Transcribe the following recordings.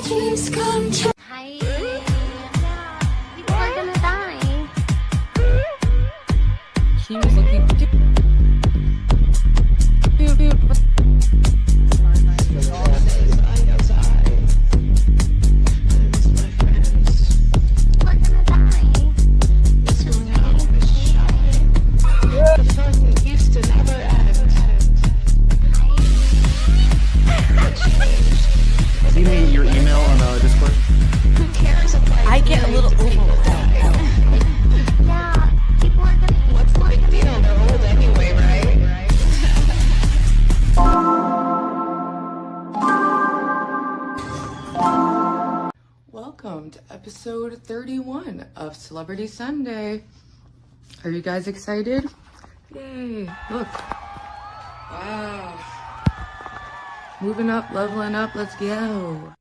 Hi. People are gonna die. He was looking. See me your email on Discord? Who cares if I get a little overwhelmed. Yeah, people are gonna. What's the big deal? They're old anyway, right? Welcome to episode 31 of Celebrity Sunday. Are you guys excited? Yay, look. Wow. Moving up, leveling up, let's go.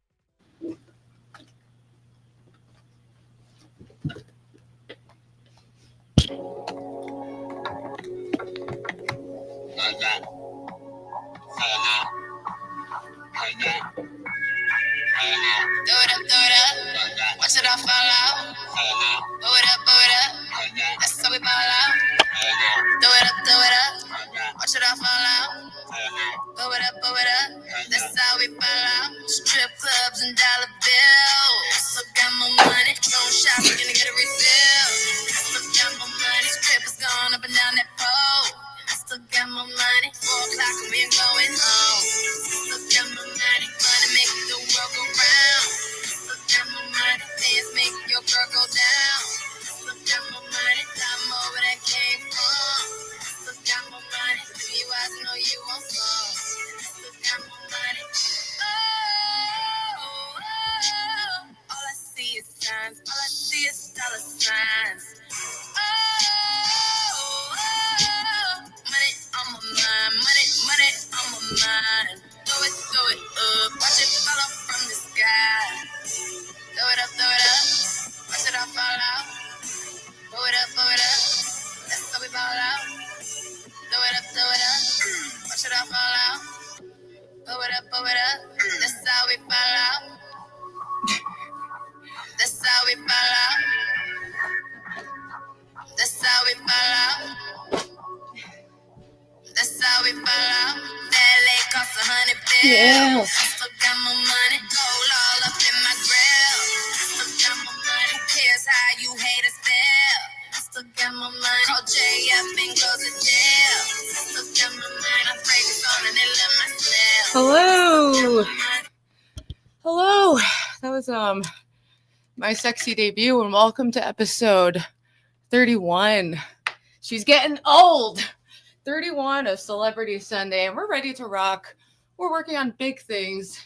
Watch it all fall out. Blow it up. That's how we ball out. Throw it up. Watch it all fall out. Blow it up. That's how we ball out. Strip clubs and dollar bills. Look got my money. Drone shots, gonna get a refill. Look got my money. Strippers going up and down that pole. Still got my money. 4 o'clock and we ain't going home. Still got my money. Money make the world go round. Still got my money. Dance make your girl go down. Still got my money. I'm over that came from. Still got my money. You eyes know you won't fall. Still got my money. Oh. All I see is signs. All I see is dollar signs. Money on my mind. Throw it up. Watch it fall off from the sky. Throw it up. Watch it all fall out. Blow it up. That's how we ball out. Throw it up. Watch it all fall out. Blow it up. That's how we ball out. That's how we ball out. That's how we ball out. That's how we ball out. That lake costs $100 bills. Yeah. Still got my money. Gold all up in my grill. Still got my money. Who cares how you haters feel? Still got my money. Call JF and goes to jail. Still got my money. I fragrance on and they love my smell. Hello. That was my sexy debut, and welcome to episode 31. She's getting old. 31 of Celebrity Sunday, and we're ready to rock. We're working on big things.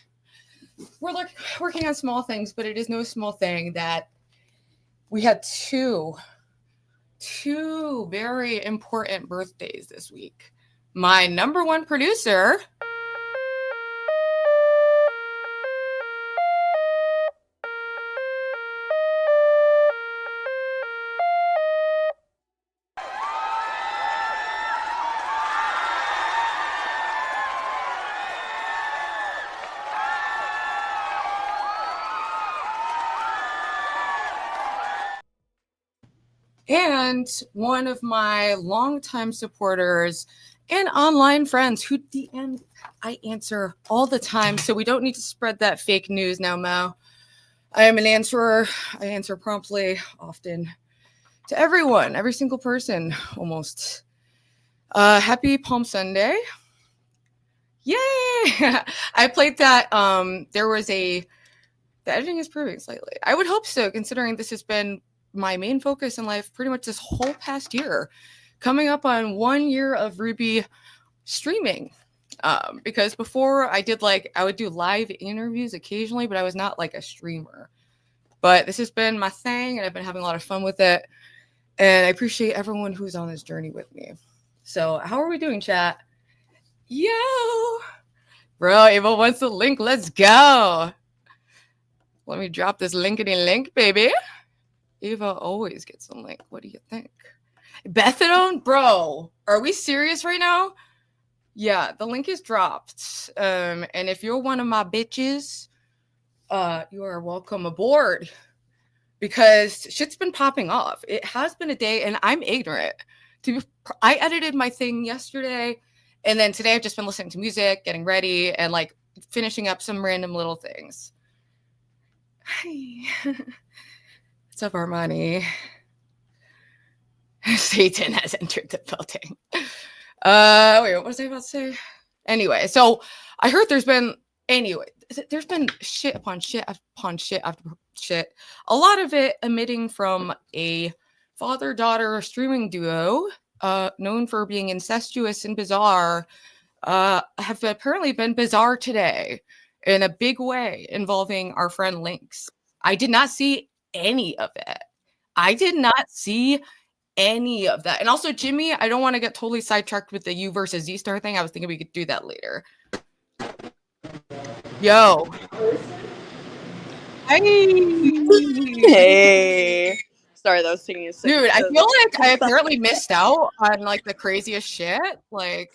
We're working on small things, but it is no small thing that we had two very important birthdays this week. My number one producer, and one of my longtime supporters and online friends who DM I answer all the time, so we don't need to spread that fake news now, Mo. I am an answerer. I answer promptly, often, to everyone, every single person, almost. Happy Palm Sunday. Yay! I played that. The editing is improving slightly. I would hope so, considering this has been my main focus in life pretty much this whole past year, coming up on 1 year of Ruby streaming. Because before I would do live interviews occasionally, but I was not like a streamer. But this has been my thing, and I've been having a lot of fun with it. And I appreciate everyone who's on this journey with me. So how are we doing, chat? Yo! Ava wants the link. Let's go. Let me drop this linkity link, baby. Ava always gets a link. What do you think? Bethadone? Bro, are we serious right now? Yeah, the link is dropped. And if you're one of my bitches, You are welcome aboard because shit's been popping off. It has been a day, and I'm ignorant. I edited my thing yesterday, and then today I've just been listening to music, getting ready, and like finishing up some random little things. Hi. What's up, Armani? Satan has entered the building. Wait, what was I about to say? Anyway, so I heard there's been shit upon shit upon shit after shit. A lot of it emitting from a father-daughter streaming duo, known for being incestuous and bizarre, have apparently been bizarre today in a big way involving our friend Linx. I did not see any of it. I did not see any of that. And also, Jimmy, I don't want to get totally sidetracked with the U versus Z star thing. I was thinking we could do that later. Yo. Hey. Sorry, that was taking a second. Dude, I feel like I apparently missed out on like the craziest shit. Like,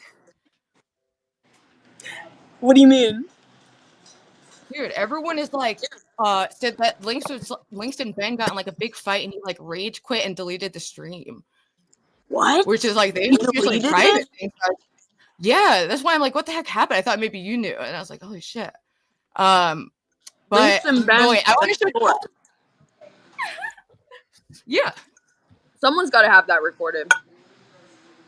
what do you mean? dude, everyone is like said that Linx and Ben got in like a big fight and he like rage quit and deleted the stream. What? Which is like they usually deleted private things. Yeah, that's why I'm like, what the heck happened? I thought maybe you knew, and I was like, holy shit. But Linx and Ben wait, I want to show. Yeah, someone's got to have that recorded.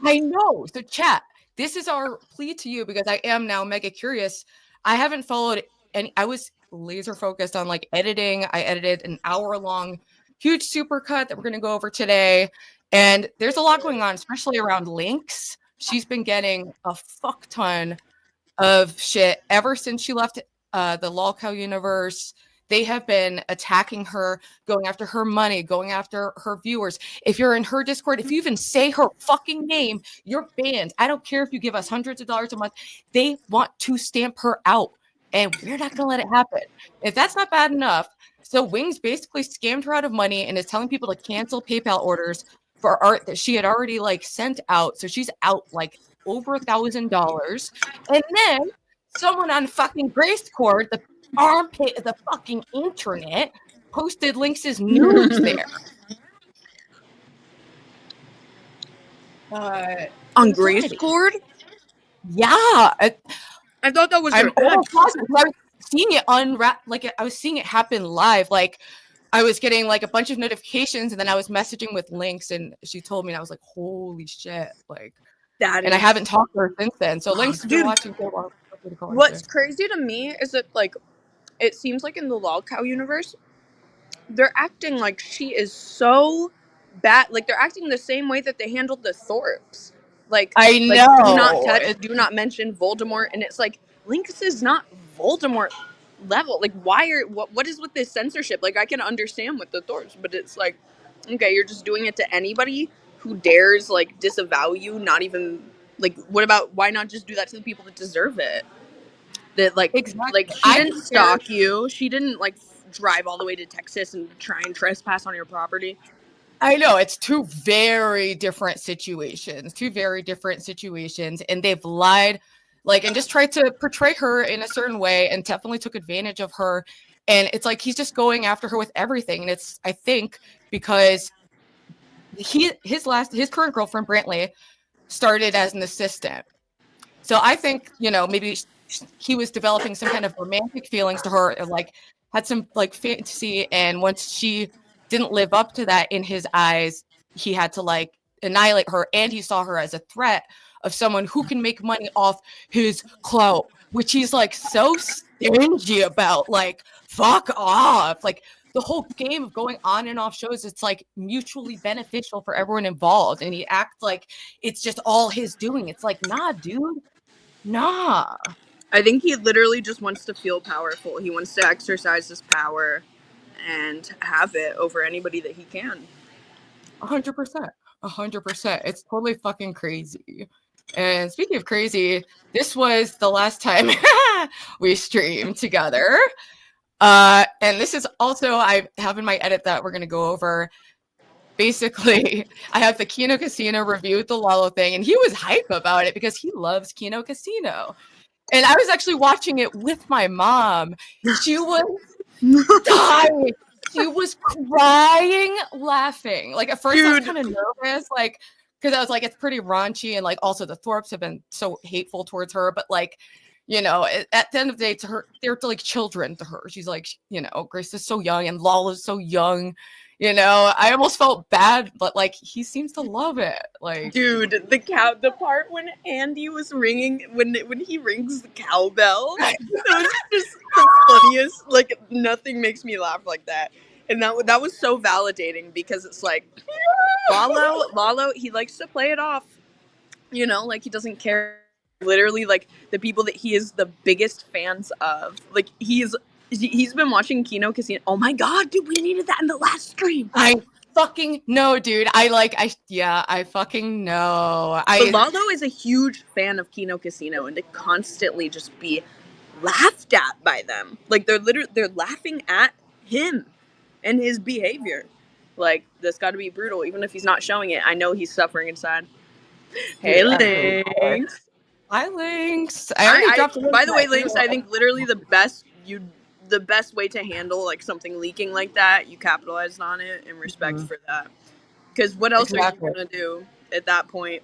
I know. So chat, this is our plea to you because I am now mega curious. I haven't followed any. I was laser focused on like editing. I edited an hour-long huge supercut that we're going to go over today. And there's a lot going on, especially around Linx. She's been getting a fuck ton of shit ever since she left the LOL universe. They have been attacking her, going after her money, going after her viewers. If you're in her Discord, if you even say her fucking name, you're banned. I don't care if you give us hundreds of dollars a month. They want to stamp her out, and we're not going to let it happen. If that's not bad enough, so Wings basically scammed her out of money and is telling people to cancel PayPal orders for art that she had already like sent out. So she's out like over $1,000. And then someone on fucking Gracecord, the armpit of the fucking internet, posted Linx's nudes there. On Gracecord? Yeah. I thought that was I'm her almost positive. I was seeing it unwrap, like I was seeing it happen live. Like I was getting like a bunch of notifications, and then I was messaging with Linx, and she told me, and I was like, "Holy shit!" Like, and I haven't talked to her since then. So Linx, if you're watching, what's crazy to me is that like it seems like in the LOL universe, they're acting like she is so bad. Like they're acting the same way that they handled the Thorps. Like I know. Like, do not touch, do not mention Voldemort, and it's like Linx is not Voldemort level. Like what is with this censorship? Like I can understand with the Thorps, but it's like, okay, you're just doing it to anybody who dares like disavow you. Not even like, what about, why not just do that to the people that deserve it? That like exactly. Like she didn't stalk you. She didn't like drive all the way to Texas and try and trespass on your property. I know, it's two very different situations, and they've lied, like, and just tried to portray her in a certain way, and definitely took advantage of her. And it's like he's just going after her with everything. And it's, I think, because his current girlfriend Brantley started as an assistant. So I think, you know, maybe he was developing some kind of romantic feelings to her, or like had some like fantasy, and once she didn't live up to that in his eyes, he had to like annihilate her, and he saw her as a threat of someone who can make money off his clout, which he's like so stingy about. Like, fuck off. Like, the whole game of going on and off shows, it's like mutually beneficial for everyone involved, and he acts like it's just all his doing. It's like, nah, dude, nah. I think he literally just wants to feel powerful. He wants to exercise his power and have it over anybody that he can. 100%. It's totally fucking crazy. And speaking of crazy, this was the last time we streamed together. And this is also, I have in my edit that we're going to go over. Basically, I have the Kino Casino review, the Lalo thing, and he was hype about it because he loves Kino Casino. And I was actually watching it with my mom. She was dying. She was crying, laughing. Like at first I was kind of nervous, like because I was like, it's pretty raunchy, and like also the Thorps have been so hateful towards her, but like, you know, at the end of the day, to her, they're like children to her. She's like, you know, Grace is so young and Lala's so young. You know, I almost felt bad, but like he seems to love it. Like, dude, the part when Andy was ringing, when he rings the cowbell, that was just the funniest. Like, nothing makes me laugh like that, and that was so validating because it's like, Lalo, he likes to play it off, you know, like he doesn't care. Literally, like the people that he is the biggest fans of, like he's been watching Kino Casino. Oh my god, dude, we needed that in the last stream. I fucking know, dude. I fucking know. But Lalo is a huge fan of Kino Casino, and to constantly just be laughed at by them, like they're laughing at him and his behavior. Like, that's got to be brutal, even if he's not showing it. I know he's suffering inside. Hey, Linx. Hi, Linx. I already dropped. By the way, Linx, I think literally the best way to handle like something leaking like that, you capitalized on it and respect for that. Because what else are you gonna do at that point?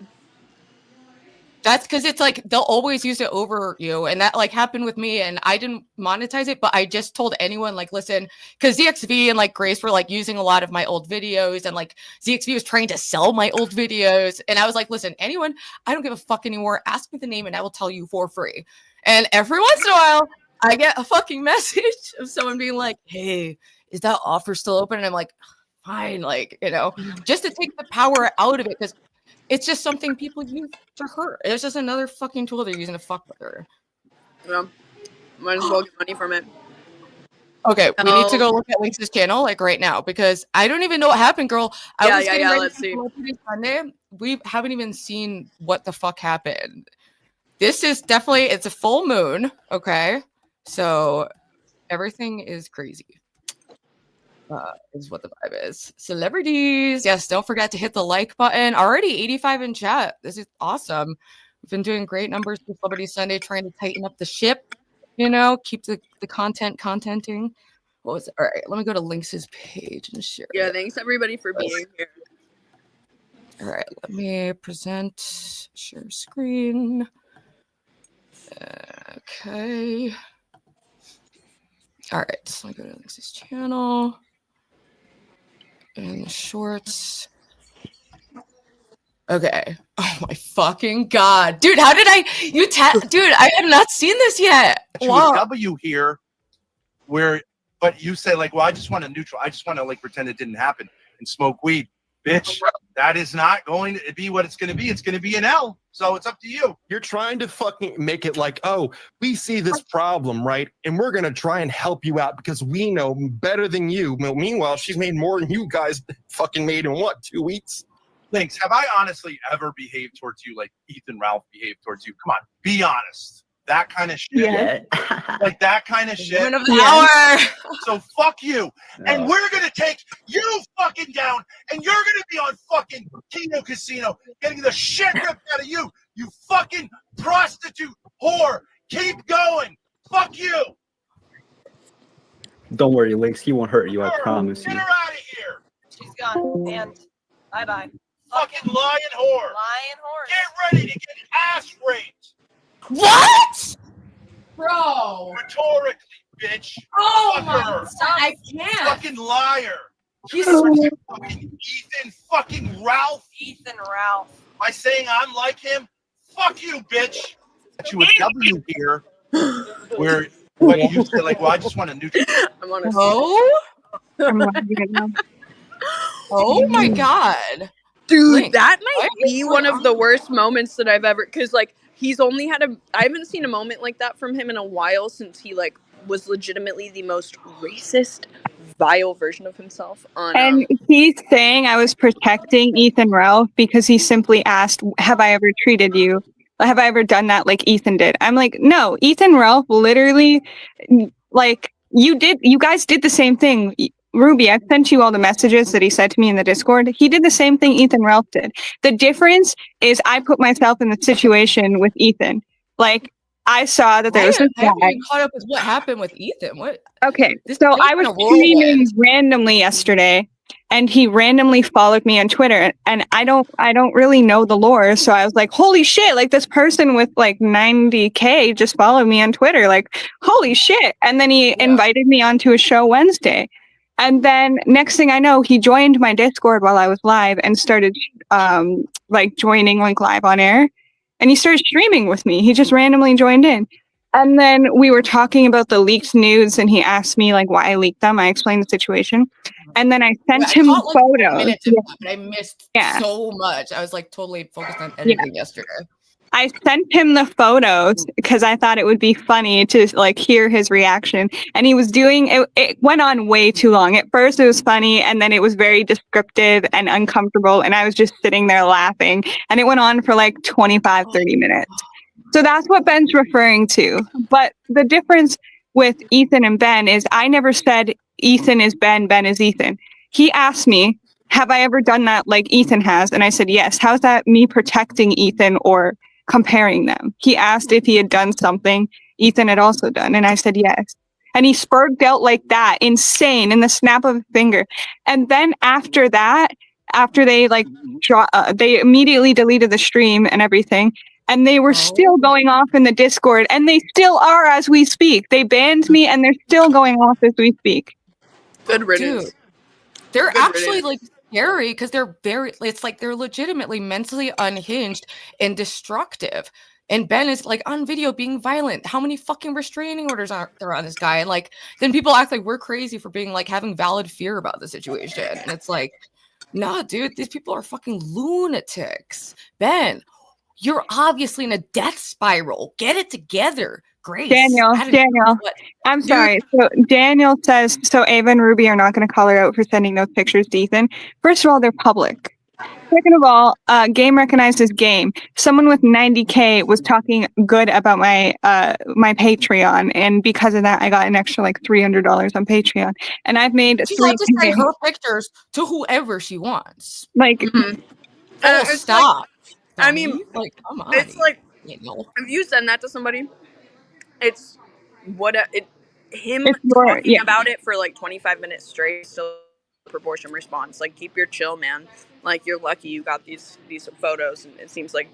That's because it's like they'll always use it over you, and that like happened with me, and I didn't monetize it, but I just told anyone like, listen, because ZXV and like Grace were like using a lot of my old videos, and like ZXV was trying to sell my old videos, and I was like, listen, anyone, I don't give a fuck anymore. Ask me the name, and I will tell you for free. And every once in a while, I get a fucking message of someone being like, hey, is that offer still open? And I'm like, fine, like, you know, just to take the power out of it, because it's just something people use to hurt. It's just another fucking tool they're using to fuck with her. Yeah, might as well get money from it. Okay, we need to go look at Lynx's channel like right now, because I don't even know what happened, girl. I was getting ready let's for see. Celebrity Sunday. We haven't even seen what the fuck happened. This is definitely, it's a full moon, okay? So everything is crazy. Is what the vibe is. Celebrities, yes, don't forget to hit the like button. Already 85 in chat. This is awesome. We've been doing great numbers for Celebrity Sunday, trying to tighten up the ship, you know, keep the content contenting. What was it? All right, let me go to Lynx's page and share. Yeah, thanks everybody for being here. All right, let me present, share screen. Okay. All right, so let me go to Lynx's channel. And shorts. Okay. Oh my fucking god, dude! How did dude? I have not seen this yet. Wow. W here, but you say like, well, I just want to neutral. I just want to like pretend it didn't happen and smoke weed, bitch. That is not going to be what it's going to be. It's going to be an L. So it's up to you. You're trying to fucking make it like, oh, we see this problem, right? And we're going to try and help you out because we know better than you. Meanwhile, she's made more than you guys fucking made in what, 2 weeks? Linx, have I honestly ever behaved towards you like Ethan Ralph behaved towards you? Come on, be honest. That kind of shit. Yeah. Like that kind of shit. Woman of the hour. So fuck you. And we're going to take you fucking down, and you're going to be on fucking Kino Casino getting the shit ripped out of you. You fucking prostitute whore. Keep going. Fuck you. Don't worry, Linx. He won't hurt you. I promise Get you. her out of here. She's gone. And bye-bye. Fucking lying whore. Lion horse. Get ready to get ass raped. What? Bro. Rhetorically, bitch. Oh Fuck my her. god, I can't. Fucking liar. He's Fucking Ethan fucking Ralph. Ethan Ralph. By saying I'm like him, fuck you, bitch. Got you a W here, where what you say like, well, I just want to neutral. I'm on a Oh my god. dude, Linx, that might why be one of the worst moments that I've ever, because like he's only had I haven't seen a moment like that from him in a while, since he like was legitimately the most racist, vile version of himself on and he's saying I was protecting Ethan Ralph because he simply asked, have I ever treated you? Have I ever done that like Ethan did? I'm like, no, Ethan Ralph literally, like, you guys did the same thing. Ruby, I sent you all the messages that he said to me in the Discord. He did the same thing Ethan Ralph did. The difference is I put myself in the situation with Ethan. Like, I saw that there I was haven't this guy. even caught up with what happened with Ethan. What? Okay, This so thing's I was been a streaming whirlwind. randomly yesterday, and he randomly followed me on Twitter, and I don't really know the lore, so I was like, holy shit, like this person with like 90K just followed me on Twitter, like holy shit. And then he invited me onto a show Wednesday. And then next thing I know, he joined my Discord while I was live and started like joining like live on air. And he started streaming with me. He just randomly joined in. And then we were talking about the leaked nudes, and he asked me like why I leaked them. I explained the situation. And then I sent him caught, like, photos. minutes of that, but I missed Yeah. so much. I was like totally focused on editing yesterday. I sent him the photos because I thought it would be funny to like hear his reaction. And he was doing it. It went on way too long. At first it was funny, and then it was very descriptive and uncomfortable. And I was just sitting there laughing, and it went on for like 25, 30 minutes. So that's what Ben's referring to. But the difference with Ethan and Ben is I never said Ethan is Ben, Ben is Ethan. He asked me, have I ever done that like Ethan has? And I said, yes. How's that me protecting Ethan or comparing them? He asked if he had done something Ethan had also done. And I said, yes. And he spurred out like that, insane, in the snap of a finger. And then after that, after they like, they immediately deleted the stream and everything. And they were still going off in the Discord, and they still are as we speak. They banned me, and they're still going off as we speak. Good riddance. Dude, they're Good actually riddance. like scary because they're very. It's like they're legitimately mentally unhinged and destructive. And Ben is like on video being violent. How many fucking restraining orders are there on this guy? And like then people act like we're crazy for being like having valid fear about the situation. And it's like, nah, dude, these people are fucking lunatics. Ben, you're obviously in a death spiral. Get it together. Grace. Daniel, I'm sorry. So Daniel says, so Ava and Ruby are not going to call her out for sending those pictures to Ethan. First of all, they're public. Second of all, game recognizes game. Someone with 90K was talking good about my my Patreon, and because of that, I got an extra like $300 on Patreon. And I've made She's 3 allowed to send her pictures to whoever she wants. like Stop. I mean, like, come on. it's like You know. if you send that to somebody, it's him It's your- talking yeah. about it for like 25 minutes straight. Still proportion response. Like keep your chill, man. Like you're lucky you got these photos, and it seems like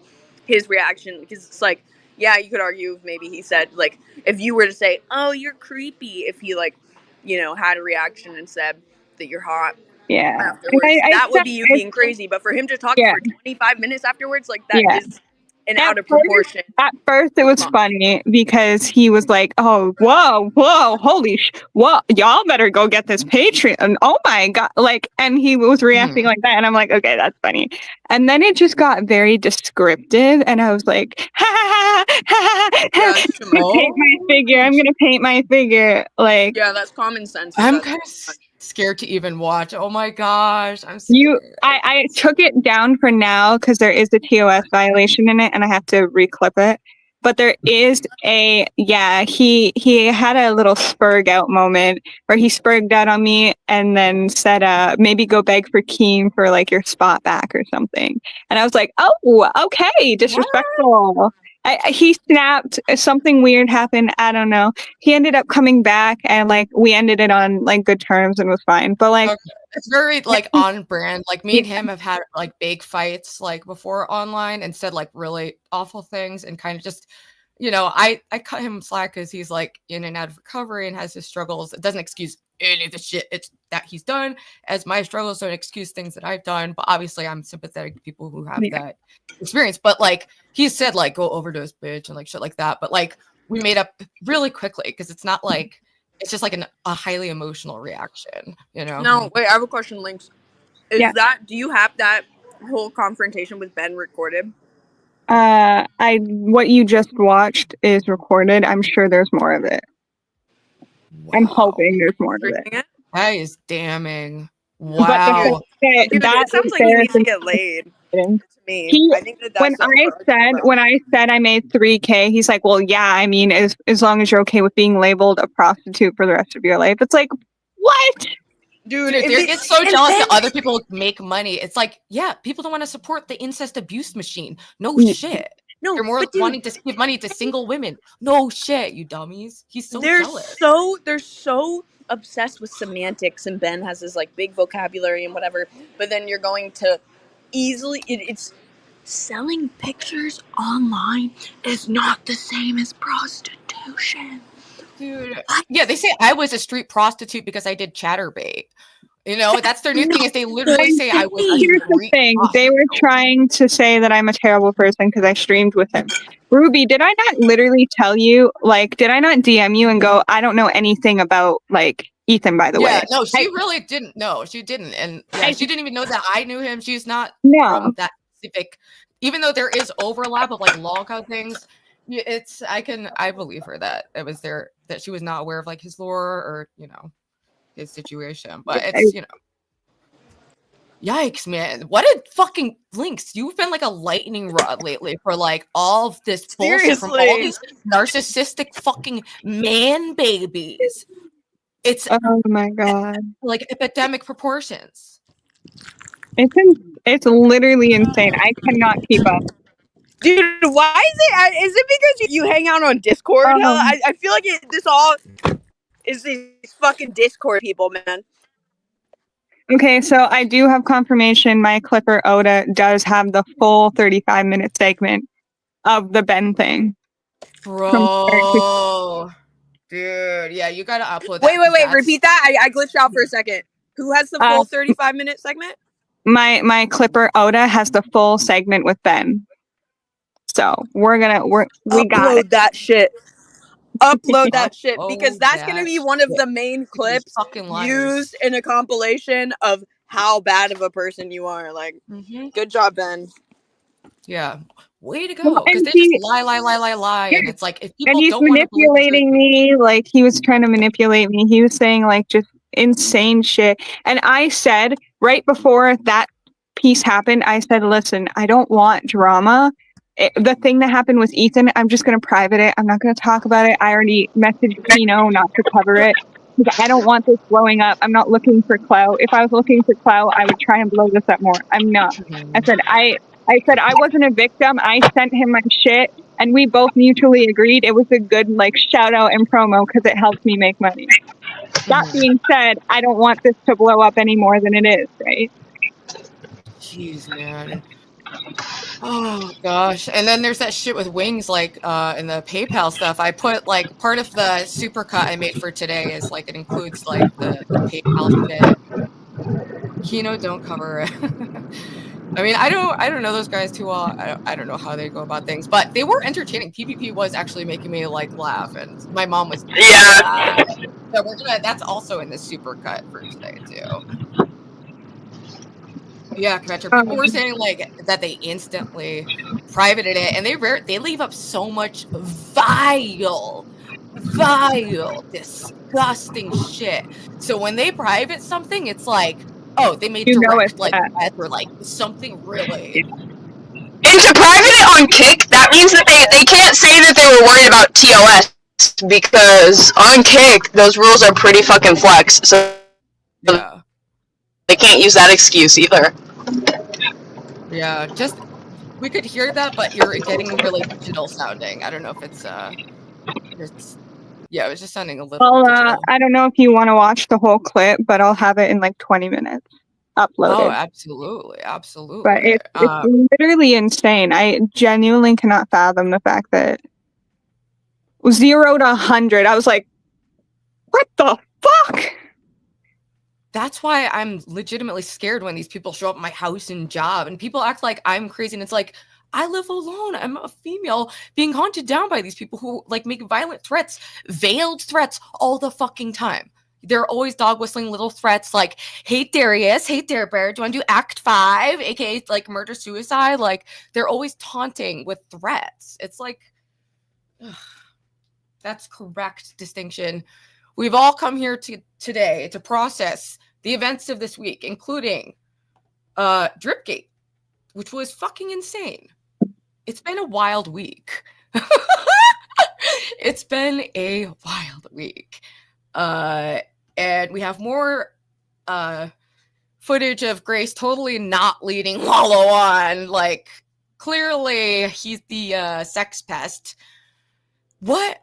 his reaction, because it's like, yeah, you could argue if maybe he said like if you were to say, oh, you're creepy, if he like, you know, had a reaction and said that you're hot. Yeah. Afterwards, that would be you being crazy. But for him to talk Yeah. for 25 minutes afterwards, like that Yeah. is an out of proportion. At first, it was funny because he was like, "Oh, whoa, holy whoa, y'all better go get this Patreon." Oh my god, like, and he was reacting like that, and I'm like, "Okay, that's funny." And then it just got very descriptive, and I was like, "Ha ha ha ha ha!" I'm gonna paint my figure. I'm gonna paint my figure. Like, Yeah, that's common sense. I'm kind of scared to even watch. Oh my gosh, I'm scared. I took it down for now because there is a TOS violation in it, and I have to reclip it. But there is he had a little spurg out moment where he spurged out on me and then said, maybe go beg for Keen for like your spot back or something. And I was like, oh, okay, disrespectful. He snapped. Something weird happened. I don't know. He ended up coming back, and like we ended it on like good terms and was fine. But like, it's very like on brand. Like me and him have had like big fights like before online and said like really awful things and kind of just, you know, I cut him slack because he's like in and out of recovery and has his struggles. It doesn't excuse any of the shit that he's done, as my struggles don't excuse things that I've done. But obviously I'm sympathetic to people who have that experience. But like he said, like go overdose bitch and like shit like that. But like we made up really quickly because it's not like it's just like a highly emotional reaction, you know? No, wait, I have a question, Linx. Do you have that whole confrontation with Ben recorded? what you just watched is recorded. I'm sure there's more of it. Wow. I'm hoping there's more of it. That is damning. But Wow. Dude, it sounds like he needs to get laid. To me, I think that's when I said I made 3K, he's like, well, yeah, I mean, as long as you're okay with being labeled a prostitute for the rest of your life. It's like, what? Dude, they get so jealous that other people make money. It's like, yeah, people don't want to support the incest abuse machine. No shit. No, They're more but dude, wanting to give money to single women. No shit, you dummies. He's so they're jealous. they're so obsessed with semantics, and Ben has this like big vocabulary and whatever. But then you're going to easily it's selling pictures online is not the same as prostitution. Dude. Yeah, they say I was a street prostitute because I did chatterbait. You know, that's their new thing is they literally say I was a Here's the street thing. They were prostitute. trying to say that I'm a terrible person because I streamed with him. Ruby, did I not literally tell you, like, did I not DM you and go, I don't know anything about, like, Ethan, by the way? Yeah, no, she really didn't. No, she didn't. And yeah, she didn't even know that I knew him. She's not from that specific, even though there is overlap of like lolcow things. It's, I believe her that it was there, that she was not aware of like his lore or, you know, his situation. But it's, you know, yikes, man. What a fucking Linx. You've been like a lightning rod lately for like all of this bullshit from all these narcissistic fucking man babies. It's oh my god, like epidemic proportions. It's literally insane. I cannot keep up. Dude, why is it because you hang out on Discord? Hell, I feel like this all is these fucking Discord people, man. Okay, so I do have confirmation my clipper Oda does have the full 35-minute segment of the Ben thing. Bro. Dude, yeah, you gotta upload that. Wait, repeat that. I glitched out for a second. Who has the full 35-minute segment? My clipper Oda has the full segment with Ben. So we got upload that shit. Upload that shit because that's gonna be one of the main clips used in a compilation of how bad of a person you are. Like, good job, Ben. Yeah, way to go. Because they just lie, and it's like if people and he's don't manipulating me, like he was trying to manipulate me. He was saying like just insane shit, and I said right before that piece happened, I said, "Listen, I don't want drama." The thing that happened with Ethan, I'm just going to private it. I'm not going to talk about it. I already messaged Kino not to cover it because I don't want this blowing up. I'm not looking for clout. If I was looking for clout, I would try and blow this up more. I'm not. I said I wasn't a victim. I sent him my shit, and we both mutually agreed it was a good like shout out and promo because it helped me make money. That being said, I don't want this to blow up any more than it is, right? Jeez, man. Oh gosh. And then there's that shit with wings, like in the PayPal stuff. I put like part of the supercut I made for today is like it includes like the PayPal shit. Kino, don't cover it. I mean, I don't know those guys too well. I don't know how they go about things, but they were entertaining. PvP was actually making me like laugh, and my mom was so that's also in the supercut for today too. Yeah, Kvetcher. People were saying like that they instantly privated it, and they leave up so much vile, disgusting shit. So when they private something, it's like, oh, they made direct like ads or like something really. And to private it on Kick, that means that they can't say that they were worried about TOS because on Kick those rules are pretty fucking flex. So yeah. They can't use that excuse either. Yeah, just we could hear that, but you're getting really digital sounding. I don't know if it's yeah, it was just sounding a little digital. I don't know if you want to watch the whole clip, but I'll have it in like 20 minutes uploaded. Oh, absolutely. But it's literally insane. I genuinely cannot fathom the fact that 0 to 100. I was like, what the fuck? That's why I'm legitimately scared when these people show up at my house and job and people act like I'm crazy. And it's like, I live alone. I'm a female being hunted down by these people who like make violent threats, veiled threats all the fucking time. They're always dog whistling little threats like, hey, Darius, hey, Dare Bear, do you want to do Act 5? AKA like murder, suicide. Like they're always taunting with threats. It's like, ugh, that's correct distinction. We've all come here today to process the events of this week, including Dripgate, which was fucking insane. It's been a wild week. It's been a wild week. And we have more footage of Grace totally not leading Lalo on, like clearly he's the sex pest. What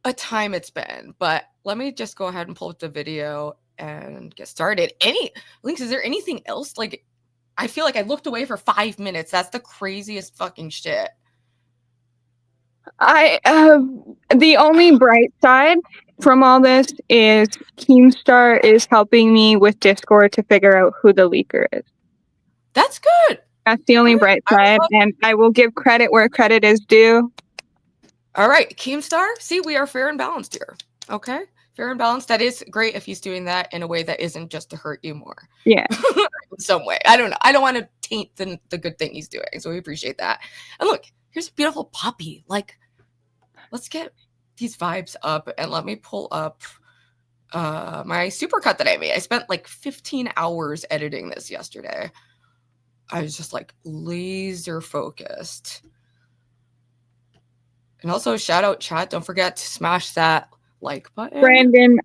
a time it's been. But let me just go ahead and pull up the video and get started. Linx, is there anything else? Like, I feel like I looked away for 5 minutes. That's the craziest fucking shit. The only bright side from all this is Keemstar is helping me with Discord to figure out who the leaker is. That's good. That's the only bright side, and I will give credit where credit is due. All right, Keemstar. See, we are fair and balanced here. Okay, fair and balanced. That is great if he's doing that in a way that isn't just to hurt you more. Yeah, in some way. I don't know. I don't want to taint the good thing he's doing, so we appreciate that. And look, here's a beautiful puppy. Like, let's get these vibes up, and let me pull up my supercut that I made. I spent like 15 hours editing this yesterday. I was just like laser focused. And also shout out chat. Don't forget to smash that like button. Brandon,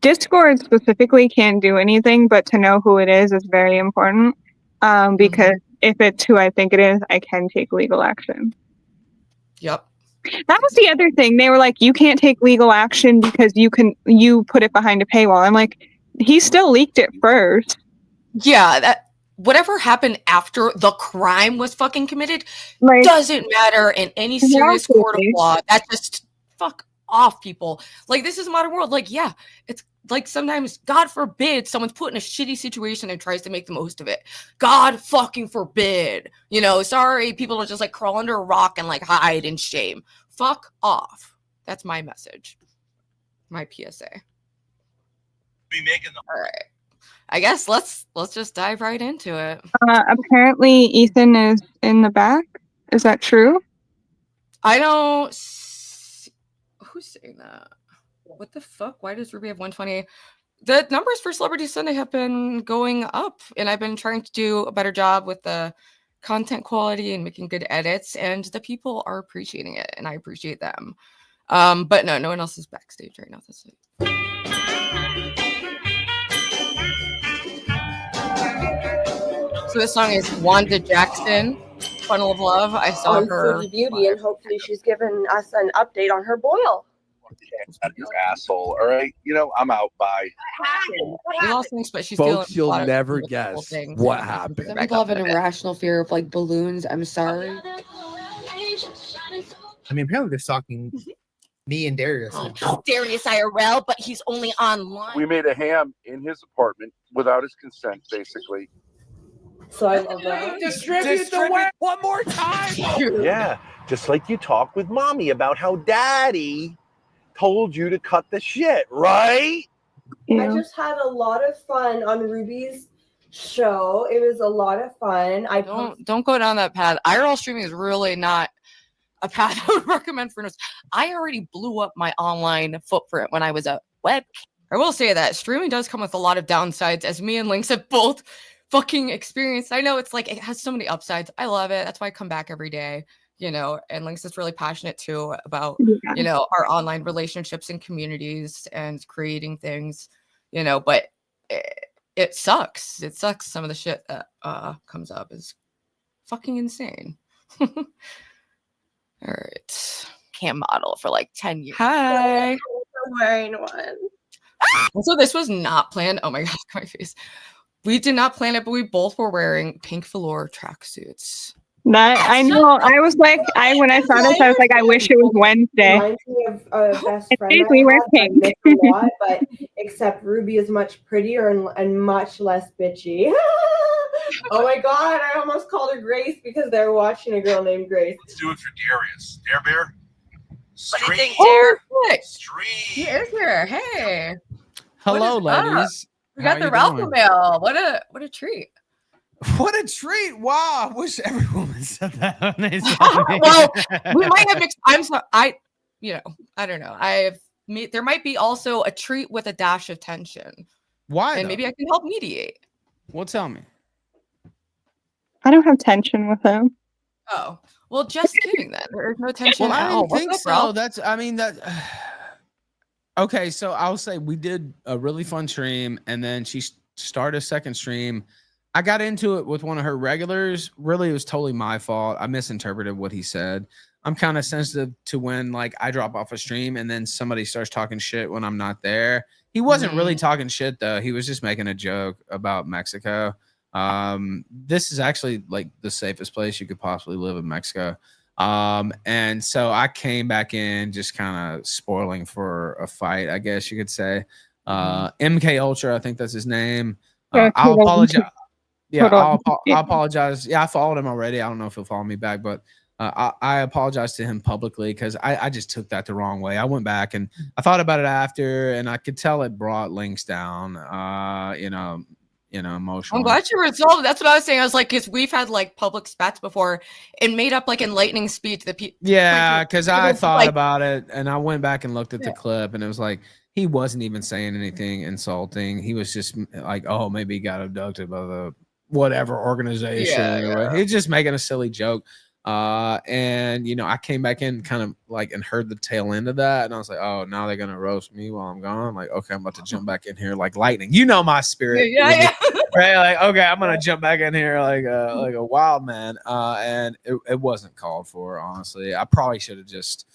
Discord specifically can't do anything, but to know who it is very important. Because if it's who I think it is, I can take legal action. Yep. That was the other thing. They were like, you can't take legal action because you put it behind a paywall. I'm like, he still leaked it first. Yeah, that whatever happened after the crime was fucking committed like, doesn't matter in any serious court of law. That just fuck off, people. Like, this is a modern world. Like, yeah, it's like sometimes, God forbid, someone's put in a shitty situation and tries to make the most of it. God fucking forbid. You know, sorry, people will just like crawl under a rock and like hide in shame. Fuck off. That's my message. My PSA. Be making them. All right. I guess let's just dive right into it. Apparently, Ethan is in the back. Is that true? I don't. Who's saying that? What the fuck? Why does Ruby have 120? The numbers for Celebrity Sunday have been going up, and I've been trying to do a better job with the content quality and making good edits, and the people are appreciating it, and I appreciate them. But no one else is backstage right now. That's it. So this song is Wanda Jackson, Funnel of Love. I saw her Foodie Beauty, and hopefully she's given us an update on her boil. Out your asshole, all right? You know, I'm out. Bye. We lost things, but she's Folks, feeling you'll never guess what happened. Some people have an irrational fear of like balloons. I'm sorry. I mean, apparently they're stalking me and Darius. DariusIRL, but he's only online. We made a ham in his apartment without his consent, basically. So I love that. Distribute the word one more time. Yeah, just like you talk with mommy about how daddy told you to cut the shit, right? I just had a lot of fun on Ruby's show. It was a lot of fun. Don't go down that path. IRL streaming is really not a path I would recommend for us. I already blew up my online footprint when I was a web. I will say that streaming does come with a lot of downsides, as me and Linx have both fucking experienced. I know it's like it has so many upsides. I love it. That's why I come back every day. You know, and Linx is really passionate too about, you know, our online relationships and communities and creating things, you know, but it sucks. It sucks. Some of the shit that comes up is fucking insane. All right. Cam model for like 10 years. Hi. I'm wearing one. So this was not planned. Oh my God, my face. We did not plan it, but we both were wearing pink velour tracksuits. That I know. I was like, when I saw this, I was like, I wish it was Wednesday. Reminds me of a best friend. We wear pink. A lot, but except Ruby is much prettier and much less bitchy. Oh my God! I almost called her Grace because they were watching a girl named Grace. Let's do it for Darius. Dare Bear. What do you think, Oh, Dare? Stream. he is here. Hey. Hello, What is up? ladies. We got How the you Ralph doing? mail. What a treat. What a treat! Wow, I wish every woman said that when they saw me. Well, we might have mixed. I don't know. There might be also a treat with a dash of tension. Why? And though? maybe I can help mediate. Well, tell me. I don't have tension with him. Oh, well, just kidding then. There's no tension Well, at I all. don't think What's so. up, Ralph? That's. I mean that. Okay, so I'll say we did a really fun stream, and then she started a second stream. I got into it with one of her regulars. Really, it was totally my fault. I misinterpreted what he said. I'm kind of sensitive to when like I drop off a stream and then somebody starts talking shit when I'm not there. He wasn't really talking shit though. He was just making a joke about Mexico. This is actually like the safest place you could possibly live in Mexico. And so I came back in just kind of spoiling for a fight, I guess you could say. MK Ultra, I think that's his name. I'll apologize. Yeah, I'll apologize. Yeah, I followed him already. I don't know if he'll follow me back, but I apologize to him publicly because I just took that the wrong way. I went back and I thought about it after, and I could tell it brought Links down. Emotionally. I'm glad you resolved. That's what I was saying. I was like, because we've had like public spats before and made up like enlightening speech that people. Yeah, because I thought about it and I went back and looked at the clip, and it was like he wasn't even saying anything insulting. He was just like, oh, maybe he got abducted by the whatever organization. He's just making a silly joke. And I came back in kind of like and heard the tail end of that, and I was like, oh, now they're gonna roast me while I'm gone. I'm like, okay, I'm about to jump back in here like lightning. My spirit. Yeah. Right? Like, okay, I'm gonna jump back in here like a wild man. And it wasn't called for, honestly. I probably should have just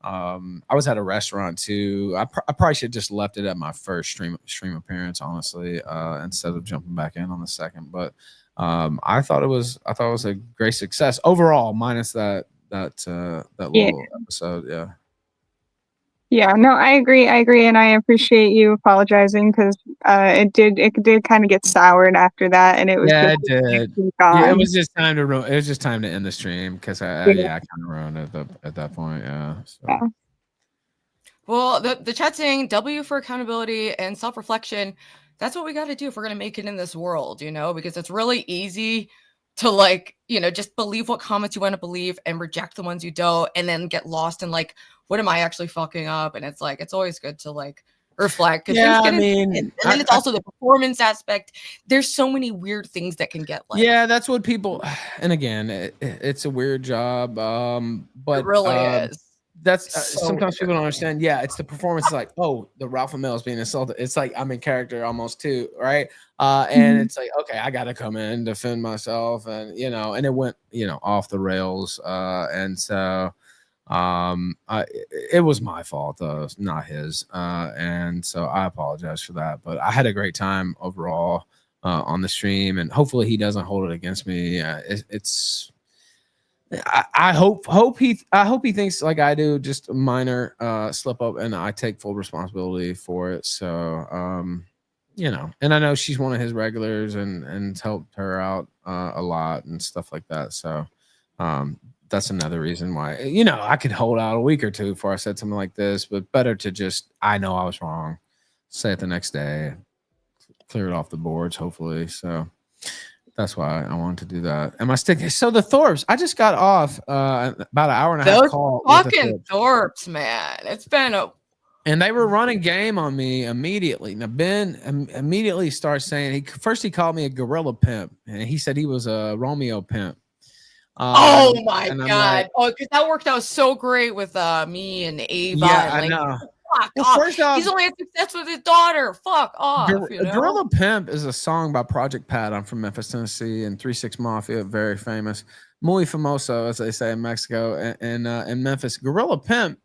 I was at a restaurant too. I probably should have just left it at my first stream appearance, honestly, instead of jumping back in on the second. But I thought it was a great success overall, minus that little episode. Yeah, no, I agree, and I appreciate you apologizing because it did kind of get soured after that, and it was it did. Yeah, it was just time to end the stream because I kind of ruined it at that point. So. Well, the chat saying W for accountability and self-reflection. That's what we got to do if we're going to make it in this world, because it's really easy to just believe what comments you want to believe and reject the ones you don't, and then get lost in like, what am I actually fucking up? And it's like, it's always good to reflect. And then it's also the performance aspect. There's so many weird things that can get that's what people, and again, it's a weird job. But it really is. That's sometimes people don't understand. Yeah, it's the performance. Like, oh, the Ralph male is being assaulted. It's like I'm in character almost too, right? And it's like, okay, I got to come in, defend myself, and and it went off the rails. And so it was my fault though, not his. And so I apologize for that. But I had a great time overall on the stream, and hopefully he doesn't hold it against me. I hope he thinks like I do, just a minor slip up, and I take full responsibility for it. So and I know she's one of his regulars and helped her out a lot and stuff like that. So that's another reason why I could hold out a week or two before I said something like this, but better to just, I know I was wrong, say it the next day, clear it off the boards, hopefully. So that's why I wanted to do that. Am I sticking? So the Thorps, I just got off about an hour and a half call. Fucking Thorps, man. It's been and they were running game on me immediately. Now Ben immediately starts saying he called me a gorilla pimp, and he said he was a Romeo pimp. Oh my god! Because that worked out so great with me and Ava. Yeah, I know. Well, first off, he's only had success with his daughter. Fuck off. Gorilla Pimp is a song by Project Pat. I'm from Memphis, Tennessee, and 3-6 Mafia, very famous. Muy famoso, as they say in Mexico and in Memphis. Gorilla Pimp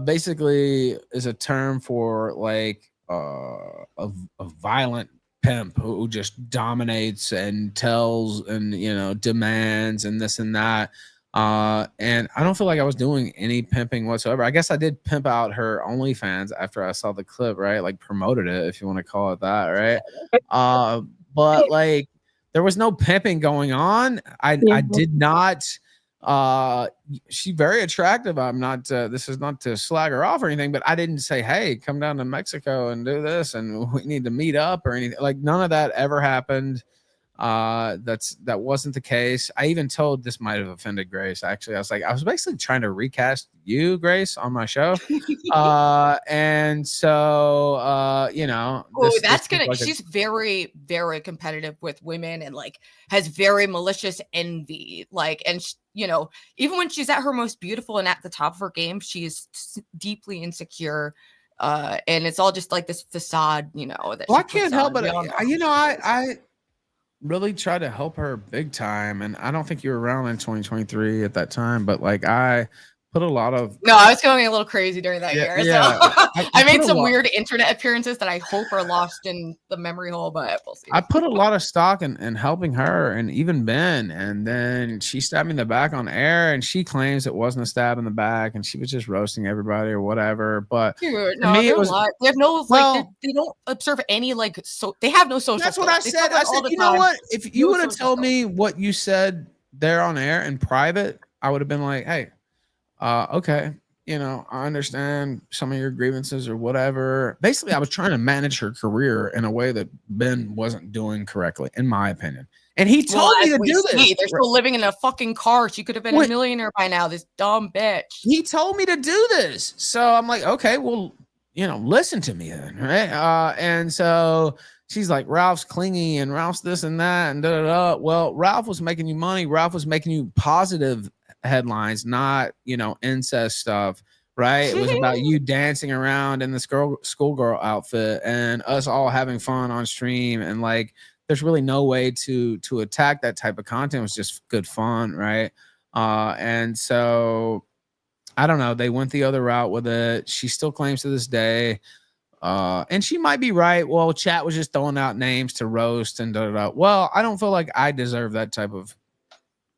basically is a term for like a violent pimp who just dominates and tells and demands and this and that. And I don't feel like I was doing any pimping whatsoever. I guess I did pimp out her OnlyFans after I saw the clip, right? Like promoted it, if you want to call it that, right? But like there was no pimping going on. I did not. She's very attractive. I'm not. This is not to slag her off or anything, but I didn't say, "Hey, come down to Mexico and do this, and we need to meet up" or anything. Like none of that ever happened. That wasn't the case. I even told, this might have offended Grace, actually. I was basically trying to recast you, Grace, on my show. And so she's very, very competitive with women and like has very malicious envy. Like, and even when she's at her most beautiful and at the top of her game, she's deeply insecure. And it's all just like this facade, that I can't help but really tried to help her big time. And I don't think you were around in 2023 at that time, but like I put a lot of No, I was going a little crazy during that year. yeah. So I made put a some lot- weird internet appearances that I hope are lost in the memory hole, but we'll see. I put a lot of stock in helping her and even Ben. And then she stabbed me in the back on air, and she claims it wasn't a stab in the back and she was just roasting everybody or whatever. But Dude, to no, me, it they're was not. They have no well, like they don't observe any like so they have no social. that's what I skills. They said. talk I all said, the you know time. what? If you No would have social told me what you said there on air in private, I would have been like, hey, okay, you know, I understand some of your grievances or whatever. Basically, I was trying to manage her career in a way that Ben wasn't doing correctly, in my opinion. And he told me to do this. They're still living in a fucking car. She could have been a millionaire by now. This dumb bitch. He told me to do this. So I'm like, okay, well, you know, listen to me then, right? And so she's like, Ralph's clingy and Ralph's this and that and da da da. Well, Ralph was making you money. Ralph was making you positive headlines, not, you know, incest stuff, right? It was about you dancing around in this schoolgirl outfit and us all having fun on stream. And like, there's really no way to attack that type of content. It was just good fun, right? And so I don't know. They went the other route with it. She still claims to this day, and she might be right. Well, chat was just throwing out names to roast and da da da. Well, I don't feel like I deserve that type of,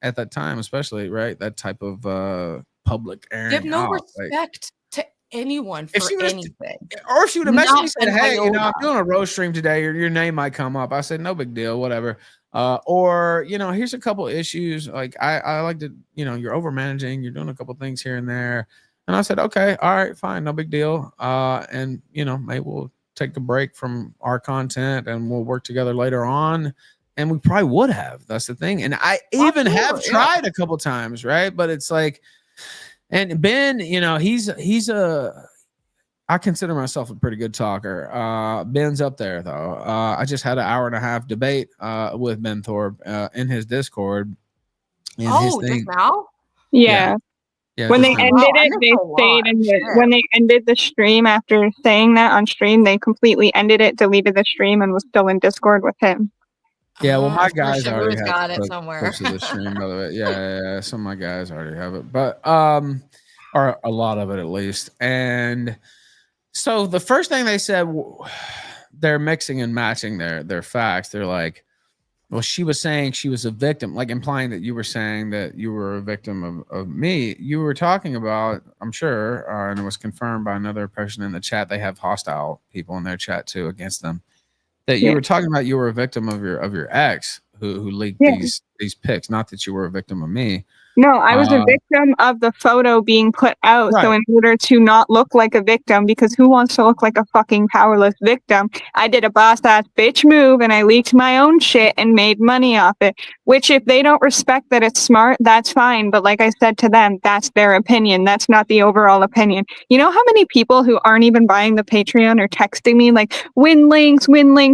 at that time, especially, right? That type of public airing. They have no out. respect to anyone for If she would've- anything. Or if she would have messaged me and said, Not hey, an you know, I'm iota. doing a roast stream today, your name might come up. I said, no big deal, whatever. Or, you know, here's a couple issues. Like, I like to, you know, you're over managing, you're doing a couple things here and there. And I said, okay, all right, fine, no big deal. And, you know, maybe we'll take a break from our content and we'll work together later on. And we probably would have. That's the thing. And I even have tried a couple times, right? But it's like, and Ben, you know, he's I consider myself a pretty good talker. Ben's up there though. I just had an 1.5-hour debate with Ben Thorp in his Discord. And his Oh, thing, just now? Yeah. yeah, When they just- ended it, they stayed in the, when they ended the stream after saying that on stream, they completely ended it, deleted the stream, and was still in Discord with him. yeah, well, my I'm sure guys already Shamu's have got it clips somewhere. of the stream, by the way. Yeah, some of my guys already have it, but or a lot of it at least. And so the first thing they said, they're mixing and matching their facts. They're like, well, she was saying she was a victim, like implying that you were saying that you were a victim of me. You were talking about, I'm sure, and it was confirmed by another person in the chat. They have hostile people in their chat too against them. That you were talking about you were a victim of your ex who leaked these pics, not that you were a victim of me. No, I was a victim of the photo being put out. So in order to not look like a victim, because who wants to look like a fucking powerless victim, I did a boss ass bitch move and I leaked my own shit and made money off it. Which if they don't respect that it's smart, that's fine. But like I said to them, that's their opinion. That's not the overall opinion. You know how many people who aren't even buying the Patreon are texting me like, win links,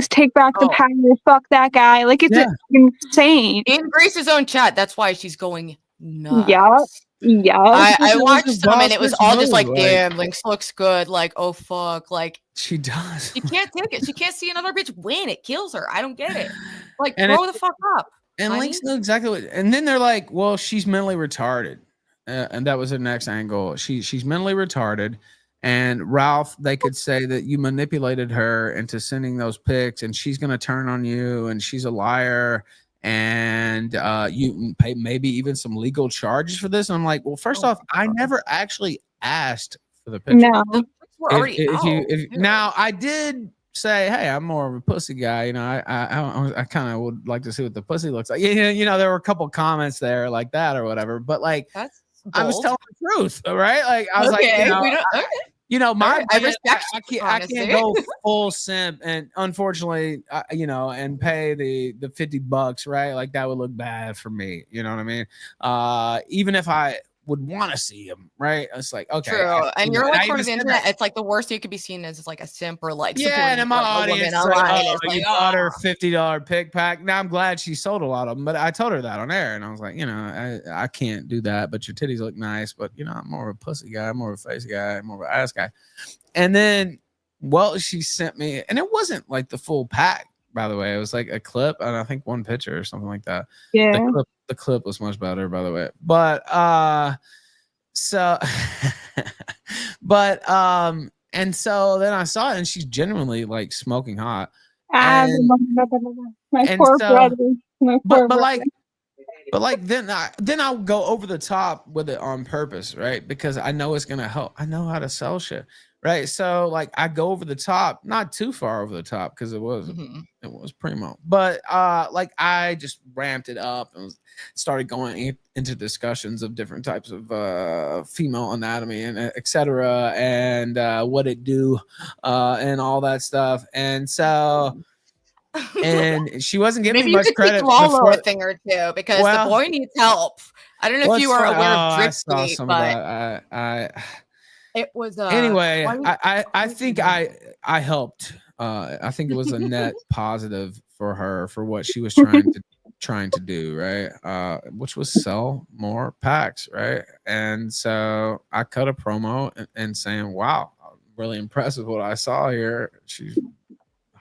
take back the power, fuck that guy. Like it's insane. In Grace's own chat, that's why she's going nuts. Yeah. I watched some and it was all just like, move, damn, Lynx looks good. Like, oh fuck. Like she does. She can't take it. She can't see another bitch win. It kills her. I don't get it. Like, And grow the fuck up. And honey. Lynx knew exactly what. And then they're like, well, she's mentally retarded. And that was the next angle. She's mentally retarded. And Ralph, they could say that you manipulated her into sending those pics and she's going to turn on you and she's a liar. And you pay maybe even some legal charges for this. And I'm like, well, first off, I never actually asked for the picture. No. We're already Now I did say, hey, I'm more of a pussy guy. You know, I kind of would like to see what the pussy looks like. You know, there were a couple comments there like that or whatever. But like, I was telling the truth, right? Like I was like, you know, my I brand, respect I can't go full simp, and unfortunately, you know, and pay the $50, right? Like that would look bad for me. You know what I mean? Even if I would want to see him, right? It's like, okay, true. And you're like part of the even internet. It's like the worst you could be seen as like a simp or like and in my audience, online. like, It's you like, bought her $50 pick pack. Now I'm glad she sold a lot of them, but I told her that on air, and I was like, you know, I can't do that. But your titties look nice, but you know, I'm more of a pussy guy, I'm more of a face guy, I'm more of an ass guy. And then, well, she sent me, and it wasn't like the full pack, by the way. It was like a clip and I think one picture or something like that. Yeah. The clip was much better, by the way. But so but and so then I saw it and she's genuinely like smoking hot. My And poor so- brother. My poor But brother. like then I'll go over the top with it on purpose, right? Because I know it's gonna help. I know how to sell shit, right? So like I go over the top, not too far over the top because it was primo, but like I just ramped it up and started going into discussions of different types of female anatomy and etc. and what it do and all that stuff, and so. And she wasn't giving Maybe me you much could credit teach Lalo before. a thing or two because Well- the boy needs help. I don't know if you are aware of I saw dripgate, some of but that. I it was anyway. quite- I think I helped. I think it was a net positive for her for what she was trying to do, right? Which was sell more packs, right? And so I cut a promo and saying, "Wow, I'm really impressed with what I saw here. She's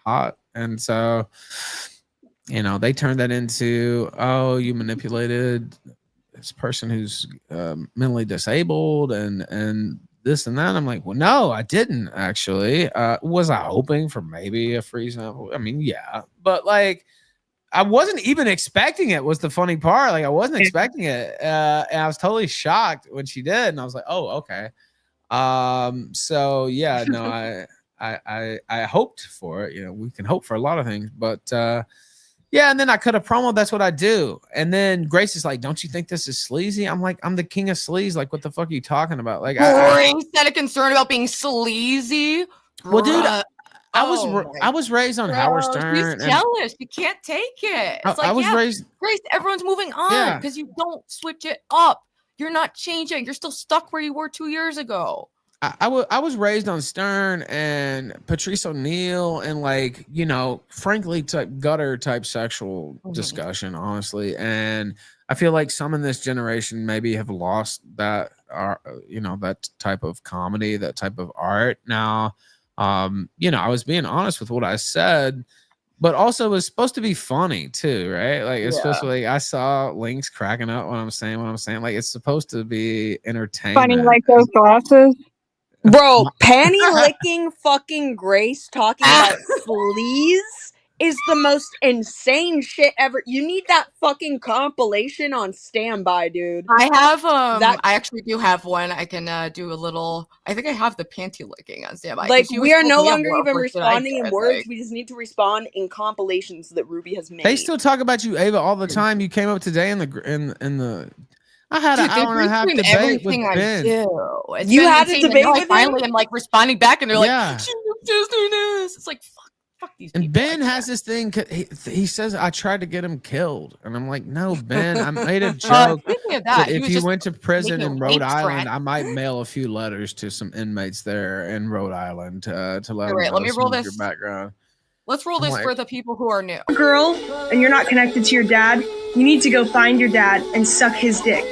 hot." And so, you know, they turned that into, oh, you manipulated this person who's mentally disabled and this and that. I'm like, well, no, I didn't actually. Was I hoping for maybe a free sample? I mean, yeah, but like, I wasn't even expecting it. Was the funny part? Like, I wasn't expecting it, and I was totally shocked when she did, and I was like, oh, okay. So yeah, no, I hoped for it. You know, we can hope for a lot of things, but yeah. And then I cut a promo. That's what I do. And then Grace is like, "Don't you think this is sleazy?" I'm like, "I'm the king of sleaze. Like, what the fuck are you talking about?" Like, boring set of concern about being sleazy. well, dude, Bruh. I was raised on Howard Stern. She's and jealous. You can't take it. It's I was raised. Grace, everyone's moving on Yeah. because you don't switch it up. You're not changing. You're still stuck where you were 2 years ago. I was raised on Stern and Patrice O'Neill and like, you know, frankly type gutter type sexual discussion, honestly. And I feel like some in this generation maybe have lost that you know, that type of comedy, that type of art. Now, you know, I was being honest with what I said, but also it was supposed to be funny too, right? Like it's supposed to be like I saw Links cracking up when I'm saying what I'm saying. Like it's supposed to be entertainment. Funny like those glasses. Bro, panty licking fucking Grace talking about sleaze is the most insane shit ever. You need that fucking compilation on standby, dude. I have I actually do have one. I can do a little. I think I have the panty licking on standby. Like, 'cause she we was are no told me longer what even work that I responding in did, words. like- We just need to respond in compilations that Ruby has made. They still talk about you, Ava, all the time. You came up today in the. I had Dude, an hour and a half they're debate with everything I Ben. do. It's You been had a insane, and debate now I with him? finally am like responding back, and they're Yeah. like, "She was just doing this." It's like, fuck these people. And Ben has this thing. He says I tried to get him killed, and I'm like, no, Ben. I made a joke. Speaking of that that, he if was you just went to prison making in a Rhode rape Island, threat. I might mail a few letters to some inmates there in Rhode Island to let them Alright, know let me some roll of this. your background. Let's roll I'm this like- for the people who are new. Girl, and you're not connected to your dad, you need to go find your dad and suck his dick.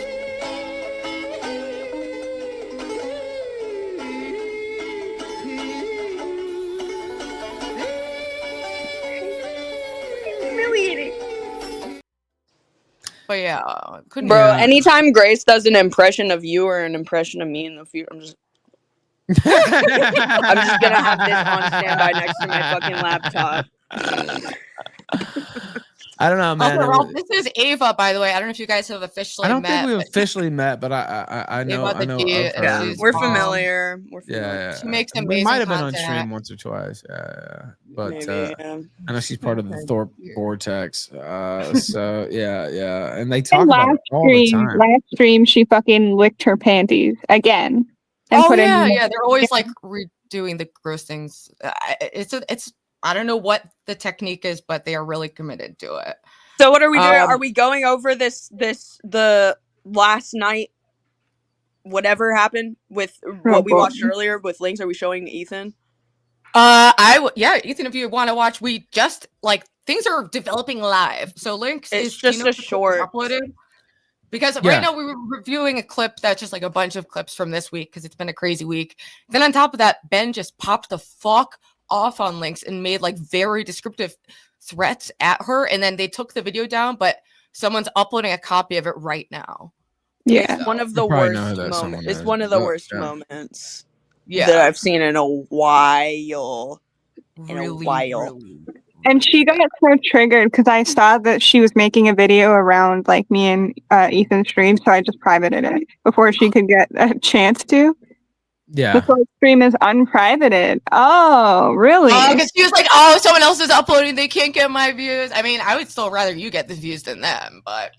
Humiliating. But yeah, couldn't Bro, Yeah. anytime Grace does an impression of you or an impression of me in the future, I'm just gonna have this on standby next to my fucking laptop. I don't know, man. Also, It Ralph, was- this is Ava, by the way. I don't know if you guys have officially I don't met. think we've but officially met, but I know Ava I the know G, of her. and she's We're mom. familiar. We're Yeah, familiar. yeah. She makes We amazing might have been on content. stream once or twice. Yeah. But Maybe, yeah. I know she's part of the Thorp vortex. So yeah. And they talk about Last it all the stream, time. last stream, she fucking licked her panties again. And Oh put yeah, in yeah. They're always like redoing the gross things. It's. I don't know what the technique is, but they are really committed to it. So what are we doing? Are Um, we going over the last night? Whatever happened with what we boy. watched earlier with Links? Are we showing Ethan? Yeah, Ethan, if you want to watch, we just like things are developing live. So Links It's is just you know, a short. uploaded because Yeah. right now we were reviewing a clip that's just like a bunch of clips from this week because it's been a crazy week. Then on top of that, Ben just popped the fuck off on Linx and made like very descriptive threats at her, and then they took the video down, but someone's uploading a copy of it right now. Yeah. It's one of the probably know worst who that someone moments. It's is. one of the Oh, worst yeah. moments Yeah. that I've seen in a while. Really. And she got so triggered because I saw that she was making a video around like me and Ethan's stream, so I just privated it before she could get a chance to. Yeah. The Thorp stream is unprivated. Oh, really? Because she was like, "Oh, someone else is uploading; they can't get my views." I mean, I would still rather you get the views than them, but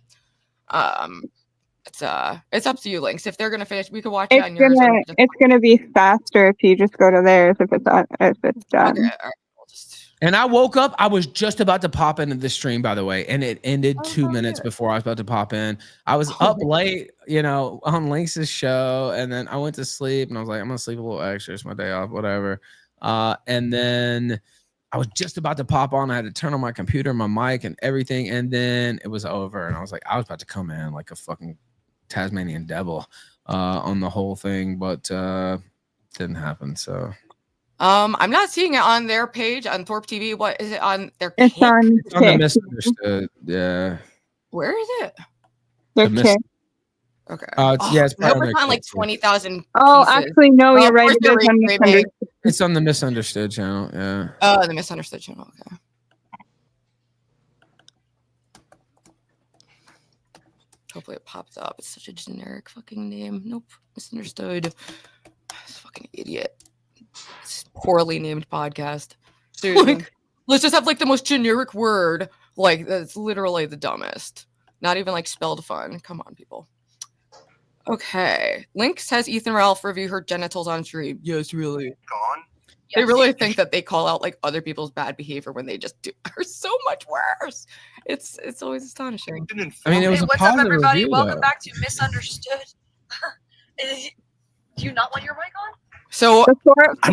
it's up to you, Linx. If they're gonna finish, we could watch it on yours. It's gonna be faster if you just go to theirs if it's done. Okay, all right. And I woke up. I was just about to pop into the stream, by the way, and it ended 2 minutes before I was about to pop in. I was up late, on Lynx's show, and then I went to sleep, and I was like, I'm gonna sleep a little extra. It's my day off, whatever. And then I was just about to pop on. I had to turn on my computer, my mic, and everything, and then it was over. And I was like, I was about to come in like a fucking Tasmanian devil on the whole thing, but didn't happen. So. I'm not seeing it on their page on Thorp TV. What is it on their? It's on the misunderstood. Yeah. Where is it? Their The kick. Okay. It's no, probably it's on like 20,000. Oh, actually, no, you're right. It is on Misunderstood. It's on the misunderstood channel. Yeah. Oh, the misunderstood channel. Okay. Hopefully it pops up. It's such a generic fucking name. Nope. Misunderstood. This fucking idiot. It's poorly named podcast. Like, let's just have like the most generic word. Like that's literally the dumbest. Not even like spelled fun. Come on, people. Okay. Linx has Ethan Ralph review her genitals on stream. Yes, really. Gone. They really think that they call out like other people's bad behavior when they just are so much worse. It's always astonishing. I mean, it was a What's up, positive everybody? review, Welcome though. back to Misunderstood. Do you not want your mic on? So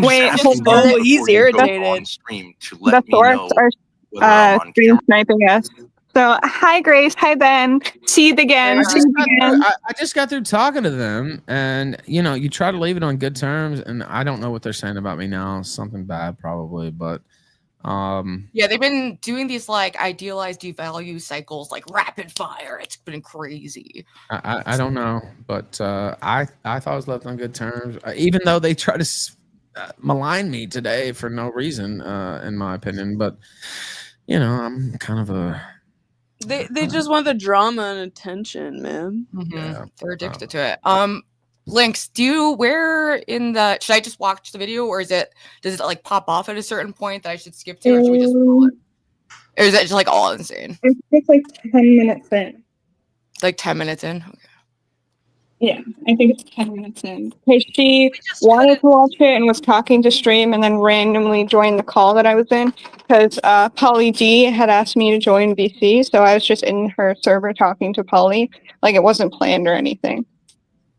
Wait, hold Oh, on. he's irritated. The Thorps are stream sniping us. So, hi Grace, hi Ben. See you again. See you again. I just got through talking to them, and you try to leave it on good terms, and I don't know what they're saying about me now. Something bad, probably, but yeah, they've been doing these like idealized devalue cycles, like rapid fire. It's been crazy. I don't know, but I thought I was left on good terms, even though they try to malign me today for no reason, in my opinion. But I'm kind of a They just want the drama and attention, man. Yeah, they're addicted to it. Linx, where in the should I just watch the video, or does it like pop off at a certain point that I should skip to, or should we just roll it? Or is it just like all insane? It's just like 10 minutes in. Like 10 minutes in? Okay. Yeah, I think it's 10 minutes in. Because she wanted to watch it and was talking to stream and then randomly joined the call that I was in. Because Polly D had asked me to join VC, so I was just in her server talking to Polly. Like it wasn't planned or anything.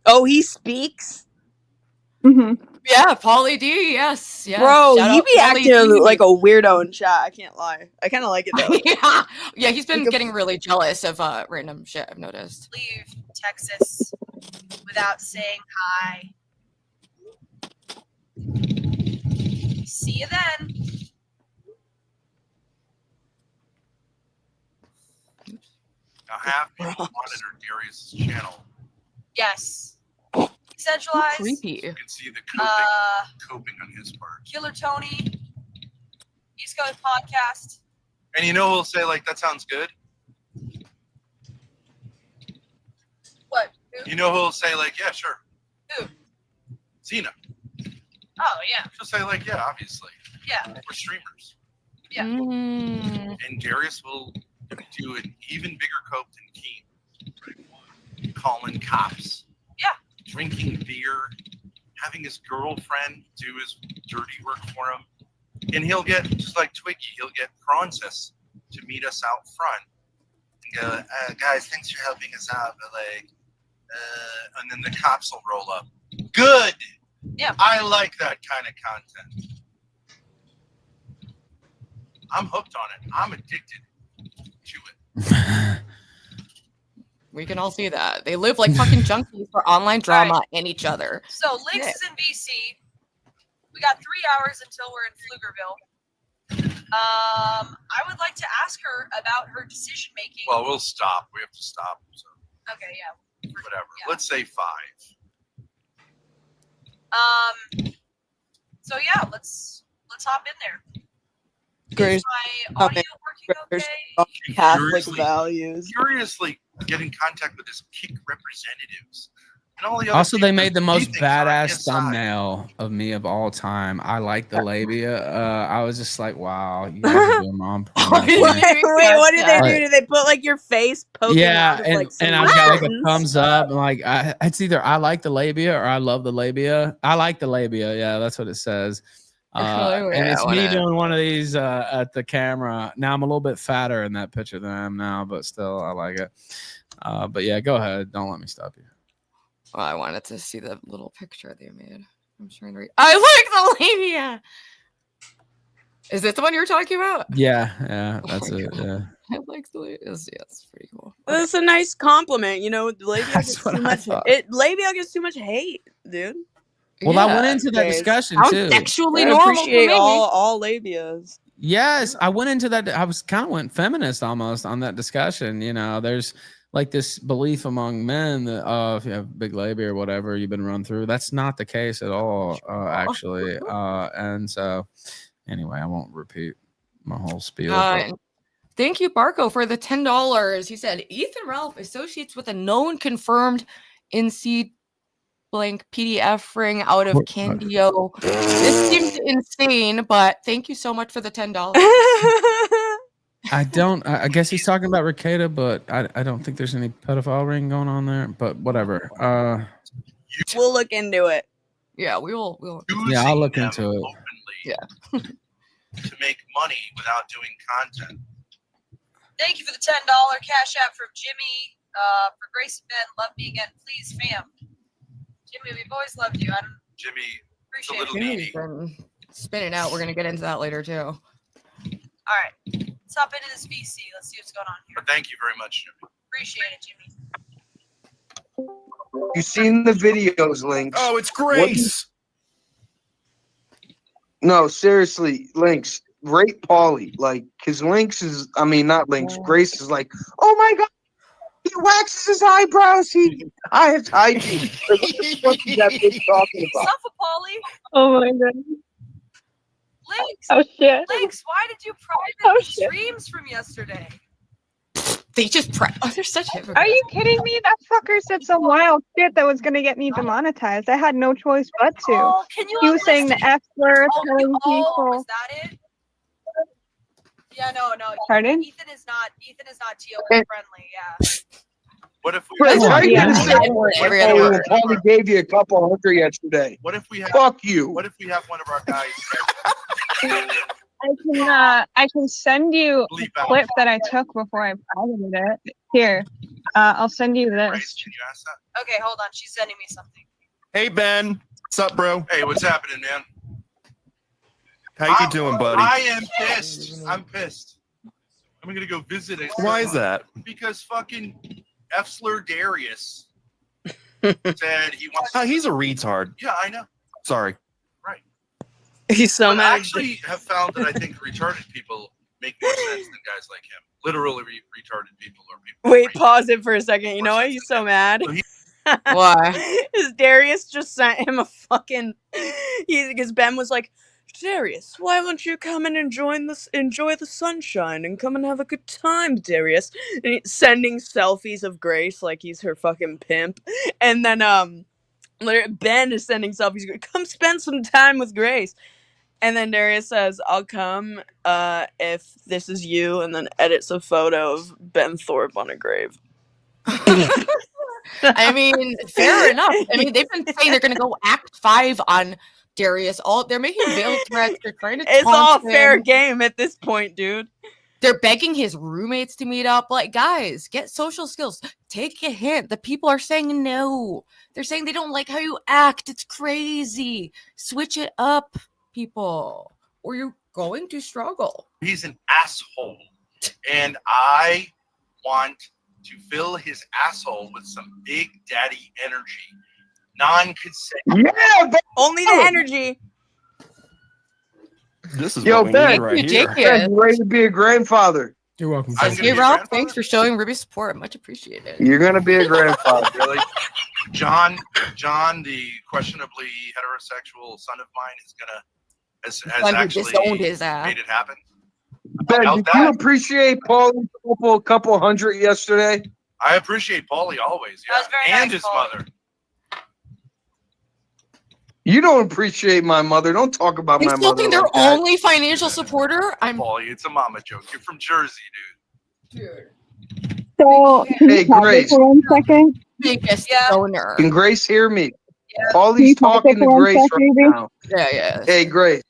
Oh, he speaks? Mm-hmm. Yeah, Polly D, yes. Bro, Shout he out be Polly acting D. like a weirdo in chat. I can't lie. I kind of like it though. Yeah, he's been getting really jealous of random shit, I've noticed. Leave Texas without saying hi. See you then. Now have people monitor Darius' channel. Yes. Centralized. Creepy. You can see the coping on his part. Killer Tony. East Coast Podcast. And he'll say like, that sounds good. What? He'll say like, yeah, sure. Who? Xena. Oh, yeah. She'll say like, yeah, obviously. Yeah. We're streamers. Yeah. And Darius will do an even bigger cope than Keen. Calling cops. Yeah. Drinking beer. Having his girlfriend do his dirty work for him. And he'll get, just like Twiggy, he'll get ThePrawncess to meet us out front. And go, guys, thanks for helping us out, but like, and then the cops will roll up. Good! Yeah. I like that kind of content. I'm hooked on it. I'm addicted to it. We can all see that. They live like fucking junkies for online drama and each other. So, Linx is in BC. We got 3 hours until we're in Pflugerville. I would like to ask her about her decision making. Well, we'll stop. We have to stop. So. Okay, yeah. Whatever. Yeah. Let's say 5. So yeah, let's hop in there. Grace, Is my audio working okay? Catholic values. Curiously get in contact with his kick representatives. And all the other Also, they made the most things are on badass his side. thumbnail of me of all time. I like the labia. I was just like, wow, you guys are doing on point. Wait, what did they do? Like- Did they put like your face poking Yeah, out of, and, like, some and I've got like a buttons? thumbs up. And like, it's either I like the labia or I love the labia. I like the labia. Yeah, that's what it says. And it's me doing one of these at the camera. Now I'm a little bit fatter in that picture than I am now, but still, I like it. But yeah, go ahead. Don't let me stop you. Well, I wanted to see the little picture they made. I'm trying to read. I like the labia. Is it the one you were talking about? Yeah, that's it. Yeah. I like the labia. Yeah, it's pretty cool. That's a nice compliment. You know, labia That's gets what too I much. thought. Labia gets too much hate, dude. Well, I went into that discussion too. Sexually I normal appreciate to me. all labias. Yes, I went into that. I was kind of went feminist almost on that discussion. You know, there's like this belief among men that if you have big labia or whatever, you've been run through. That's not the case at all, actually. And so, anyway, I won't repeat my whole spiel. but- Thank you, Barco, for the $10. He said Ethan Ralph associates with a known confirmed NC blank PDF ring out of Candio. This seems insane, but thank you so much for the $10. I don't. I guess he's talking about Ricada, but I don't think there's any pedophile ring going on there. But whatever. We'll look into it. Yeah, we'll. Yeah, I'll look into it. Yeah. To make money without doing content. Thank you for the $10 cash app from Jimmy. For Grace and Ben, love me again, please, fam. Jimmy, we've always loved you. Jimmy, appreciate little it. needy. Spinning out. We're gonna get into that later too. All right, let's hop into this VC. Let's see what's going on here. But thank you very much, Jimmy. Appreciate it, Jimmy. You seen the videos, Links? Oh, it's Grace. No, seriously, Links. Rate Pauly, like, cause Links is, I mean, not Links. Grace is like, oh my god, he waxes his eyebrows. I have hygiene. What the fuck is that bitch talking about? Suffer, Polly. Oh my god. Links. Oh shit. Links, why did you private the streams from yesterday? They just they're such hypocrites. Are you kidding me? That fucker said some wild shit that was gonna get me demonetized. I had no choice but to. Oh, can you he was saying the F word, telling people. Was that it? Yeah, no. Pardon? Ethan is not TOS friendly. Yeah. What if we? Chris, how you gonna say Every other word. Pauly gave you a couple hundred yesterday? What if we have? Fuck you. What if we have one of our guys? I can send you a clip that I took before I privated it. Here, I'll send you this. Can you ask that? Okay, hold on. She's sending me something. Hey Ben, what's up, bro? Hey, what's happening, man? How you doing, buddy? I am pissed. I'm pissed. I'm gonna go visit it. Why is that? Because fucking F-slur Darius said he wants. He's a retard. Yeah, I know. Sorry. Right. He's so But I mad. actually have found that I think retarded people make more sense than guys like him. Literally retarded people or people. Wait, pause it for a second. You know why he's so mad? Why? Is Darius just sent him a fucking? Because Ben was like, Darius, why won't you come and enjoy the sunshine and come and have a good time, Darius? And he's sending selfies of Grace like he's her fucking pimp, and then Ben is sending selfies. Come spend some time with Grace. And then Darius says, I'll come if this is you, and then edits a photo of Ben Thorp on a grave. I mean, fair enough. I mean, they've been saying they're going to go Act 5 on Darius. They're making veiled threats. They're trying to. It's all taunt fair him. game at this point, dude. They're begging his roommates to meet up. Like, guys, get social skills. Take a hint. The people are saying no. They're saying they don't like how you act. It's crazy. Switch it up, people, or you're going to struggle. He's an asshole, and I want to fill his asshole with some big daddy energy, non-consent. Yeah, but only the energy. This is Yo, what we Ben, need right here. Ben, you ready to be a grandfather? You're welcome. Hey, Ralph, thanks for showing Ruby support. Much appreciated. You're gonna be a grandfather. Really? John, the questionably heterosexual son of mine has Son who actually disowned his ass. made it happen. Ben, Doubt did that. you appreciate Paul's couple hundred yesterday? I appreciate Paulie always, yeah, That was very and nice, his Paulie. mother. You don't appreciate my mother. Don't talk about my mother Insulting their like that. only financial supporter? I'm Paulie, it's a mama joke. You're from Jersey, dude. So, can Hey, you pause it Grace. for 1 second? Biggest owner. Can Grace hear me? Can you Paulie's pause it talking to for 1 Grace sec, right Ruby? now. Yeah. Hey, Grace.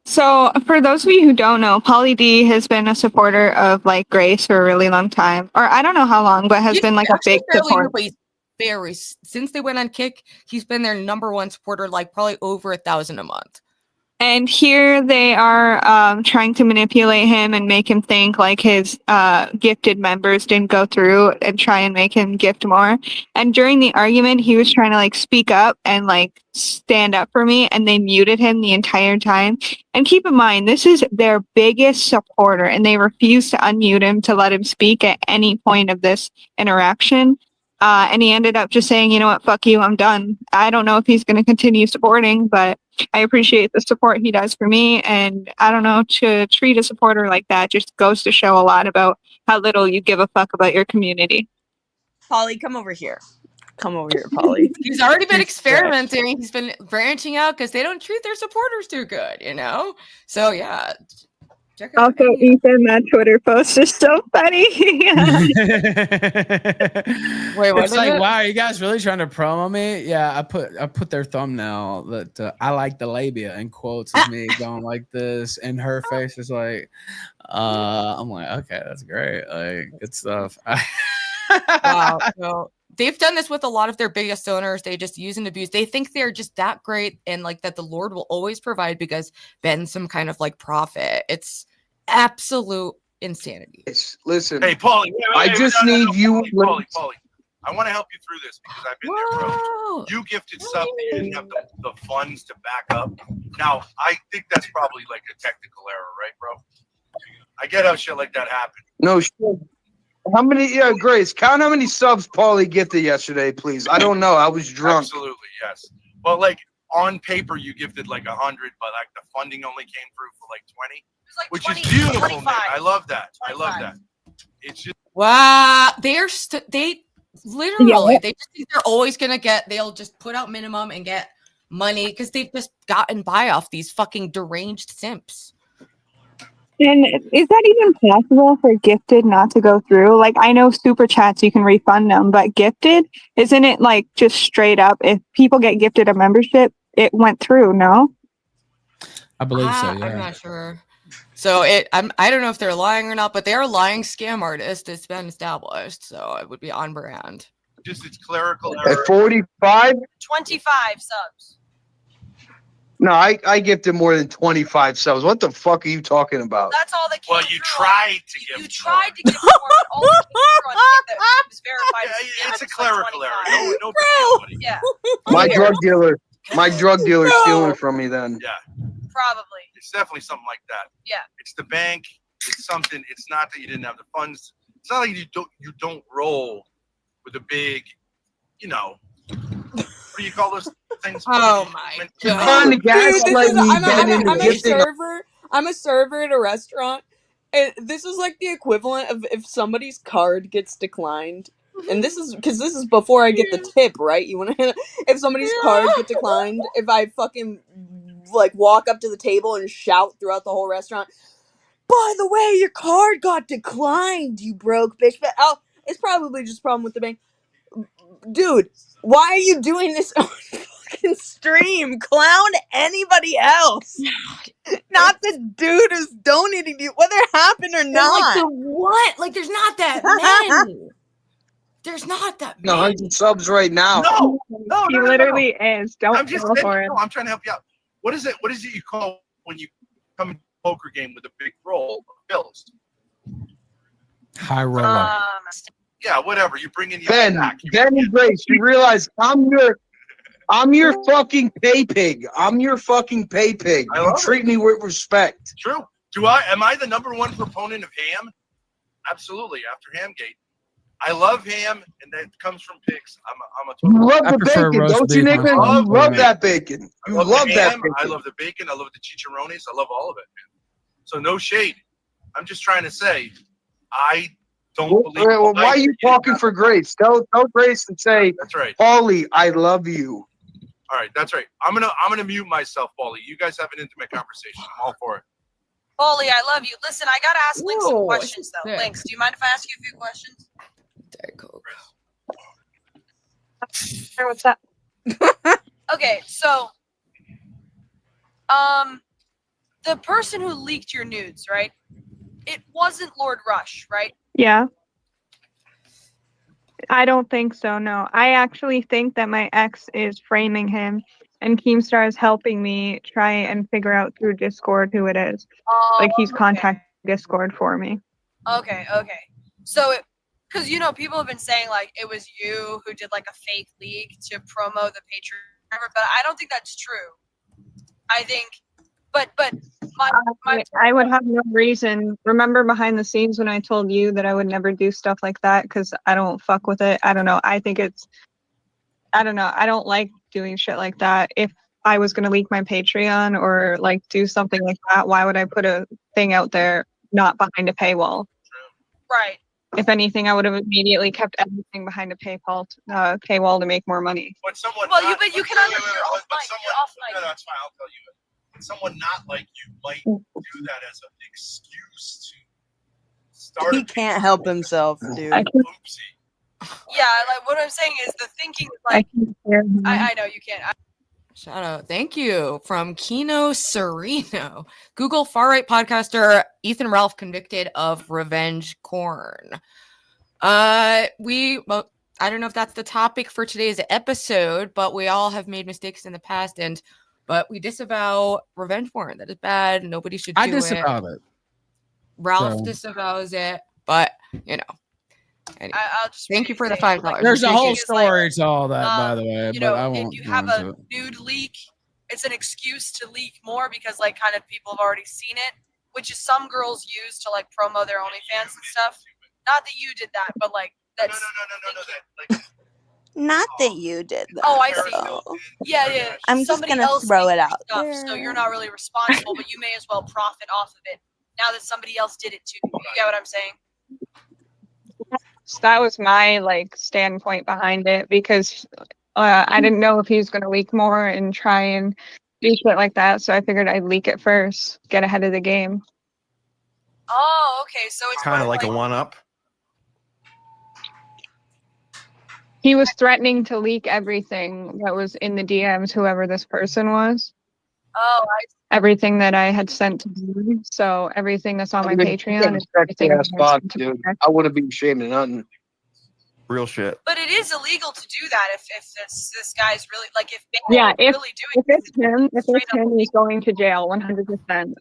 So, for those of you who don't know, Pauly D has been a supporter of like Grace for a really long time, or I don't know how long, but has He's been like a actually big fairly new, supporter. but he's very since they went on Kick, he's been their #1 supporter, like probably over 1,000 a month. And here they are trying to manipulate him and make him think like his gifted members didn't go through and try and make him gift more. And during the argument, he was trying to like speak up and like stand up for me, and they muted him the entire time. And keep in mind, this is their biggest supporter, and they refused to unmute him to let him speak at any point of this interaction. And he ended up just saying, you know what, fuck you, I'm done. I don't know if he's going to continue supporting, but I appreciate the support he does for me. And I don't know, to treat a supporter like that just goes to show a lot about how little you give a fuck about your community. Polly, come over here. Come over here, Polly. He's already been experimenting. He's been branching out because they don't treat their supporters too good, you know? So, yeah. Check out Also, Ethan, that Twitter post is so funny. Wait, what It's is like, it? wow, are you guys really trying to promo me? Yeah, I put their thumbnail that I like the labia in quotes of me going like this, and her face is like, I'm like, okay, that's great, like good stuff. Wow. So they've done this with a lot of their biggest owners. They just use and abuse. They think they're just that great and like that the Lord will always provide because Ben's some kind of like prophet. It's absolute insanity. Listen, Hey, Paulie. I just need you. Paulie. I want to help you through this because I've been there, bro. You gifted stuff that you didn't have the funds to back up. Now, I think that's probably like a technical error, right, bro? I get how shit like that happened. No shit. How many? Yeah, Grace, count how many subs Paulie gifted yesterday, please. I don't know. I was drunk. Absolutely, yes. But like on paper, you gifted like 100, but like the funding only came through for like 20, which is beautiful, man. I love that. 25. I love that. It's just Wow. They literally they just think they're always gonna get. They'll just put out minimum and get money because they've just gotten by off these fucking deranged simps. And is that even possible for gifted not to go through? Like, I know super chats, you can refund them, but gifted, isn't it like just straight up? If people get gifted a membership, it went through, no? I believe so, yeah. I'm not sure. So I don't know if they're lying or not, but they're a lying scam artist. It's been established, so it would be on brand. Just it's clerical At error. 45? 25 subs. No, I gifted more than 25 subs. What the fuck are you talking about? That's all that came Well, you tried to give. You tried to give more, but all that came through on Kick that was verified. Yeah, it's a clerical error. No big deal, buddy. Yeah, My drug dealer stealing from me then. Yeah, probably. it's definitely something like that. Yeah. It's the bank. It's something. It's not that you didn't have the funds. It's not like you don't roll with a big, you know. What do you call those things? Oh my You're trying to gaslight me, Ben, into gifting. I'm a server at a restaurant, and this is like the equivalent of if somebody's card gets declined. And this is because this is before I get the tip, right? You want to, if somebody's card gets declined, if I fucking like walk up to the table and shout throughout the whole restaurant, by the way, your card got declined, you broke bitch. But it's probably just a problem with the bank. Dude, why are you doing this on fucking stream? Clown anybody else. Not the dude who's donating to you, whether it happened or not. Like the what? Like there's not that many. There's not that many. 100 subs right now. No. He literally is. Don't I'm just fall for it. no, I'm trying to help you out. What is it you call when you come into a poker game with a big roll of bills? High roller. Yeah, whatever. You bring in your Ben and Grace, you realize I'm your I'm your fucking pay pig. I'm your fucking pay pig. I You love treat me with respect. True. Am I the #1 proponent of ham? Absolutely. After Hamgate, I love ham, and that comes from pigs. I'm a You total. love the bacon, don't you, Nick? You love that bacon. You love that ham. bacon. I love the bacon. I love the chicharrones. I love all of it, man. So no shade. I'm just trying to say, I don't believe. Well, why are you talking for Grace? Tell Grace and say, that's right. Paulie, I love you. All right, that's right. I'm gonna mute myself, Paulie. You guys have an intimate conversation. I'm all for it. Paulie, I love you. Listen, I gotta ask Lynx some Whoa, questions though. yeah. Lynx, do you mind if I ask you a few questions? What's that? Okay, so the person who leaked your nudes, right? It wasn't Lord Rush, right? Yeah. I don't think so, no. I actually think that my ex is framing him, and Keemstar is helping me try and figure out through Discord who it is. Like, he's contacted Discord for me. Okay. So, because people have been saying like it was you who did like a fake leak to promo the Patreon, but I don't think that's true. I think, but I would have no reason. Remember behind the scenes when I told you that I would never do stuff like that because I don't fuck with it? I don't know. I don't know. I don't like doing shit like that. If I was going to leak my Patreon or like do something like that, why would I put a thing out there not behind a paywall? Right. If anything, I would have immediately kept everything behind a paywall to make more money. When someone well, not, you can understand. You're off mic. You're off mic. No, that's fine. I'll tell you. When someone not like you might do that as an excuse to start. He can't help himself, dude. Yeah, like what I'm saying is the thinking like I know you can't. Shout out. Thank you from Kino Sereno. Google far right podcaster Ethan Ralph convicted of revenge corn. I don't know if that's the topic for today's episode, but we all have made mistakes in the past, but we disavow revenge porn. That is bad. Nobody should do it. I disavow it. Ralph disavows it, but Anyway. I'll just thank you for the $5. There's a whole story to all that, by the way, but I won't. If you have a nude leak, it's an excuse to leak more because like kind of people have already seen it, which is some girls use to like promo their OnlyFans and stuff. Not that you did that, but like that's No. Not that you did that. Oh, I see. Yeah. I'm just Somebody gonna else throw leaked it out stuff, there. so you're not really responsible, but you may as well profit off of it now that somebody else did it too. You get what I'm saying? So that was my like standpoint behind it because I didn't know if he was going to leak more and try and do shit like that. So I figured I'd leak it first, get ahead of the game. Oh, okay. So it's Kind of like a one-up. He was threatening to leak everything that was in the DMs, whoever this person was. Oh, everything that I had sent to him. So everything that's on my Patreon is everything I had sent to dude. I wouldn't be ashamed of nothing. Real shit. But it is illegal to do that if this guy's really like if Yeah, if really doing it's him, he's going to jail 100%.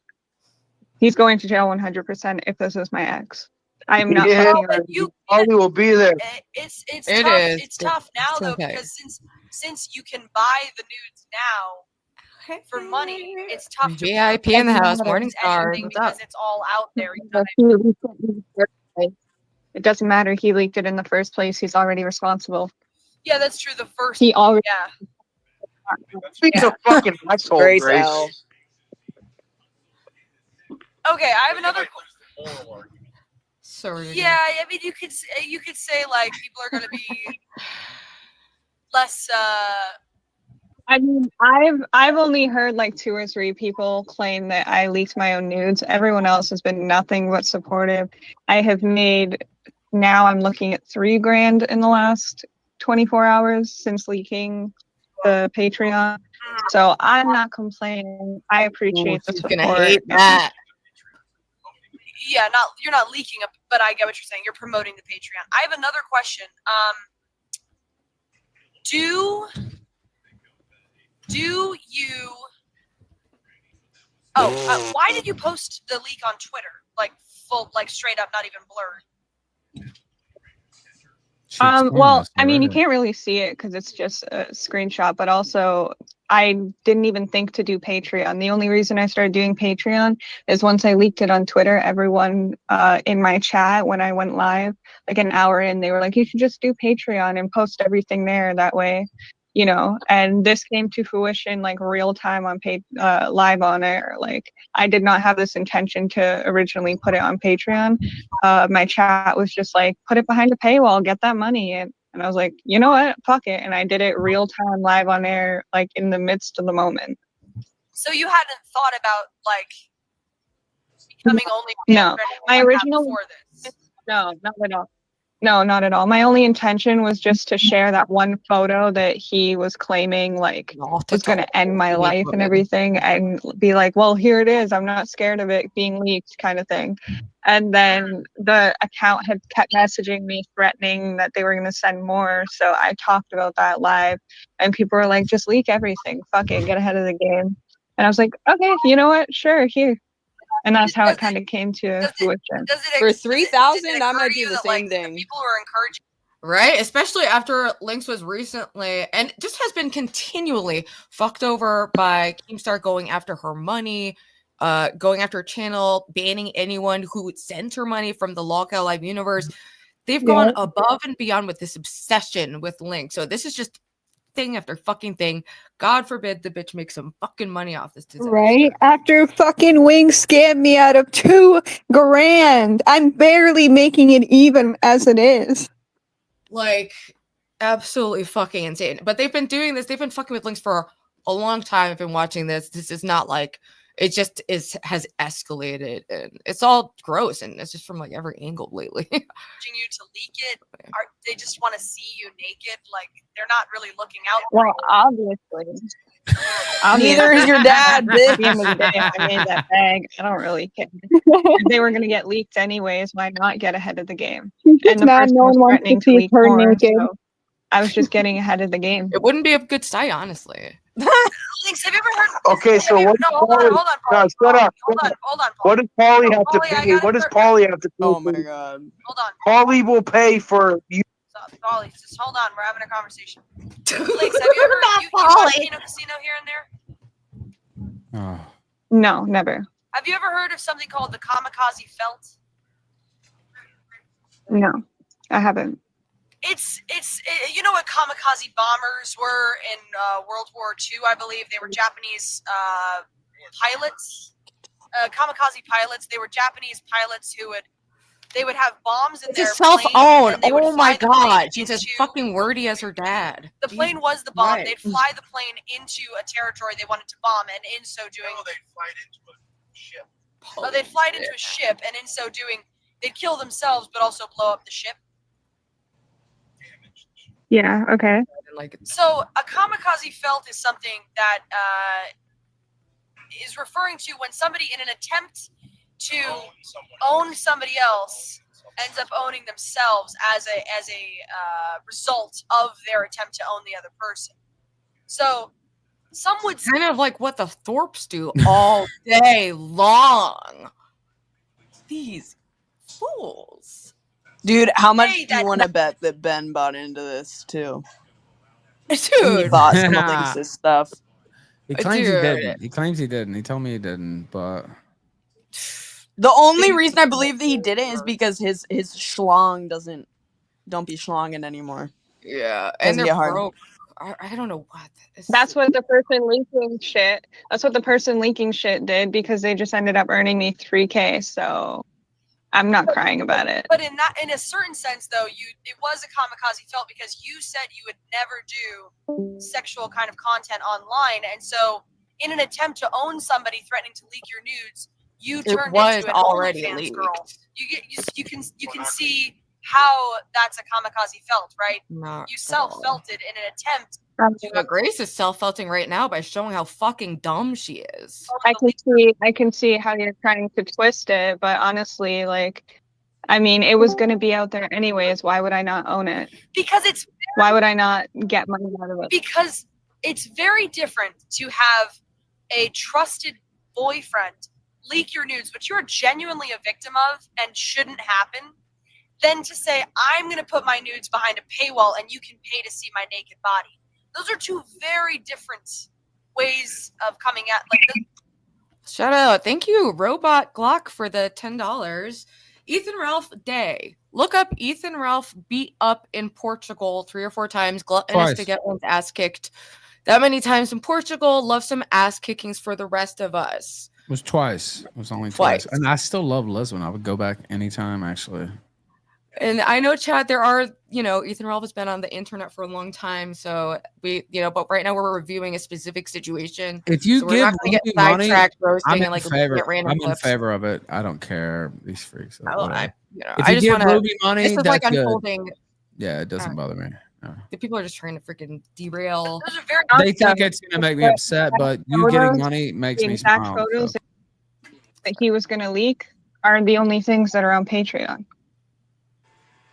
He's going to jail 100% if this is my ex. I am not fucking around. You probably will be there. It's It tough. is. It's tough now It's though okay. because since you can buy the nudes now for money, it's tough to VIP in the house, morning stars. anything What's up? because it's all out there. You know? It doesn't matter. He leaked it in the first place. He's already responsible. Yeah, that's true. The first He already. Yeah. He's a fucking asshole, Grace Grace. L. Okay, I have another. Sorry. Yeah, I mean, you could say like people are gonna be less. I mean, I've only heard like 2 or 3 people claim that I leaked my own nudes. Everyone else has been nothing but supportive. I have made, now I'm looking at $3,000 in the last 24 hours since leaking the Patreon. So I'm not complaining. I appreciate the She's support. gonna hate that. Yeah, you're not leaking up, but I get what you're saying. You're promoting the Patreon. I have another question. Do you? Why did you post the leak on Twitter? Like full, like straight up, not even blurred. Well, I mean, you can't really see it because it's just a screenshot, but also I didn't even think to do Patreon. The only reason I started doing Patreon is once I leaked it on Twitter, everyone in my chat when I went live, like an hour in, they were like, you should just do Patreon and post everything there that way, you know. And this came to fruition like real time on live on air. Like I did not have this intention to originally put it on Patreon. My chat was just like, put it behind a paywall, get that money. And I was like, you know what, fuck it. And I did it real time live on air, like in the midst of the moment. So you hadn't thought about like becoming only No, my original before this? No, not at all. No, not at all. My only intention was just to share that one photo that he was claiming like was going to end my life and everything, and be like, well, here it is. I'm not scared of it being leaked, kind of thing. And then the account had kept messaging me, threatening that they were going to send more. So I talked about that live, and people were like, just leak everything. Fuck it, get ahead of the game. And I was like, okay, you know what? Sure, here. And that's how it kind of came to fruition. For 3,000, I'm gonna do the same thing. People are encouraging. Right? Especially after Linx was recently and just has been continually fucked over by Keemstar going after her money, going after her channel, banning anyone who would send her money from the Lockout Live universe. They've gone above and beyond with this obsession with Linx. So this is just thing after fucking thing. God forbid the bitch makes some fucking money off this disaster. Right? After fucking Wings scammed me out of $2,000. I'm barely making it even as it is. Like, absolutely fucking insane. But they've been doing this. They've been fucking with Linx for a long time. I've been watching this. This is not like, it just has escalated, and it's all gross, and it's just from like every angle lately. You to leak it, or they just want to see you naked. Like they're not really looking out. Well, obviously. Neither is your dad, bitch. At the end of the day, I made that bag. I don't really care. If they were going to get leaked anyways, why not get ahead of the game? And the person was threatening to leak more, so I was just getting ahead of the game. It wouldn't be a good sight, honestly. Linx, have you ever heard? Okay, so what? Hold on, No, shut up. Hold on. What does Paulie have to pay? What does Paulie have to pay? Oh my god. Hold on. Paulie will pay for you. Paulie, just hold on. We're having a conversation. Linx, have you ever you watch Kino Casino here and there? No, never. Have you ever heard of something called the kamikaze felt? No, I haven't. It's you know what kamikaze bombers were in World War II, I believe. They were Japanese pilots. Kamikaze pilots. They were Japanese pilots who would have bombs in their It's self-owned. plane. Oh my god. She's as fucking wordy as her dad. The plane was the bomb. Right. They'd fly the plane into a territory they wanted to bomb, and in so doing, they'd fly it into a ship. Oh, they'd fly it into a ship, and in so doing, they'd kill themselves, but also blow up the ship. Yeah, okay. So a kamikaze felt is something that is referring to when somebody, in an attempt to own somebody else, ends up owning themselves as a result of their attempt to own the other person. So some would kind of like what the Thorps do all day long. These fools. Dude, how much do you want to bet that Ben bought into this too? Dude, he bought some of Linx's stuff. He claims he didn't. He claims he didn't. He told me he didn't, but the only reason I believe that he didn't is because his schlong don't be schlonging anymore. Yeah, and they're broke. I don't know what. That's what the person leaking shit. That's what the person leaking shit did, because they just ended up earning me $3,000. So I'm not crying about it. But in a certain sense, though, it was a kamikaze felt because you said you would never do sexual kind of content online, and so in an attempt to own somebody threatening to leak your nudes, you turned into an OnlyFans girl. You can see how that's a kamikaze felt, right? You self-felt it in an attempt. But Grace is self-felting right now by showing how fucking dumb she is. I can see how you're trying to twist it, but honestly, like, I mean, it was going to be out there anyways. Why would I not own it? Because why would I not get money out of it? Because it's very different to have a trusted boyfriend leak your nudes, which you're genuinely a victim of and shouldn't happen, than to say, I'm going to put my nudes behind a paywall and you can pay to see my naked body. Those are two very different ways of coming at, like, Shout out. Thank you, Robot Glock, for the $10. Ethan Ralph Day. Look up Ethan Ralph beat up in Portugal 3 or 4 times. Gluttonous to Twice. get one's ass kicked that many times in Portugal. Love some ass kickings for the rest of us. It was twice. It was only twice. And I still love Lisbon. I would go back anytime, actually. And I know, Chad, there are, Ethan Ralph has been on the internet for a long time. So but right now we're reviewing a specific situation. If you so we're give not gonna Ruby get money, sidetracked roasting I'm and in like favor. looking at random I'm in clips. favor of it. I don't care. These freaks. I Whatever. if you you just give want Ruby money, this is that's like good. unfolding. Yeah, it doesn't bother me. No. The people are just trying to freaking derail. They think it's gonna make me upset, but you getting money makes the me exact smile. photos So. that he was going to leak are the only things that are on Patreon.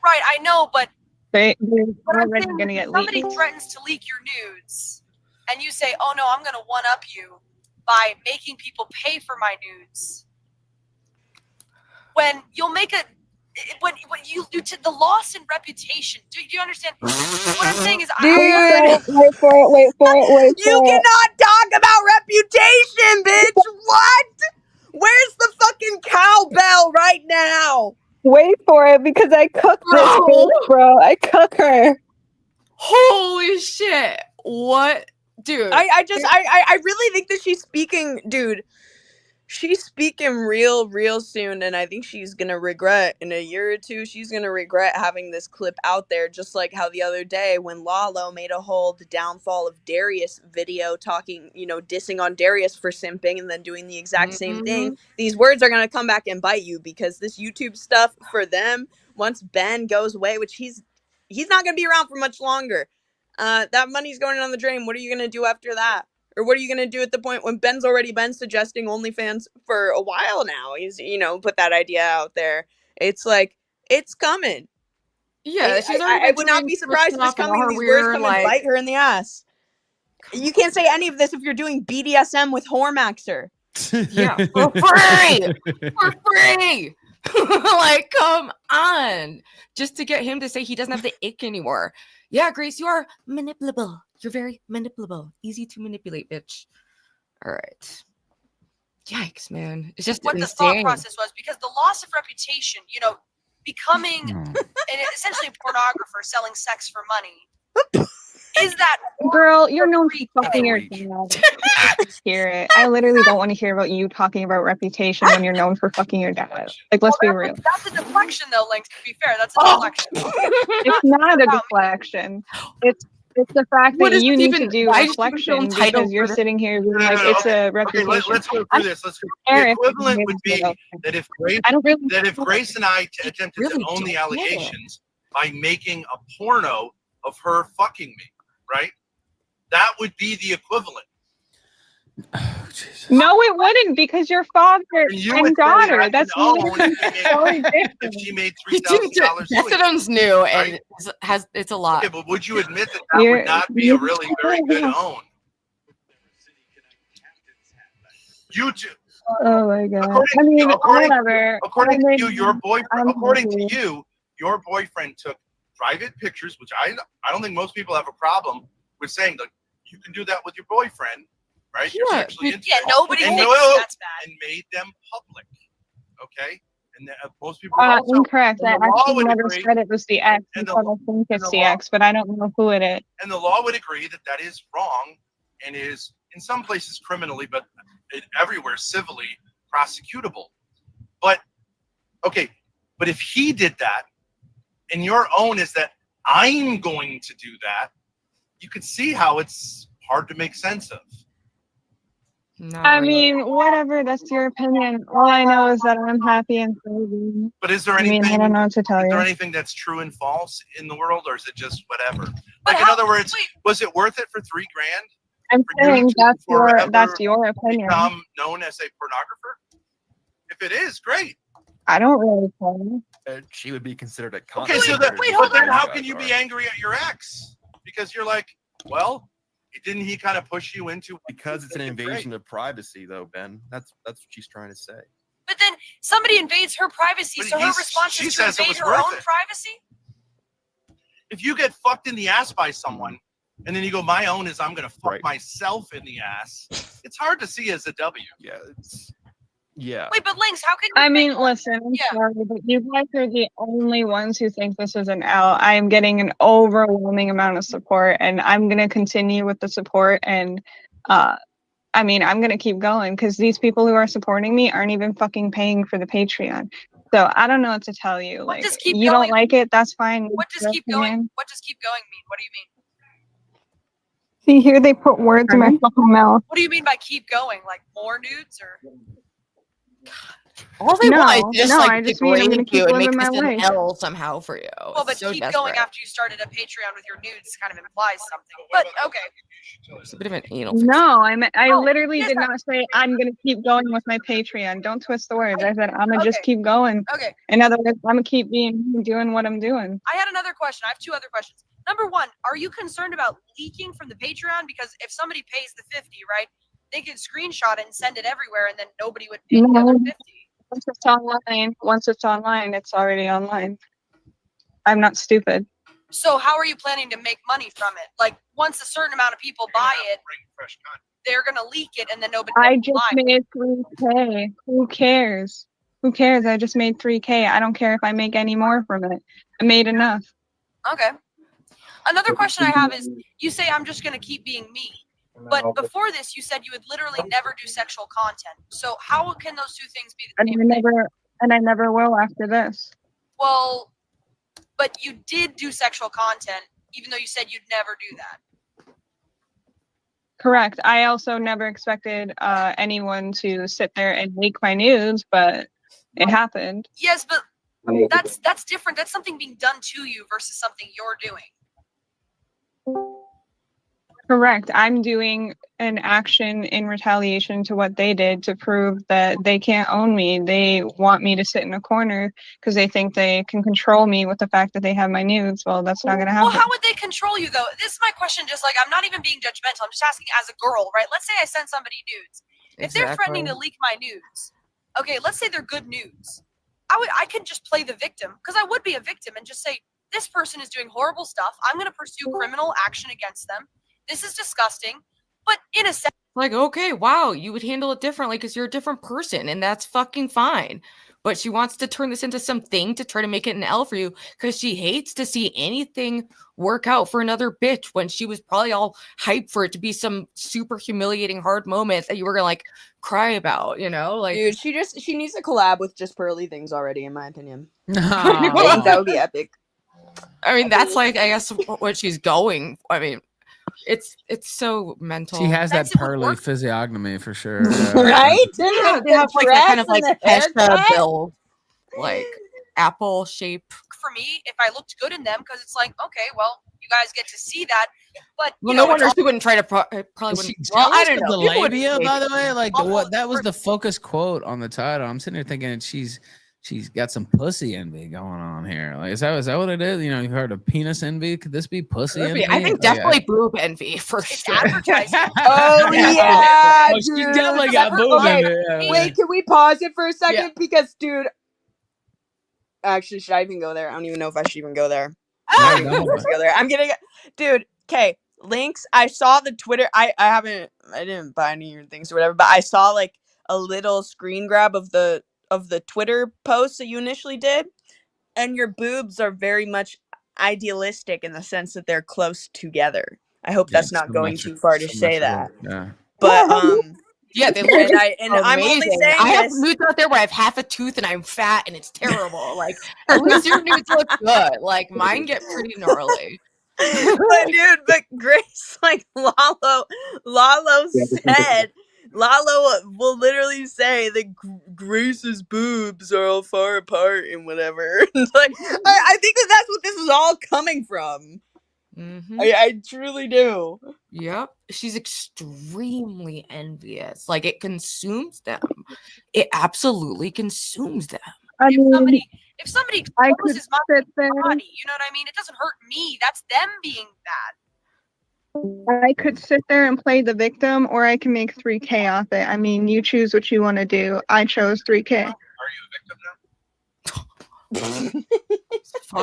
right, I know, but They're But I'm already saying going to if get somebody leaked. threatens to leak your nudes, and you say, "Oh no, I'm going to one up you by making people pay for my nudes," when you'll make a when you the loss in reputation. Do you understand? What I'm saying is, Wait for it. You cannot talk about reputation, bitch. What? Where's the fucking cowbell right now? Wait for it because I cooked this bitch, bro. I cook her. Holy shit. What? Dude. I really think that she's speaking, dude. She's speaking real soon, and I think she's gonna regret in a year or two. She's gonna regret having this clip out there, just like how the other day when Lalo made a whole "The Downfall of Darius" video, talking, dissing on Darius for simping, and then doing the exact same thing. These words are gonna come back and bite you because this YouTube stuff for them, once Ben goes away, which he's not gonna be around for much longer. That money's going down the drain. What are you gonna do after that? Or what are you going to do at the point when Ben's already been suggesting OnlyFans for a while now? He's, put that idea out there. It's like, it's coming. Yeah, she's already I would not be surprised if it's coming and these words come and bite her in the ass. You can't say any of this if you're doing BDSM with Hormaxer. Yeah, for free! For free! Like, come on. Just to get him to say he doesn't have the ick anymore. Yeah, Grace, you are manipulable. You're very manipulable. Easy to manipulate, bitch. All right. Yikes, man. It's just what the insane. thought process was, because the loss of reputation, becoming essentially a pornographer selling sex for money, is that Girl, you're known for fucking your dad. Hear it. I literally don't want to hear about you talking about reputation when you're known for fucking your dad. Like, let's be real. That's a deflection, though, Linx. To be fair, that's a deflection. It's not a deflection. It's the fact What that is you it need even- to do why do you feel reflection entitled because you're for- sitting here being like, it's a reputation. Okay, let's go through this. The Eric, equivalent would be that if Grace and I attempted really to own the don't get it. allegations by making a porno of her fucking me, right? That would be the equivalent. No, it wouldn't because your father You and would say daughter. I can That's own literally so different. if she made $3,000 a week. Jessica's new and it's a lot. Okay, but would you admit that that You're- would not be a really very good own? YouTube. Oh my god. According According to you, your boyfriend. According to you, your boyfriend took private pictures, which I don't think most people have a problem with saying. Like, you can do that with your boyfriend, right? You're sexually into Yeah, it. nobody And thinks that's bad. And made them public. Okay, and most people also, incorrect. and I the law actually would never agree- said it was the ex. and the- I think it's and the the law- ex, but I don't know who it is. And the law would agree that that is wrong and is in some places criminally, but everywhere civilly prosecutable. But if he did that, and your own is that I'm going to do that, you could see how it's hard to make sense of. I mean, whatever. That's your opinion. All I know is that I'm happy and crazy. But is there I anything? mean, I don't know what to tell Is you. there anything that's true and false in the world, or is it just whatever? Like, in other words, was it worth it for $3,000? I'm for you saying to that's forever your opinion. Become known as a pornographer? If it is, great. I don't really care. She would be considered a Okay, content so that, creator. but then You how guys can you are. be angry at your ex? Because you're like, well, didn't he kind of push you into? Because it's an invasion of privacy, though, Ben. That's what she's trying to say. But then somebody invades her privacy, But so her response she is to says it invade was her worth own it. privacy? If you get fucked in the ass by someone, and then you go, my own is I'm gonna fuck myself in the ass. It's hard to see as a W. Yeah. Wait, but Links, how can you I mean, listen, I'm sorry, but you guys are the only ones who think this is an L. I am getting an overwhelming amount of support, and I'm going to continue with the support. And I mean, I'm going to keep going because these people who are supporting me aren't even fucking paying for the Patreon. So I don't know what to tell you. Like, does keep you going- don't like it, that's fine. What does That's keep your going? opinion. What does keep going mean? What do you mean? See, here they put words in my fucking mouth. What do you mean by keep going? Like more nudes or? All they want is just like I just mean I'm gonna degrade you keep and make living my this an life. L somehow for you. Well, but It's so keep desperate. going after you started a Patreon with your nudes kind of implies something. But okay. It's a bit of an anal. No, I Oh, literally yes, did not say I'm gonna keep going with my Patreon. Don't twist the words. I said I'm gonna just keep going. Okay. In other words, I'm gonna keep doing what I'm doing. I had another question. I have two other questions. Number one, are you concerned about leaking from the Patreon? Because if somebody pays the 50, right, they can screenshot it and send it everywhere, and then nobody would pay the other 50. Once it's online, it's already online. I'm not stupid. So how are you planning to make money from it? Like once a certain amount of people buy it, they're gonna leak it, and then nobody. I will just buy it. made 3K. Who cares? Who cares? I just made 3K. I don't care if I make any more from it. I made enough. Okay. Another question I have is, you say I'm just gonna keep being me, but before this, you said you would literally never do sexual content. So how can those two things be the same? And I never will after this. Well, but you did do sexual content, even though you said you'd never do that. Correct. I also never expected anyone to sit there and leak my nudes, but it happened. Yes, but that's different. That's something being done to you versus something you're doing. Correct. I'm doing an action in retaliation to what they did to prove that they can't own me. They want me to sit in a corner because they think they can control me with the fact that they have my nudes. Well, that's not going to happen. Well, how would they control you, though? This is my question, just like, I'm not even being judgmental. I'm just asking as a girl, right? Let's say I send somebody nudes. If they're threatening to leak my nudes, okay, let's say they're good nudes. I could just play the victim, because I would be a victim, and just say, this person is doing horrible stuff. I'm going to pursue criminal action against them. This is disgusting. But in a sense, Like, okay, wow, you would handle it differently because you're a different person, and that's fucking fine. But she wants to turn this into something to try to make it an L for you because she hates to see anything work out for another bitch when she was probably all hyped for it to be some super humiliating hard moment that you were gonna like cry about, you know? Like, Dude, she needs to collab with just Pearly Things already, in my opinion. I I think that would be epic. I mean, that's like, I guess, what she's going. I mean, it's so mental. She has that pearly physiognomy for sure. Right? Yeah, they The have like that kind of dress like and the Kesha haircut. build, like apple shape. for me, if I looked good in them, because it's like, okay, well, you guys get to see that. But Well, you no know, wonder it's she wouldn't try to probably Is wouldn't. she Well, I jealous don't of know. the People would labia, say by the that. way? Like what that was the focus quote on the title. I'm sitting here thinking she's got some pussy envy going on here. Like, is that what it is? You know, you've heard of penis envy. Could this be pussy envy? I think Like, definitely boob envy for sure. Oh yeah, Oh, she dude. definitely got boob Okay, envy. Yeah, wait, can we pause it for a second? Yeah. Because, dude, actually, should I even go there? I don't even know if I should even go there. No, I don't even know don't. if I should go there. I'm getting, dude. Okay, Links. I saw the Twitter. I didn't buy any of your things or whatever, but I saw like a little screen grab of the Twitter post that you initially did, and your boobs are very much idealistic in the sense that they're close together. I hope that's not going too far to say that. Yeah. But yeah, they look and I'm only amazing. saying I have this. nudes out there where I have half a tooth and I'm fat and it's terrible. Like, at least your nudes look good. Like, mine get pretty gnarly. But dude, but Grace, like Lalo said, Lalo will literally say that Grace's boobs are all far apart and whatever. Like, I think that's what this is all coming from. I truly do. Yep. She's extremely envious. Like, it consumes them. It absolutely consumes them. If somebody exposes my body, you know what I mean? It doesn't hurt me. That's them being bad. I could sit there and play the victim, or I can make 3K off it. I mean, you choose what you want to do. I chose 3K.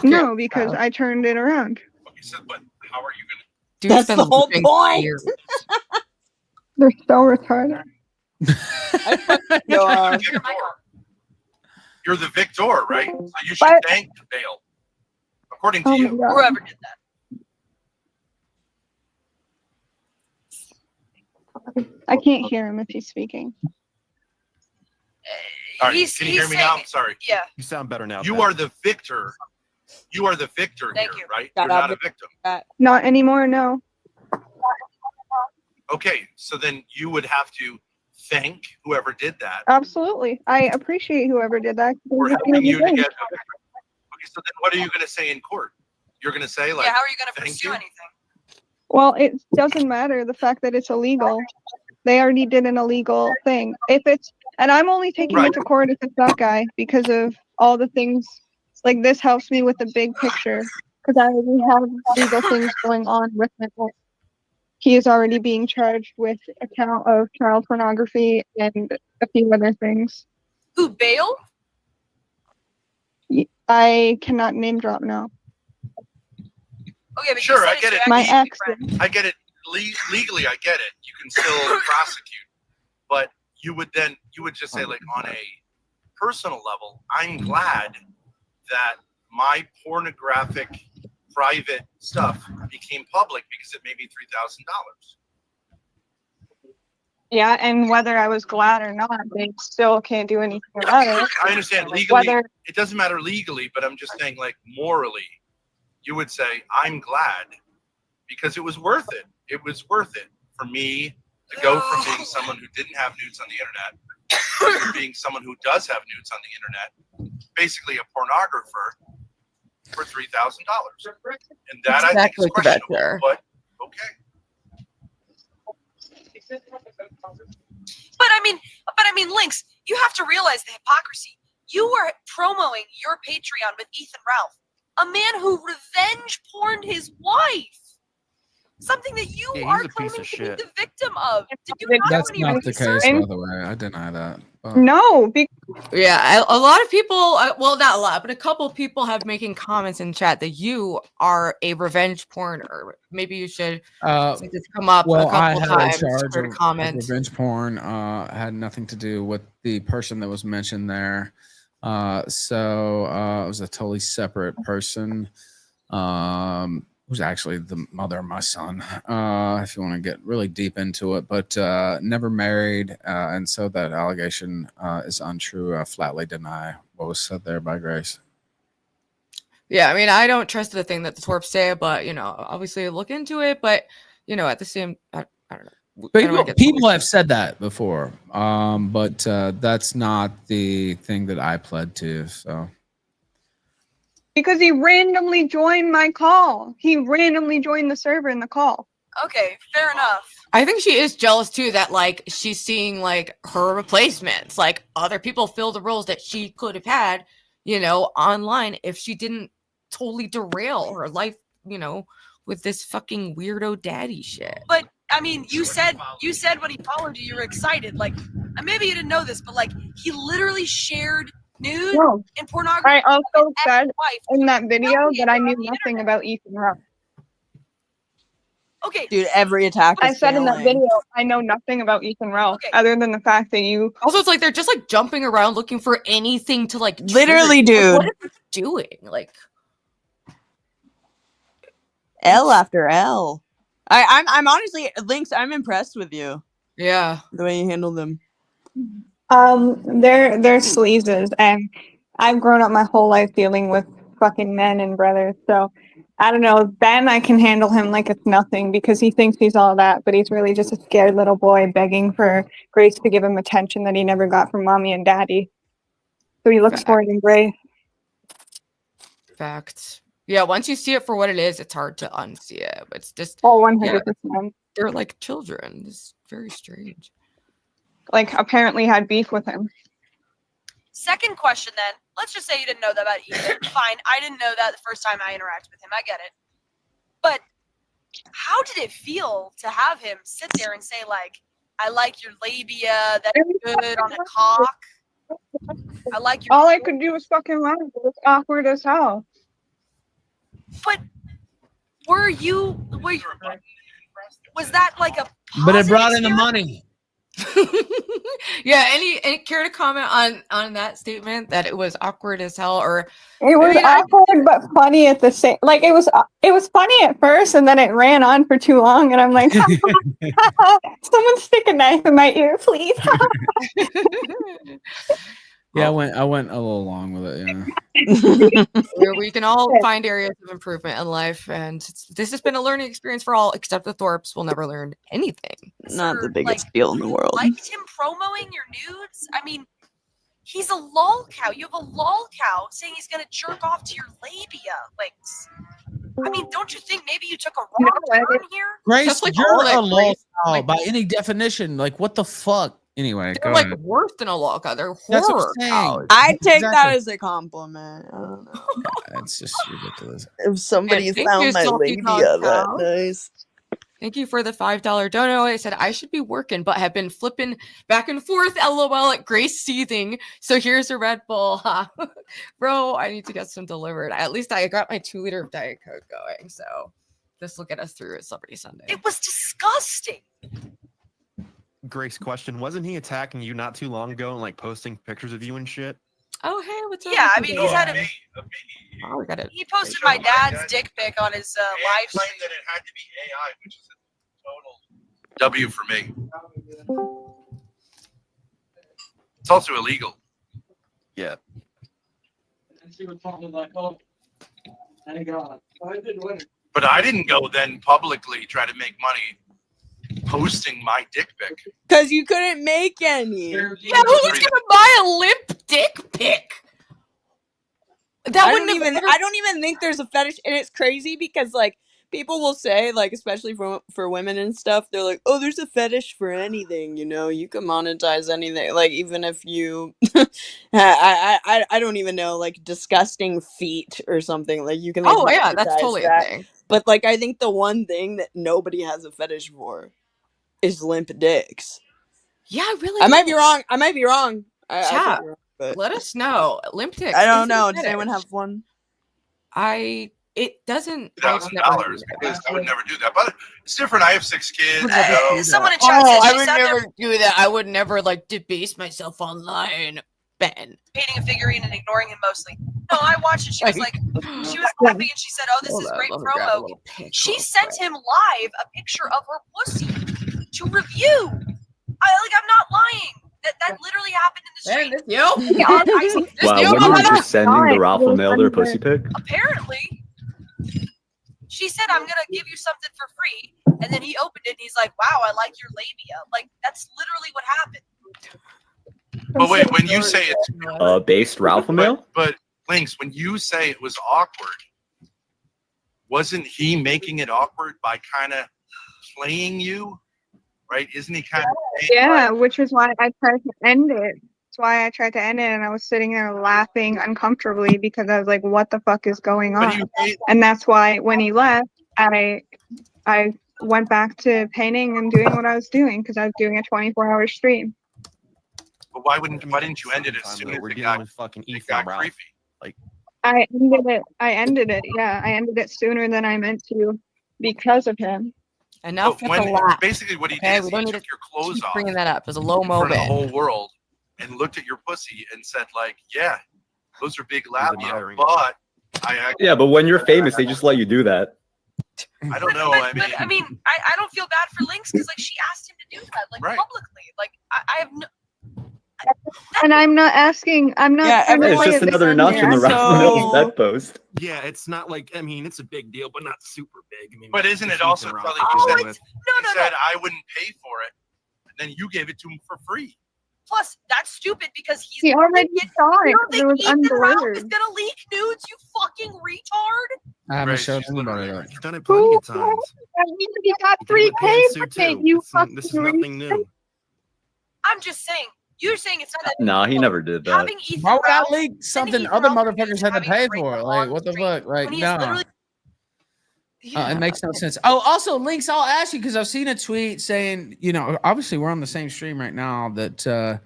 No, because I turned it around. Dude's That's been the whole living point. years. They're so retarded. You're the victor, right? So you should But- thank Bale, according to Oh my you. God. Whoever did that. I can't hear him if he's speaking. All right, He's- can you he's hear me now? saying- I'm sorry. Yeah. You sound better now. You Ben. are the victor. You are the victor Thank here, you. right? Shut You're up. not a victim. Not anymore, no. Okay, so then you would have to thank whoever did that Absolutely. I appreciate whoever did that. for helping you to get a victory. Okay, so then what are you going to say in court? You're going to say, like, Yeah, how are you going to thank pursue you? anything? Well, it doesn't matter the fact that it's illegal. They already did an illegal thing. If it's, and I'm only taking it to court if it's that guy because of all the things. Like this helps me with the big picture because I already have legal things going on with him. He is already being charged with a count of child pornography and a few other things. Who, Bale? I cannot name drop now. Okay, but Sure, you said I get it's it. your My ex- ex. I get it. Legally, I get it. You can still prosecute. But you would just say, like, on a personal level, I'm glad that my pornographic private stuff became public because it made me $3,000. Yeah, and whether I was glad or not, they still can't do anything about it. I understand legally. Whether It doesn't matter legally, but I'm just saying, like, morally, you would say, I'm glad because it was worth it. It was worth it for me to go from being someone who didn't have nudes on the internet to being someone who does have nudes on the internet, basically a pornographer, for $3,000. And that I think is Exactly, questionable, Quebecer. but okay. But I mean, Lynx, you have to realize the hypocrisy. You were promoting your Patreon with Ethan Ralph, a man who revenge porned his wife. Something that you Yeah, he's are a piece claiming of to be shit. the victim of. Did you not That's do any not the research? case, by the way. I deny that. But- no, Yeah, a lot of people, well, not a lot, but a couple of people have making comments in chat that you are a revenge porner. Maybe you should since it's come up a Well, I couple had times. a charge For a of comment. revenge porn. Had nothing to do with the person that was mentioned there. So it was a totally separate person. Who's actually the mother of my son, if you want to get really deep into it, but never married. And so that allegation is untrue. I flatly deny what was said there by Grace. Yeah, I mean, I don't trust the thing that the Thorps say, but, obviously look into it. But, at the same, I don't know. I don't wanna get People have said that before, but that's not the thing that I pled to. So. because he randomly joined my call. He randomly joined the server in the call. Okay, fair enough. I think she is jealous too that like she's seeing like her replacements, like other people fill the roles that she could have had, online if she didn't totally derail her life, with this fucking weirdo daddy shit. But I mean, you said when he followed you, you were excited. Like, maybe you didn't know this, but like, he literally shared nude No. and pornography. I also said ex-wife. in that video that I knew nothing about Ethan Ralph. Okay, Dude, every attack. I is said in that failing. video I know nothing about Ethan Ralph other than the fact that you. Also, it's like they're just like jumping around looking for anything to like Literally, trigger. Like, dude. what is it doing? Like L after L. I'm honestly, Lynx, I'm impressed with you. Yeah. The way you handle them. They're sleazes, and I've grown up my whole life dealing with fucking men and brothers. So I don't know. Ben, I can handle him like it's nothing because he thinks he's all that, but he's really just a scared little boy begging for Grace to give him attention that he never got from mommy and daddy. So he looks for it in Grace. Fact. Yeah, once you see it for what it is, it's hard to unsee it. But it's just 100%. They're like children. It's very strange. Like apparently had beef with him. Second question then. Let's just say you didn't know that about Ethan. Fine, I didn't know that the first time I interacted with him. I get it. But how did it feel to have him sit there and say like, I like your labia, that's good on a cock. I like your. All I could do was fucking laugh. It was awkward as hell. But were you? Was that like a? But it brought in the money. Yeah. Any care to comment on that statement that it was awkward as hell, or It was awkward but funny at the same. Like it was funny at first, and then it ran on for too long, and I'm like, someone stick a knife in my ear, please. Yeah, I went a little long with it. Yeah. we can all find areas of improvement in life, and this has been a learning experience for all, except the Thorps will never learn anything. Not the biggest deal in the world. Liked him promoting your nudes? I mean, he's a lol cow. You have a lol cow saying he's gonna jerk off to your labia, Linx. I mean, don't you think maybe you took a wrong turn here? Grace, like you're all a that lol Grace- cow by any definition. Like, what the fuck? Anyway, They're go like ahead. worse than a lolca. They're That's what horror I'm saying. cows. I take that Exactly. as a compliment. I don't know. That's just ridiculous. If somebody Yeah, thank found you, my salty labia dog that cow. nice. Thank you for the $5 dono. I said I should be working, but have been flipping back and forth. LOL at Grace seething. So here's a Red Bull, bro. I need to get some delivered. At least I got my 2-liter of Diet Coke going. So this will get us through a Celebrity Sunday. It was disgusting. Grace, question: wasn't he attacking you not too long ago and like posting pictures of you and shit? Oh hey, what's up? Yeah, I mean, he's had a. Oh, we got it. He posted my dad's dick pic on his live stream. That it had to be AI, which is a total W for me. It's also illegal. Yeah. But I didn't go then publicly try to make money posting my dick pic. Because you couldn't make any. Yeah, who's gonna buy a limp dick pic? I don't even think there's a fetish, and it's crazy because like people will say, like, especially for women and stuff, they're like, oh, there's a fetish for anything, you know, you can monetize anything, like even if you I don't even know, like disgusting feet or something, like you can like, oh yeah, that's monetize totally that. a thing. But like I think the one thing that nobody has a fetish for is limp dicks. Yeah, really. I might be wrong. I could be wrong, Chat, but let us know. Limp dicks. I don't is a know. Does fetish. anyone have one? It doesn't. $1,000 because I would never do that. But it's different. I have 6 kids. Someone in chat said I she would sat there never do that. I would never like debase myself online. Ben. painting a figurine and ignoring him mostly. No, I watched it. She was like, she was laughing and she said, "Oh, this is great promo." She sent him live a picture of her pussy to review. I'm not lying. That literally happened in the street. Wow, women are just sending the Ralph+Ava their pussy pic? Apparently, she said, "I'm gonna give you something for free," and then he opened it and he's like, "Wow, I like your labia." Like that's literally what happened. But wait, when you say it's Based Ralph+Ava? but Linx, when you say it was awkward, wasn't he making it awkward by kind of playing you? Right? Isn't he kind of? Yeah, which is why I tried to end it. That's why I tried to end it, and I was sitting there laughing uncomfortably because I was like, "What the fuck is going on?" And that's why when he left, I went back to painting and doing what I was doing because I was doing a 24-hour stream. But why didn't you end it as soon as we're it dealing got, with fucking it Ethan got Ralph. creepy? Like I ended it. Yeah, I ended it sooner than I meant to because of him. Enough But with the when laugh. basically what he Okay, did is we he don't need took to your clothes keep off bringing that up. It was a low in front of the moment. whole world and looked at your pussy and said like, "Yeah, those are big labia, but I actually." Yeah, but when you're famous, they just let you do that. I don't know. But, I mean, I don't feel bad for Linx because like she asked him to do that like publicly. Like I have no. And I'm not asking. I'm not. Yeah, trying to it's play just a another notch in the defender, Ralph+Ava so- bet post. Yeah, it's not like it's a big deal, but not super big. I mean, But isn't it Ethan also Ralph funny? is You dealing said, with- you said I wouldn't pay for it, and then you gave it to him for free. Plus, that's stupid because he's He already saw it. You don't It was think Ethan Ralph is unblurred. gonna leak nudes? You fucking retard! I haven't showed anybody that. He's done it plenty of times. You got free Pantsuit payment. too. You This is nothing new. I'm just saying. You're saying it's not that. Nah, he never did that. Having Ethan Why would I Ralph, leak something other motherfuckers had to pay for? Like, what the fuck? Like, when he is no. literally It makes no sense. Oh, also, Links, I'll ask you because I've seen a tweet saying, obviously we're on the same stream right now that,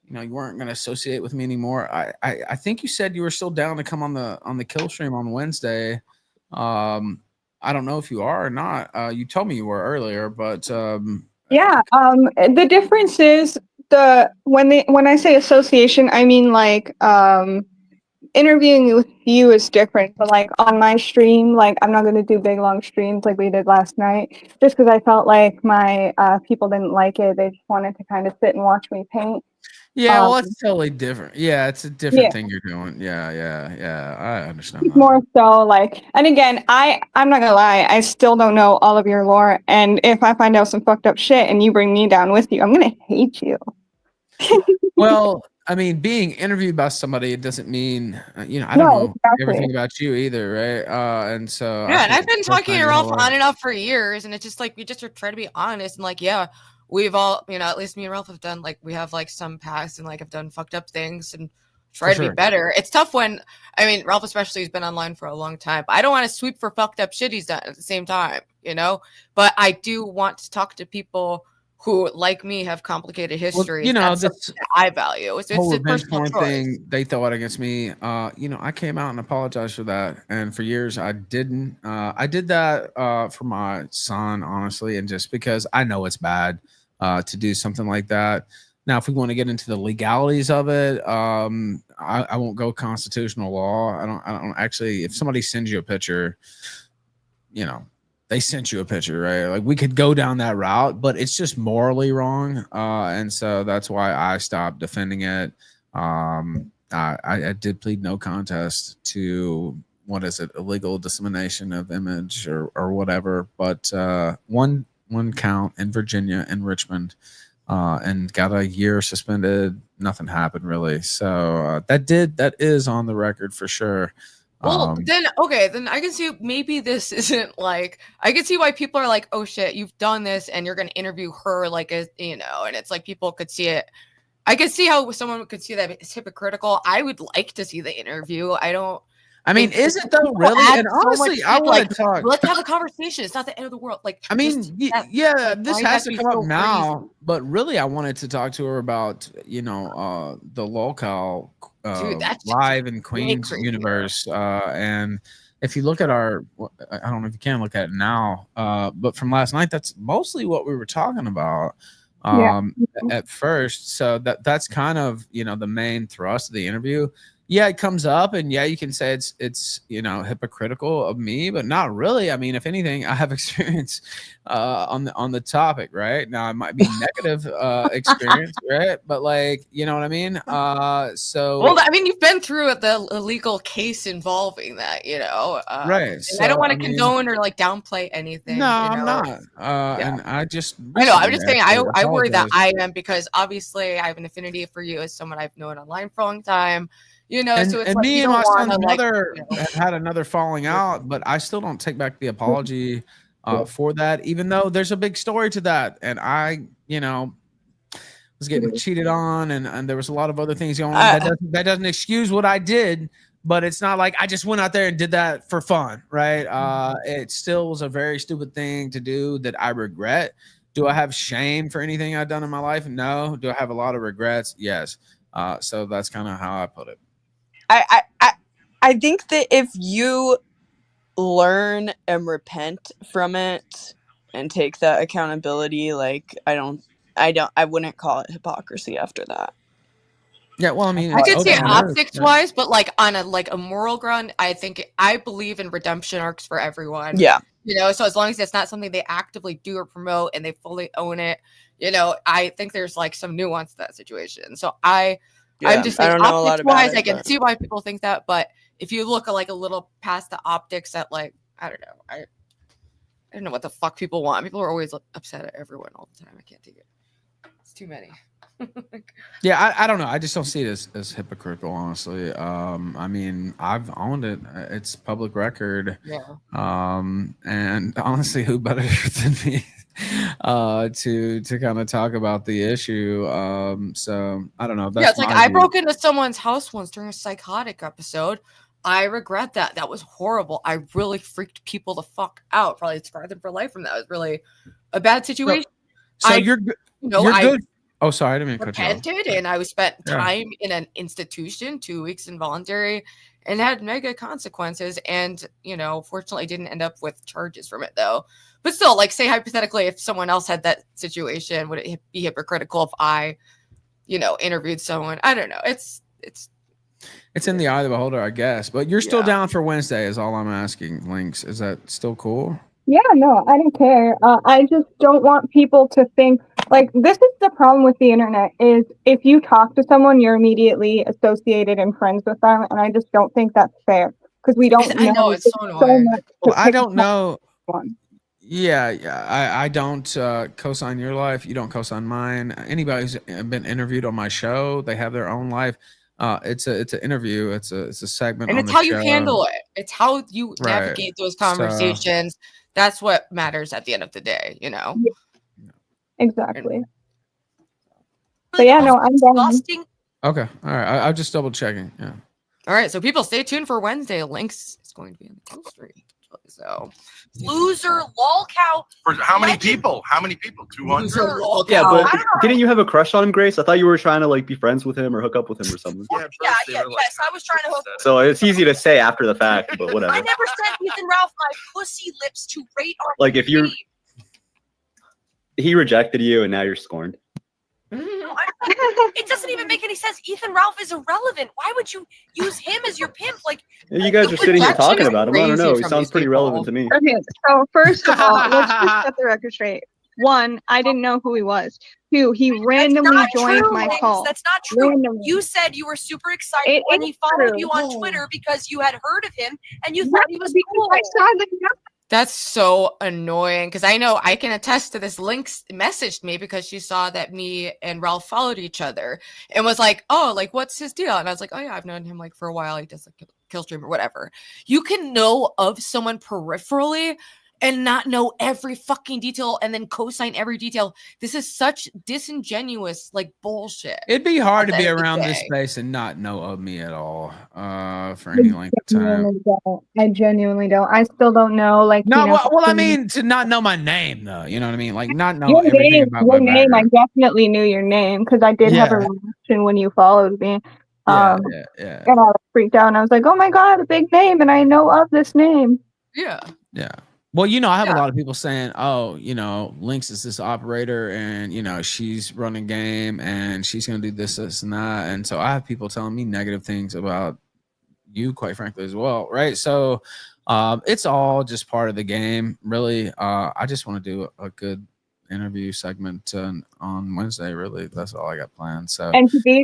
you weren't going to associate with me anymore. I think you said you were still down to come on the kill stream on Wednesday. I don't know if you are or not. You told me you were earlier, but Yeah. The difference is when I say association, I mean like interviewing with you is different, but like on my stream, like I'm not going to do big long streams like we did last night, just because I felt like my people didn't like it. They just wanted to kind of sit and watch me paint. yeah, well, it's totally different. Yeah, it's a different Yeah. thing you're doing. Yeah. I understand It's that. more so like, and again, I'm not gonna lie, I still don't know all of your lore, and if I find out some fucked up shit and you bring me down with you, I'm gonna hate you. Well, I mean, being interviewed by somebody, it doesn't mean, I don't No, know exactly. everything about you either, right? And so, Yeah, and think I've been that's talking to kinda Ralph hard. on and off for years, and it's just like we just try to be honest and like, yeah, we've all, at least me and Ralph have done we have like some past and like have done fucked up things and try For to sure. be better. It's tough when Ralph especially has been online for a long time. But I don't want to sweep for fucked up shit he's done at the same time, But I do want to talk to people who, like me, have complicated histories. That's this something that I value. It's whole a revenge personal porn choice. thing they throw out against me. I came out and apologized for that, and for years I didn't. I did that for my son, honestly, and just because I know it's bad to do something like that. Now, if we want to get into the legalities of it, I won't go constitutional law. I don't actually. If somebody sends you a picture, they sent you a picture, right? Like we could go down that route, but it's just morally wrong. And so that's why I stopped defending it. I did plead no contest to illegal dissemination of image or whatever. But one count in Virginia in Richmond, and got a year suspended. Nothing happened really. So that is on the record for sure. Well, then I can see maybe this isn't like, I can see why people are like, oh shit, you've done this and you're going to interview her and it's like people could see it. I could see how someone could see that it's hypocritical. I would like to see the interview. Is it though, really? And honestly, I want to talk. Let's have a conversation. It's not the end of the world. This has to come up now, but really I wanted to talk to her about, the locale live in Queens universe. And if you look at I don't know if you can look at it now, but from last night, that's mostly what we were talking about at first. So that's kind of, the main thrust of the interview. Yeah, it comes up, and yeah, you can say it's hypocritical of me, but not really. If anything, I have experience on the topic, right? Now it might be negative experience, right? But you know what I mean? You've been through the legal case involving that, right? I don't want to condone or downplay anything. No, I'm not. And I'm just saying I worry that I am, because obviously I have an affinity for you as someone I've known online for a long time. And, so it's and like me you and my don't son's wanna, mother have had another falling out, but I still don't take back the apology for that, even though there's a big story to that. And I, was getting cheated on, and there was a lot of other things going on. That doesn't excuse what I did, but it's not like I just went out there and did that for fun, right? It still was a very stupid thing to do that I regret. Do I have shame for anything I've done in my life? No. Do I have a lot of regrets? Yes. So that's kind of how I put it. I think that if you learn and repent from it and take that accountability, I wouldn't call it hypocrisy after that. Yeah, well, I could say optics wise, but on a moral ground, I believe in redemption arcs for everyone. Yeah. So as long as it's not something they actively do or promote and they fully own it, I think there's some nuance to that situation. So I'm just saying, I don't know a lot about optics-wise, it, I can but- see why people think that, but if you look a little past the optics at I don't know, I don't know what the fuck people want. People are always upset at everyone all the time. I can't take it. It's too many. Yeah, I don't know. I just don't see it as hypocritical, honestly. I've owned it. It's public record. Yeah. And honestly, who better than me to kind of talk about the issue? So I don't know. That's it's I broke into someone's house once during a psychotic episode. I regret that. That was horrible. I really freaked people the fuck out. Probably scarred them for life from that. It was really a bad situation. So I, you're you're good. Oh, sorry, I didn't mean to cut you off. repented, and I spent Yeah. time in an institution, 2 weeks involuntary, and had mega consequences. And fortunately, didn't end up with charges from it though. But still, like, say hypothetically, if someone else had that situation, would it be hypocritical if I, interviewed someone? I don't know. It's in the eye of the beholder, I guess. But you're still down for Wednesday, is all I'm asking. Links, is that still cool? Yeah, no, I don't care. I just don't want people to think like this is the problem with the internet is if you talk to someone, you're immediately associated and friends with them, and I just don't think that's fair because we don't. I know it's so annoying. Well, I don't know. Yeah, I don't co-sign your life. You don't co-sign mine. Anybody who's been interviewed on my show, they have their own life. It's an interview. It's a segment, and on it's the how you show. handle it. It's how you Right. navigate those conversations. That's what matters at the end of the day. Exactly. But yeah, no, I'm done. Okay, all right. I'm just double checking. Yeah. All right, so people stay tuned for Wednesday. Links is going to be in the post stream. So Loser, lol cow. For how many people? How many people? 200? Yeah, but didn't you have a crush on him, Grace? I thought you were trying to like be friends with him or hook up with him or something. Yes, I was trying to hook. So it's easy to say after the fact, but whatever. I never sent Ethan Ralph my pussy lips to rate our Like if he rejected you and now you're scorned. It doesn't even make any sense. Ethan Ralph is irrelevant. Why would you use him as your pimp? Like You guys are sitting here talking about him. I don't know. He sounds pretty relevant to me. Okay, so first of all, let's just set the record straight. One, I didn't know who he was. Two, he randomly joined my call. That's not true. Randomly. You said you were super excited when he followed you on Twitter because you had heard of him and you thought he was cool. I saw the that's so annoying because I know I can attest to this. Linx messaged me because she saw that me and Ralph followed each other and was like, "Oh, like what's his deal?" And I was like, "Oh yeah, I've known him like for a while. He does like kill stream or whatever." You can know of someone peripherally and not know every fucking detail and then co-sign every detail. This is such disingenuous like bullshit. It'd be hard to at be the end of the around this day. space and not know of me at all for any length of time. I genuinely don't. I still don't know. Like No, you know, well, I mean to not know my name though. You know what I mean? Like not know your everything name. about Your my name. I background. definitely knew your name because I did have a Yeah. reaction when you followed me. Yeah. And I freaked out and I was like, "Oh my god, a big name!" And I know of this name. Yeah. Well, I have a lot of people saying, "Oh, Linx is this operator, and she's running game, and she's gonna do this, this, and that." And so I have people telling me negative things about you, quite frankly, as well, right? So it's all just part of the game, really. I just want to do a good interview segment on Wednesday. Really, that's all I got planned. So And to be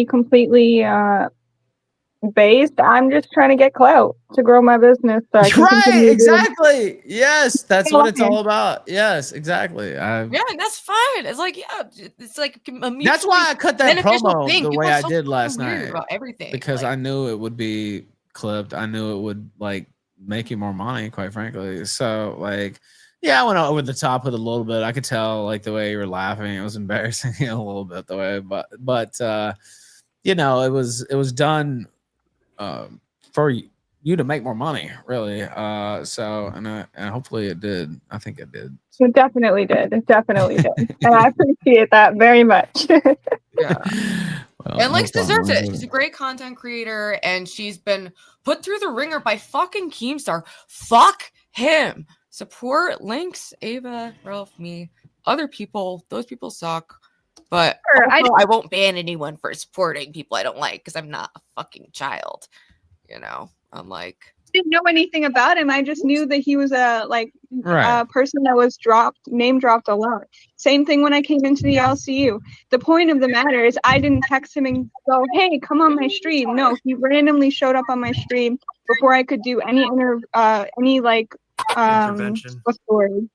completely based, I'm just trying to get clout to grow my business. So I can right, continue doing- exactly. Yes, that's what it's all about. Yes, exactly. Yeah, and that's fine. It's like, it's like a That's why I cut that beneficial promo thing. the People way are I so did last weird night about everything. because I knew it would be clipped. I knew it would like make you more money, quite frankly. So like, yeah, I went over the top with a little bit. I could tell like the way you were laughing. It was embarrassing a little bit the way, but it was done for you to make more money, really. And hopefully it did. I think it did. It definitely did. It definitely did. And I appreciate that very much. And Linx deserves it. She's a great content creator, and she's been put through the ringer by fucking Keemstar. Fuck him. Support Linx, Ava, Ralph, me, other people. Those people suck. But Sure, also, I won't ban anyone for supporting people I don't like because I'm not a fucking child. I'm like, Didn't know anything about him. I just knew that he was a Right. person that was name dropped a lot. Same thing when I came into the LCU. The point of the matter is I didn't text him and go, "Hey, come on my stream." No, he randomly showed up on my stream before I could do any Intervention. what's the word?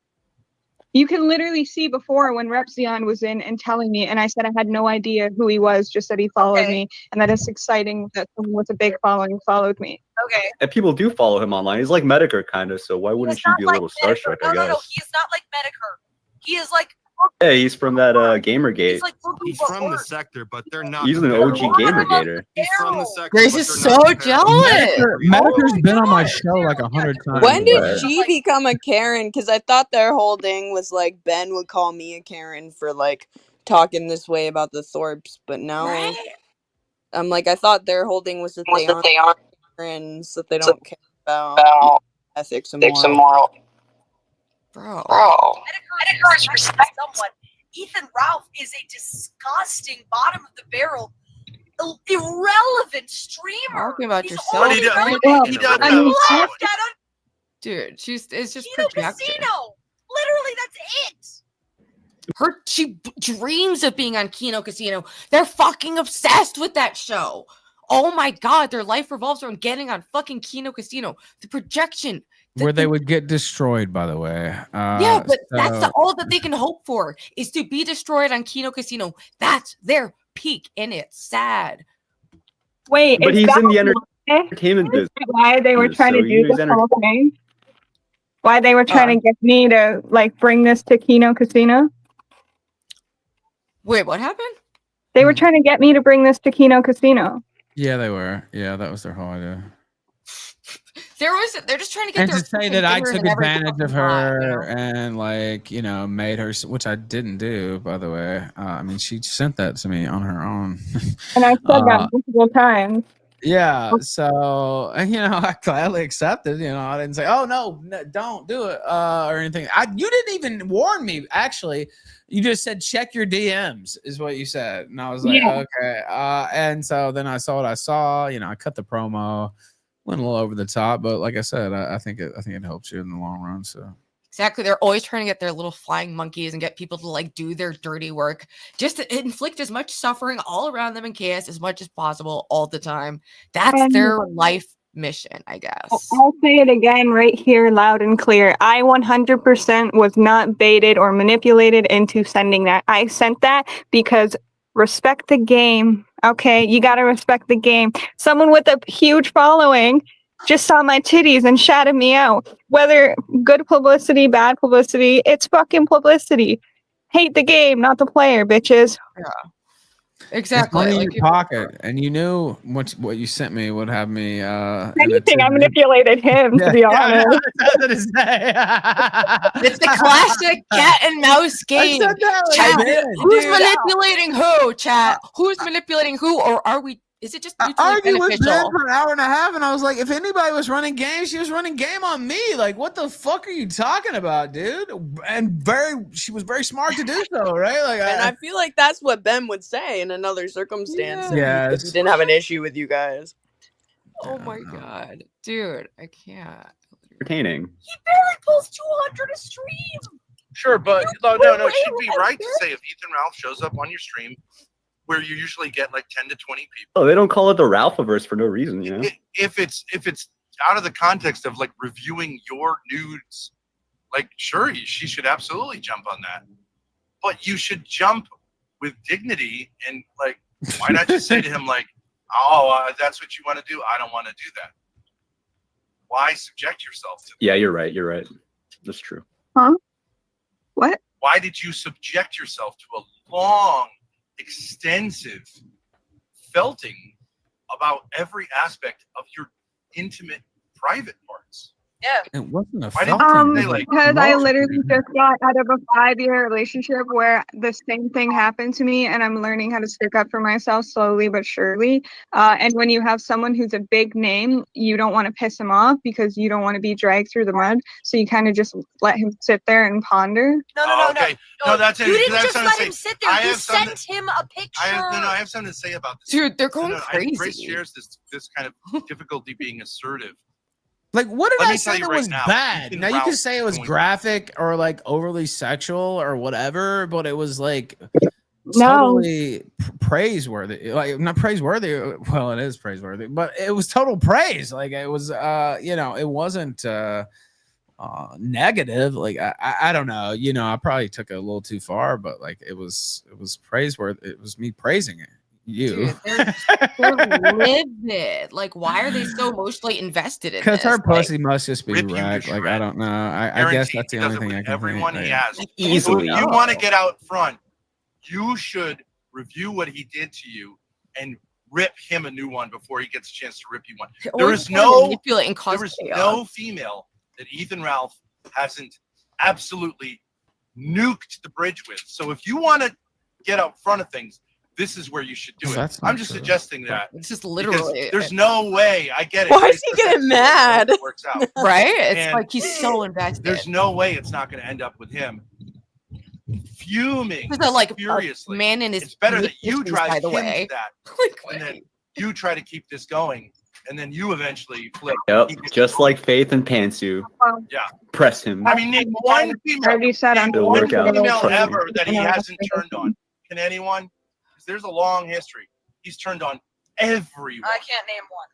You can literally see before when Repzion was in and telling me, and I said I had no idea who he was, just that he followed me, and that it's exciting that someone with a big following followed me. Okay. And people do follow him online. He's like Medicare kind of, so why wouldn't you be a little starstruck, I No, guess? he is not like Medicare. He is like Yeah, he's from that Gamergate. He's like looking He's for from the art. sector, but they're not. He's an OG Gamergater. He's from the sector. Grace but is they're not so comparable. jealous. Medicare's been on my show like 100 times. When did Right. she become a Karen? Because I thought their whole thing was like Ben would call me a Karen for like talking this way about the Thorps, but now I'm like, I thought their whole thing was that they aren't Karens, that they don't care about ethics and moral. Bro. Edgar is respect someone. Ethan Ralph is a disgusting bottom of the barrel, irrelevant streamer. Talking about He's yourself. only He does I mean, left at a dude, it's just Kino projection. Casino. Literally, that's it. She dreams of being on Kino Casino. They're fucking obsessed with that show. Oh my god, their life revolves around getting on fucking Kino Casino. The projection. Where they would get destroyed, by the way. Yeah, but that's all that they can hope for is to be destroyed on Kino Casino. That's their peak, and it's sad. Wait, But is he's that in the why- entertainment business. why they were trying so to he do was this whole thing? Why they were trying to get me to like bring this to Kino Casino? Wait, what happened? They were trying to get me to bring this to Kino Casino. Yeah, they were. Yeah, that was their whole idea. They're just trying to get And their to say fucking that I fingers took in every advantage of fucking pie, you her know? and like, you know, made her, which I didn't do, by the way. I mean, she sent that to me on her own. And I said that multiple times. Yeah, so you know, I gladly accepted. You know, I didn't say, "Oh no, don't do it" or anything. You didn't even warn me. Actually, you just said, "Check your DMs," is what you said, and I was like, Yeah. "Okay." And so then I saw what I saw. You know, I cut the promo, went a little over the top, but like I said, I think it helps you in the long run. So. Exactly. They're always trying to get their little flying monkeys and get people to like do their dirty work, just to inflict as much suffering all around them and chaos as much as possible all the time. That's their life mission, I guess. I'll say it again right here, loud and clear. I 100% was not baited or manipulated into sending that. I sent that because respect the game. Okay, you got to respect the game. Someone with a huge following just saw my titties and shouted me out. Whether good publicity, bad publicity, it's fucking publicity. Hate the game, not the player, bitches. Yeah, It's exactly. money in Like, your pocket, and you knew what you sent me would have me. Anything, I manipulated him, to be honest. it's the classic cat and mouse game. Chat, who's manipulating who? Chat, who's manipulating who? Or are we? Is it just I mutually argued with Ben beneficial? for an hour and a half, and I was like, if anybody was running game, she was running game on me. Like, what the fuck are you talking about, dude? And she was very smart to do so, right? Like, And I feel like that's what Ben would say in another circumstance. If he Yes. didn't have an issue with you guys. Oh my god, dude, I can't. Entertaining. He barely pulls 200 a stream. Sure, but no, she'd be right to say if Ethan Ralph shows up on your stream, where you usually get like 10 to 20 people. Oh, they don't call it the Ralph-averse for no reason, you know. If it's out of the context of like reviewing your nudes, like sure, she should absolutely jump on that. But you should jump with dignity and like, why not just say to him like, oh, that's what you want to do? I don't want to do that. Why subject yourself to that? Yeah, you're right. You're right. That's true. Huh? What? Why did you subject yourself to a long, extensive felting about every aspect of your intimate, private parts? Yeah. It wasn't a Why didn't you say, like, Because I emotion? literally just got out of a 5-year relationship where the same thing happened to me, and I'm learning how to stick up for myself slowly but surely. And when you have someone who's a big name, you don't want to piss him off because you don't want to be dragged through the mud. So you kind of just let him sit there and ponder. No. No, that's it. You didn't That's just something to let him say. sit there. I You have something- sent him a picture. I have something to say about this. Dude, they're going Grace crazy. shares this kind of difficulty being assertive. Like, what did Let I me say tell you that right was now, bad? Ethan Now you Ralph can say it was going- graphic or like overly sexual or whatever, but it was like No. totally praiseworthy. Like, not praiseworthy. Well, it is praiseworthy, but it was total praise. Like, it was, you know, it wasn't negative. Like, I don't know. You know, I probably took it a little too far, but like, it was praiseworthy. It was me praising it. you. Dude, they're livid. Like, why are they so emotionally invested in Because this? her pussy must just be rip you to wrecked. Like, I don't know. I guess Guaranteed. that's the He only does it thing I with can everyone think. he Like, has. So Easily. if you want to get out front, you should review what he did to you and rip him a new one before he gets a chance to rip you one. Or There just is kinda no, manipulate and cause there is chaos. no female that Ethan Ralph hasn't absolutely nuked the bridge with. So if you want to get out front of things, this is where you should do it. That's not I'm just true. suggesting that. It's just because literally there's no way. I get it. Why Grace is he says getting that's the way mad? it works out. right? It's And like he's so invested. there's no way it's not going to end up with him fuming There's a, like, a furiously. man in his It's better that you mid-fifties, drive by the him way. to that, Like, and then you try to keep this going, and then you eventually flip. Yep, just like Faith and Pantsu. Yeah. Press him. I mean, name one female, already said I'm It'll one work out. female Trust me. ever that he hasn't turned on. Can anyone? Because there's a long history. He's turned on everyone. I can't name one.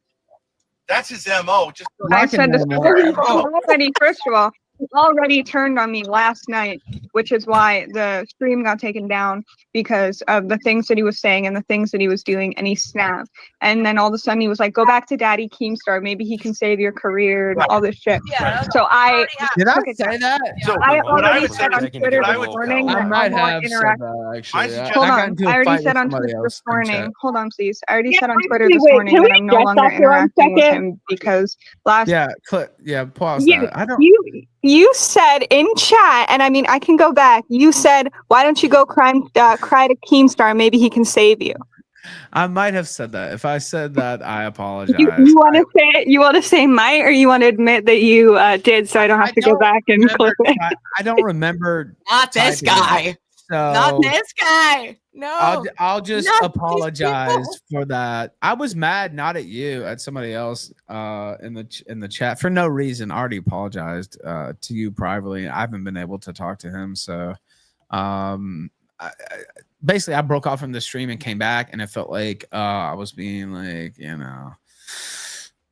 That's his MO. Just I said this already. First of all, he already turned on me last night, which is why the stream got taken down because of the things that he was saying and the things that he was doing, and he snapped. And then all of a sudden he was like, "Go back to Daddy Keemstar. Maybe he can save your career and all this shit." Yeah, So I Did I took it say down. that? So I what I already would said say on is, Twitter what I this would morning tell I that might I'm more have said interact. that actually. I Hold got on. into a I already fight said with on somebody Twitter else this in morning. chat. Hold on, please. I already said on actually, Twitter this wait, morning can that we I'm no address longer that for 1 interacting with second? him because last Yeah, pause you, that. I don't. you said in chat, and I mean I can go back. You said, "Why don't you go cry to Keemstar? Maybe he can save you." I might have said that. If I said that, I apologize. You want to say it? You want to say might, or you want to admit that you did, so I don't have to go back and clip it. I don't remember. Not this typing guy. it. So Not this guy. No. I'll just Not these apologize people. for that. I was mad, not at you, at somebody else in the chat for no reason. I already apologized to you privately. I haven't been able to talk to him, so basically I broke off from the stream and came back, and it felt like I was being like,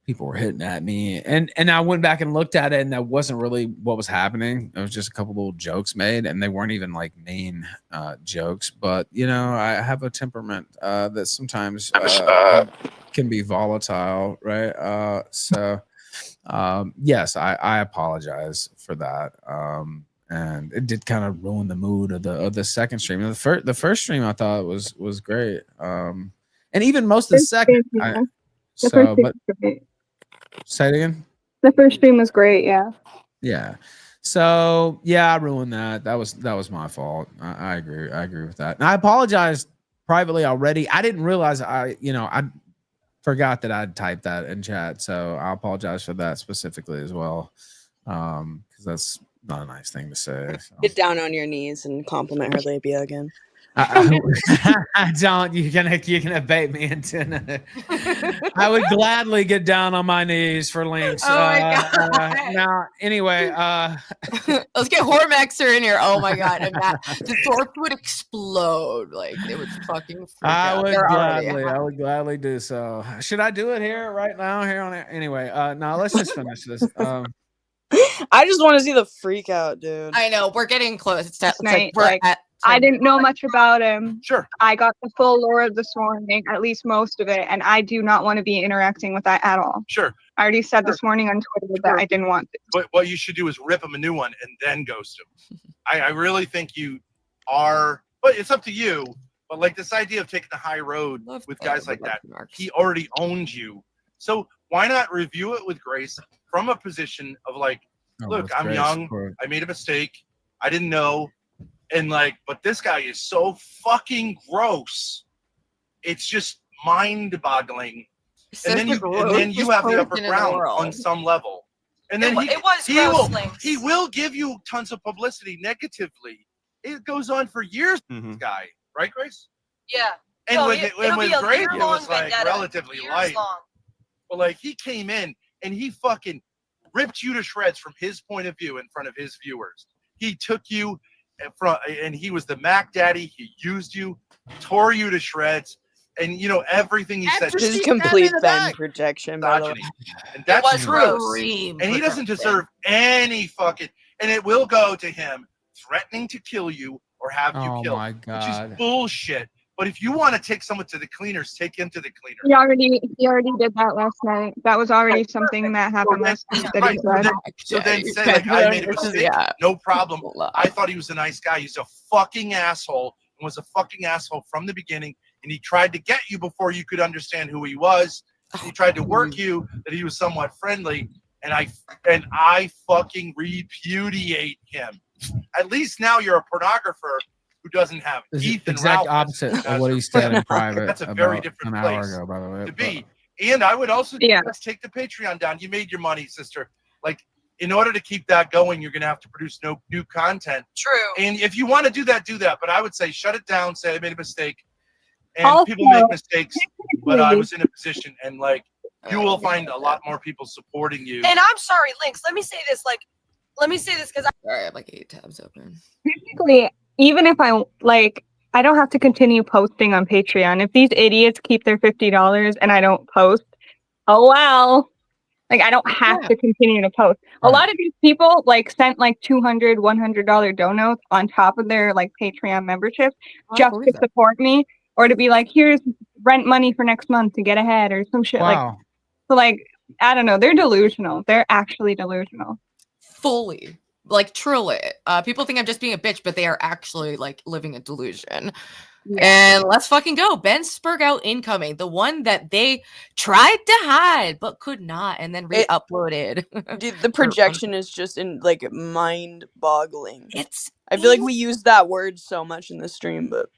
people were hitting at me, and I went back and looked at it, and that wasn't really what was happening. It was just a couple little jokes made, and they weren't even like main jokes. But I have a temperament that sometimes can be volatile, right? So yes, I apologize for that. And it did kind of ruin the mood of the second stream. The first stream I thought was great, and even most of the second. Say it again. The first stream was great. Yeah. Yeah. So yeah, I ruined that. That was my fault. I agree. I agree with that. And I apologized privately already. I didn't realize I forgot that I'd typed that in chat. So I apologize for that specifically as well. Because that's not a nice thing to say. So. Get down on your knees and compliment her labia again. I don't. You're gonna bait me into. I would gladly get down on my knees for Linx. Oh my God. Now, anyway, let's get Hormexer in here. Oh my God, and the Thorp would explode. Like it would fucking. Freak I out. would gladly do so. Should I do it here right now? Here on it. Anyway, now let's just finish this. I just want to see the freak out, dude. I know we're getting close. It's Last like night, we're at. I didn't know much about him. Sure. I got the full lore this morning, at least most of it, and I do not want to be interacting with that at all. Sure. I already said this morning on Twitter that I didn't want to. But what you should do is rip him a new one and then ghost him. I really think you are, but it's up to you. But like this idea of taking the high road with guys like that, he already owns you. So why not review it with grace from a position of like, look, I'm young. I made a mistake. I didn't know. And like, but this guy is so fucking gross. It's just mind-boggling. And then you have the upper ground on some level. And then he will give you tons of publicity negatively. It goes on for years. This guy, right, Grace? Yeah. And No, with Grace, it was like vendetta. relatively light. But like he came in and he fucking ripped you to shreds from his point of view in front of his viewers. He took you and he was the Mac Daddy. He used you, tore you to shreds, and everything he said. This is complete Ben projection, by the way. And that's true. And he doesn't deserve any fucking. And it will go to him threatening to kill you or have you killed, my God. which is bullshit. But if you want to take someone to the cleaners, take him to the cleaners. He already did that last night. That was already something that happened last night that he Right. said. So then say, like, I made a mistake. No problem. I thought he was a nice guy. He's a fucking asshole and was a fucking asshole from the beginning. And he tried to get you before you could understand who he was. He tried to work you that he was somewhat friendly. And I fucking repudiate him. At least now you're a pornographer who doesn't have This is the Ethan exact Ralph opposite of what he said in private. That's a very about different an place hour ago, by the way. to be. And I would also suggest take the Patreon down. You made your money, sister. Like, in order to keep that going, you're going to have to produce new content. True. And if you want to do that, do that. But I would say shut it down. Say I made a mistake. And Also, people make mistakes, but I was in a position, and like you will find a lot more people supporting you. And I'm sorry, Links. Let me say this. Because Sorry, I have like 8 tabs open. Basically, even if I don't have to continue posting on Patreon. If these idiots keep their $50 and I don't post, oh well. Like, I don't have to continue to post. A lot of these people sent $200, $100 donos on top of their Patreon memberships just to support me, or to be like, here's rent money for next month to get ahead or some shit. Wow. So I don't know. They're delusional. They're actually delusional. Fully. Truly. People think I'm just being a bitch, but they are actually living a delusion. Yeah. And let's fucking go. Ben Spurgout incoming, the one that they tried to hide but could not, and then re-uploaded. Dude, the projection is just mind-boggling. I feel like we use that word so much in the stream, but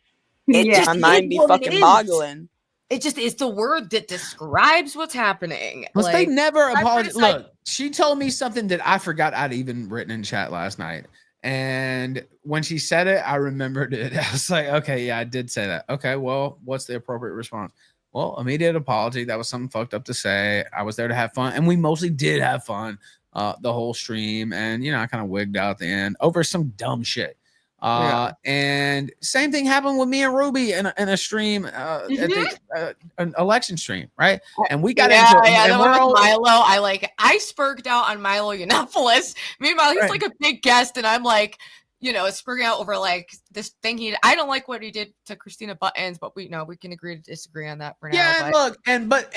my mind be fucking boggling. It just is the word that describes what's happening. Plus, they never apologize. Look, she told me something that I forgot I'd even written in chat last night. And when she said it, I remembered it. I was like, okay, yeah, I did say that. Okay, well, what's the appropriate response? Well, immediate apology. That was something fucked up to say. I was there to have fun. And we mostly did have fun the whole stream. And, I kind of wigged out at the end over some dumb shit. And same thing happened with me and Ruby in a stream at an election stream, right? And we got into it. Yeah, and we're all Milo. I spurged out on Milo Yiannopoulos. Meanwhile, he's like a big guest, and I'm spurring out over this thing I don't like what he did to Christina Buttons, but we can agree to disagree on that for now. Yeah, but, and look,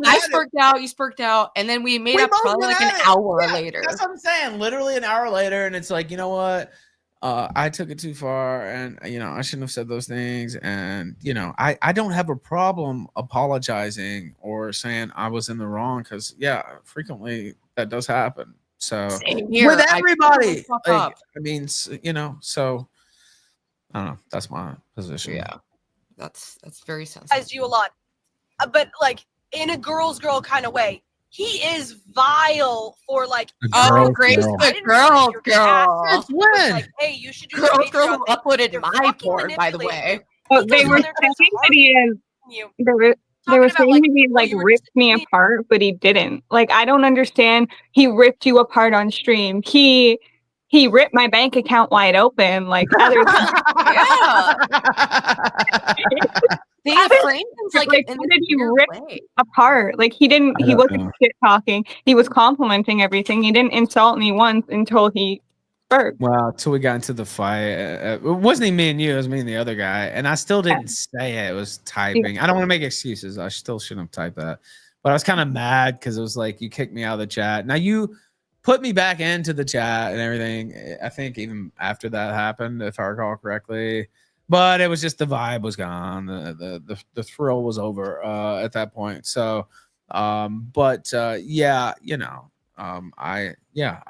I spurred out, you spurred out, and then we made up probably an hour later. That's what I'm saying. Literally an hour later, and it's like, you know what? I took it too far, and I shouldn't have said those things. And I don't have a problem apologizing or saying I was in the wrong, because frequently that does happen. So with everybody, so I don't know. That's my position. Yeah, that's very sensitive. As you a lot, but in a girl's girl kind of way. He is vile for Grace, the girl. Since when? Hey, you should do girl uploaded my porn, by the way. They were saying that they were saying he ripped me apart, but he didn't. I don't understand. He ripped you apart on stream. He ripped my bank account wide open. Other They framed him how did he rip apart? He didn't. He wasn't shit talking. He was complimenting everything. He didn't insult me once until he burped. Well, till we got into the fight, it wasn't even me and you. It was me and the other guy, and I still didn't say it. It was typing. I don't want to make excuses. I still shouldn't have typed that, but I was kind of mad because it was you kicked me out of the chat. Now you put me back into the chat and everything. I think even after that happened, if I recall correctly. But it was just the vibe was gone. The thrill was over at that point. So, I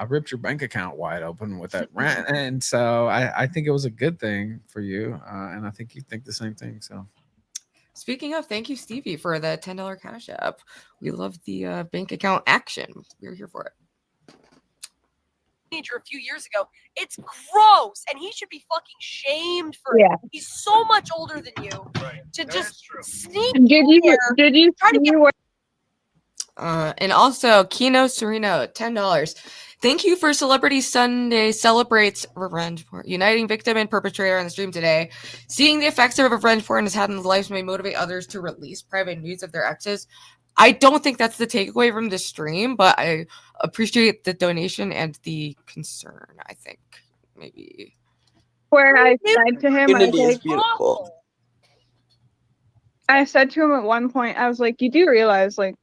ripped your bank account wide open with that rant, and so I think it was a good thing for you, and I think you think the same thing. So, speaking of, thank you, Stevie, for the $10 Cash App. We love the bank account action. We're here for it. A few years ago, it's gross, and he should be fucking shamed for it. He's so much older than you to just sneak. Did you try to get? And also Kino Sereno, $10. Thank you for Celebrity Sunday celebrates revenge porn, uniting victim and perpetrator on the stream today. Seeing the effects of revenge porn has had in their lives may motivate others to release private nudes of their exes. I don't think that's the takeaway from the stream, but I appreciate the donation and the concern. I think maybe where I said to him, I was like, beautiful. I said to him at one point, I was like, "You do realize, like,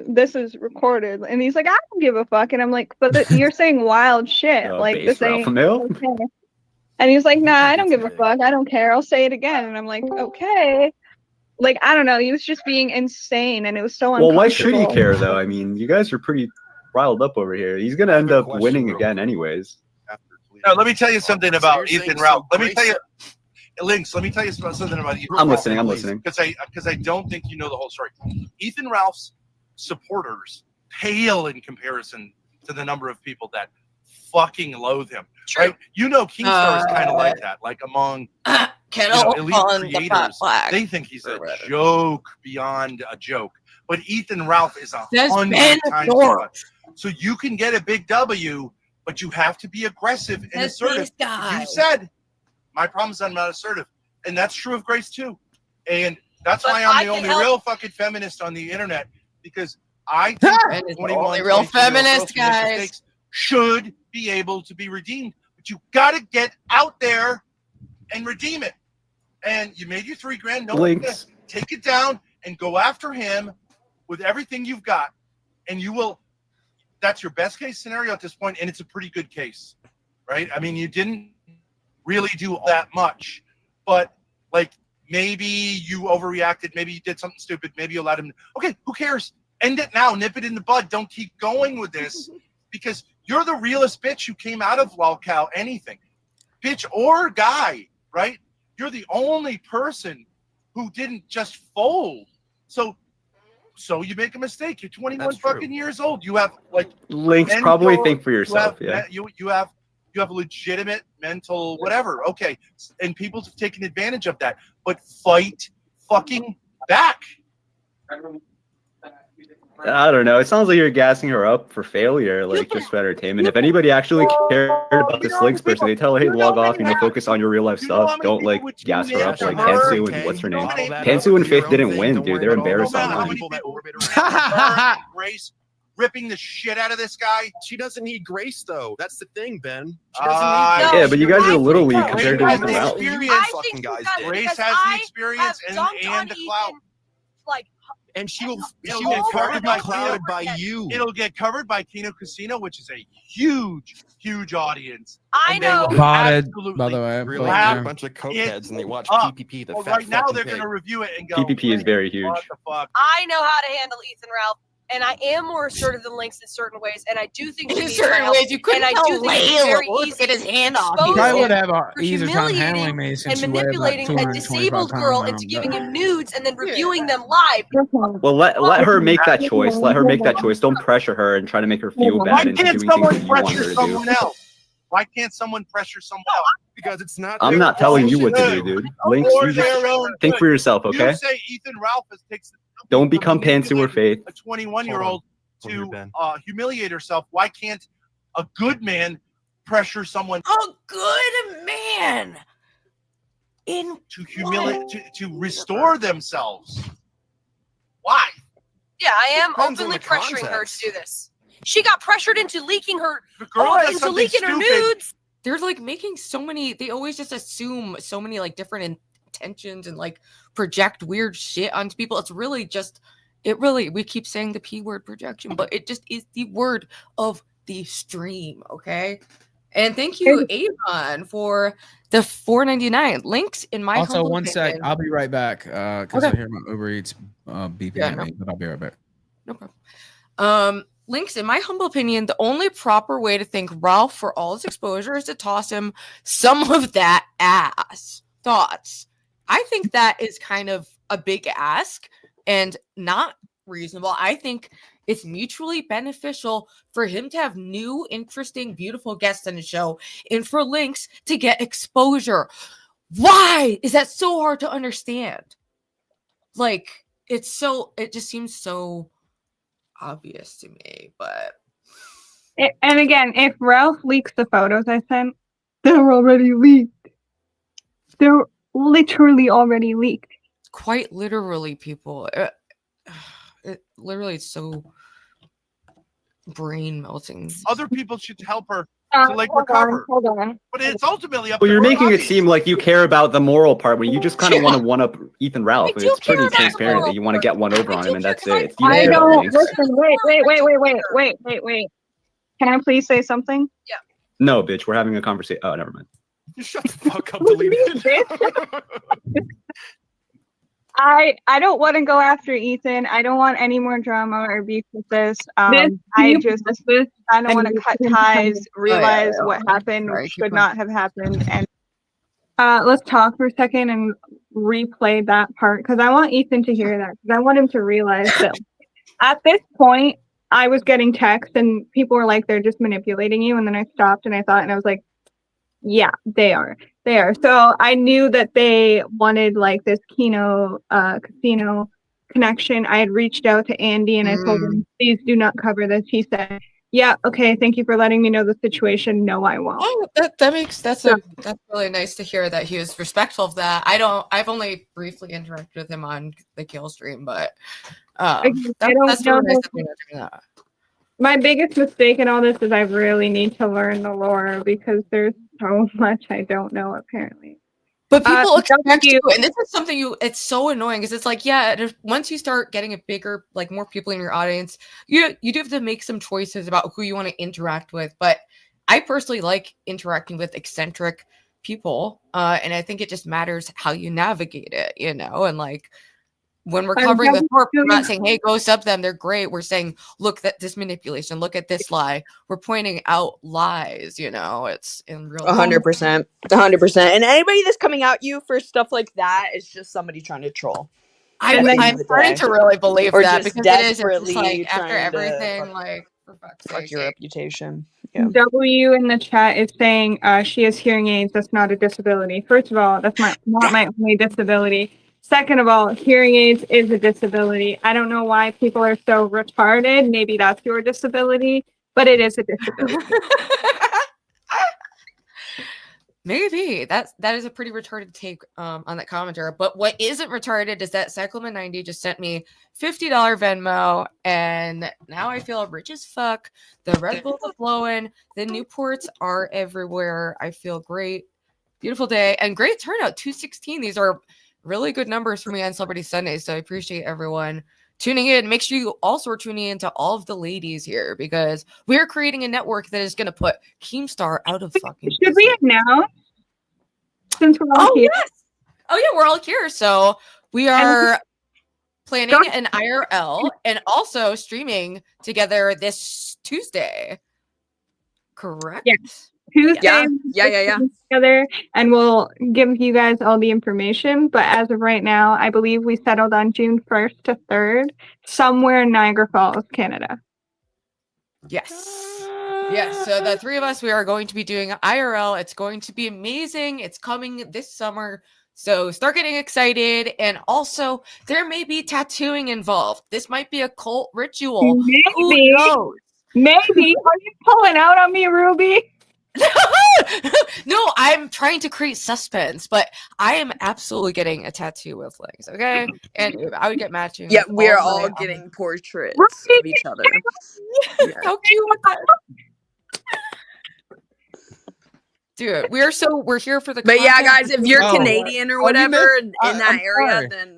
this is recorded?" And he's like, "I don't give a fuck." And I'm like, "But you're saying wild shit. Like base this for ain't alpha male? okay." And he's like, "Nah, I don't give a fuck. I don't care. I'll say it again." And I'm like, "Okay." Like, I don't know. He was just being insane, and it was so Well, why should he uncomfortable. care though? I mean, you guys are pretty riled up over here. He's gonna end up winning again, anyways. No, let me tell you something about Ethan Ralph. Let me tell you, Links. Let me tell you something about Ethan. I'm listening. I'm listening. Because I don't think you know the whole story. Ethan Ralph's supporters pale in comparison to the number of people that fucking loathe him. Right? You know, Keemstar is kind of like that. Like among elite creators, they think he's a joke beyond a joke. But Ethan Ralph is 100 times too much. So you can get a big W, but you have to be aggressive and assertive. You said, my problem is I'm not assertive. And that's true of Grace too. And that's why I'm the only real fucking feminist on the internet, because I think 21 real feminist, guys, should be able to be redeemed. But you got to get out there and redeem it. And you made your $3,000. No one's gonna take it down and go after him with everything you've got. And you will. That's your best case scenario at this point, and it's a pretty good case, right? I mean, you didn't really do that much, but like maybe you overreacted, maybe you did something stupid, maybe you allowed him. Okay, who cares? End it now, nip it in the bud. Don't keep going with this, because you're the realest bitch who came out of Lolcow anything, bitch or guy, right? You're the only person who didn't just fold. So you make a mistake. You're 21 fucking years old. You have like Links, probably think for yourself. You have legitimate mental whatever. Okay, and people have taken advantage of that. But fight fucking back. I don't know. It sounds like you're gassing her up for failure, like just for entertainment. If anybody actually cared about this Links person, they tell her, hey, log off, focus on your real life stuff. Don't like gas her up like Pantsu and what's her name? Pantsu and Faith didn't win, dude. They're embarrassed online. Grace ripping the shit out of this guy. She doesn't need Grace though. That's the thing, Ben. She doesn't need yeah, but you guys are a little weak compared to Grace Ethan has Ralph. Grace has the experience and the clout. Like, and she will be covered by clouded by you. It'll get covered by Kino Casino, which is a huge audience. I know. Botted, by the way. Really, a bunch of cokeheads and they watch PPP. The fat right now they're going to review it and go. PPP is very huge. What the fuck? I know how to handle Ethan Ralph, and I am more assertive than Linx in certain ways, and I do think in certain ways you couldn't and I do think it's very easy get his hand off. He probably would have an for easier time handling humiliating me since and she weighed like manipulating a disabled 225 girl pounds into now, giving him nudes and then reviewing them live. Well, let her make that choice. Let her make that choice. Don't pressure her and try to make her feel bad into doing things that you want her to do. Why can't someone pressure someone else? Because it's not. I'm not telling you what to do, dude. Links, you just think for yourself, okay? You say Ethan Ralph takes. Don't become Pantsu or Faith. A 21-year-old to humiliate herself. Why can't a good man pressure someone? A good man to humiliate to restore themselves. Why? Yeah, I am Depends on openly the pressuring her to context. do this. She got pressured into leaking her girl does into something leaking her stupid. nudes. They're like making so many. They always just assume so many like different intentions and like project weird shit onto people. It's really just. We keep saying the P word, projection, but it just is the word of the stream, okay? And thank you, Avon, for the $4.99. Links in my also, humble one sec. opinion- I'll be right back because I hear my Uber Eats beeping Yeah, at no. me, but I'll be right back. No problem. Links, in my humble opinion, the only proper way to thank Ralph for all his exposure is to toss him some of that ass. Thoughts? I think that is kind of a big ask and not reasonable. I think it's mutually beneficial for him to have new, interesting, beautiful guests on the show and for Links to get exposure. Why is that so hard to understand? Like, it just seems so obvious to me, but And again, if Ralph leaks the photos I sent, they're already leaked. They're literally already leaked. quite literally, people. It literally is so brain melting. Other people should help her to like recover. Hold on. But it's ultimately up Well, to you're her. making it seem like you care about the moral part when you just kind of want to one up Ethan Ralph. It's pretty transparent that you want to get one over on him, and that's it. You I care about don't Lynx. listen. Wait. Can I please say something? Yeah. No, bitch, we're having a conversation. Oh, never mind. Shut the fuck up, delete it. I don't want to go after Ethan. I don't want any more drama or beef with this. I don't want to cut ties, realize what happened should not have happened. And let's talk for a second and replay that part because I want Ethan to hear that because I want him to realize that at this point I was getting texts and people were like, they're just manipulating you. And then I stopped and I thought, and I was like, yeah, they are. So I knew that they wanted like this Kino Casino connection. I had reached out to Andy and I told him, please do not cover this. He said, yeah, okay, thank you for letting me know the situation. No, I won't. Oh, that's really nice to hear that he was respectful of that. I've only briefly interacted with him on the kill stream, but that's really nice of you to do that. My biggest mistake in all this is I really need to learn the lore because there's so much I don't know apparently. But people expect you, and this is something it's so annoying because it's like, yeah, once you start getting a bigger, like more people in your audience, you do have to make some choices about who you want to interact with. But I personally like interacting with eccentric people, and I think it just matters how you navigate it, and like when we're covering the Thorp, we're not saying, hey, go sub them, they're great. We're saying, look at this manipulation, look at this lie. We're pointing out lies, it's in real 100%. 100%. And anybody that's coming at you for stuff like that is just somebody trying to troll. I'm starting to really believe or that just because it is desperately like after trying to everything, like for fuck's fuck sake. your reputation. Yeah. W in the chat is saying she has hearing aids. That's not a disability. First of all, that's not my only disability. Second of all, hearing aids is a disability. I don't know why people are so retarded. Maybe that's your disability, but it is a disability. Maybe that is a pretty retarded take on that commenter. But what isn't retarded is that Cyclaman90 just sent me $50 Venmo, and now I feel rich as fuck. The Red Bulls are flowing. The Newports are everywhere. I feel great. Beautiful day and great turnout. 216. These are really good numbers for me on Celebrity Sunday. So I appreciate everyone tuning in. Make sure you also are tuning in to all of the ladies here because we're creating a network that is going to put Keemstar out of fucking. Should we announce? Since we're all here. Yes. Oh yeah, we're all here. So we are planning an IRL and also streaming together this Tuesday. Correct? Yes. Tuesday. Yeah. Together, and we'll give you guys all the information. But as of right now, I believe we settled on June 1st to 3rd, somewhere in Niagara Falls, Canada. Yes. Yes. So the three of us, we are going to be doing IRL. It's going to be amazing. It's coming this summer. So start getting excited. And also, there may be tattooing involved. This might be a cult ritual. Maybe. Who knows? Maybe. Are you pulling out on me, Ruby? No, I'm trying to create suspense, but I am absolutely getting a tattoo with Lynx, okay? And I would get matching. Yeah, we're all getting portraits of each other. Yeah. How cute was that? Dude, we're here for the But yeah, content. guys, if you're Canadian or whatever in that area, then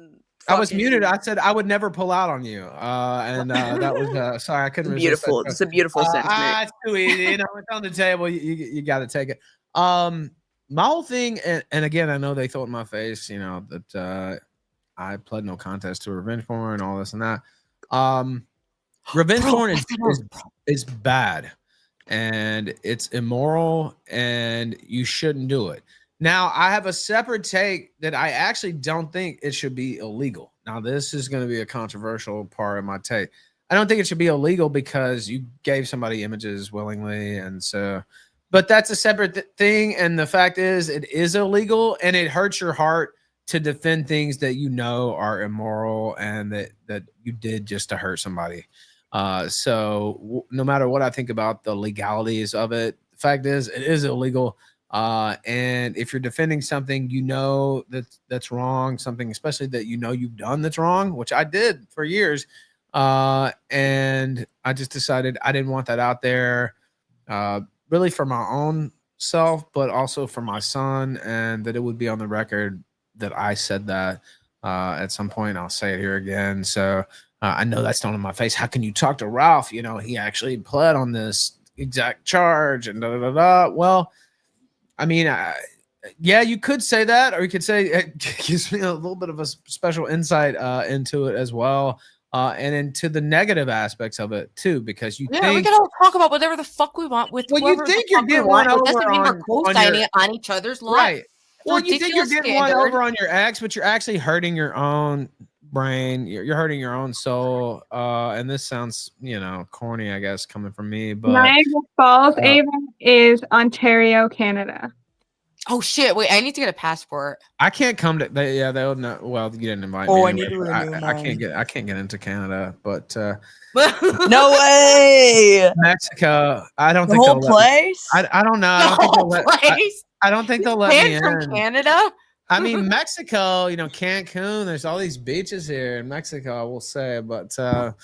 I was muted. I said I would never pull out on you, and that was sorry I couldn't. Beautiful. It's a beautiful sentiment. It's too easy. It's on the table. You got to take it. My whole thing, and again, I know they throw it in my face. That I pled no contest to revenge porn and all this and that. Revenge porn is bad, and it's immoral, and you shouldn't do it. Now, I have a separate take that I actually don't think it should be illegal. Now, this is going to be a controversial part of my take. I don't think it should be illegal because you gave somebody images willingly. And so, but that's a separate thing. And the fact is, it is illegal and it hurts your heart to defend things that you know are immoral and that you did just to hurt somebody. So no matter what I think about the legalities of it, the fact is, it is illegal. And if you're defending something, that's wrong, something especially that you've done that's wrong, which I did for years. And I just decided I didn't want that out there. But really for my own self, but also for my son, and that it would be on the record that I said that at some point. I'll say it here again. So I know that's not in my face. How can you talk to Ralph? You know, he actually pled on this exact charge and da da da da. Well, I mean, yeah, you could say that, or you could say it gives me a little bit of a special insight into it as well. And into the negative aspects of it too, because you Yeah, think we can all talk about whatever the fuck we want with well, you whoever think the you're fuck we getting want. one It doesn't over mean we're on co-signing your it on each other's life. right. Well, you think you're Ridiculous getting one standard. over on your ex, but you're actually hurting your own brain. You're hurting your own soul. And this sounds, you know, corny, I guess, coming from me, but Niagara Falls, Ava, is Ontario, Canada. Oh shit! Wait, I need to get a passport. I can't come to. Yeah, they would not. Well, you didn't invite Oh, me. I anyway, need to but renew I can't get into Canada, but No way. Mexico. I don't The think whole they'll let me- place? I don't know. I don't think they'll let. I don't think they'll let me Banned from in. Canada. I mean, Mexico, you know, Cancun, there's all these beaches here in Mexico, I will say, but Guys,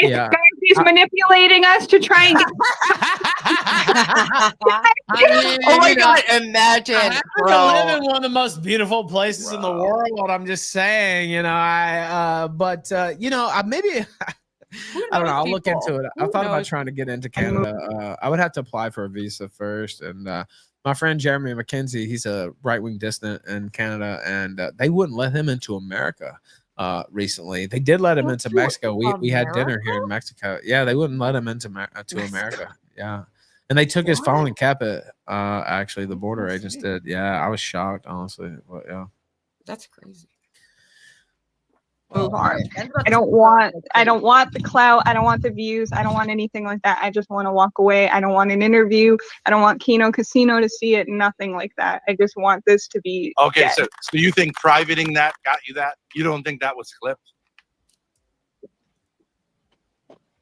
yeah. guys, he's manipulating us to try and get. Oh my god! Imagine, I happen to bro. live in one of the most beautiful places in the world. I'm just saying, you know, but you know, maybe I don't know. I'll look into it. I thought about trying to get into Canada. I would have to apply for a visa first, and my friend Jeremy McKenzie, he's a right-wing dissident in Canada, and they wouldn't let him into America. Recently, they did let him into Mexico. We had dinner here in Mexico. Yeah, they wouldn't let him into to America. Yeah, and they took his phone and kept it. Actually, the border agents did. Yeah, I was shocked, honestly. But yeah, That's crazy. Move on. I don't want the clout. I don't want the views. I don't want anything like that. I just want to walk away. I don't want an interview. I don't want Kino Casino to see it. Nothing like that. I just want this to be Okay, dead. so you think privating that got you that? You don't think that was clipped?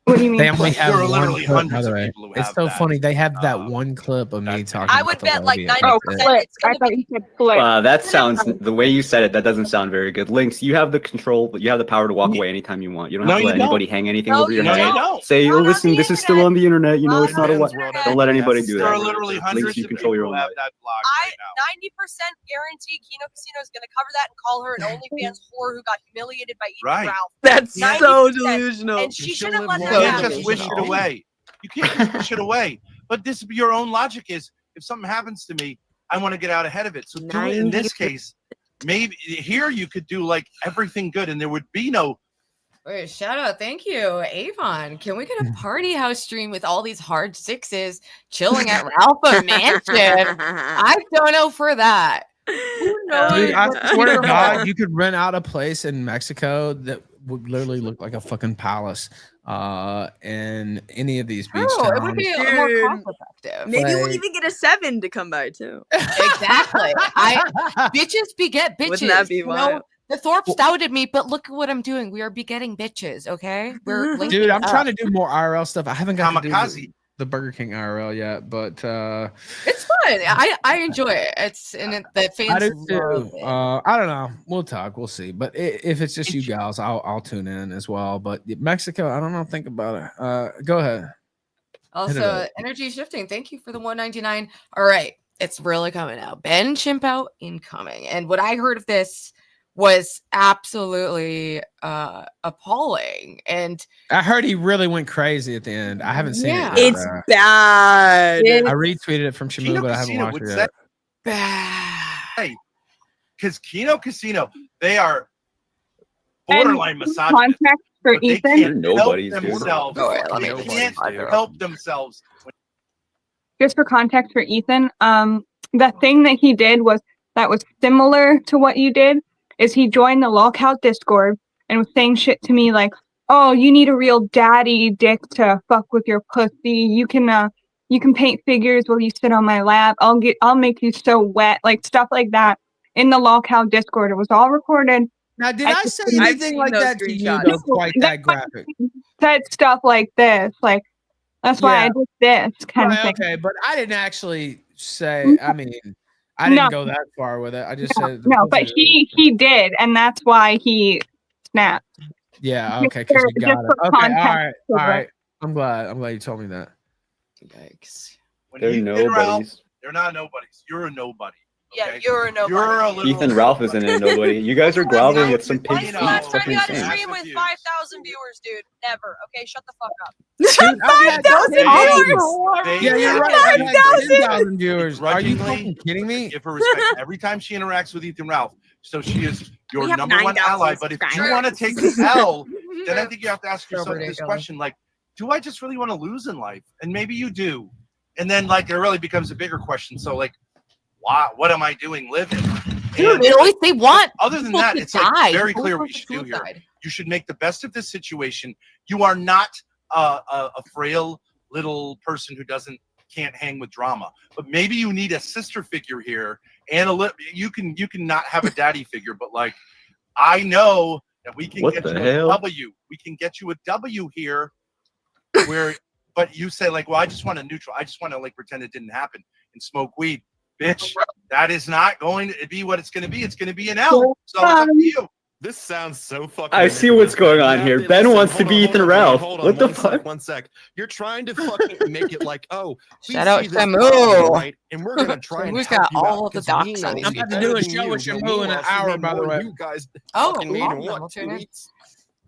What do you mean? they only have There are one literally clip, by hundreds the of way. people who It's have so that. funny. They have that one clip of me talking. I about would the bet like lesbian. 90% That's it. it's gonna I thought you said flip. That sounds the way you said it. That doesn't sound very good. Lynx, you have the control, but you have the power to walk away anytime you want. You don't have to let anybody hang anything over your head. Say, oh, listen, this is still on the internet. You know, it's not a what. Don't let anybody do There that. are literally Lynx, hundreds you of control your people own who have life. that blocked I right now. 90% guarantee Kino Casino is gonna cover that and call her an OnlyFans whore who got humiliated by Ethan Right. Ralph. That's 90%. so delusional. And she shouldn't let You her can't happen. just wish it away. You can't just wish it away. But this, your own logic is, if something happens to me, I want to get out ahead of it. So do it in this case. Maybe here you could do like everything good, and there would be no. Wait, shout out, thank you, Avon. Can we get a party house stream with all these hard sixes chilling at Ralph Mansion? I don't know for that. Who knows? Dude, I what swear to people- God, you could rent out a place in Mexico that would literally look like a fucking palace. In any of these beach True, towns. it would be more Dude, cost effective. Maybe we'll Like- even get a 7 to come by too. Exactly. Bitches beget bitches. Wouldn't that be you know? wild? The Thorps doubted me, but look at what I'm doing. We are begetting bitches, okay? We're linking Dude, I'm up. trying to do more IRL stuff. I haven't got to Kamikaze. do the Burger King IRL yet, but It's fun. I enjoy it. It's the fans I do love too. it. I don't know. We'll talk. We'll see. But if it's just you gals, I'll tune in as well. But Mexico, I don't know. Think about it. Go ahead. Also, up. energy shifting. Thank you for the 199. All right, it's really coming out. Ben Chimpo incoming. And what I heard of this was absolutely appalling. And I heard he really went crazy at the end. I haven't seen Yeah. it. Yet, It's bad. I retweeted it from Shamu, Kino but I haven't Casino watched would it say, yet. bad. because Kino Casino, they are borderline misogynist. Contact for But they Ethan. can't Nobody's help doing themselves. Oh, wait, let me They look. can't Nobody's help themselves. Just for context for Ethan, the thing that he did that was similar to what you did is he joined the lockout Discord and was saying shit to me like, "Oh, you need a real daddy dick to fuck with your pussy. You can paint figures while you sit on my lap. I'll make you so wet," like stuff like that in the lockout Discord. It was all recorded. Now, did I say I've anything seen like those that to you? screenshots. Though, quite that graphic. Said stuff like this, like that's why I did this kind of Right, thing. okay, but I didn't actually say. I mean, I didn't No. go that far with it. I just said No, but he did, and that's why he snapped. Yeah. Just Okay. Because you for- got just it. for Okay. All context, right. so All that- right. I'm glad you told me that. Yikes. When They're Ethan and Ralph, nobodies. they're not nobodies. You're a nobody. Yeah, Okay? you're a nobody. You're a little Ethan Ralph isn't a nobody. You guys are groveling with some pig When's feet. the last time Fucking you had a insane. stream with 5,000 viewers, dude? Never. Okay, shut the fuck up. Dude, I've had 5,000 days. viewers. Yeah, you're right. I've had 10,000 viewers. Are you fucking kidding me? Give her respect every time she interacts with Ethan Ralph. So she is your We have number one 9,000 ally. But if you subscribers. want to take the L, then I think you have to ask yourself Over this there, question: like, do I just really want to lose in life? And maybe you do. And then like it really becomes a bigger question. So like, why? What am I doing living? Dude, And they want. other than people that, to it's die. like very People clear want what you should do here. suicide. You should make the best of this situation. You are not a frail little person who can't hang with drama. But maybe you need a sister figure here, and you can not have a daddy figure. But like, I know that we can What get the you hell? a W. We can get you a W here, where. But you say like, well, I just want to neutral. I just want to like pretend it didn't happen and smoke weed, bitch. That is not going to be what it's going to be. It's going to be an L. So it's up to you. This sounds so fucking. I see what's going on here. Ben wants to be Ethan Ralph. What the fuck? One sec. You're trying to fucking make it like, oh, we Shout out see this Shamu. problem, right? And we're gonna try and Shamu's help got you all out the 'cause docs we on know his I'm she's about to better do a than show you. with Shamu in Meanwhile, an she's hour, made by the more than way. You guys Oh, fucking made in awesome. what, I'll 2 tune in. weeks?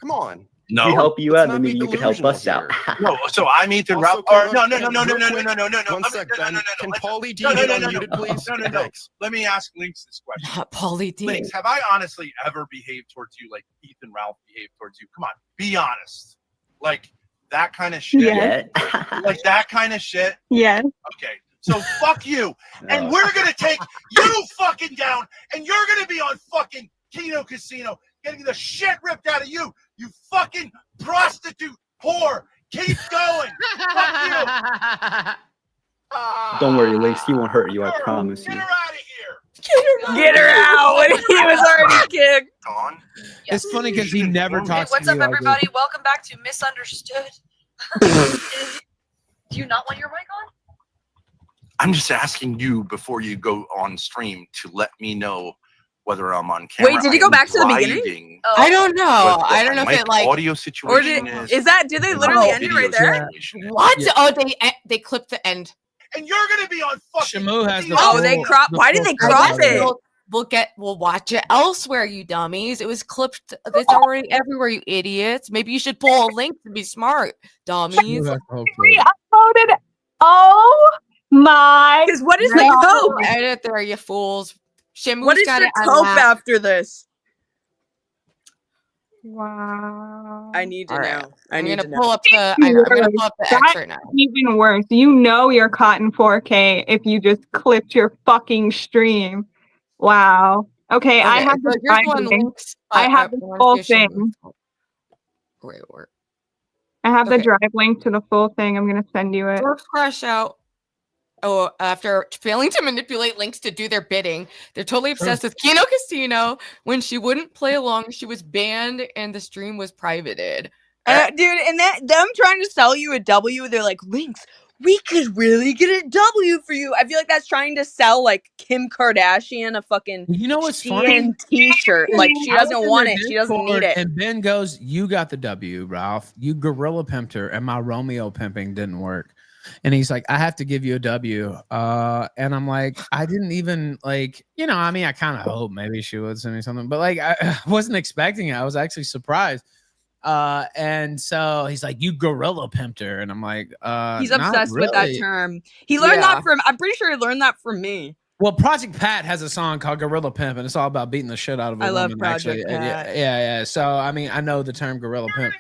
Come on. We help you let's out, not and be maybe you can help delusional us out. here. No, so I'm Ethan Also, Ralph. Or, can no. One sec, Ben. Can Paulie D No, get unmuted, please? No. Thanks. Let me ask Lynx this question. Not Pauly D. Lynx, have I honestly ever behaved towards you like Ethan Ralph behaved towards you? Come on, be honest. Like that kind of shit. Yes. Like that kind of shit. Yes. Okay. So fuck you. And we're gonna take you fucking down, and you're gonna be on fucking Kino Casino getting the shit ripped out of you. You fucking prostitute whore. Keep going. Fuck you. Don't worry, Lynx. He won't hurt you. I promise you. Get her out of here. Get her out when he was already kicked. Dawn. It's funny because he never Hey, talks what's to up, me like everybody? this. Welcome back to Misunderstood. Do you not want your mic on? I'm just asking you before you go on stream to let me know whether I'm on camera. Wait, did you go back to the beginning? beginning? Oh. I don't know. What I don't know my if it like. audio Or situation did, is. did they literally end it right there? What? Yeah. Oh, they clipped the end. And you're gonna be on fucking. Shamu has the Oh, full- they crop. the Why did full they crop video. it? We'll watch it elsewhere, you dummies. It was clipped. It's already everywhere, you idiots. Maybe you should pull a link to be smart, dummies. Shamu has the whole clip. Uploaded. Oh my. Because what is No, the cope? edit there, you fools. Shamu's What is got the it cope unlocked. after this? Wow. I need to All right. know. I I'm need gonna to know. pull up the. I'm gonna pull up the X right now. Even worse. You know you're caught in 4K if you just clipped your fucking stream. Wow. Okay, I Okay, have so the here's one drive link. links. I have the full thing. Wait, where? I have the Okay. drive link to the full thing. I'm gonna send you it. Thorps crash out. Oh, after failing to manipulate Links to do their bidding, they're totally obsessed with Kino Casino. When she wouldn't play along, she was banned and the stream was privated. Dude, and them trying to sell you a W, they're like, Lynx, we could really get a W for you. I feel like that's trying to sell like Kim Kardashian a fucking You know what's funny? Shein t-shirt. Like she I was doesn't in want their it. She doesn't need Discord, it. And Ben goes, "You got the W, Ralph. You gorilla pimped her, and my Romeo pimping didn't work." And he's like, "I have to give you a W." And I'm like, I didn't even like, I mean, I kind of hope maybe she would send me something, but like, I wasn't expecting it. I was actually surprised. And so he's like, "You gorilla pimped her," and I'm like, He's not obsessed with that really. term. He learned that from, I'm pretty sure he learned that from me. Well, Project Pat has a song called Gorilla Pimp, and it's all about beating the shit out of a I love woman. Project actually. Pat. Yeah. So, I mean, I know the term Gorilla Pimp,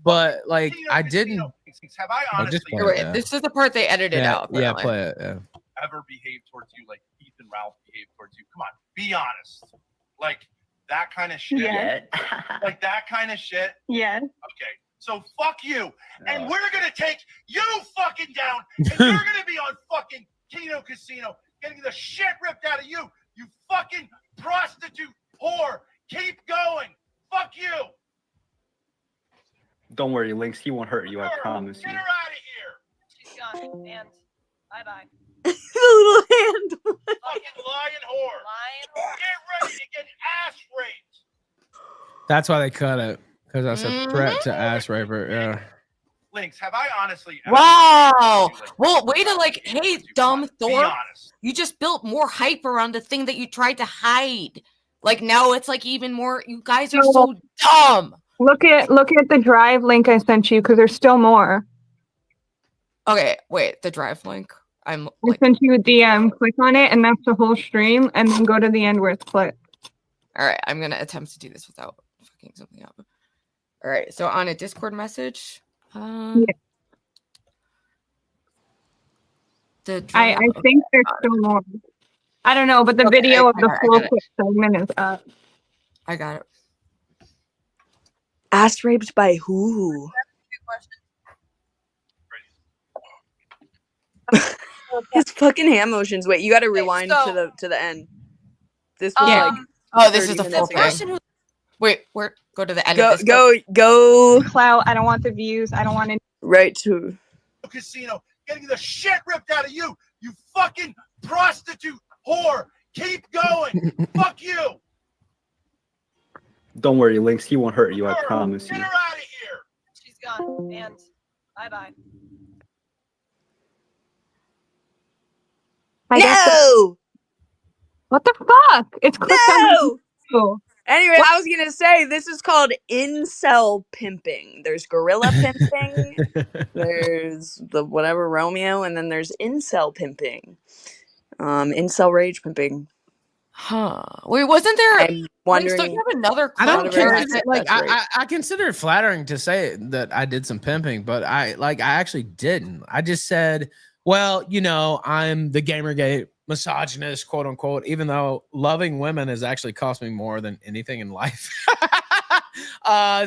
but like, I didn't. Have I I'll honestly just play it, yeah. This is the part they edited out. Yeah, apparently. play it. Yeah. ever behaved towards you like Ethan Ralph behaved towards you? Come on, be honest. Like that kind of shit. Yes. Like that kind of shit. Yes. Okay. So fuck you. And we're gonna take you fucking down, and you're gonna be on fucking Kino Casino getting the shit ripped out of you. You fucking prostitute whore. Keep going. Fuck you. Don't worry, Lynx. He won't hurt you. I promise Get you. her out of here. She's gone. And bye-bye. The little hand. Fucking lion whore. Get ready to get ass raped. That's why they cut it, because that's a threat to ass raper. Yeah. Linx, have I honestly? Wow. Well, way to like, hey, dumb Be Thorp. honest. You just built more hype around the thing that you tried to hide. Like now it's like even more. You guys are so dumb. Look at the drive link I sent you because there's still more. Okay, wait, the drive link. I sent you a DM. Click on it, and that's the whole stream. And then go to the end where it's clicked. All right, I'm gonna attempt to do this without fucking something up. All right, so on a Discord message. Yeah. I okay. think there's still more. I don't know, but the Okay, video of I the got full it. quick segment is up. I got it. Ass raped by who? His fucking hand motions. Wait, you got to rewind to the end. This was like. Oh, this is the 30 full minutes ago. thing. Wait, where? Go to the end. Go, of this go. Clout. I don't want the views. I don't want to. Right to. Casino, getting the shit ripped out of you. You fucking prostitute whore. Keep going. Fuck you. Don't worry, Lynx. He won't hurt you. I promise you. Get her out of here. She's gone. And bye-bye. No. What the fuck? It's clicked on. No. Anyway, I was gonna say this is called incel pimping. There's gorilla pimping, there's the whatever Romeo, and then there's incel pimping. Incel rage pimping. Huh. Wait, wasn't there? I'm wondering. Don't you have another? I don't clout? consider, like I consider it flattering to say that I did some pimping, but I actually didn't. I just said, well, you know, I'm the Gamergate misogynist, quote unquote, even though loving women has actually cost me more than anything in life.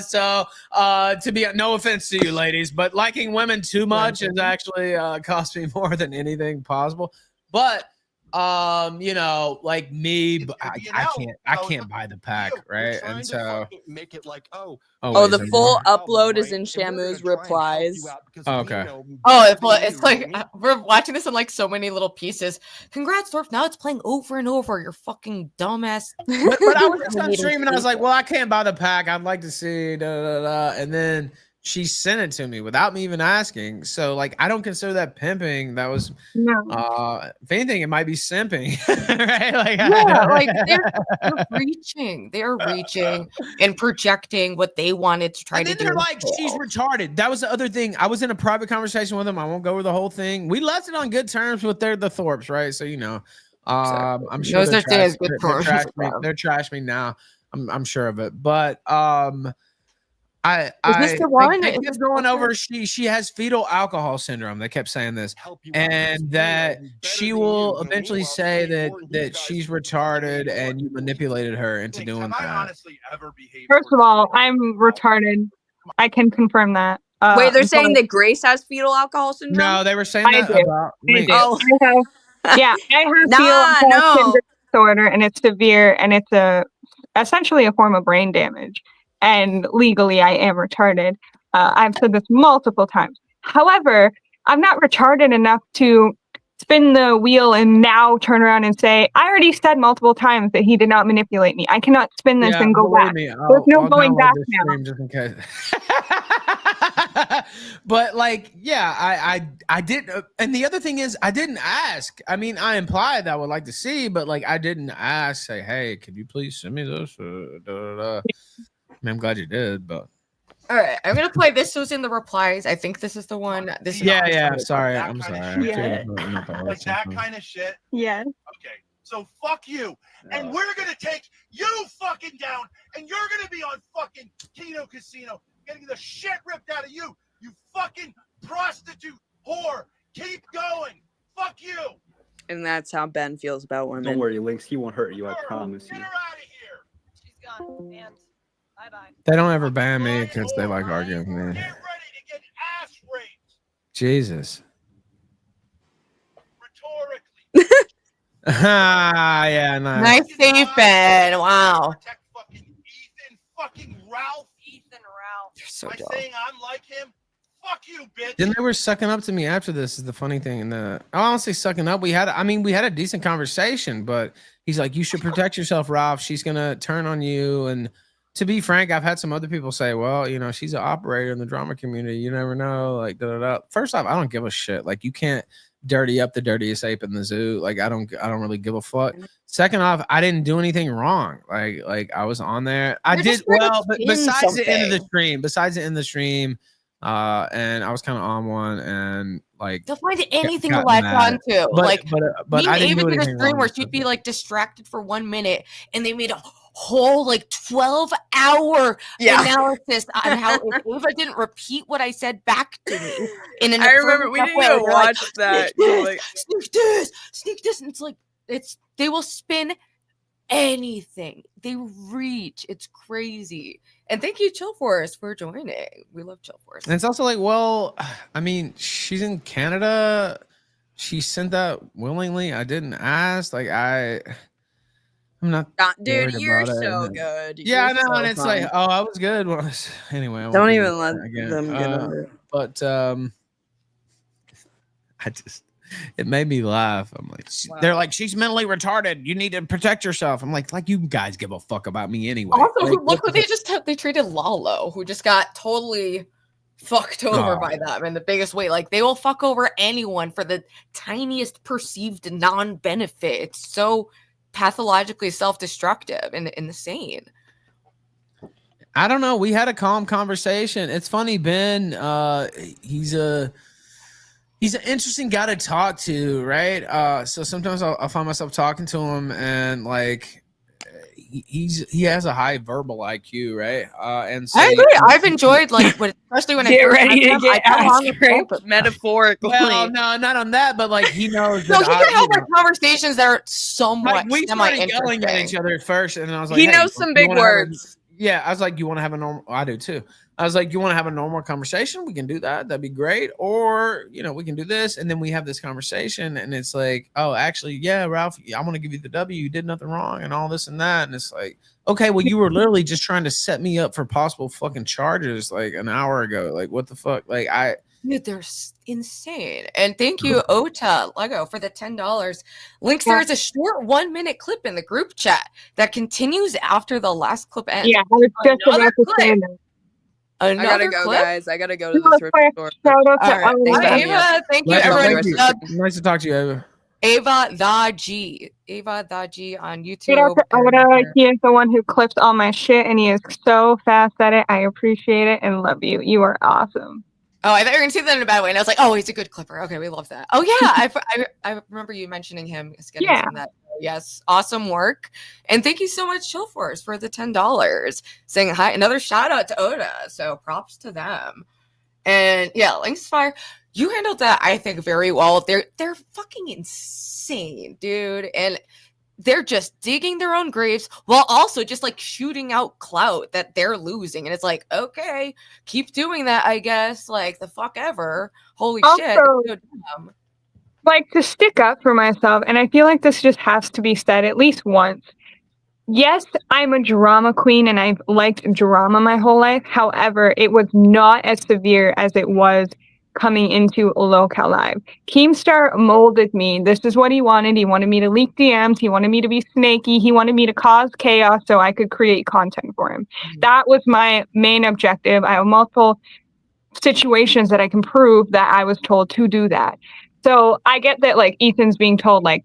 So to be, no offense to you ladies, but liking women too much has actually cost me more than anything possible. But you know, like me, I can't buy the pack, right? And so make it like, Oh, wait, the full upload is in Shamu's replies. Okay. Oh, it's like we're watching this in like so many little pieces. Congrats, Thorp. Now it's playing over and over. You're fucking dumbass. But I was just on stream and I was like, well, I can't buy the pack. I'd like to see and then she sent it to me without me even asking. So like I don't consider that pimping. That was if anything, it might be simping. Right? Like, yeah, like they're reaching. They're reaching and projecting what they wanted to try and to then do. they're like, she's retarded. That was the other thing. I was in a private conversation with them. I won't go over the whole thing. We left it on good terms with the Thorps, right? So you know, I'm sure they're trash me now. I'm sure of it. But Is this the one? They kept going over she has fetal alcohol syndrome. They kept saying this, and that she will eventually say that she's retarded and you manipulated her into doing that. First of all, I'm retarded. I can confirm that. Wait, they're saying that Grace has fetal alcohol syndrome? No, they were saying I that do. about I me. do. I have fetal alcohol syndrome disorder, and it's severe, and it's essentially a form of brain damage. And legally, I am retarded. I've said this multiple times. However, I'm not retarded enough to spin the wheel and now turn around and say, I already said multiple times that he did not manipulate me. I cannot spin this and go back. There's no going back now. Just in case. But like, yeah, I did. And the other thing is, I didn't ask. I mean, I implied that I would like to see, but like, I didn't ask. Say, hey, could you please send me this? I mean, I'm glad you did, but all right, I'm gonna play this. Was in the replies. I think this is the one. This is sorry, I'm sorry. Yeah. Like that kind of shit. Yeah. Okay, so fuck you, and we're gonna take you fucking down, and you're gonna be on fucking Kino Casino, getting the shit ripped out of you. You fucking prostitute whore. Keep going. Fuck you. And that's how Ben feels about women. Don't worry, Lynx. He won't hurt you. I promise you. She's gone. And bye-bye. they don't ever ban me because they like arguing with me. Jesus. Yeah, nice. Nice save, Ben. Wow. Fucking Ralph. You're so By dumb. saying I'm like him. Fuck you, bitch. Then they were sucking up to me after this is the funny thing. And I honestly sucking up. We had a decent conversation, but he's like, you should protect yourself, Ralph. She's gonna turn on you and to be frank, I've had some other people say, well, you know, she's an operator in the drama community. You never know. Like, da, da, da. First off, I don't give a shit. Like, you can't dirty up the dirtiest ape in the zoo. Like, I don't really give a fuck. Second off, I didn't do anything wrong. Like I was on there. I did well, but besides the end of the stream, and I was kind of on one, and like they'll find anything to latch on to. But I didn't do Ava did a anything stream wrong. where she'd be like distracted for 1 minute, and they made a whole like 12-hour analysis on how if Ava didn't repeat what I said back to me in an I remember we didn't even watch that. Sneak this, and it's like they will spin anything. They reach. It's crazy. And thank you, Chill Force, for joining. We love Chill Force. And it's also like, well, I mean, she's in Canada. She sent that willingly. I didn't ask. Like, I'm not. Dude, worried you're about it. so good. Yeah, I You're know. so And it's fun. like, oh, I was good. Well, anyway. I won't Don't do even that let again. them get under it. But it made me laugh. I'm like, they're like, she's mentally retarded. You need to protect yourself. I'm like you guys give a fuck about me anyway. Also, Like, look what they treated Lalo, who just got totally fucked over by them in the biggest way. Like, they will fuck over anyone for the tiniest perceived non-benefit. It's so pathologically self-destructive and insane. I don't know. We had a calm conversation. It's funny, Ben. He's an interesting guy to talk to, right? So sometimes I'll find myself talking to him, and like he has a high verbal IQ, right? And so I agree. I've enjoyed especially when Get I first ready met to him, get I got along ass with raped both of them. metaphorically. Well, no, not on that, but like he knows. No, that he can have like conversations that are somewhat like we started yelling at each semi-interesting. other at first, and then I was like, He hey, knows some big words. Yeah, I was like, you want to have a normal? I do too. I was like, you want to have a normal conversation? We can do that. That'd be great. Or, you know, we can do this. And then we have this conversation, and it's like, oh, actually, yeah, Ralph, I want to give you the W. You did nothing wrong and all this and that. And it's like, okay, well, you were literally just trying to set me up for possible fucking charges like an hour ago. Like, what the fuck? Like, Dude, they're insane. And thank you, Ota Lego, for the $10. Links, there is a short 1-minute clip in the group chat that continues after the last clip ends. Yeah, I was just Another about to say clip. that. I gotta Another go, clip? guys. I gotta go to the thrift store. Shout out to All right. Ella. Thank you, Ava. Thank you, Nice, everyone. thank you. Nice to talk to you, Ava. Ava the G. Ava the G on YouTube. Shout out to Oda. He is the one who clips all my shit, and he is so fast at it. I appreciate it and love you. You are awesome. Oh, I thought you were gonna say that in a bad way, and I was like, "Oh, he's a good clipper." Okay, we love that. Oh yeah, I remember you mentioning him. Yeah. That. Yes, awesome work, and thank you so much, Chillforce, for the $10. Saying hi. Another shout out to Oda. So props to them. And yeah, Links Fire, you handled that, I think, very well. They're fucking insane, dude, and they're just digging their own graves while also just like shooting out clout that they're losing. And it's like, okay, keep doing that, I guess. Like, the fuck ever. Holy shit. Also, It's so dumb. like, to stick up for myself, and I feel like this just has to be said at least once. Yes, I'm a drama queen and I've liked drama my whole life. However, it was not as severe as it was coming into Local Live. Keemstar molded me. This is what he wanted. He wanted me to leak DMs. He wanted me to be snaky. He wanted me to cause chaos so I could create content for him. That was my main objective. I have multiple situations that I can prove that I was told to do that. So I get that, like, Ethan's being told, like,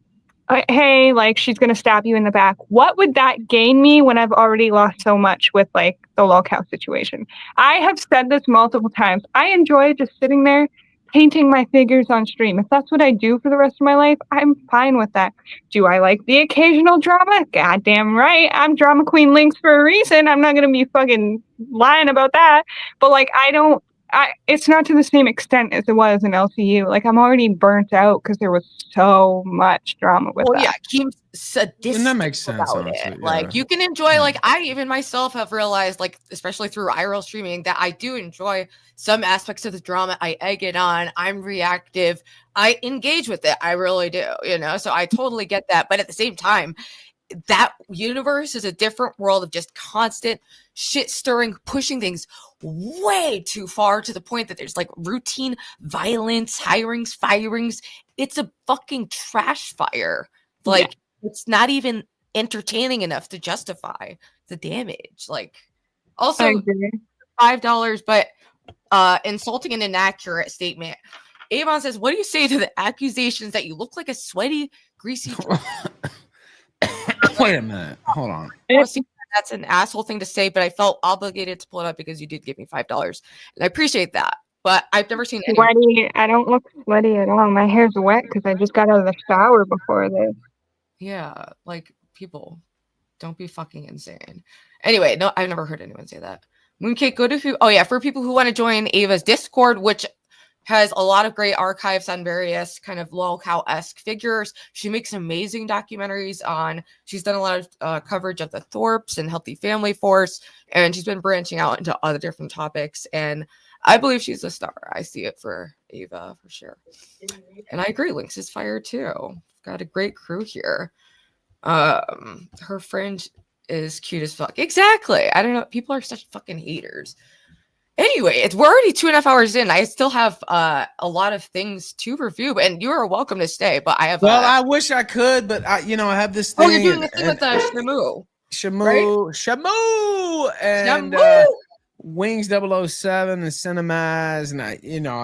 hey, like, she's going to stab you in the back. What would that gain me when I've already lost so much with, like, the locale situation? I have said this multiple times. I enjoy just sitting there painting my figures on stream. If that's what I do for the rest of my life, I'm fine with that. Do I like the occasional drama? Goddamn right. I'm drama queen Linx for a reason. I'm not going to be fucking lying about that. But, like, it's not to the same extent as it was in LCU. Like, I'm already burnt out because there was so much drama with that. Yeah, Keem's sadistic And that makes sense, about honestly, it. yeah. Like, you can enjoy, like, I even myself have realized, like, especially through IRL streaming, that I do enjoy some aspects of the drama. I egg it on. I'm reactive. I engage with it. I really do, you know? So I totally get that. But at the same time, that universe is a different world of just constant shit stirring, pushing things way too far to the point that there's like routine violence, hirings, firings. It's a fucking trash fire. Like, it's not even entertaining enough to justify the damage. Like, Also, agree. $5, but insulting and inaccurate statement. Avon says, "What do you say to the accusations that you look like a sweaty, greasy?" Wait a minute. Hold on. That's an asshole thing to say, but I felt obligated to pull it up because you did give me $5, and I appreciate that. But I've never seen any. Sweaty. I don't look sweaty at all. My hair's wet because I just got out of the shower before this. Yeah, like people, don't be fucking insane. Anyway, no, I've never heard anyone say that. Mooncake, go to who? Oh yeah, for people who want to join Ava's Discord, which has a lot of great archives on various kind of lolcow-esque figures. She makes amazing documentaries on. She's done a lot of coverage of the Thorps and Healthy Family Force, and she's been branching out into other different topics. And I believe she's a star. I see it for Ava for sure. And I agree, Lynx is fire too. Got a great crew here. Her friend is cute as fuck. Exactly. I don't know. People are such fucking haters. Anyway, we're already 2.5 hours in. I still have a lot of things to review, and you are welcome to stay. But I have. Well, I wish I could, but I have this thing. Oh, you're doing the thing with Shamu. Shamu, and Shamu! Wings 007 and Cinemaz, and I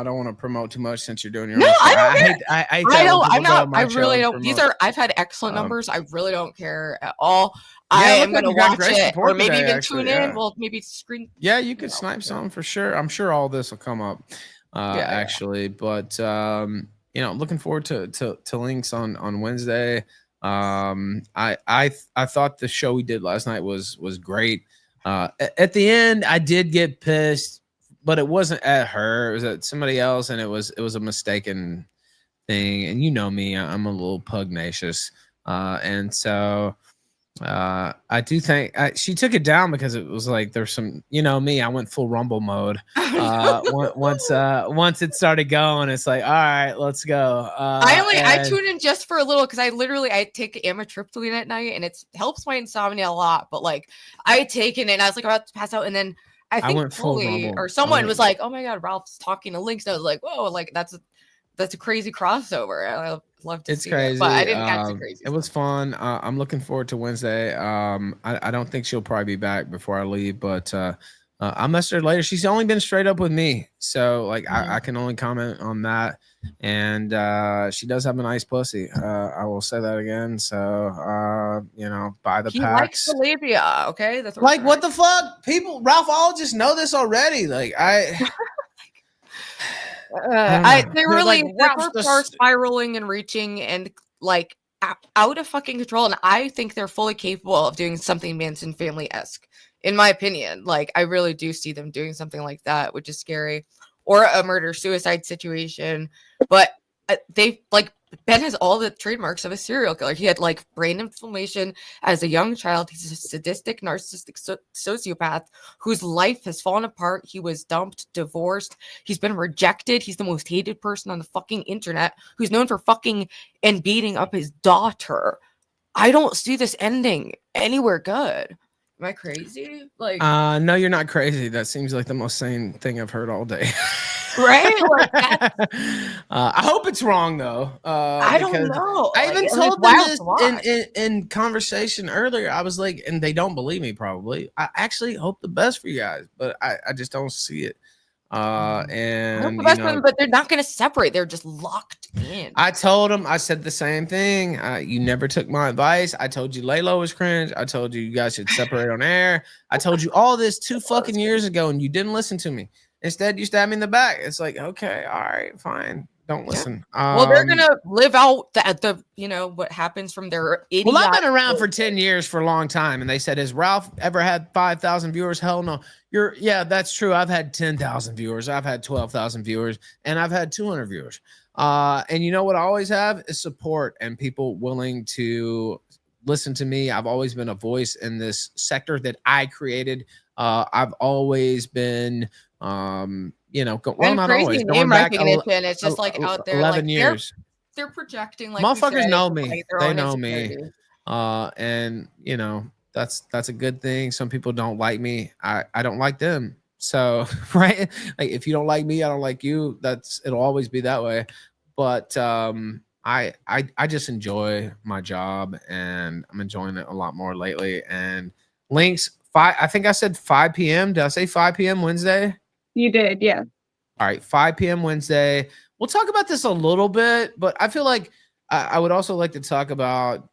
don't want to promote too much since you're doing your No, own. I don't. I'm not. I really don't. Promote. These are. I've had excellent numbers. I really don't care at all. Yeah, I am like going to you got watch great it, support or maybe today, even actually, tune yeah. in. Well, maybe screen. Yeah, you could snipe some for sure. I'm sure all this will come up, actually. But looking forward to Links on Wednesday. I thought the show we did last night was great. At the end, I did get pissed, but it wasn't at her. It was at somebody else, and it was a mistaken thing. And you know me, I'm a little pugnacious, and so. I do think she took it down because it was like there's some, me, I went full Rumble mode. Once it started going, it's like, all right, let's go. I tune in just for a little because I take amitriptyline at night and it helps my insomnia a lot. But like I had taken it and I was like about to pass out, and then I think went full Julie Rumble. or someone was like, "Oh my god, Ralph's talking to Links." And I was like, "Whoa, like that's a crazy crossover." I love to It's see crazy. it, but I didn't catch the crazy. It was fun. I'm looking forward to Wednesday. I don't think she'll probably be back before I leave, but I'll message her later. She's only been straight up with me, so like I can only comment on that. And she does have a nice pussy. I will say that again. So buy the He packs. likes the labia. Okay, that's Like what the fuck? People, Ralph, all just know this already. Like they really like, the Ralph's Thorps just- are spiraling and reaching and like out of fucking control, and I think they're fully capable of doing something Manson family-esque, in my opinion. Like I really do see them doing something like that, which is scary, or a murder-suicide situation. But they like Ben has all the trademarks of a serial killer. He had like brain inflammation as a young child. He's a sadistic, narcissistic sociopath whose life has fallen apart. He was dumped, divorced. He's been rejected. He's the most hated person on the fucking internet, who's known for fucking and beating up his daughter. I don't see this ending anywhere good. Am I crazy? Like, no, you're not crazy. That seems like the most sane thing I've heard all day. right? Like, I hope it's wrong though. I don't because know. I even Like, told wild them to watch. this in conversation earlier. I was like, and they don't believe me probably. I actually hope the best for you guys, but I just don't see it. And the best one, but they're not going to separate. They're just locked in. I told him, I said the same thing. You never took my advice. I told you Lalo was cringe. I told you guys should separate on air. I told you all this 2 fucking years ago, and you didn't listen to me. Instead, you stabbed me in the back. It's like, okay, all right, fine. Don't listen. Well, they're gonna live out the what happens from their idiot. Well, I've been around for 10 years for a long time, and they said, has Ralph ever had 5,000 viewers? Hell no. Yeah, that's true. I've had 10,000 viewers. I've had 12,000 viewers, and I've had 200 viewers. And you know what I always have is support and people willing to listen to me. I've always been a voice in this sector that I created. I've always been, going back recognition. It's just like out there, 11 like, years. They're projecting like Motherfuckers know me. like, their They own know me. insecurities. And that's a good thing. Some people don't like me. I don't like them. So right, like if you don't like me, I don't like you. It'll always be that way. But I just enjoy my job, and I'm enjoying it a lot more lately. And Links, I think I said 5 p.m. Did I say 5 p.m. Wednesday? You did, yeah. All right, 5 p.m. Wednesday. We'll talk about this a little bit, but I feel like I would also like to talk about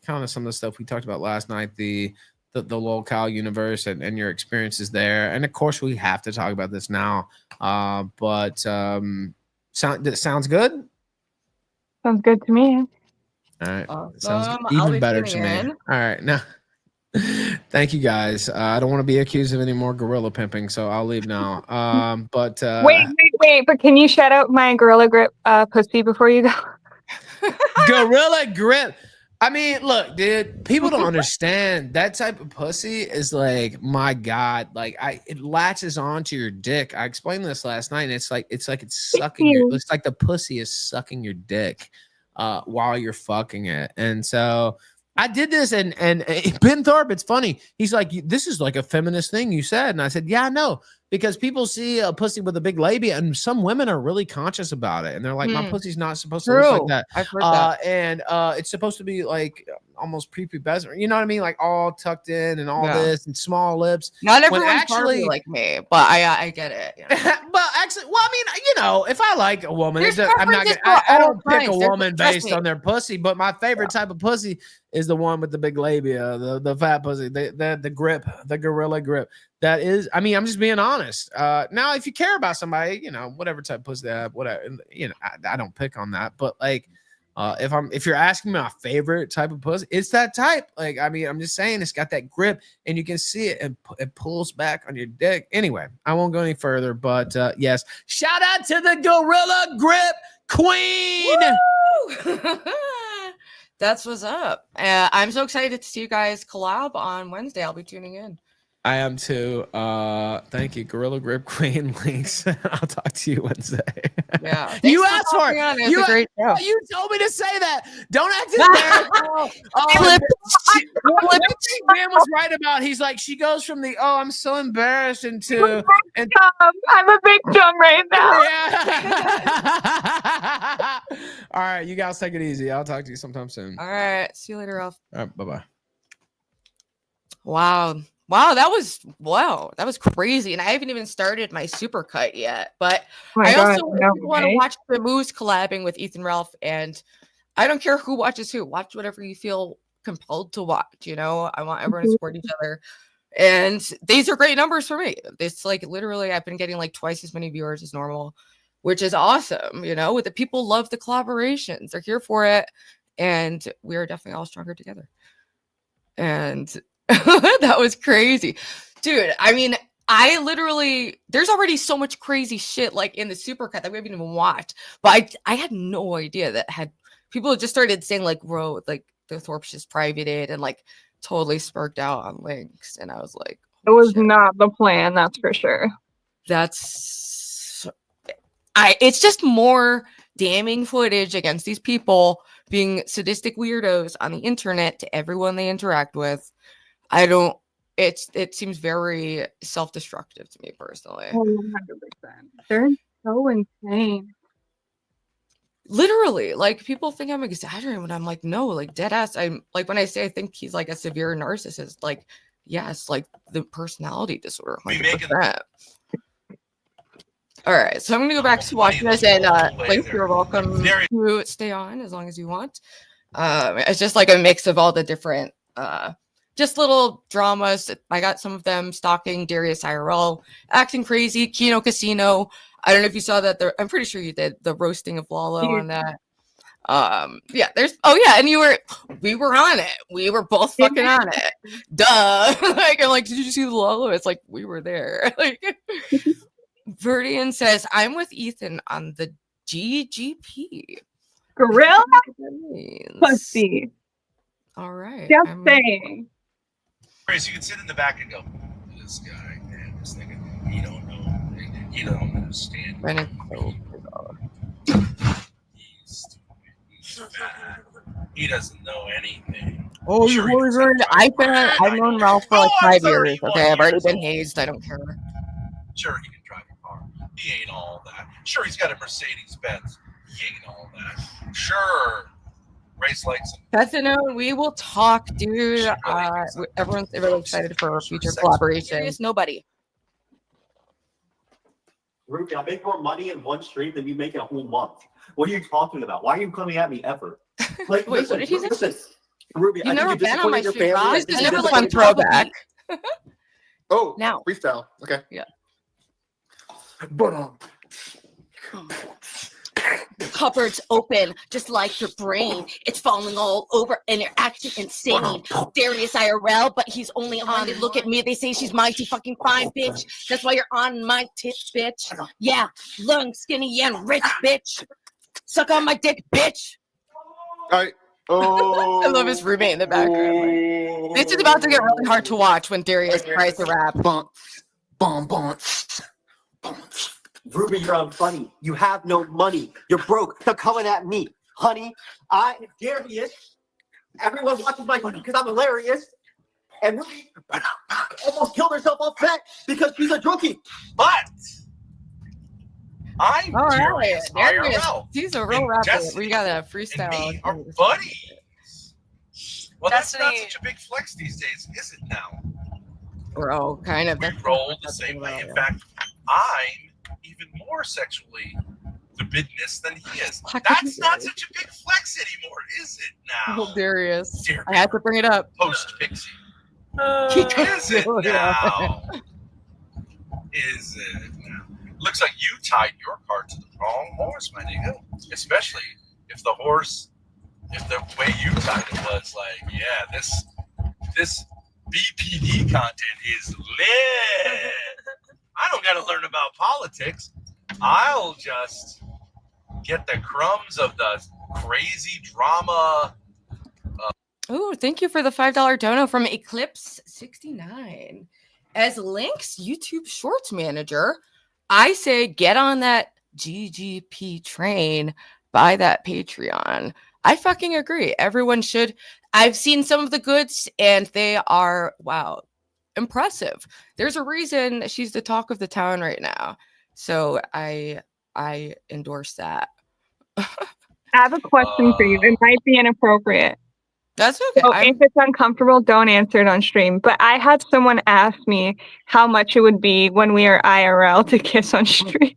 kind of some of the stuff we talked about last night, the locale universe and your experiences there. And of course, we have to talk about this now. Sounds good? Sounds good to me. All right. Awesome. Sounds I'll even be better to tuning me. in. All right. Now, thank you guys. I don't want to be accused of any more gorilla pimping, so I'll leave now. Wait. But can you shout out my Gorilla Grip pussy before you go? Gorilla Grip. I mean, look, dude, people don't understand that type of pussy is like, my God, like it latches onto your dick. I explained this last night, and it's like it's sucking your, it's like the pussy is sucking your dick while you're fucking it. And so I did this, and Ben Thorp, it's funny. He's like, this is like a feminist thing you said. And I said, yeah, no, because people see a pussy with a big labia, and some women are really conscious about it. And they're like, my pussy's not supposed to look like that. I've heard that. And it's supposed to be like almost prepubescent. You know what I mean? Like all tucked in and all Yeah. this and small lips. Not When everyone's Barbie like me, but I get it. You know? But actually, well, I mean, you know, if I like a woman, There's I'm not preferences gonna, for I all don't pick a kinds. There's- woman trust based me. on their pussy. But my favorite type of pussy is the one with the big labia, the fat pussy, the grip, the gorilla grip. That is, I mean, I'm just being honest. Now, if you care about somebody, you know, whatever type of pussy they have, whatever, you know, I don't pick on that. But like, if you're asking me my favorite type of pussy, it's that type. Like, I mean, I'm just saying it's got that grip, and you can see it, and it pulls back on your dick. Anyway, I won't go any further. But yes, shout out to the gorilla grip queen. That's what's up. I'm so excited to see you guys collab on Wednesday. I'll be tuning in. I am too. Thank you, Gorilla Grip Queen Links. I'll talk to you Wednesday. Yeah, You thanks asked for hopping it. on. It's a great show. You told me to say that. Don't act embarrassed. Man was right about. He's like, she goes from the I'm so embarrassed into I'm a victim right now. Yeah. All right, you guys take it easy. I'll talk to you sometime soon. All right, see you later, Ralph. All right, bye-bye. Wow, that was crazy. And I haven't even started my super cut yet. But Oh my I God, also no want to way. watch the Moose collabing with Ethan Ralph. And I don't care who watches who. Watch whatever you feel compelled to watch. You know, I want everyone to support each other. And these are great numbers for me. It's like literally I've been getting like twice as many viewers as normal, which is awesome. You know, with the people love the collaborations. They're here for it. And we are definitely all stronger together. And that was crazy, dude. I mean, there's already so much crazy shit like in the supercut that we haven't even watched, but I had no idea that people just started saying like, bro, like the Thorps just privated and like totally sparked out on Linx. And I was like, It was not the plan, that's for sure. It's just more damning footage against these people being sadistic weirdos on the internet to everyone they interact with. It seems very self-destructive to me personally. 100%. They're so insane. Literally, like people think I'm exaggerating when I'm like, no, like dead ass. I'm like, when I say I think he's like a severe narcissist, like, yes, like the personality disorder. 100%. All right, so I'm gonna go back to watching this, and Lynx, you're welcome to stay on as long as you want. It's just like a mix of all the different just little dramas. I got some of them stalking DariusIRL, acting crazy, Kino Casino. I don't know if you saw that. I'm pretty sure you did the roasting of Lalo on that. Yeah, and we were on it. We were both fucking on it. Duh. Like, I'm like, did you see the Lalo? It's like we were there. Like, Verdian says, I'm with Ethan on the GGP. Gorilla pussy. All right. Just saying. Grace, you can sit in the back and go, this guy, man, this nigga, he don't know. He don't understand. He's fat. He doesn't know anything. Oh, you've always heard. I've known Ralph for like 5 years. Okay, I've already been hazed. I don't care. Sure, he can drive a car. He ain't all that. Sure, he's got a Mercedes Benz. He ain't all that. Sure, Grace likes him. That's a no. We will talk, dude. Everyone's really excited for our future collaboration. Nobody. Ruby, I make more money in one stream than you make in a whole month. What are you talking about? Why are you coming at me ever? Like, Wait, what did he say? Ruby, You've I never think been on my your stream, Rob. family. This is never like a throwback. Oh, now freestyle. Okay. Yeah. But cupboards open, just like your brain. It's falling all over and you're acting insane. DariusIRL, but he's only on. They look at me, they say she's mighty fucking fine, bitch. That's why you're on my tits, bitch. Yeah, long, skinny, and rich, bitch. Suck on my dick, bitch. All right. Oh. I love his roommate in the background. This is about to get really hard to watch when Darius tries to rap. Ruby, you're unfunny. You have no money. You're broke. They're coming at me. Honey, I am Darius. Everyone watches my money because I'm hilarious. And Ruby almost killed herself off set because she's a drunkie. But I'm All right, Darius Darius, IRL. he's a real And rapper. Jesse We got a and freestyle. me are buddies. Well, that's not Destiny. such a big flex these days, is it now? Bro, kind of. We roll the same way. In fact, I'm even more sexually libidinous than he is. That's not such a big flex anymore, is it now? Oh, Darius. Dear I had to bring it up. Post Pixie. Is it now? Is it now? Looks like you tied your card to the wrong horse, my nigga. Especially if the way you tied it was like, yeah, this BPD content is lit. I don't got to learn about politics. I'll just get the crumbs of the crazy drama. Oh, thank you for the $5 dono from Eclipse69. As Lynx YouTube Shorts Manager, I say get on that GGP train, buy that Patreon. I fucking agree. Everyone should. I've seen some of the goods and they are, wow, impressive. There's a reason she's the talk of the town right now. So I endorse that. I have a question for you. It might be inappropriate. That's okay. So if it's uncomfortable, don't answer it on stream. But I had someone ask me how much it would be when we are IRL to kiss on stream.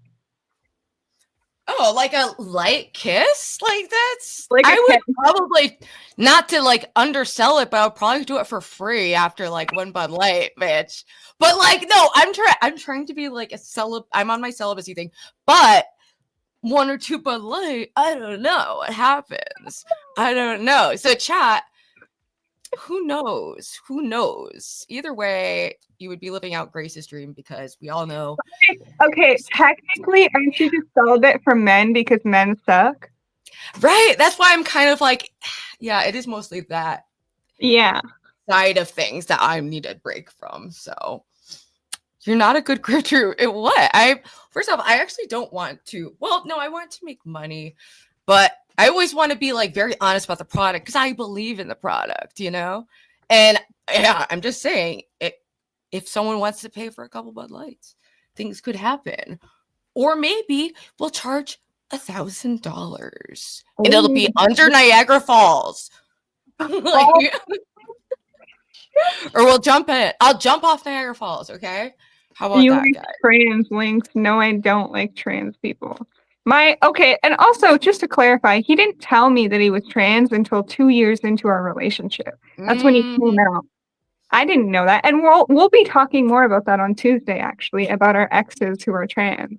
Oh, like a light kiss? Like that's like I would probably not to like undersell it, but I would probably do it for free after like one Bud Light, bitch. But like, no, I'm trying to be like a I'm on my celibacy thing, but one or two Bud Light, I don't know what happens. I don't know. So chat, who knows? Who knows? Either way, you would be living out Grace's dream because we all know. Okay, technically, aren't you just celibate for men because men suck? Right. That's why I'm kind of like, yeah, it is mostly that. Yeah. Side of things that I need a break from. So you're not a good creature. What? First off, I actually don't want to. Well, no, I want to make money, but I always want to be like very honest about the product because I believe in the product, you know? And yeah, I'm just saying if someone wants to pay for a couple Bud Lights, things could happen. Or maybe we'll charge $1,000 and it'll be under Niagara Falls. Like, or we'll jump in it. I'll jump off Niagara Falls, okay? How about you that, like guys? trans Links? No, I don't like trans people. Okay, and also just to clarify, he didn't tell me that he was trans until 2 years into our relationship. That's when he came out. I didn't know that, and we'll be talking more about that on Tuesday, actually, about our exes who are trans.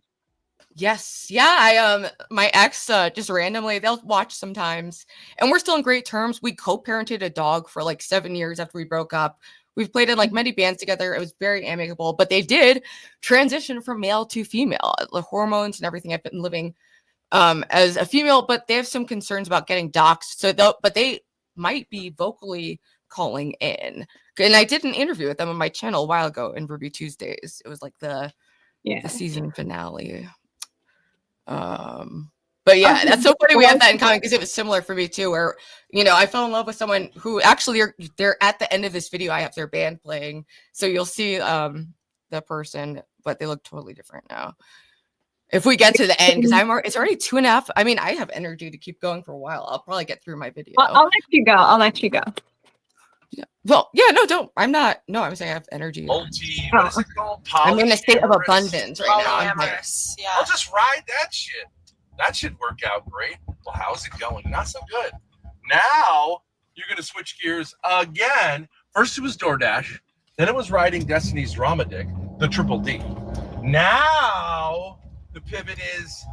Yes, yeah. My ex just randomly they'll watch sometimes, and we're still in great terms. We co-parented a dog for like 7 years after we broke up. We've played in like many bands together. It was very amicable, but they did transition from male to female. The hormones and everything. I've been living as a female, but they have some concerns about getting doxxed. But they might be vocally calling in. And I did an interview with them on my channel a while ago in Ruby Tuesdays. It was like the season finale. But yeah, that's so funny we have that in common because it was similar for me too, where, you know, I fell in love with someone who actually they're at the end of this video. I have their band playing. So you'll see the person, but they look totally different now. if we get to the end, because it's already 2.5. I mean, I have energy to keep going for a while. I'll probably get through my video. Well, I'll let you go. I'll let you go. Yeah. Well, yeah, no, don't. I'm not. No, I'm saying I have energy. What is it called? I'm in a state of abundance right now. I'm like, Polyamorous, yeah. I'll just ride that shit. That should work out great. Well, how's it going? Not so good. Now you're gonna switch gears again. First it was DoorDash, then it was riding Destiny's Drama Dick, the Triple D. Now the pivot is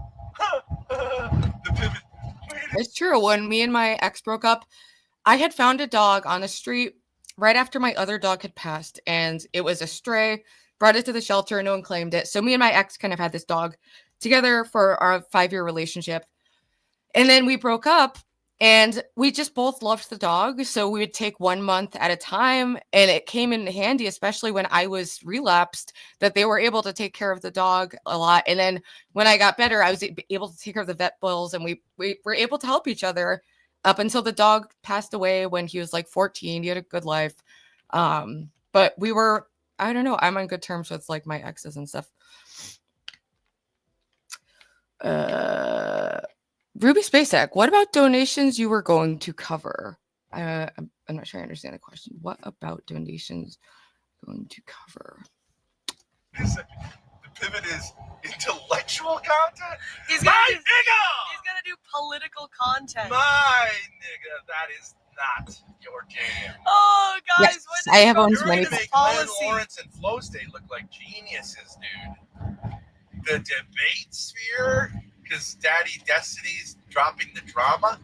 the pivot. it's true. When me and my ex broke up, I had found a dog on the street right after my other dog had passed, and it was a stray. Brought it to the shelter. No one claimed it. So me and my ex kind of had this dog together for our 5-year relationship. And then we broke up, and we just both loved the dog. So we would take 1 month at a time. And it came in handy, especially when I was relapsed, that they were able to take care of the dog a lot. And then when I got better, I was able to take care of the vet bills, and we were able to help each other up until the dog passed away when he was like 14. He had a good life. But we were, I don't know, I'm on good terms with like my exes and stuff. Ruby SpaceX, what about donations you were going to cover? I'm not sure I understand the question. What about donations going to cover? The pivot is intellectual content. He's My gonna do political content. My nigga, that is not your jam. Oh, guys, Yes, I have owned You're many. going to make Glenn Lawrence and Flow State look like geniuses, dude. The debate sphere, because Daddy Destiny's dropping the drama.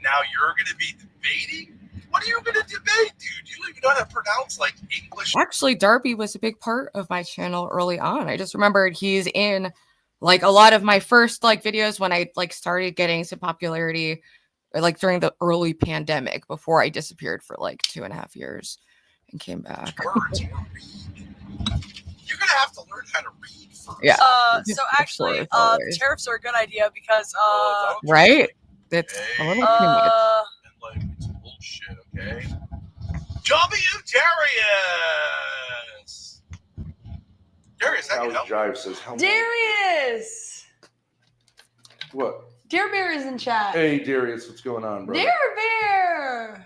Now you're going to be debating? What are you going to debate, dude? You don't even know how to pronounce, like, English. Actually, Darby was a big part of my channel early on. I just remembered he's in like a lot of my first like videos when I like started getting some popularity, like during the early pandemic before I disappeared for like 2.5 years and came back. Words you read. You're going to have to learn how to read first. Yeah. So actually, the followers. tariffs are a good idea because Right? That's a little too much. And like, it's bullshit, okay? Darius! Darius, that can help. Jive says, how Darius! What? Dare Bear is in chat. Hey, Darius, what's going on, bro? Dare Bear!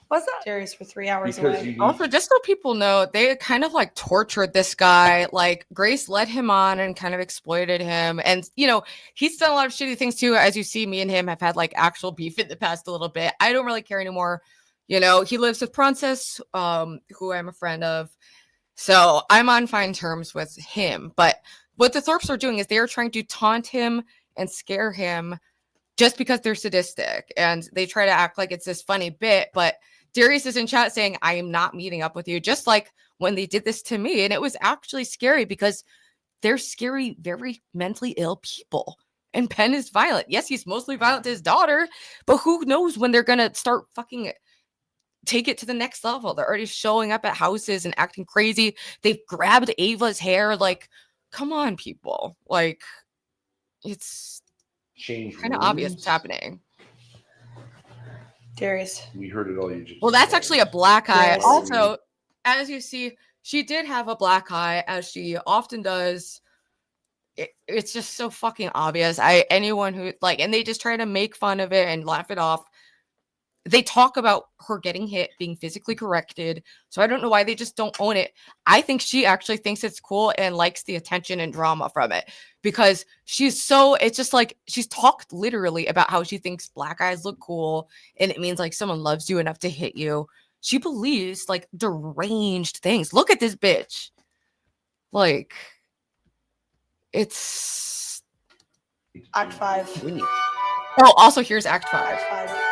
What's that? Darius for 3 hours Because away. Also, just so people know, they kind of like tortured this guy. Like Grace led him on and kind of exploited him. And, you know, he's done a lot of shitty things too. As you see, me and him have had like actual beef in the past a little bit. I don't really care anymore. You know, he lives with Taunt, who I'm a friend of. So I'm on fine terms with him. But what the Thorps are doing is they are trying to taunt him and scare him just because they're sadistic. And they try to act like it's this funny bit, but Darius is in chat saying, I am not meeting up with you, just like when they did this to me. And it was actually scary because they're scary, very mentally ill people. And Ben is violent. Yes, he's mostly violent to his daughter, but who knows when they're going to start fucking take it to the next level. They're already showing up at houses and acting crazy. They've grabbed Ava's hair. Like, come on, people. Like, it's kind of obvious what's happening. Darius. We heard it all. You just Well, that's actually a black eye. Yes. Also, as you see, she did have a black eye, as she often does. It's just so fucking obvious. Anyone who like, and they just try to make fun of it and laugh it off. They talk about her getting hit, being physically corrected. So I don't know why they just don't own it. I think she actually thinks it's cool and likes the attention and drama from it because it's just like she's talked literally about how she thinks black eyes look cool and it means like someone loves you enough to hit you. She believes like deranged things. Look at this bitch. Like, it's Act 5. Oh, also here's Act 5. Act 5.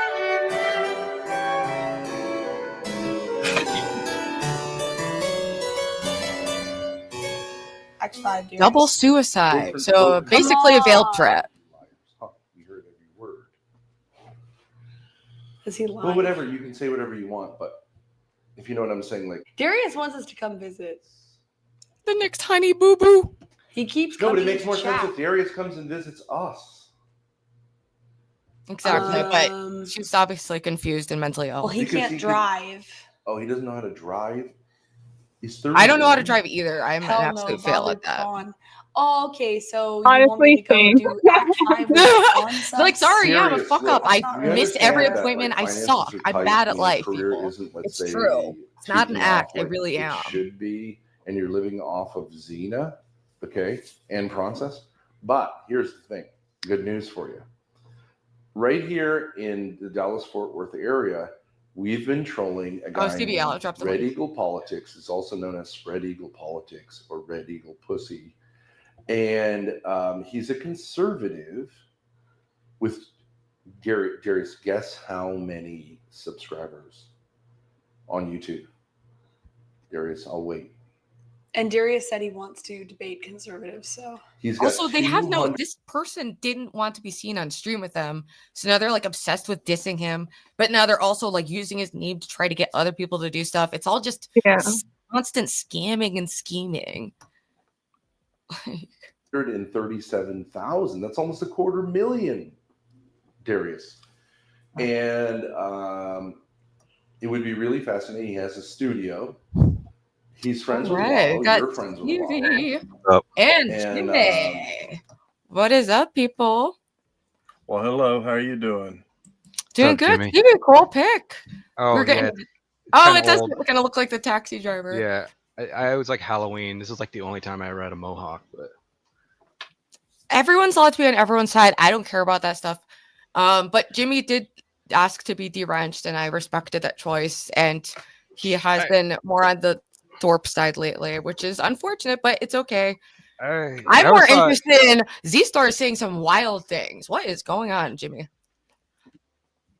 Act 5, Darius. Double suicide. So basically a veiled threat. We heard every word. Is he lying? Well, whatever. You can say whatever you want, but if you know what I'm saying, like. Darius wants us to come visit. The next tiny boo boo. He keeps No, but coming it makes to more chat. sense if Darius comes and visits us. Exactly. But she's obviously confused and mentally ill. Well, he Because can't he drive. Oh, he doesn't know how to drive? He's 30. I don't know how to drive either. I'm Hell an absolute no, fail Bobby at that. Prawn. Oh, okay, so you want me Honestly, to go same. do Act 5 with Thorps? Like, sorry, yeah, I'm a Serious, fuck look, up. I you missed every understand that, appointment. like, I finances suck. are I'm tight bad at and your life, career people. isn't, let's It's say, true. It's not an taking act. off I like really it am. should be, and you're living off of Xena, okay, and Process. But here's the thing. Good news for you. Right here in the Dallas-Fort Worth area, we've been trolling a guy Stevie, I'll named drop the Red link. Eagle Politics. It's also known as Spread Eagle Politics or Red Eagle Pussy. And he's a conservative with, Darius, guess how many subscribers on YouTube? Darius, I'll wait. And Darius said he wants to debate conservatives, so. He's got Also, they have no. 200 This person didn't want to be seen on stream with them, so now they're like obsessed with dissing him. But now they're also like using his name to try to get other people to do stuff. It's all just constant scamming and scheming. 137,000. That's almost 250,000, Darius. And it would be really fascinating. He has a studio. He's friends with Lalo. You're friends with Lalo. And Jimmy. What is up, people? Well, hello. How are you doing? Doing What's up, good. Jimmy? Stevie, cool pick. Oh, We're getting. yeah. Oh, kinda it does old. kind of look like the taxi driver. Yeah, I was like Halloween. This is like the only time I ever had a mohawk, but Everyone's allowed to be on everyone's side. I don't care about that stuff. But Jimmy did ask to be deranged, and I respected that choice. And he has been more on the Thorp side lately, which is unfortunate, but it's okay. I'm more interested in Z-Star saying some wild things. What is going on, Jimmy?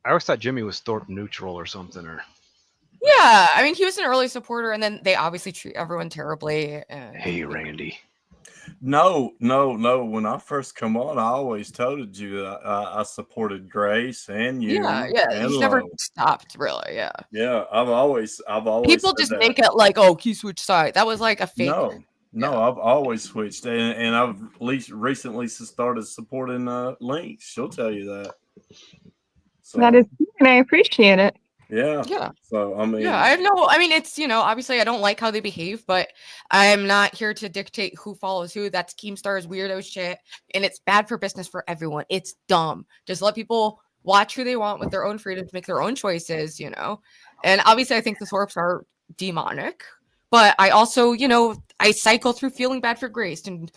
I always thought Jimmy was Thorp neutral or something. Or Yeah, I mean, he was an early supporter, and then they obviously treat everyone terribly. And hey, Randy. No. When I first come on, I always told you that I supported Grace and you. yeah, and he's never Lo. stopped, really. Yeah. Yeah, I've always. People said just that. make it like, oh, he switched side. That was like a fake. No, I've always switched, and I've at least recently started supporting Linx. She'll tell you that. So, That is, and I appreciate it. yeah. Yeah. So I mean, Yeah, I know. I mean, it's, obviously I don't like how they behave, but I'm not here to dictate who follows who. That's Keemstar's weirdo shit, and it's bad for business for everyone. It's dumb. Just let people watch who they want with their own freedom to make their own choices, And obviously, I think the Thorps are demonic, but I also, I cycle through feeling bad for Grace and,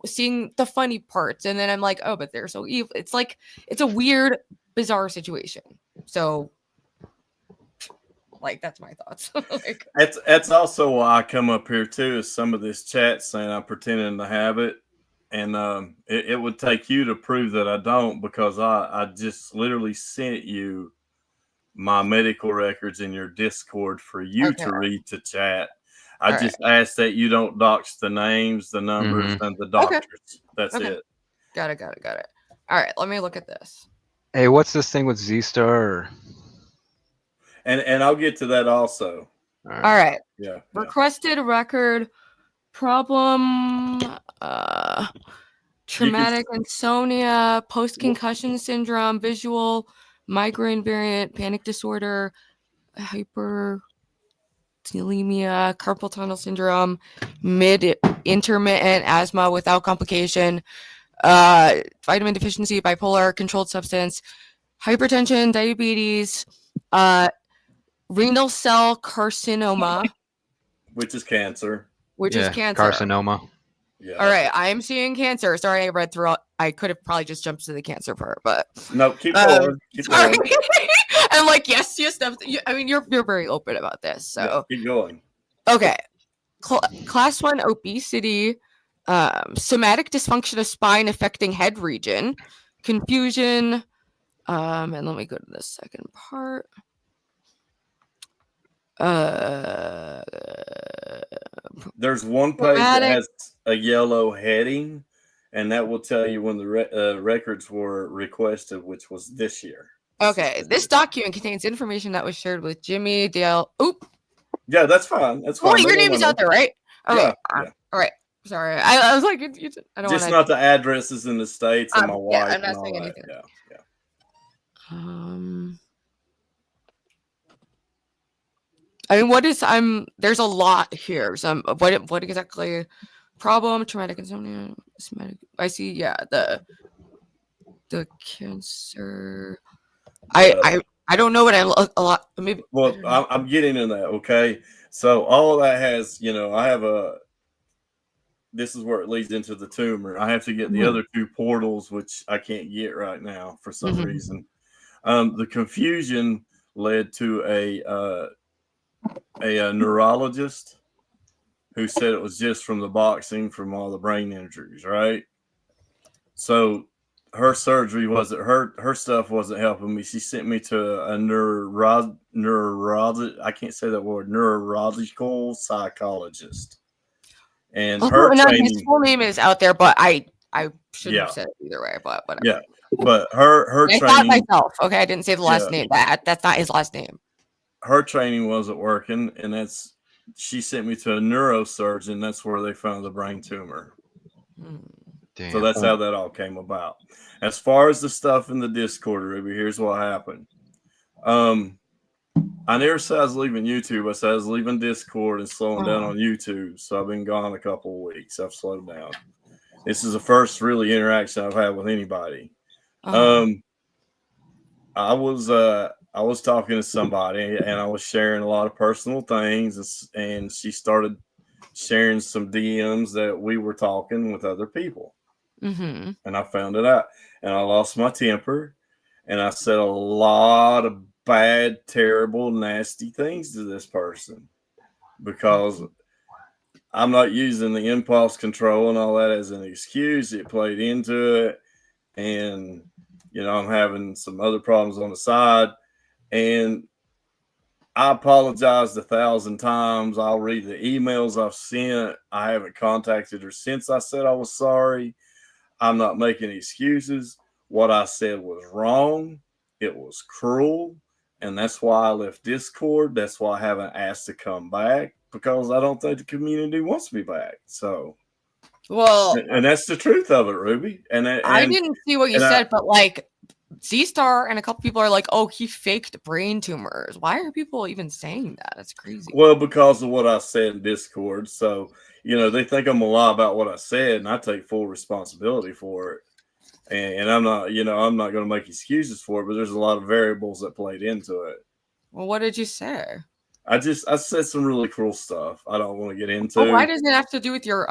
seeing the funny parts, and then I'm like, oh, but they're so evil. It's like it's a weird, bizarre situation. So. Like, that's my thoughts. that's also why I come up here too. Is some of this chat saying I'm pretending to have it, and it would take you to prove that I don't, because I just literally sent you my medical records in your Discord for you to read to chat. I just asked that you don't dox the names, the numbers, and the doctors. That's it. Got it. All right, let me look at this. Hey, what's this thing with Z-Star? And I'll get to that also. All right. Yeah. Requested record problem, traumatic insomnia, post-concussion syndrome, visual, migraine variant, panic disorder, hypertelemia, carpal tunnel syndrome, mid-intermittent asthma without complication, vitamin deficiency, bipolar, controlled substance, hypertension, diabetes, renal cell carcinoma, which is cancer. Which is cancer. Carcinoma. Yeah. All right, I am seeing cancer. Sorry, I read through. I could have probably just jumped to the cancer part, but no, keep going. Keep going. I'm like, yes. I mean, you're very open about this, so yeah, keep going. Okay, class 1 obesity, somatic dysfunction of spine affecting head region, confusion, and let me go to the second part. There's one page that has a yellow heading, and that will tell you when the records were requested, which was this year. Okay, this document contains information that was shared with Jimmy Dale. Oop. Yeah, that's fine. That's fine. Well, your name is out there, right? Okay. Yeah. All right. Sorry, I was like, I don't just wanna... not the addresses in the states and my wife. Yeah, I'm not saying anything. Yeah. I mean, there's a lot here. So what exactly problem, traumatic insomnia, somatic. I see. Yeah, the cancer. I don't know what I look a lot. Maybe. Well, I'm getting in that. Okay, so all of that has, I have a. This is where it leads into the tumor. I have to get the other two portals, which I can't get right now for some reason. The confusion led to a neurologist who said it was just from the boxing, from all the brain injuries, right? So her surgery wasn't her stuff wasn't helping me. She sent me to a I can't say that word, neurological psychologist. And her training, his full name is out there, but I shouldn't have said it either way, but whatever. Yeah. But her I training thought myself. Okay, I didn't say the last name. That's not his last name. Her training wasn't working, and she sent me to a neurosurgeon. That's where they found the brain tumor. Damn. So that's how that all came about. As far as the stuff in the Discord, Ruby, here's what happened. I never said I was leaving YouTube. I said I was leaving Discord and slowing down on YouTube. So I've been gone a couple of weeks. I've slowed down. This is the first really interaction I've had with anybody. I was talking to somebody and I was sharing a lot of personal things, and she started sharing some DMs that we were talking with other people. And I found it out, and I lost my temper, and I said a lot of bad, terrible, nasty things to this person because I'm not using the impulse control and all that as an excuse. It played into it, and I'm having some other problems on the side, and I apologized 1,000 times. I'll read the emails I've sent. I haven't contacted her since I said I was sorry. I'm not making excuses. What I said was wrong. It was cruel. And that's why I left Discord. That's why I haven't asked to come back, because I don't think the community wants me back. So, and that's the truth of it, Ruby. And I didn't see what you said, but like Z-Star and a couple people are like, oh, he faked brain tumors. Why are people even saying that? That's crazy. Well, because of what I said in Discord. So, they think I'm a lie about what I said, and I take full responsibility for it. And I'm not, I'm not going to make excuses for it, but there's a lot of variables that played into it. Well, what did you say? I said some really cruel stuff I don't want to get into. Oh, why does it have to do with your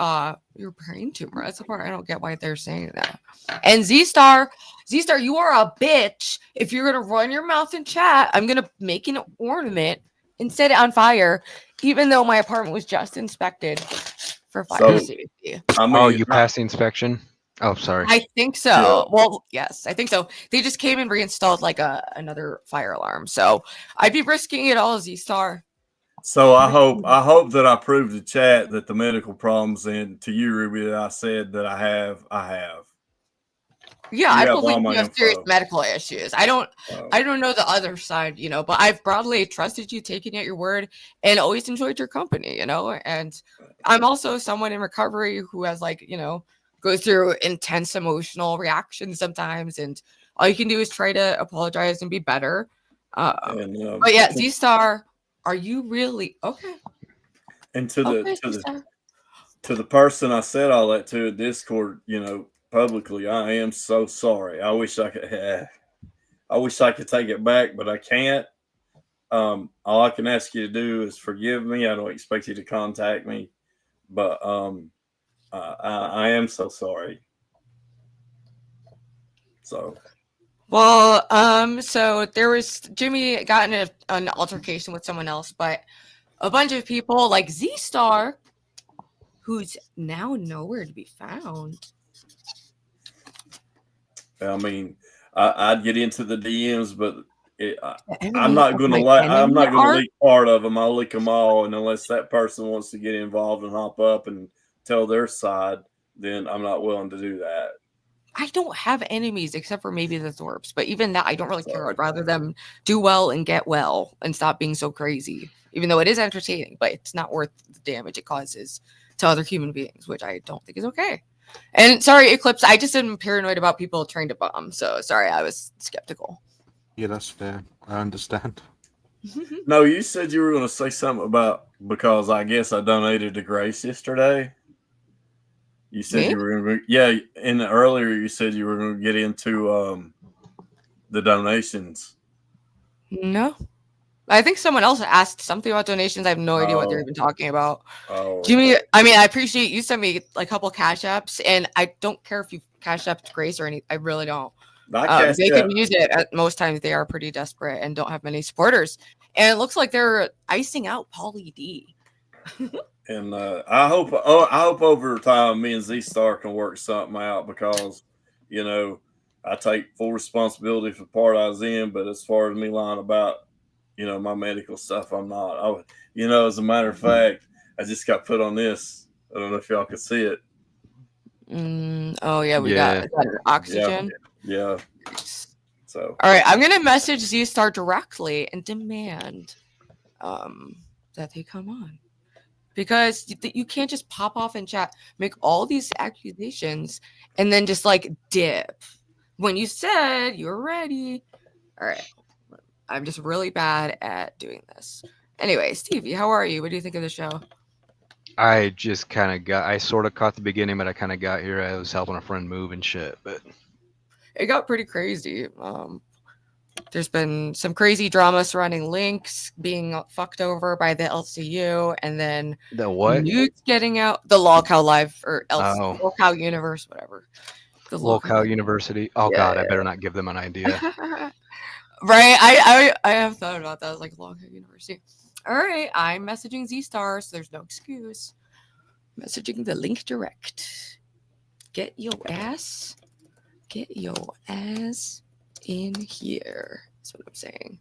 brain tumor? That's the part I don't get why they're saying that. And Z-Star, you are a bitch. If you're going to run your mouth in chat, I'm going to make an ornament and set it on fire, even though my apartment was just inspected for fire safety. You passed the inspection? Oh, sorry. I think so. Yeah. Well, yes, I think so. They just came and reinstalled like another fire alarm. So I'd be risking it all, Z-Star. So I hope that I proved to chat that the medical problems, and to you, Ruby, that I said that I have. Yeah, I believe you have serious medical issues. I don't know the other side, but I've broadly trusted you, taken at your word, and always enjoyed your company, and I'm also someone in recovery who has goes through intense emotional reactions sometimes, and all you can do is try to apologize and be better. But yeah, Z-Star, are you really okay? And to the person I said all that to in Discord, publicly, I am so sorry. I wish I could take it back, but I can't. All I can ask you to do is forgive me. I don't expect you to contact me, but I am so sorry. So there was Jimmy got in an altercation with someone else, but a bunch of people like Z-Star, who's now nowhere to be found. I mean, I'd get into the DMs, but I'm not going to leak part of them. I'll leak them all, and unless that person wants to get involved and hop up and tell their side, then I'm not willing to do that. I don't have enemies except for maybe the Thorps, but even that I don't really care. I'd rather them do well and get well and stop being so crazy, even though it is entertaining, but it's not worth the damage it causes to other human beings, which I don't think is okay. And sorry, Eclipse, I just am paranoid about people trying to bomb. So sorry, I was skeptical. Yeah, that's fair. I understand. No, you said you were going to say something about, because I guess I donated to Grace yesterday. You said Me? you were going to, yeah. And earlier you said you were going to get into the donations. No. I think someone else asked something about donations. I have no idea what they're even talking about. Oh, Jimmy, okay. I mean, I appreciate you sent me like a couple cash apps, and I don't care if you cash apped Grace or anything. I really don't. They could use it at most times. They are pretty desperate and don't have many supporters. And it looks like they're icing out Pauly D. And I hope over time me and Z Star can work something out, because you know I take full responsibility for the part I was in, but as far as me lying about my medical stuff, I'm not. As a matter of fact, I just got put on this. I don't know if y'all can see it. Oh yeah, we got oxygen. Yeah. So all right, I'm gonna message Z Star directly and demand that they come on, because you can't just pop off in chat, make all these accusations, and then just like dip when you said you're ready. All right, I'm just really bad at doing this. Anyway, Stevie, how are you? What do you think of the show? I just kind of I sort of caught the beginning, but I kind of got here. I was helping a friend move and shit, but it got pretty crazy. There's been some crazy drama surrounding Lynx being fucked over by the LCU, and then the what? Nude's getting out, the LolCow Live or LolCow Universe, whatever. The LolCow University. Oh Yeah, God, yeah. I better not give them an idea. Right? I have thought about that. I was like, LolCow University. All right, I'm messaging Z Star, so there's no excuse. Messaging the link direct. Get your ass in here. That's what I'm saying.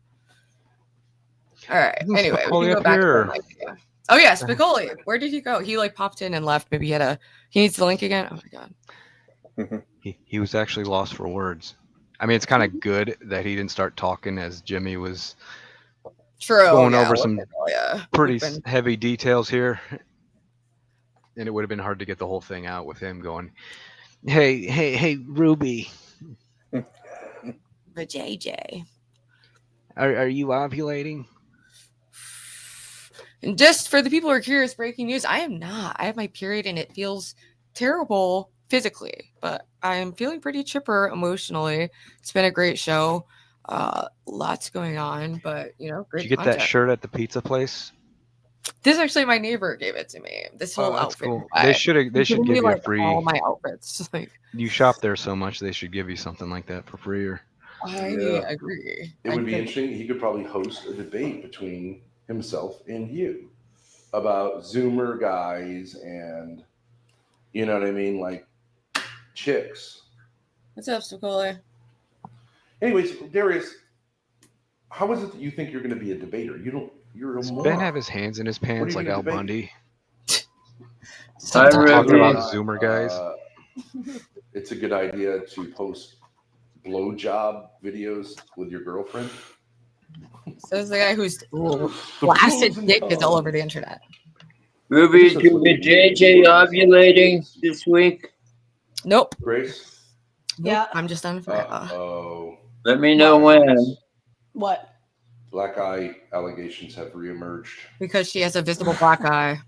All right. Isn't Anyway, we Spicoli can go up back here, to the idea. Oh yeah, Spicoli. Where did he go? He like popped in and left. Maybe he needs the link again. Oh my god. He was actually lost for words. I mean, it's kind of good that he didn't start talking as Jimmy was going over some pretty heavy details here, and it would have been hard to get the whole thing out with him going, "Hey, Ruby, the JJ, are you ovulating?" And just for the people who are curious, breaking news: I am not. I have my period, and it feels terrible physically, but I am feeling pretty chipper emotionally. It's been a great show. Lots going on, but great. Did you get content. that shirt at the pizza place? This actually, my neighbor gave it to me. This whole outfit. Cool. They should give you like a free. all my outfits. Like, you shop there so much, they should give you something like that for free. Or I agree. It would be interesting. He could probably host a debate between himself and you about Zoomer guys and you know what I mean, like chicks. What's up, Spicoli? Anyways, Darius, how is it that you think you're going to be a debater? You're a does moron. Ben have his hands in his pants like Al Bundy? I Talking about Zoomer guys. It's a good idea to post blowjob videos with your girlfriend. So this is the guy who's blasted dick is all over the internet. Ruby, to the JJ ovulating this week? Nope. Grace? Yeah. I'm just on fire. Oh. Let me know when. What? Black eye allegations have reemerged. Because she has a visible black eye.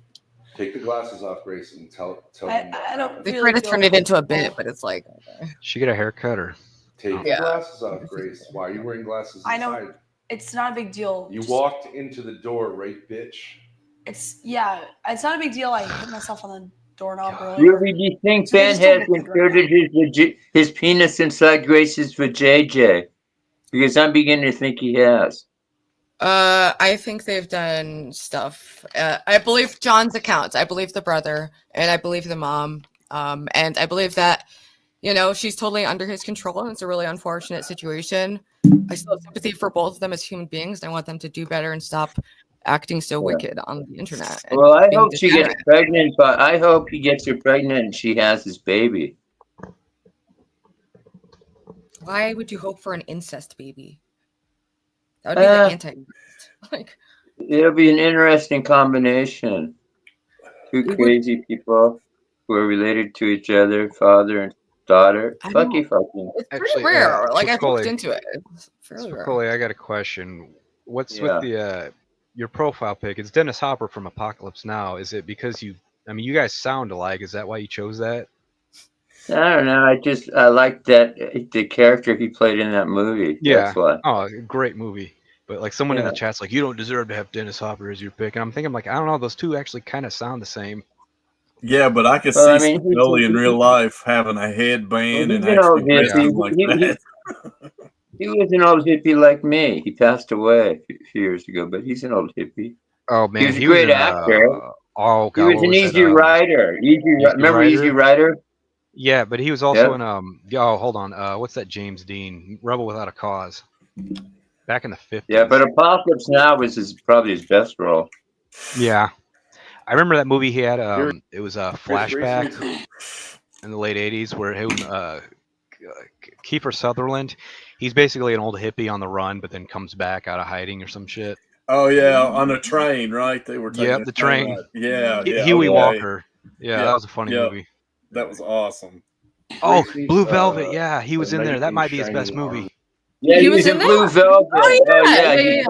Take the glasses off, Grace, and tell me. I don't. They try to turn it into a bit, but it's like. She get a haircut or? Take the glasses off, Grace. Why are you wearing glasses inside? I know. It's not a big deal. You walked into the door, right, bitch? It's not a big deal. I hit myself on the doorknob earlier. Ruby, do you think Ben has inserted his penis inside Grace's vajayjay? Because I'm beginning to think he has. I think they've done stuff. I believe John's accounts. I believe the brother, and I believe the mom. And I believe that, she's totally under his control, and it's a really unfortunate situation. I still have sympathy for both of them as human beings. I want them to do better and stop acting so wicked on the internet. Well, I hope she gets pregnant, but I hope he gets her pregnant and she has his baby. Why would you hope for an incest baby? That would be the anti-incest. It'll be an interesting combination. Two crazy people who are related to each other, father and daughter. Fucking. It's pretty rare. I looked into it. It's fairly rare. Spicoli, I got a question. What's with the your profile pic? It's Dennis Hopper from Apocalypse Now. Is it because you I mean, you guys sound alike. Is that why you chose that? I don't know. I like that the character he played in that movie. Yeah. That's why. Oh, great movie. But like someone in Yeah. the chat's like, you don't deserve to have Dennis Hopper as your pick. And I'm thinking like, I don't know, those two actually kind of sound the same. Yeah, but I could Well, I see mean, Scully in real life having a headband and actually dressing like that. He was an old hippie like me. He passed away a few years ago, but he's an old hippie. Oh man, He was a he great in, actor. Oh He god, was what an was Easy it? Rider. Remember Easy Rider? Yeah, but he was also Yep. in oh hold on, what's that James Dean Rebel Without a Cause? Back in the 50s. Yeah, but Apocalypse Now was probably his best role. Yeah. I remember that movie he had it was a flashback Racing. in the late 80s where him Kiefer Sutherland, he's basically an old hippie on the run but then comes back out of hiding or some shit. Oh yeah, on a train, right? They were taking Yep, a the train. ride. Yeah, yeah. Huey okay. Walker. Yeah, that was a funny movie. That was awesome. Oh, Blue Velvet. Yeah, he was in there. That might be his best movie. Yeah, he was in Blue Velvet. Oh, yeah. yeah.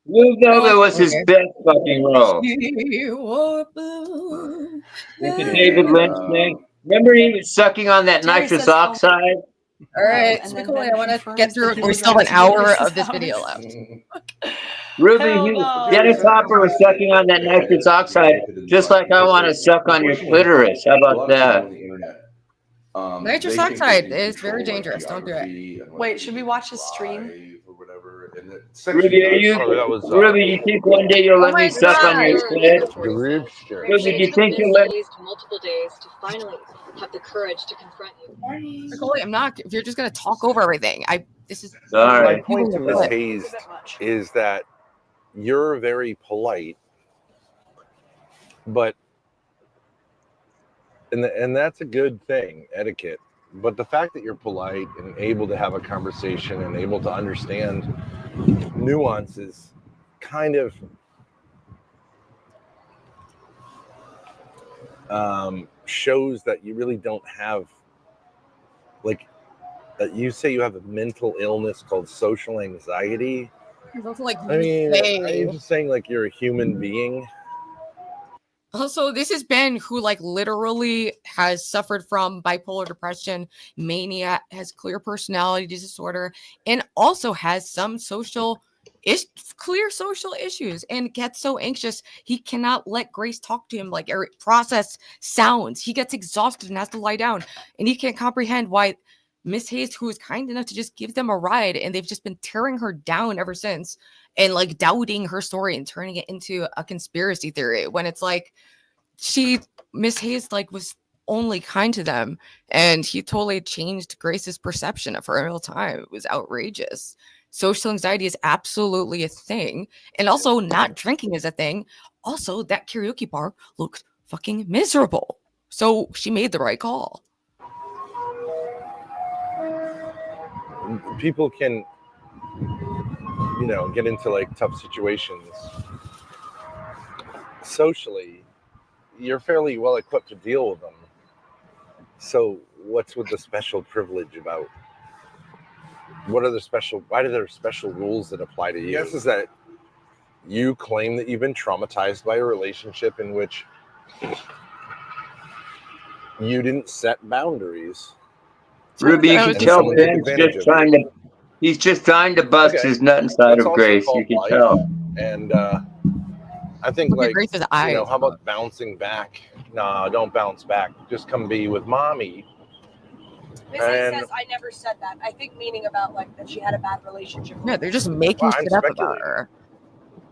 Blue Velvet was his best fucking role. With the David Lynch thing. Remember he was sucking on that nitrous oxide? All right, so quickly, I want to get through. We still have an hour of this video left. Ruby, Dennis Hopper was sucking on that nitrous oxide just like I want to suck on your clitoris. How about that? Nitrous oxide is very dangerous. Don't do it. Wait, should we watch his stream? Ruby, Ruby, you think one day you'll let me suck on your clit? Ruby, do you think you'll let me? Multiple days to finally have the courage to confront you. Nicole, I'm not. If you're just gonna talk over everything, this is. My point to Ms. Hayes is that you're very polite, but and that's a good thing, etiquette. But the fact that you're polite and able to have a conversation and able to understand nuances kind of shows that you really don't have, like, that you say you have a mental illness called social anxiety. It's also like I mean, I'm just saying, like, you're a human being. Also, this is Ben, who like literally has suffered from bipolar depression, mania, has clear personality disorder, and also has some clear social issues, and gets so anxious he cannot let Grace talk to him, like, or process sounds. He gets exhausted and has to lie down, and he can't comprehend why Miss Hayes, who is kind enough to just give them a ride, and they've just been tearing her down ever since, and like doubting her story and turning it into a conspiracy theory, when it's like Miss Hayes like was only kind to them, and he totally changed Grace's perception of her in real time. It was outrageous. Social anxiety is absolutely a thing, and also not drinking is a thing. Also, that karaoke bar looked fucking miserable, so she made the right call. People can, get into like tough situations socially. You're fairly well equipped to deal with them. So what's with the special privilege about? Why are there special rules that apply to you? Yes, is that you claim that you've been traumatized by a relationship in which you didn't set boundaries. Ruby, you can tell Ben's he's just trying to bust his nut inside of Grace. You can tell. And I think, like, how about bouncing back? No, don't bounce back. Just come be with mommy. Miss Hayes says I never said that. I think meaning about like that she had a bad relationship. Yeah, they're just making shit up about her.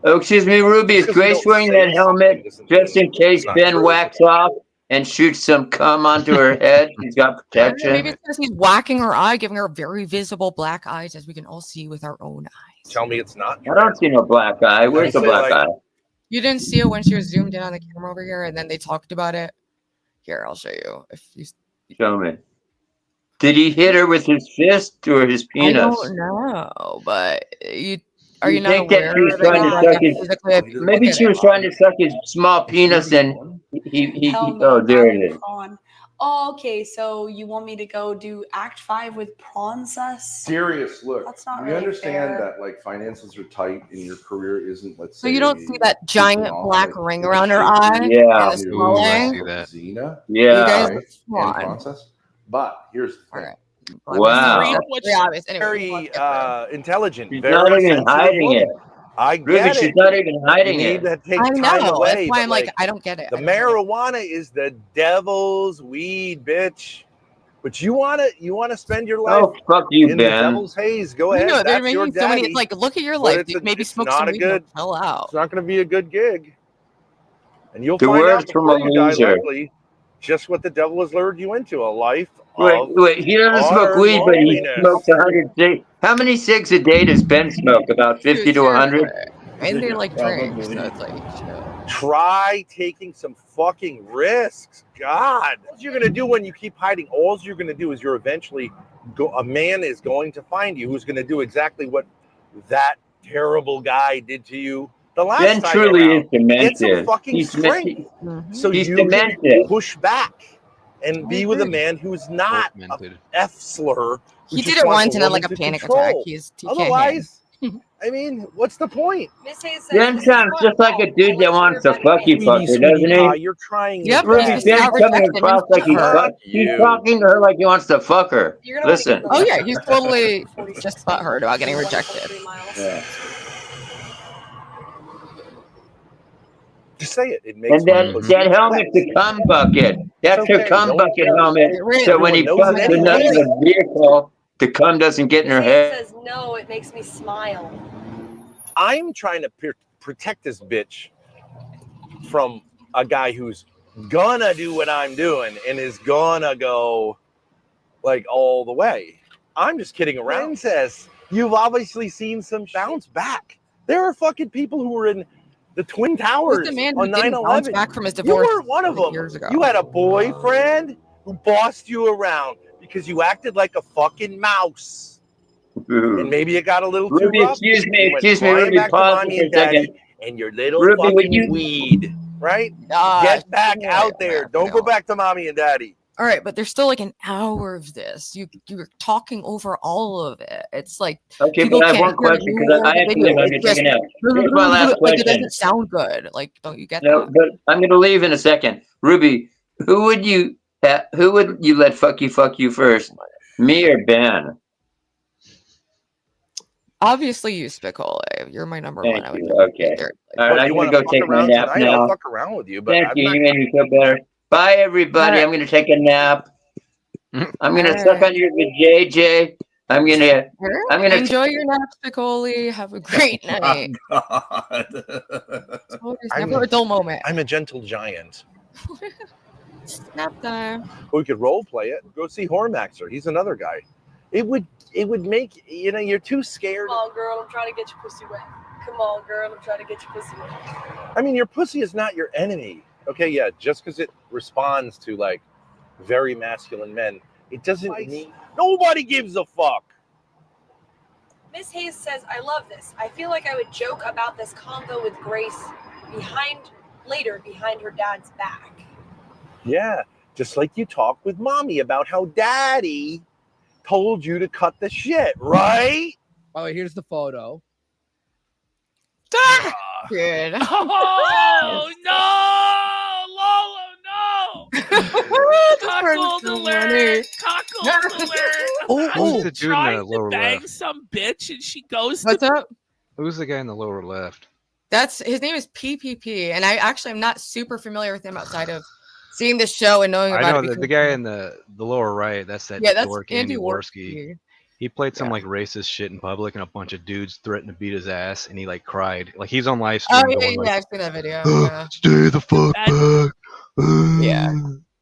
Oh, excuse me, Ruby. Is Grace wearing that helmet just in case Ben whacks off and shoots some cum onto her head? She's got protection. Maybe it's because he's whacking her eye, giving her very visible black eyes, as we can all see with our own eyes. Tell me it's not. I don't see no black eye. Where's the black eye? You didn't see it when she was zoomed in on the camera over here, and then they talked about it. Here, I'll show you. If you show me. Did he hit her with his fist or his penis? I don't know, but are you not think that aware she was trying to suck his? Maybe she was trying to suck his small penis, and he oh, there it is. oh, okay, so you want me to go do Act 5 with Prawncess? Serious, look. That's not We really understand fair. that like finances are tight and your career isn't. Let's So say you don't see that taking giant off, black like, ring in around her shape eye? Yeah. And the Ooh, I swelling? see that. Xena. Yeah. Right? Come And on. Process. But here's the thing. Wow. Very intelligent. She's Very not even sensitive hiding woman. it. I Ruby, get she's it. not even hiding You need it. to take I time know. away. That's why but, I'm like, I don't get it. The I don't get it. marijuana is the devil's weed, bitch. But you wanna spend your life Oh, fuck you, in the Ben. devil's haze. Go You ahead. know, they're That's your making so many. daddy. It's like, look at your But life. it's Dude. Maybe it's smoke not some a weed. good. Chill out. It's not going to be a good gig, and you'll The find out words from a before you die, loser. likely, just what the devil has lured you into, a life Wait, of he doesn't smoke utter weed, but he loneliness. smokes 100 cigs. How many cigs a day does Ben smoke? About 50 Dude, to 100? seriously. And they like drink, so it's like, chill. Try taking some fucking risks. God, what you're gonna do when you keep hiding? All you're gonna do is you're eventually a man is going to find you who's gonna do exactly what that terrible guy did to you the last Ben time truly around. is Get some demented. fucking He's strength so he's you demented. can push back and be with a man who's not a Demented. F slur. who He just did it wants once and had woman like a to panic control. attack. He can't Otherwise, I mean, what's the point? Miss Hayes says Ben this is sounds fun. just like a dude that wants to fuck you, Sweetie, fucker, doesn't pie, he? you're trying Yep, your he's Ruby, best. just Ben's got coming rejected across like he's Fuck he's you. talking to her like he wants to fuck her. You're gonna want to Listen. get Oh yeah, he's totally just butthurt about getting rejected. Yeah. Just say it. It makes And then my pussy that helmet's wet. a cum bucket. That's It's her okay. cum No one bucket cares. helmet. So when he Everyone knows fucks it another anyway. vehicle, the cum doesn't get in her Miss Hayes head. says no, it makes me smile. I'm trying to protect this bitch from a guy who's gonna do what I'm doing and is gonna go like all the way. I'm just kidding around. Princess, you've obviously seen some bounce back. There are fucking people who were in the Twin Who's Towers the man who on didn't bounce 9/11. back from his You divorce weren't one of them. years ago? You had a boyfriend who bossed you around because you acted like a fucking mouse. And maybe it got a little too Ruby, rough. excuse me, You went excuse me, flying Ruby, back to pause mommy for a and daddy second. and your little Ruby, would fucking you- weed, right? Get back out there. Don't go back to mommy and daddy. All right, but there's still like an hour of this. You're talking over all of it. It's like Okay, people but I have can't one hear question you because or I the have to video. leave. I'm It's going to take just a nap. Here's my last like it question. doesn't sound good. Like, don't you get No, that? but I'm going to leave in a second. Ruby, who would you let fuck you first? Me or Ben? Obviously, you, Spicole. You're my number one. Thank I would you. never Okay. be there. All right, I'm going to go take my nap tonight? I'll now. fuck around with you, but Thank I'm you. not You made me feel better. Bye, everybody. All right. I'm going to take a nap. I'm going to All suck right. on your JJ. I'm going to Enjoy your nap, Spicole. Have a great night. God. Always never a dull moment. I'm a gentle giant. Nap time. We could role play it. Go see Hormaxer. He's another guy. It would make you're too scared. Come on, girl, I'm trying to get your pussy wet. Come on, girl, I'm trying to get your pussy wet. I mean, your pussy is not your enemy. Okay, yeah, just because it responds to like very masculine men, it doesn't mean nobody gives a fuck. Miss Hayes says, I love this. I feel like I would joke about this convo with Grace behind her dad's back. Yeah, just like you talk with mommy about how daddy told you to cut the shit, right? Oh, here's the photo. Good. Oh no, Lolo, no! Cuckold alert! Cuckold alert! Who's the dude in Trying the to lower bang left? some bitch and she goes What's to up? Who's the guy in the lower left? That's his name is PPP, and I actually am not super familiar with him outside of seeing the show and knowing I about know it. the because- guy in the lower right. That's that Yeah, that's dork Andy Andy Worski. Worski. He played some like racist shit in public, and a bunch of dudes threatened to beat his ass, and he like cried. Like he's on live stream Oh yeah, going yeah, like, I've seen that video. Yeah. "Stay the fuck back." Yeah.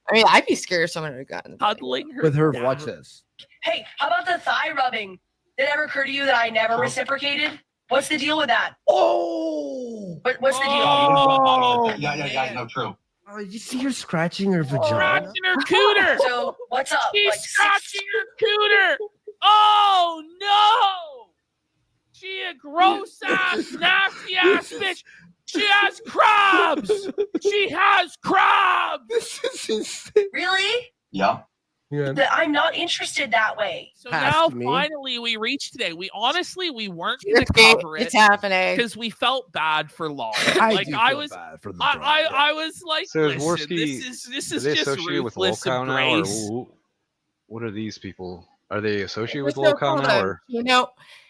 I mean, I'd be scared if someone had gotten cuddling her. With her, watch this. Hey, how about the thigh rubbing? Did it ever occur to you that I never reciprocated? What's the deal with that? Oh! What's the deal? Oh, Yeah, no, true. Oh, you see her scratching her vagina? Scratching her cooter. So, what's up? She's Like scratching her cooter. Oh no! She a gross ass, nasty ass bitch. She has crabs. She has crabs. Really? Yeah. That I'm not interested that way. So now finally we reached today. We honestly weren't going to Okay, cover it. it's happening because we felt bad for Lalo. I Like do I feel was, bad for the I was like, So is listen, Worski, this are is they just associated with ruthless Lolcow of now, grace. or what are these people? Are they associated with There's a show Lolcow called, now, or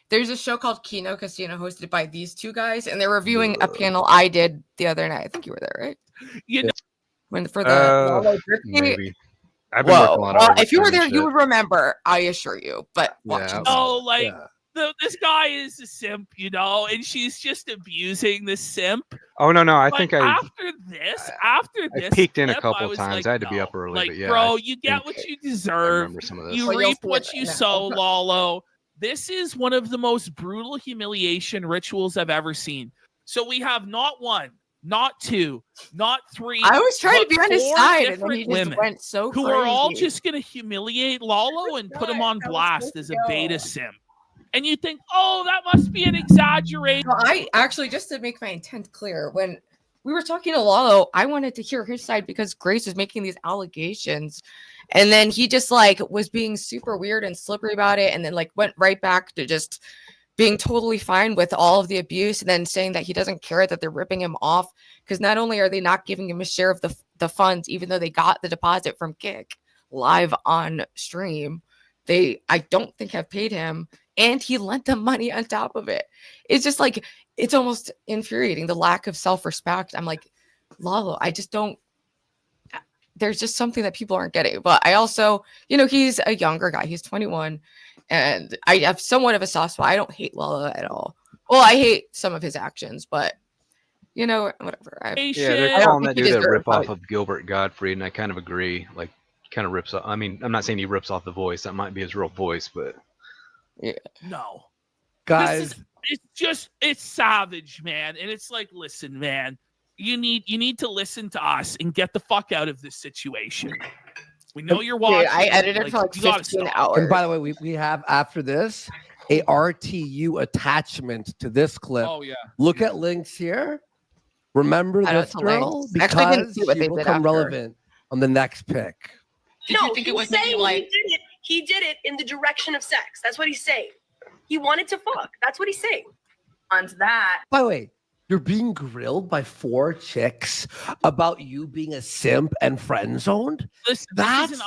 there's a show called Kino Casino hosted by these two guys, and they're reviewing a panel I did the other night. I think you were there, right? You know, for the Lalo birthday. maybe? I've been working a lot Well, of if you were overtime there, and you shit. would remember. I assure you. But watching, Oh, like this guy is a simp, you know, and she's just abusing the simp. Oh no, I But think I after this, peeked in a simp, couple I was times. like, I had to be no. up early, Like, but yeah, bro, I you get think what you I deserve. remember some of this. You Well, you'll reap see what it you now. sow, Lalo. This is one of the most brutal humiliation rituals I've ever seen. So we have not one, not two, not three. I was trying to but be on his 4 side, and then different he just women went so who are all crazy. just going to humiliate Lalo and put him on blast as a beta simp. And you think, oh, that must be an exaggeration. Well, I actually, just to make my intent clear, when we were talking to Lalo, I wanted to hear his side because Grace was making these allegations, and then he just like was being super weird and slippery about it, and then like went right back to just being totally fine with all of the abuse, and then saying that he doesn't care that they're ripping him off because not only are they not giving him a share of the funds, even though they got the deposit from Kick live on stream, I don't think have paid him, and he lent them money on top of it. It's just like, it's almost infuriating, the lack of self-respect. I'm like, Lalo, I just don't, there's just something that people aren't getting. But I also, he's a younger guy. He's 21, and I have somewhat of a soft spot. I don't hate Lalo at all. Well, I hate some of his actions, but whatever. Yeah, they're calling that dude a rip off of Gilbert Gottfried, and I kind of agree. Like, kind of rips off. I mean, I'm not saying he rips off the voice. That might be his real voice, but yeah. No, guys, it's savage, man. And it's like, listen, man, you need to listen to us and get the fuck out of this situation. We know you're watching. I edited for like you gotta 15 stop. hours. And by the way, we have after this a RTU attachment to this clip. Oh yeah. Look at Linx here. Remember I know this it's a girl Linx. I actually didn't because see what she they will did become after. relevant on the next pick. No, he's saying he did it in the direction of sex. That's what he's saying. He wanted to fuck. That's what he's saying. On to that. By the way, you're being grilled by 4 chicks about you being a simp and friend zoned. Listen, That's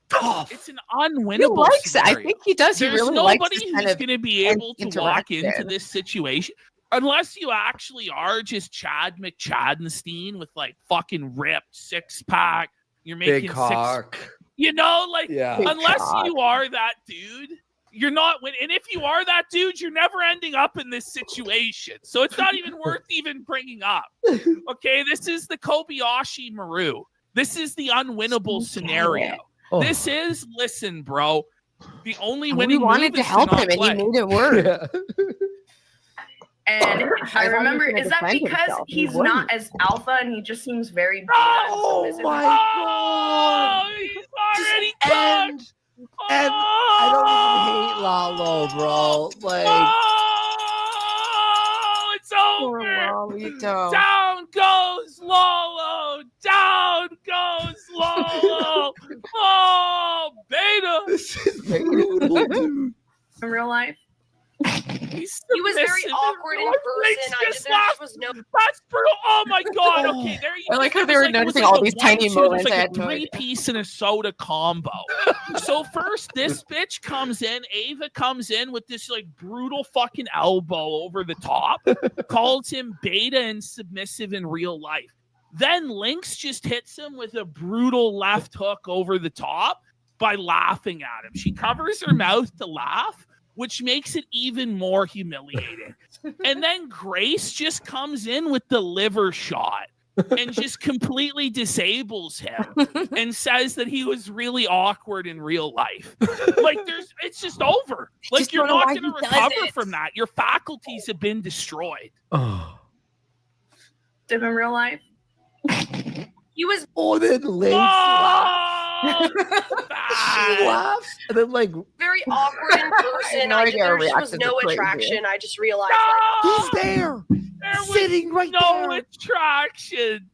tough. It's an unwinnable. He likes it. I scenario. think he does. There's he really likes nobody this who's kind of going to be able to walk into interaction. this situation unless you actually are just Chad McChadenstein with like fucking ripped 6-pack. You're making Big cock. Unless you are that dude, you're not winning. And if you are that dude, you're never ending up in this situation. So it's not even worth even bringing up. Okay, this is the Kobayashi Maru. This is the unwinnable scenario. Oh. This is, listen, bro. The only And winning we wanted move to is help not him, and play. he made it work. And I I thought he was remember, gonna is that defend because himself. He he's wouldn't. not as alpha and he just seems very beta Oh and submissive? my Oh, he's already cooked. And I don't even hate Lalo, bro. Like, Oh, it's over. Lalito. Down goes Lalo. Down goes Lalo. Oh, beta. this is brutal, dude. In real life? He's He was very submissive. awkward in Oh, person. Linx There laughed. was no. That's brutal. Oh my god. Okay, there you I like how it they was were like- it was noticing like all a these tiny 1-2. It was moments. I like had a no idea. 3-piece and a soda combo. So first, this bitch comes in. Ava comes in with this like brutal fucking elbow over the top. Calls him beta and submissive in real life. Then Linx just hits him with a brutal left hook over the top by laughing at him. She covers her mouth to laugh, which makes it even more humiliating. And then Grace just comes in with the liver shot and just completely disables him and says that he was really awkward in real life. Like it's just over. Like just you're don't know not why going to he does recover it. from that. Your faculties have been destroyed. Oh. In real life? He was. Oh, then Linx laughs. She laughs, and then like very awkward in person. no idea how There reacted was to no crazy. attraction. I just realized. he's there, There was sitting right no there. attraction.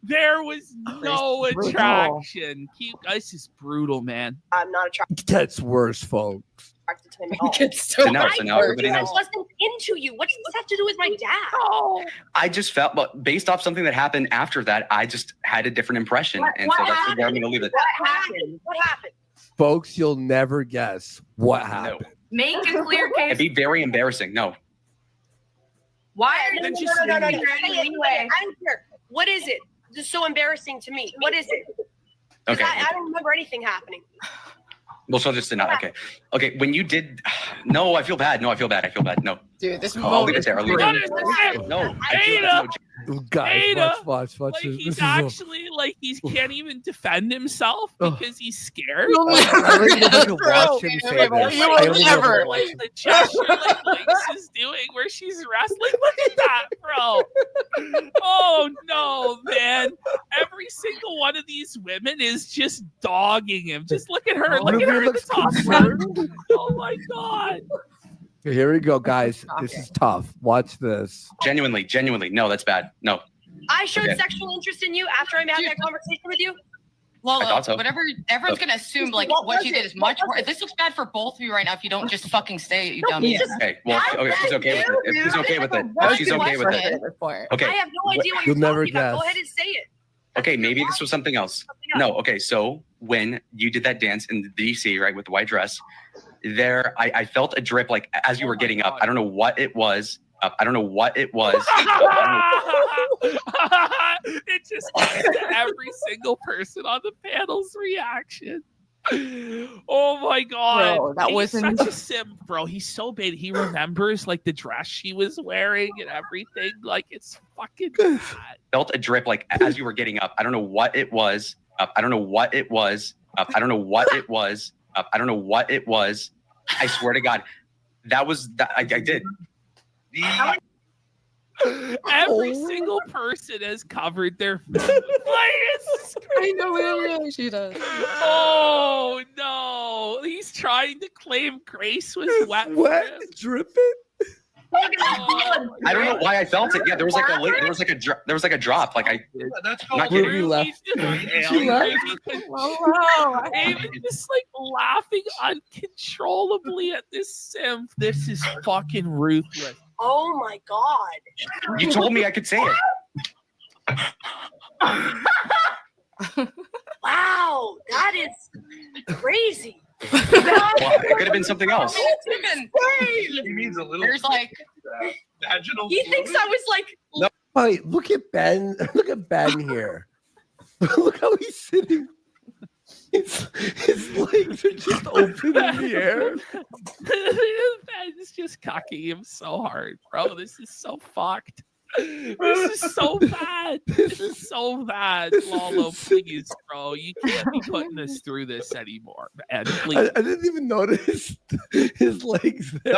There was no brutal. attraction. You guys is brutal, man. I'm not attracted It gets worse, folks. to him at all. So I everybody knows. wasn't into you. What does this have to do with my dad? Oh. I just felt, but based off something that happened after that, I just had a different impression, What and so that's happened? where I'm going to leave it. What happened? What happened? Folks, you'll never guess what happened. Make a clear case. It'd be very embarrassing. No, Why are Then you just no, leave. I don't care. What is it? This is so embarrassing to me. What is it? 'Cause okay. I don't remember anything happening. Well, so just not okay. Okay, when you did, no, I feel bad. No, I feel bad. No, Dude, this I'll leave it there. I'll leave What it is there. this? No, Ada! Guys, Ada! watch. Like This he's is actually like he can't even defend himself because he's scared. You'll I don't even have to Bro, watch him say you this. will I don't even have to never. watch Like him. the gesture like Lynx is doing where she's wrestling. Look at that, bro. Oh no, man. Every single one of these women is just dogging him. Just look at her. Look at her in the looks top concerned. left. Oh my god. Here we go, guys. This is tough. Watch this. Genuinely, no, that's bad. No, I showed Okay. sexual interest in you after I had that conversation with you. I thought so. Whatever, everyone's gonna assume like what she did is much worse. This looks bad for both of you right now if you don't just fucking say it, you dummy. Okay, well, okay, she's okay with it. If she's okay with it, if she's okay with it. Okay. I have no idea what You'll you're never talking about. Go guess. ahead and say it. Okay, maybe this was something else. No, okay, so when you did that dance in DC, right, with the white dress, there, I felt a drip like as you were getting up. I don't know what it was. I don't know what it was. It just gets to every single person on the panel's reaction. Oh my god. Bro, that He's wasn't- such a simp, bro. He's so bad. He remembers like the dress she was wearing and everything. Like it's fucking bad. Felt a drip like as you were getting up. I don't know what it was. I don't know what it was. I don't know what it was. I don't know what it was. I swear to God, that was that I did. Every single person has covered their face. I know she does. Oh no, he's trying to claim Grace was wet. for Wet, him. dripping. I don't know why I felt it. Yeah, there was like a drop. Like That's I'm not kidding. Ruby left. She left. Ava just like laughing uncontrollably at this simp. This is fucking ruthless. Oh my god. You told me I could say it. Wow, that is crazy. Well, it could have been something else. He means a little. There's like vaginal. He thinks I was like, Wait, look at Ben. Look at Ben here. Look how he's sitting. His legs are just open in the air. Ben's just cocking him so hard, bro. This is so fucked. This is so bad. This is so bad. Lalo, please, bro. You can't be putting us through this anymore, man. Please. I didn't even notice his legs there.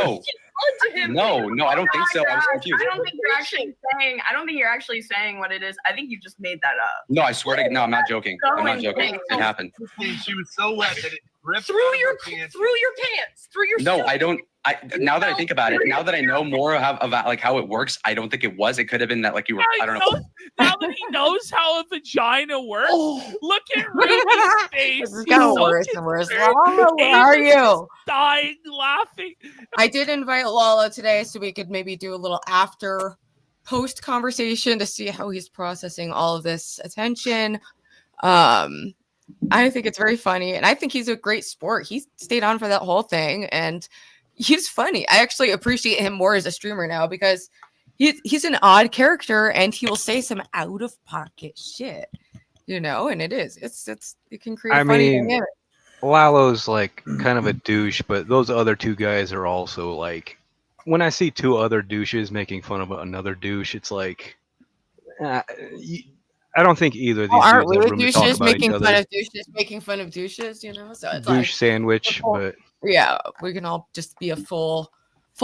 No. No, I don't think so. I was confused. I don't think you're actually saying what it is. I think you just made that up. No, I swear to no, I'm not joking. I'm not joking. It happened. She was so wet that it ripped through your pants, through your. No, I don't. Now that I think about it, now that I know more about like how it works, I don't think it was. It could have been that like you were. I don't know. Now that he knows how a vagina works, look at Ruby's face. It's gotten worse and worse. Lalo, where are you? Dying laughing. I did invite Lalo today so we could maybe do a little after post conversation to see how he's processing all of this attention. I think it's very funny, and I think he's a great sport. He stayed on for that whole thing, and he's funny. I actually appreciate him more as a streamer now because he's an odd character, and he will say some out of pocket shit, you know. And it can create a funny dynamic. Lalo's like kind of a douche, but those other two guys are also like. When I see two other douches making fun of another douche, it's like. I don't think either of these aren't dudes have we room to talk douches about making each fun other. of douches making fun of douches, you know? So it's Douche like sandwich, but yeah, we can all just be a full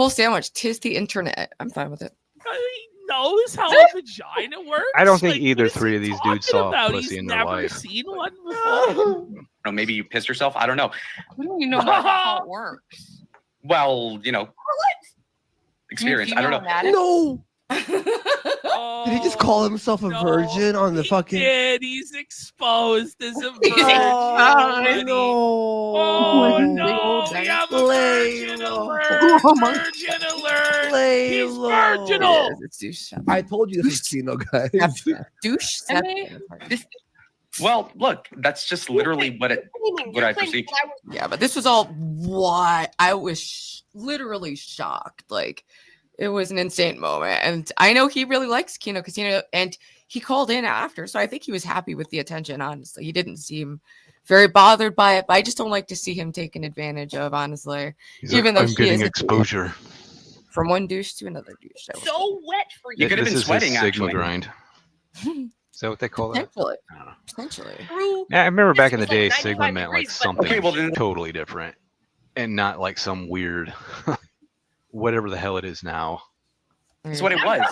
sandwich. 'Tis the internet. I'm fine with it. He knows how a vagina works. I don't think Like, either what is three he of these dudes talking saw about? pussy He's in their never life. seen one before. No, maybe you pissed yourself. I don't know. We don't even know how it works. Well, you know, experience. I don't know. No. Did he just call himself a virgin on the fucking? Did he's exposed as a virgin? Oh no! Oh no! We have a virgin alert! Virgin alert! He's virginal. I told you this is Kino, guys. Douche. Well, look, that's just literally what I perceived. Yeah, but this was all what I was literally shocked. Like, it was an insane moment, and I know he really likes Kino Casino, and he called in after, so I think he was happy with the attention. Honestly, he didn't seem very bothered by it, but I just don't like to see him taken advantage of. Honestly, even though I'm getting exposure from one douche to another douche. So wet for you. You could have been sweating. Sigma Actually, grind. Is that what they call that? Potentially. Yeah, I remember back in the day, Sigma meant like degrees, something totally different, and not like some weird, whatever the hell it is now. that's what it was.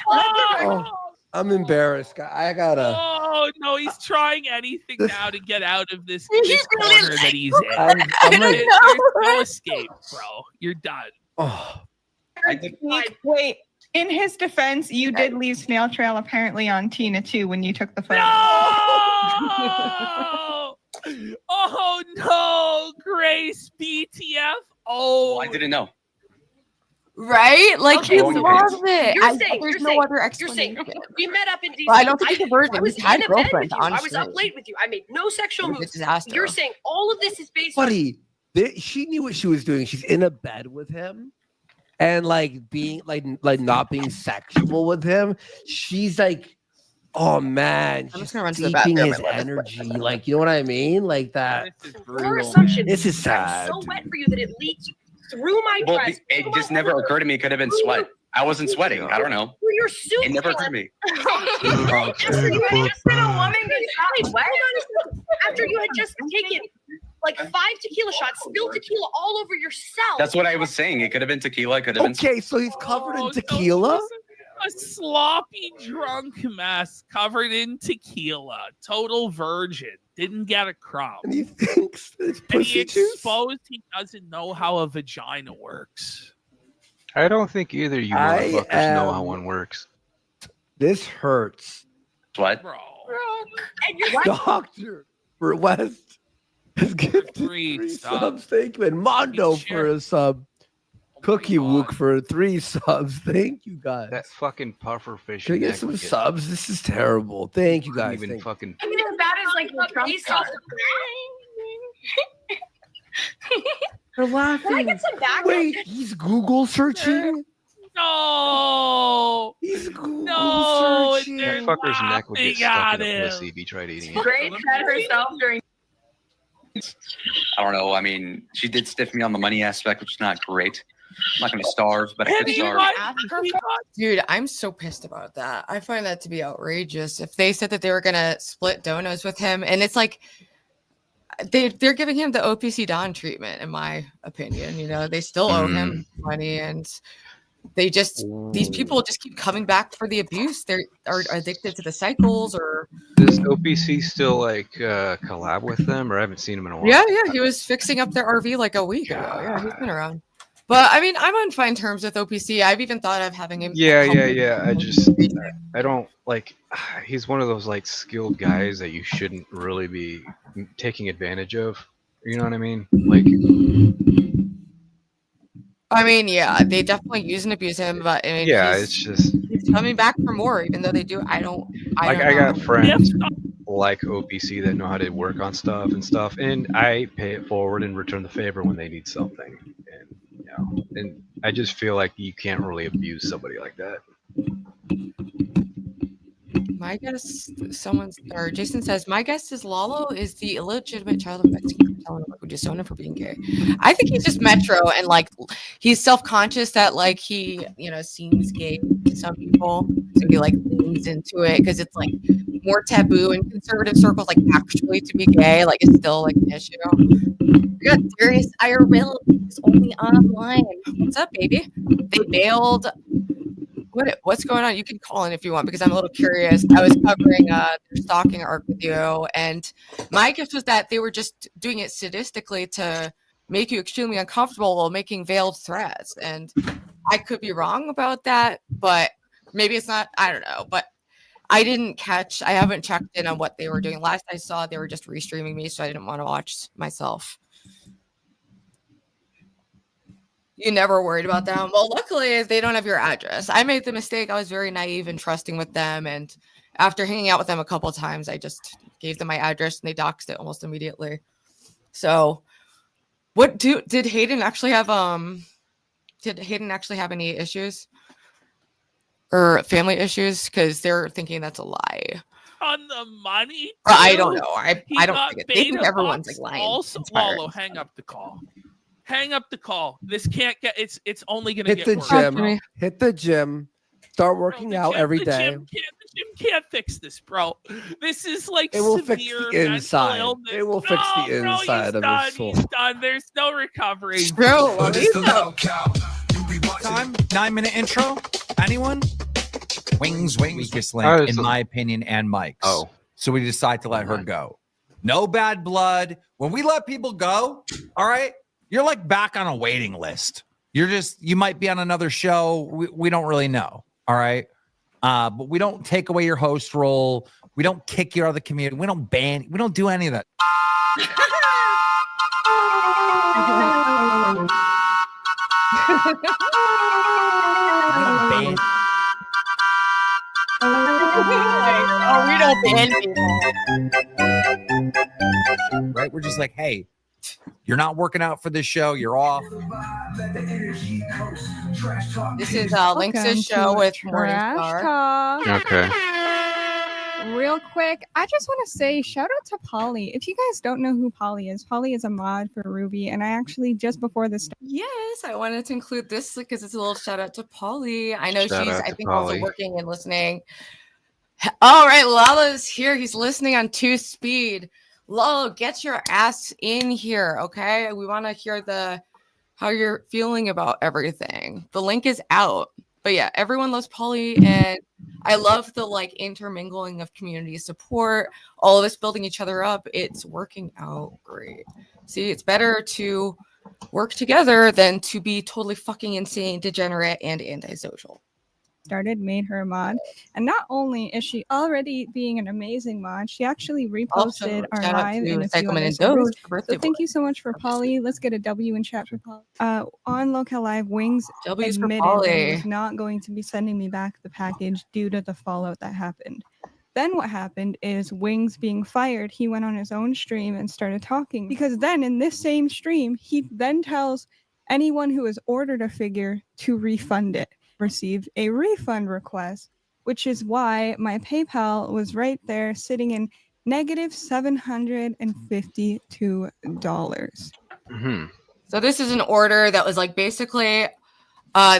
Oh, I'm embarrassed. I gotta. Oh no, he's trying anything now to get out of this corner that he's in. I'm like, There's no escape, bro. You're done. oh, Wait, in his defense, you did leave snail trail apparently on Tina too when you took the photo. No! Oh no, Grace BTF. Oh, Well, I didn't know. Right? Like, Okay, he so loves it. You're saying, There's you're no saying, other you're explanation. saying we met up in DC. Well, I don't think he's a virgin. I was He's had in a bed with girlfriends, you. I was up honestly. late with you. I made no sexual It was a moves. disaster. You're saying all of this is based on buddy, she knew what she was doing. She's in a bed with him, and like being like not being sexual with him. She's like, oh man, I'm she's just gonna run to the steeping bathroom his and let this energy. Like, you know what I mean? Like that. your assumption. This is I'm sad. so wet for you that it leaked through my Well, dress. it just never occurred to me. It could have been sweat. I wasn't sweating. I don't know. Through your suit. It never occurred to me. After you had just been a woman who's wet. After you had just taken like 5 tequila shots, spilled tequila all over yourself. That's what I was saying. It could have been tequila. It could have been. Okay, so he's covered Oh, in tequila. a sloppy drunk mess covered in tequila. Total virgin. Didn't get a crumb. And he thinks it's And pussy he juice. exposed he doesn't know how a vagina works. I don't think either of you I motherfuckers know am- how one works. This hurts. What? Bro. And you're Doctor for West has gifted Three 3 subs. subs. Thank you, and Mondo for a sub. Cookie Wook for 3 subs. Thank you guys. That fucking puffer fish. Can I get neck some would get- subs? This is terrible. Thank you couldn't guys. Even Thank you. fucking. I mean, as bad as like your Trump card. They're Can I laughing. get some back? Wait, he's Google searching. No. He's Google No. searching. They're That fucker's neck would get laughing stuck at in a him. pussy if he tried eating it. Grace had herself during. I don't know. I mean, she did stiff me on the money aspect, which is not great. I'm not going to starve, but I could starve. Dude, I'm so pissed about that. I find that to be outrageous. If they said that they were gonna split donos with him, and it's like they're giving him the OPC Don treatment, in my opinion. You know, they still owe him money, and they just these people just keep coming back for the abuse. They are addicted to the cycles, or Does OPC still like collab with them, or I haven't seen him in a while? yeah, he was fixing up their RV like a week ago. Yeah, he's been around. But I mean, I'm on fine terms with OPC. I've even thought of having him. Yeah. I don't like. He's one of those like skilled guys that you shouldn't really be taking advantage of. You know what I mean? Like, I mean, yeah, they definitely use and abuse him, but I mean, yeah, it's just he's coming back for more, even though they do. I don't I got know. friends like OPC that know how to work on stuff, and I pay it forward and return the favor when they need something. And you know, and I just feel like you can't really abuse somebody like that. My guess, Jason says, my guess is Lalo is the illegitimate child of Mexican who disowned him for being gay. I think he's just Metro, and like he's self-conscious that like he, you know, seems gay to some people, so he like leans into it because it's like more taboo in conservative circles, like actually to be gay, like it's still like an issue. We got DariusIRL is only online. What's up, baby? They bailed. What's going on? You can call in if you want, because I'm a little curious. I was covering their stalking arc with you, and my guess was that they were just doing it sadistically to make you extremely uncomfortable while making veiled threats. And I could be wrong about that, but Maybe it's not. I don't know, but I haven't checked in on what they were doing. Last I saw, they were just restreaming me, so I didn't want to watch myself. You never worried about them. Well, luckily, they don't have your address. I made the mistake. I was very naive and trusting with them. And after hanging out with them a couple of times, I just gave them my address and they doxed it almost immediately. So did Hayden actually have any issues or family issues? Because they're thinking that's a lie. On the money? I don't know. I don't got think they think beta everyone's box like lying. Also, Conspiring. Lalo, hang up the call. Hang up the call. This can't get. It's only gonna Hit get the worse. gym. Hit the gym. Start working out every The day. gym can't fix this, bro. This is like It will fix severe the mental inside. illness. It will fix the No, bro, inside he's of done. his soul. He's done. There's no recovery. Time, 9-minute intro. Anyone? Wings, weakest link, Oh, in so- my opinion, and Mike's. Oh. So we decide to let her go. No bad blood. When we let people go, all right, you're like back on a waiting list. You might be on another show. We don't really know. All right. But we don't take away your host role. We don't kick you out of the community. We don't ban. We don't do any of that. We don't ban. Oh, we don't ban people. Right? We're just like, hey, you're not working out for this show. You're off. This is Lynx's show with Morningstar. Talk. Okay. Real quick, I just want to say shout out to Polly. If you guys don't know who Polly is a mod for Ruby, and I actually just before this. Yes, I wanted to include this because it's a little shout out to Polly. I know Shout she's, out I to think, also Polly. working and listening. All right, Lalo's here. He's listening on 2-speed. Lalo, get your ass in here, okay? We want to hear how you're feeling about everything. The link is out. But yeah, everyone loves Polly, and I love the intermingling of community support, all of us building each other up. It's working out great. See, it's better to work together than to be totally fucking insane, degenerate, and antisocial. Made her a mod, and not only is she already being an amazing mod, she actually reposted our shout out live to in a few Psychoman other and servers. Doge for birthday So thank you so much for Polly. Let's get a W in chat for Polly. On Local Live, Wings W's for admitted that he Polly. was not going to be sending me back the package due to the fallout that happened. Then what happened is Wings being fired, he went on his own stream and started talking, because then in this same stream, he then tells anyone who has ordered a figure to refund it. Received a refund request, which is why my PayPal was right there sitting in negative $752. Mm-hmm. So this is an order that was basically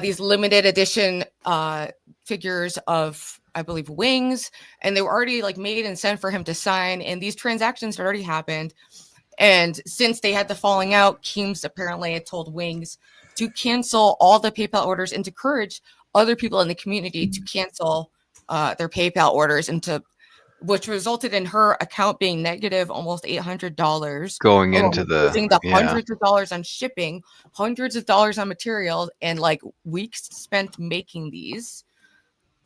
these limited edition figures of, I believe, Wings, and they were already made and sent for him to sign, and these transactions had already happened. And since they had the falling out, Keems apparently had told Wings to cancel all the PayPal orders and to encourage other people in the community to cancel their PayPal orders, which resulted in her account being negative almost $800 Going into losing the hundreds of dollars on shipping, hundreds of dollars on materials, and weeks spent making these.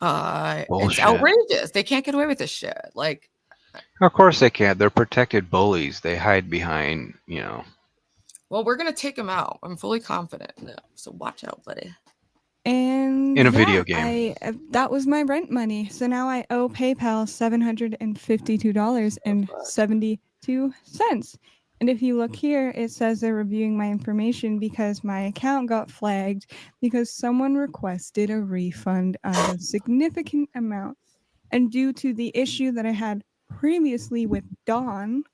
It's Bullshit. outrageous. They can't get away with this shit. Of course they can't. They're protected bullies. They hide behind, Well, we're gonna take them out. I'm fully confident. No, so watch out, buddy. And In a video game. That was my rent money. So now I owe PayPal $752.72. And if you look here, it says they're reviewing my information because my account got flagged because someone requested a refund of a significant amount. And due to the issue that I had previously with Dawn,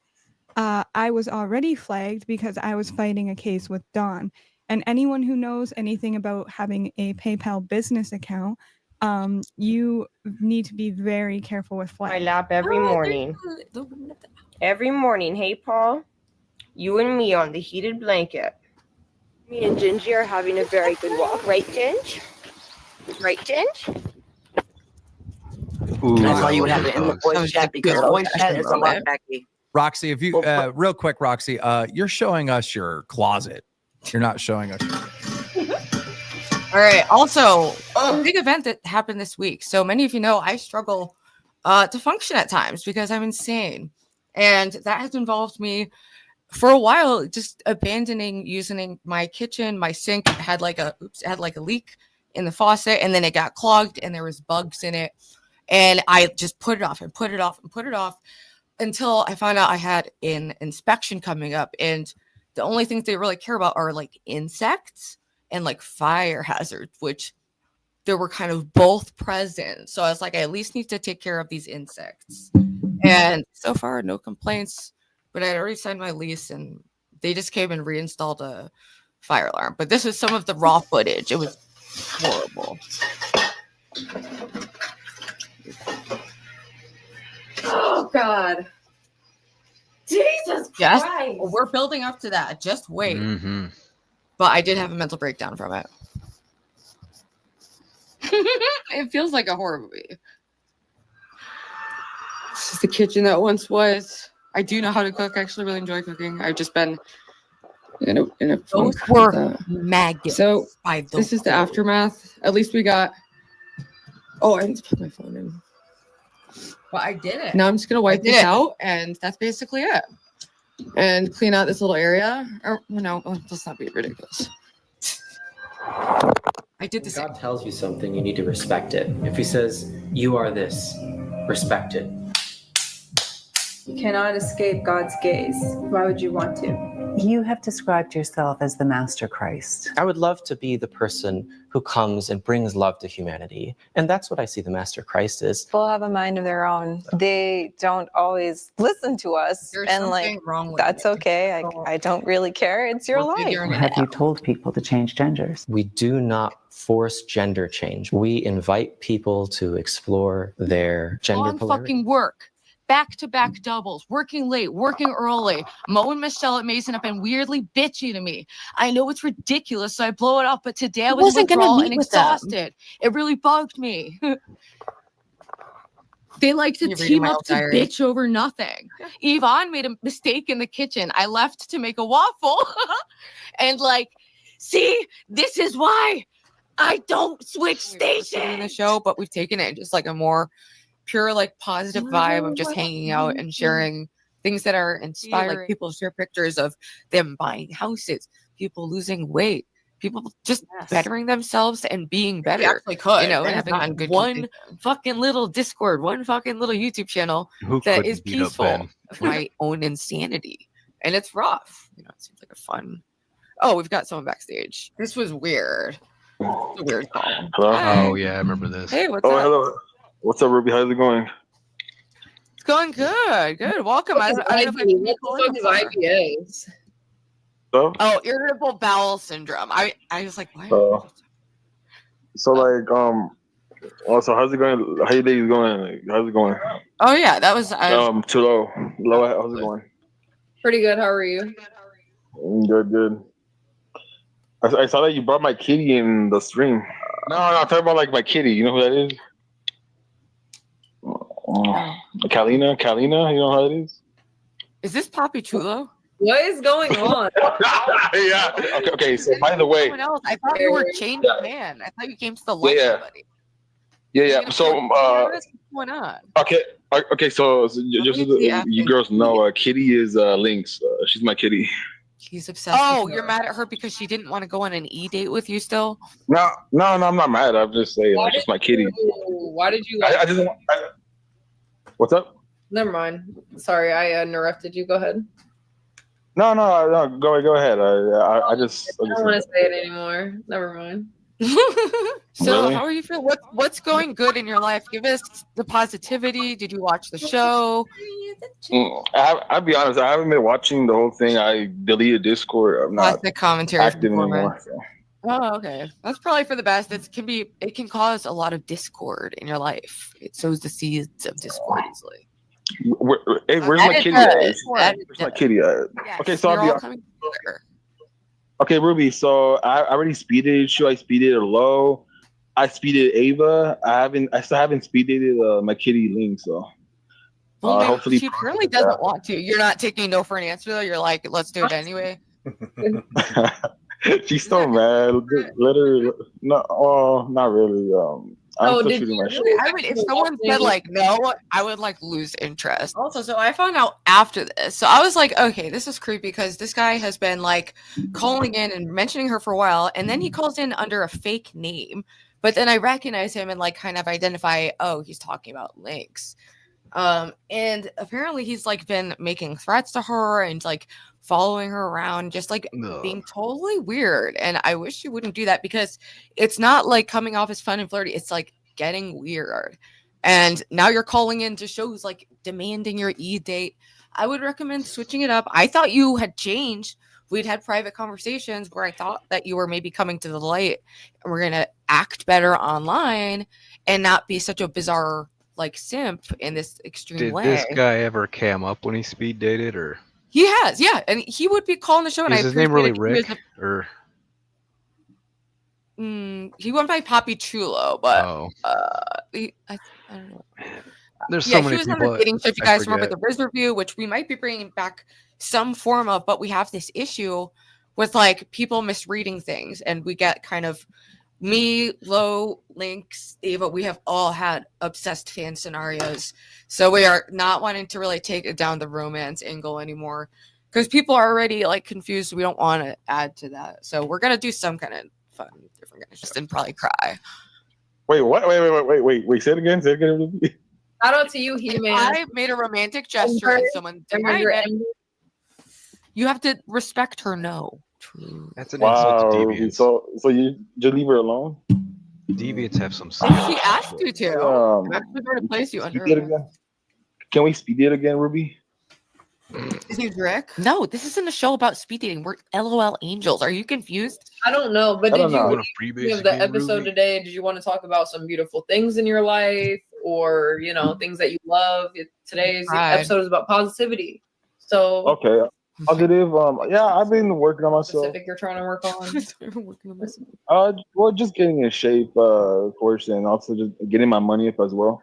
I was already flagged because I was fighting a case with Dawn. And anyone who knows anything about having a PayPal business account, you need to be very careful with flags. I lap every morning. Every morning. Hey, Paul, you and me on the heated blanket. Me and Gingy are having a very good walk. Right, Ginge? Right, Ginge? Ooh, That's all you would have to in the voice chat because voice chat is a lot becky. Roxy, if you real quick, Roxy, you're showing us your closet. You're not showing us. All right. Also, a big event that happened this week. So many of you know I struggle to function at times because I'm insane. And that has involved me for a while just abandoning using my kitchen. My sink had like a leak in the faucet, and then it got clogged and there was bugs in it. And I just put it off and put it off and put it off until I found out I had an inspection coming up. And the only things they really care about are like insects and like fire hazards, which there were kind of both present. So I was like, I at least need to take care of these insects. And so far, no complaints, but I had already signed my lease and they just came and reinstalled a fire alarm. But this is some of the raw footage. It was horrible. Oh, God. Jesus Christ. We're building up to that. Just wait. Mm-hmm. But I did have a mental breakdown from it. It feels like a horror movie. This is the kitchen that once was. I do know how to cook. I actually really enjoy cooking. I've just been in a Those were maggots. So this is the aftermath. At least we got. Oh, I need to put my phone in. But I did it. Now I'm just gonna wipe this out, and that's basically it. And clean out this little area. Or no, let's not be ridiculous. I did this. God tells you something, you need to respect it. If he says you are this, respect it. You cannot escape God's gaze. Why would you want to? You have described yourself as the Master Christ. I would love to be the person who comes and brings love to humanity. And that's what I see the Master Christ is. People have a mind of their own. They don't always listen to us. There's and something like, wrong with that's okay. I don't really care. It's your life. Have you told people to change genders? We do not force gender change. We invite people to explore their gender On polarity. fucking work. Back-to-back doubles, working late, working early. Mo and Michelle at Mason have been weirdly bitchy to me. I know it's ridiculous, so I blow it off, but today I was wasn't gonna withdrawal meet and with them. exhausted. It really bugged me. They like to You're reading team my up old to diary. bitch over nothing. Yvonne made a mistake in the kitchen. I left to make a waffle. And like, see, this is why I don't switch stations in the show, but we've taken it just like a more pure, like positive vibe of just hanging out and sharing things that are inspiring. Like people share pictures of them buying houses, people losing weight, people just bettering themselves and being better. actually could. You know, That and is not having good one content. fucking little Discord, one fucking little YouTube channel Who that couldn't is beat up peaceful Ben? of my own insanity. And it's rough. You know, it seems like a fun. Oh, we've got someone backstage. This was weird. It's a weird call. Hello? Hi. Oh yeah, I remember this. Hey, what's Oh, up? hello. What's up, Ruby? How's it going? It's going good. Good. Welcome. I don't know if What the fuck is IBS? So, Oh, irritable bowel syndrome. I was like, what? so like, also, how's it going? How your day going? Like, how's it going? Oh yeah, that was Too low. Low, how's it going? Pretty good. How are you? Good, good. I saw that you brought my kitty in the stream. No, I'm talking about like my kitty. You know who that is? Kalina, you know how it is? Is this Poppy Chulo? What is going on? Yeah. Okay. So by the way, Someone else. I thought you were changed man. I thought you came to the lunch. Yeah. Buddy. yeah. So What's going on? okay. So just so you girls know, Kitty is Linx. She's my kitty. He's obsessed. Oh, you're mad at her because she didn't want to go on an date with you still? No, I'm not mad. I'm just saying, Why like, she's did my kitty. Why did you? I just. What's up? Never mind. Sorry, I interrupted you. Go ahead. No. Go ahead. I just. I don't want to say it anymore. Never mind. So Really? how are you feeling? What's going good in your life? Give us the positivity. Did you watch the show? I'll be honest. I haven't been watching the whole thing. I deleted Discord. I'm not Classic commentary from active Foreman. anymore. So. Oh, okay. That's probably for the best. It can cause a lot of discord in your life. It sows the seeds of discord easily. Hey, where's That my is kitty? good. That is Where's my kitty? Yes, Okay, so you're I'll be all honest. coming together. Okay, Ruby. So I already speeded you. I speeded low. I speeded Ava. I still haven't speeded my kitty Lynx. So Well, maybe hopefully she apparently doesn't want to. You're not taking no for an answer though. You're like, let's do it anyway. She's so mad. Let her. No, oh, not really. I'm still shooting my shot. I mean, if someone said like no, I would like lose interest. Also, so I found out after this. So I was like, okay, this is creepy because this guy has been like calling in and mentioning her for a while, and then he calls in under a fake name. But then I recognize him and like kind of identify, oh, he's talking about Linx. And apparently he's like been making threats to her and like following her around, just like being totally weird. And I wish you wouldn't do that because it's not like coming off as fun and flirty. It's like getting weird. And now you're calling into shows like demanding your date. I would recommend switching it up. I thought you had changed. We'd had private conversations where I thought that you were maybe coming to the light and we're going to act better online and not be such a bizarre like simp in this extreme Did way. this guy ever cam up when he speed dated, or He has, yeah, and he would be calling the show. And is his name really Rick? Or he went by Papi Chulo, but I don't know. There's so many he was people. on the dating show. If you guys remember forget. the Riz review, which we might be bringing back some form of, but we have this issue with like people misreading things, and we get kind of me, Lo, Linx, Ava. We have all had obsessed fan scenarios, so we are not wanting to really take it down the romance angle anymore because people are already like confused. We don't want to add to that, so we're gonna do some kind of fun, different kind of shit and probably cry. Wait, what? Wait. Say it again. Say it again. Shout out to you, He-Man. I made a romantic gesture and someone denied it. You have to respect her no. That's an insult to deviants. So you just leave her alone? Deviants have some. She asked you to. I'm actually going to place you under. Can we speed date again, Ruby? Is he Rick? No, this isn't a show about speed dating. We're LOL angels. Are you confused? I don't know, but did you have the episode today? Did you want to talk about some beautiful things in your life, or things that you love? Today's episode is about positivity. So okay, positive. Yeah, I've been working on myself. Specific you're trying to work on. Well, just getting in shape, of course, and also just getting my money up as well.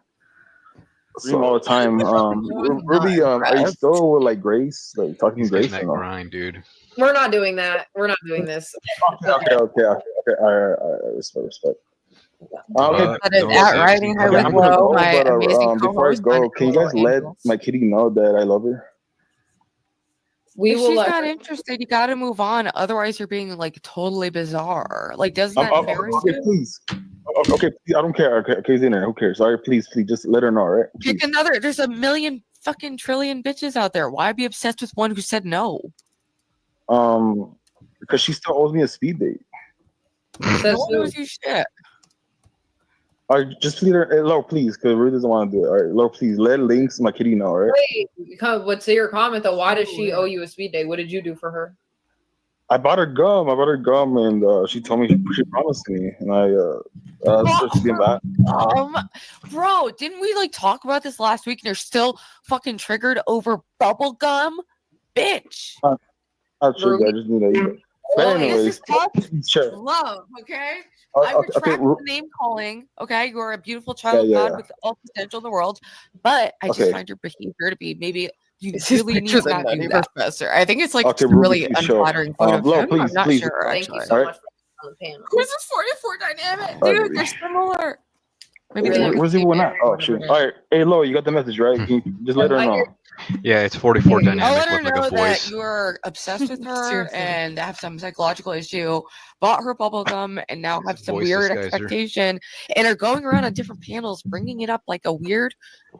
So, all the time. Ruby, are you still with like Grace, like talking to Grace? That grind, dude. We're not doing that. We're not doing this. Okay. All right. Respect. That is at Riding High with Low, my amazing before I go, can you guys let my kitty know that I love her? If she's not interested, you got to move on. Otherwise, you're being like totally bizarre. Like, doesn't that embarrass you? Okay, please. Okay, I don't care. Okay, Zena, who cares? Sorry, please, just let her know, right? Pick another. There's a million fucking trillion bitches out there. Why be obsessed with one who said no? Because she still owes me a speed date. No one owes you shit. All right, just please, Lo, please, because Ruby doesn't want to do it. All right, Lo, please, let Linx, my kitty, know, all right? Wait, what's your comment though? Why does she owe you a speed date? What did you do for her? I bought her gum. And she told me she promised me, and I she came back. Bro, didn't we like talk about this last week? And you're still fucking triggered over bubble gum, bitch. I'm sure. I just need to. But anyways, sure. Love, okay. Okay, I retract the name calling. Okay, you are a beautiful child of God with all potential in the world, but I just find your behavior to be maybe. You really need to not do that, Professor. I think it's like really unflattering photo of him. I'm not sure. Thank you so much for the panel. Who's this 44 dynamic? Dude, they're similar. Maybe where's everyone at? Oh, shoot. All right. Hey, Lo, you got the message, right? Just let her know. Yeah, it's 44 dynamic. I'll let her with like know a voice. that you are obsessed with her and have some psychological issue, bought her bubblegum, and now have some weird expectation, and are going around on different panels bringing it up like a weird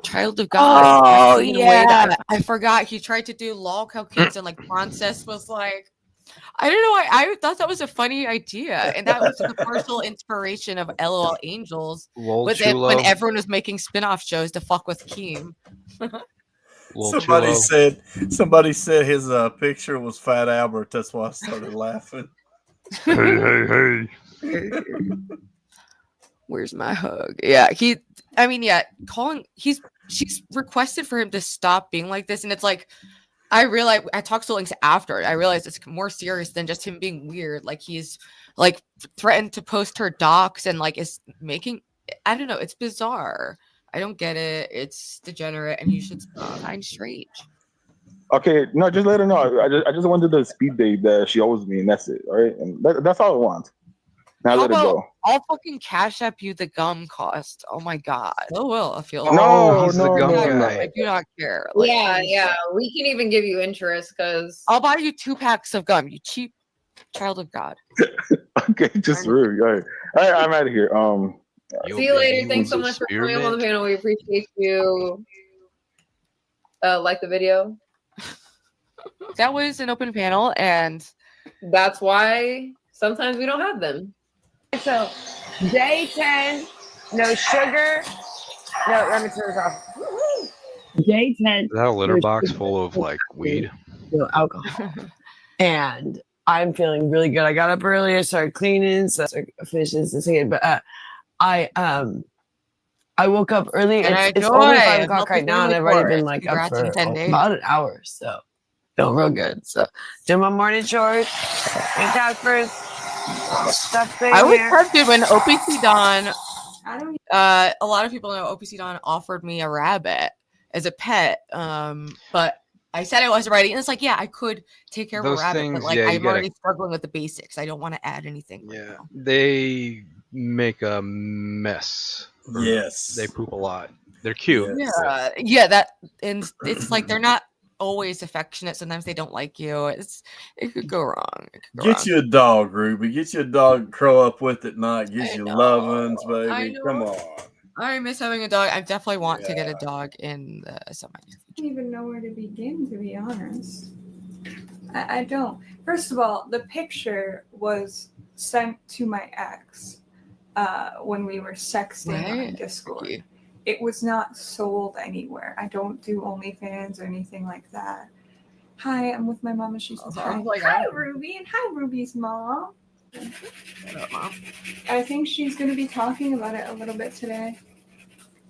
child of God. Oh, yeah. I forgot he tried to do lol kids and like Taunt was like, I don't know why I thought that was a funny idea, and that was the partial inspiration of LOL Angels was it when everyone was making spin-off shows to fuck with Keem. Somebody said his picture was Fat Albert. That's why I started laughing. Hey. Where's my hug? Yeah, she's requested for him to stop being like this, and it's like I realize I talked to Linx after. I realized it's more serious than just him being weird. Like he's like threatened to post her docs and like is making. I don't know. It's bizarre. I don't get it. It's degenerate, and you should stop. I'm strange. Okay, no, just let her know. I just wanted the speed date that she owes me, and that's it. All right, and that's all I want. Now How let it about go. I'll fucking cash up you the gum cost? Oh my god. Oh well, I feel No, he's the no, gum no, guy. I do not care. Like, Yeah. We can even give you interest because I'll buy you 2 packs of gum. You cheap child of God. Okay, just rude. All right, I'm out of here. see you later. Thanks so much for coming on the panel. We appreciate you. Like the video. That was an open panel, and that's why sometimes we don't have them. So, day 10, no sugar. No, let me turn this off. Day 10. Is that a litter box full of like weed? No alcohol. And I'm feeling really good. I got up early. I started cleaning. So I started finishing this again. But I woke up early. And It's only 5 o'clock right now, and I've already been like up for 10 days. about an hour. So feel real good. So doing my morning chores, and Casper's stuff. I was tempted when OPC Don. A lot of people know OPC Don offered me a rabbit as a pet, but I said I wasn't ready. And it's like, yeah, I could take care of Those a rabbit, things, but like yeah, you I'm gotta- already struggling with the basics. I don't want to add anything. Yeah, they make a mess. Yes, they poop a lot. They're cute. Yeah, that, and it's like they're not always affectionate. Sometimes they don't like you. It could go wrong. Get you a dog, Ruby. Get you a dog to curl up with at night. Get you loved ones, baby. I know. Come on. I miss having a dog. I definitely want to get a dog in the summer. I don't even know where to begin, to be honest. I don't. First of all, the picture was sent to my ex when we were sexting on Discord. It was not sold anywhere. I don't do OnlyFans or anything like that. Hi, I'm with my mom, and she says, hi, Ruby, and hi, Ruby's mom. I think she's going to be talking about it a little bit today.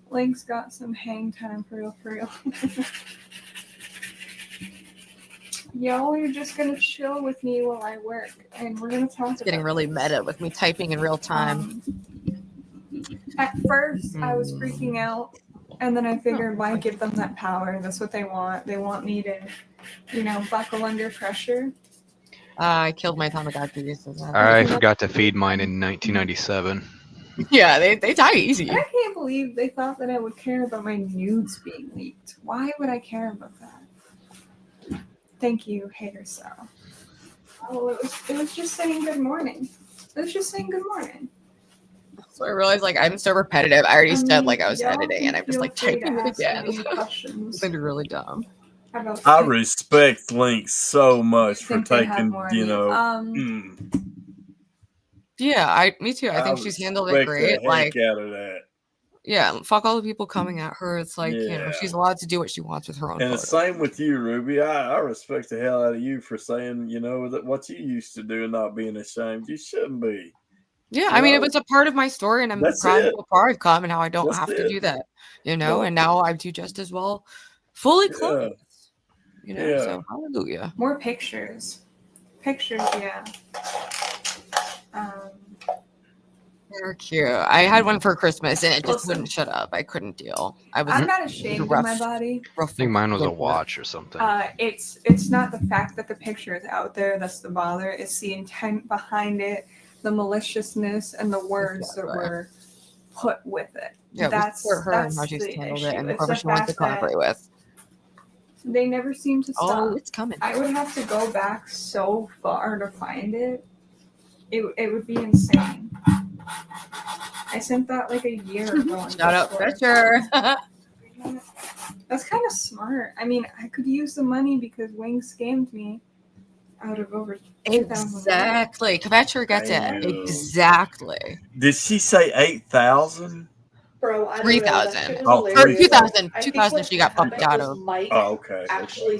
Lynx got some hang time for real. Y'all are just going to chill with me while I work, and we're going to talk It's getting really meta with me typing in real time. At first, I was freaking out, and then I figured, why give them that power? That's what they want. They want me to, buckle under pressure. I killed my Tamagotchi. I forgot to feed mine in 1997. Yeah, they die easy. I can't believe they thought that I would care about my nudes being leaked. Why would I care about that? Thank you, hater cell. Oh, it was just saying good morning. It was just saying good morning. So I realized, like, I'm so repetitive. I already said, like, I was editing, and I'm just, like, typing it again. It's like really dumb. I respect Linx so much for Think they have taking, more you know. Yeah, me too. I think she's handled it great. Like, out of that. yeah, fuck all the people coming at her. It's like, she's allowed to do what she wants with her own. And the photos. same with you, Ruby. I respect the hell out of you for saying, that what you used to do and not being ashamed. You shouldn't be. Yeah, I mean, it was a part of my story, and I'm proud of how far I've come and how I don't That's have to it. do that, and Well- now I do just as well, fully clothed. Yeah. So hallelujah. More pictures. Pictures, yeah. They're cute. I had one for Christmas, and it just wouldn't shut up. I couldn't deal. I'm not ashamed of my body. I think mine was a watch or something. It's not the fact that the picture is out there that's the bother. It's the intent behind it, the maliciousness, and the words that were put with it. Yeah, that's for her and that's how she's the handled issue. it, and the It's whoever she wants to fact that collaborate with. They never seem to stop. Oh, it's coming. I would have to go back so far to find it. It would be insane. I sent that like a year ago. on Shout out Discord. Fisher. That's kind of smart. I mean, I could use the money because Wings scammed me out of over 2,000. Exactly. Kvetcher gets it. Exactly. Did she say 8,000? Bro, 3,000. Oh, Or 3,000. 2,000. 2,000 she got bumped out of. Oh, okay.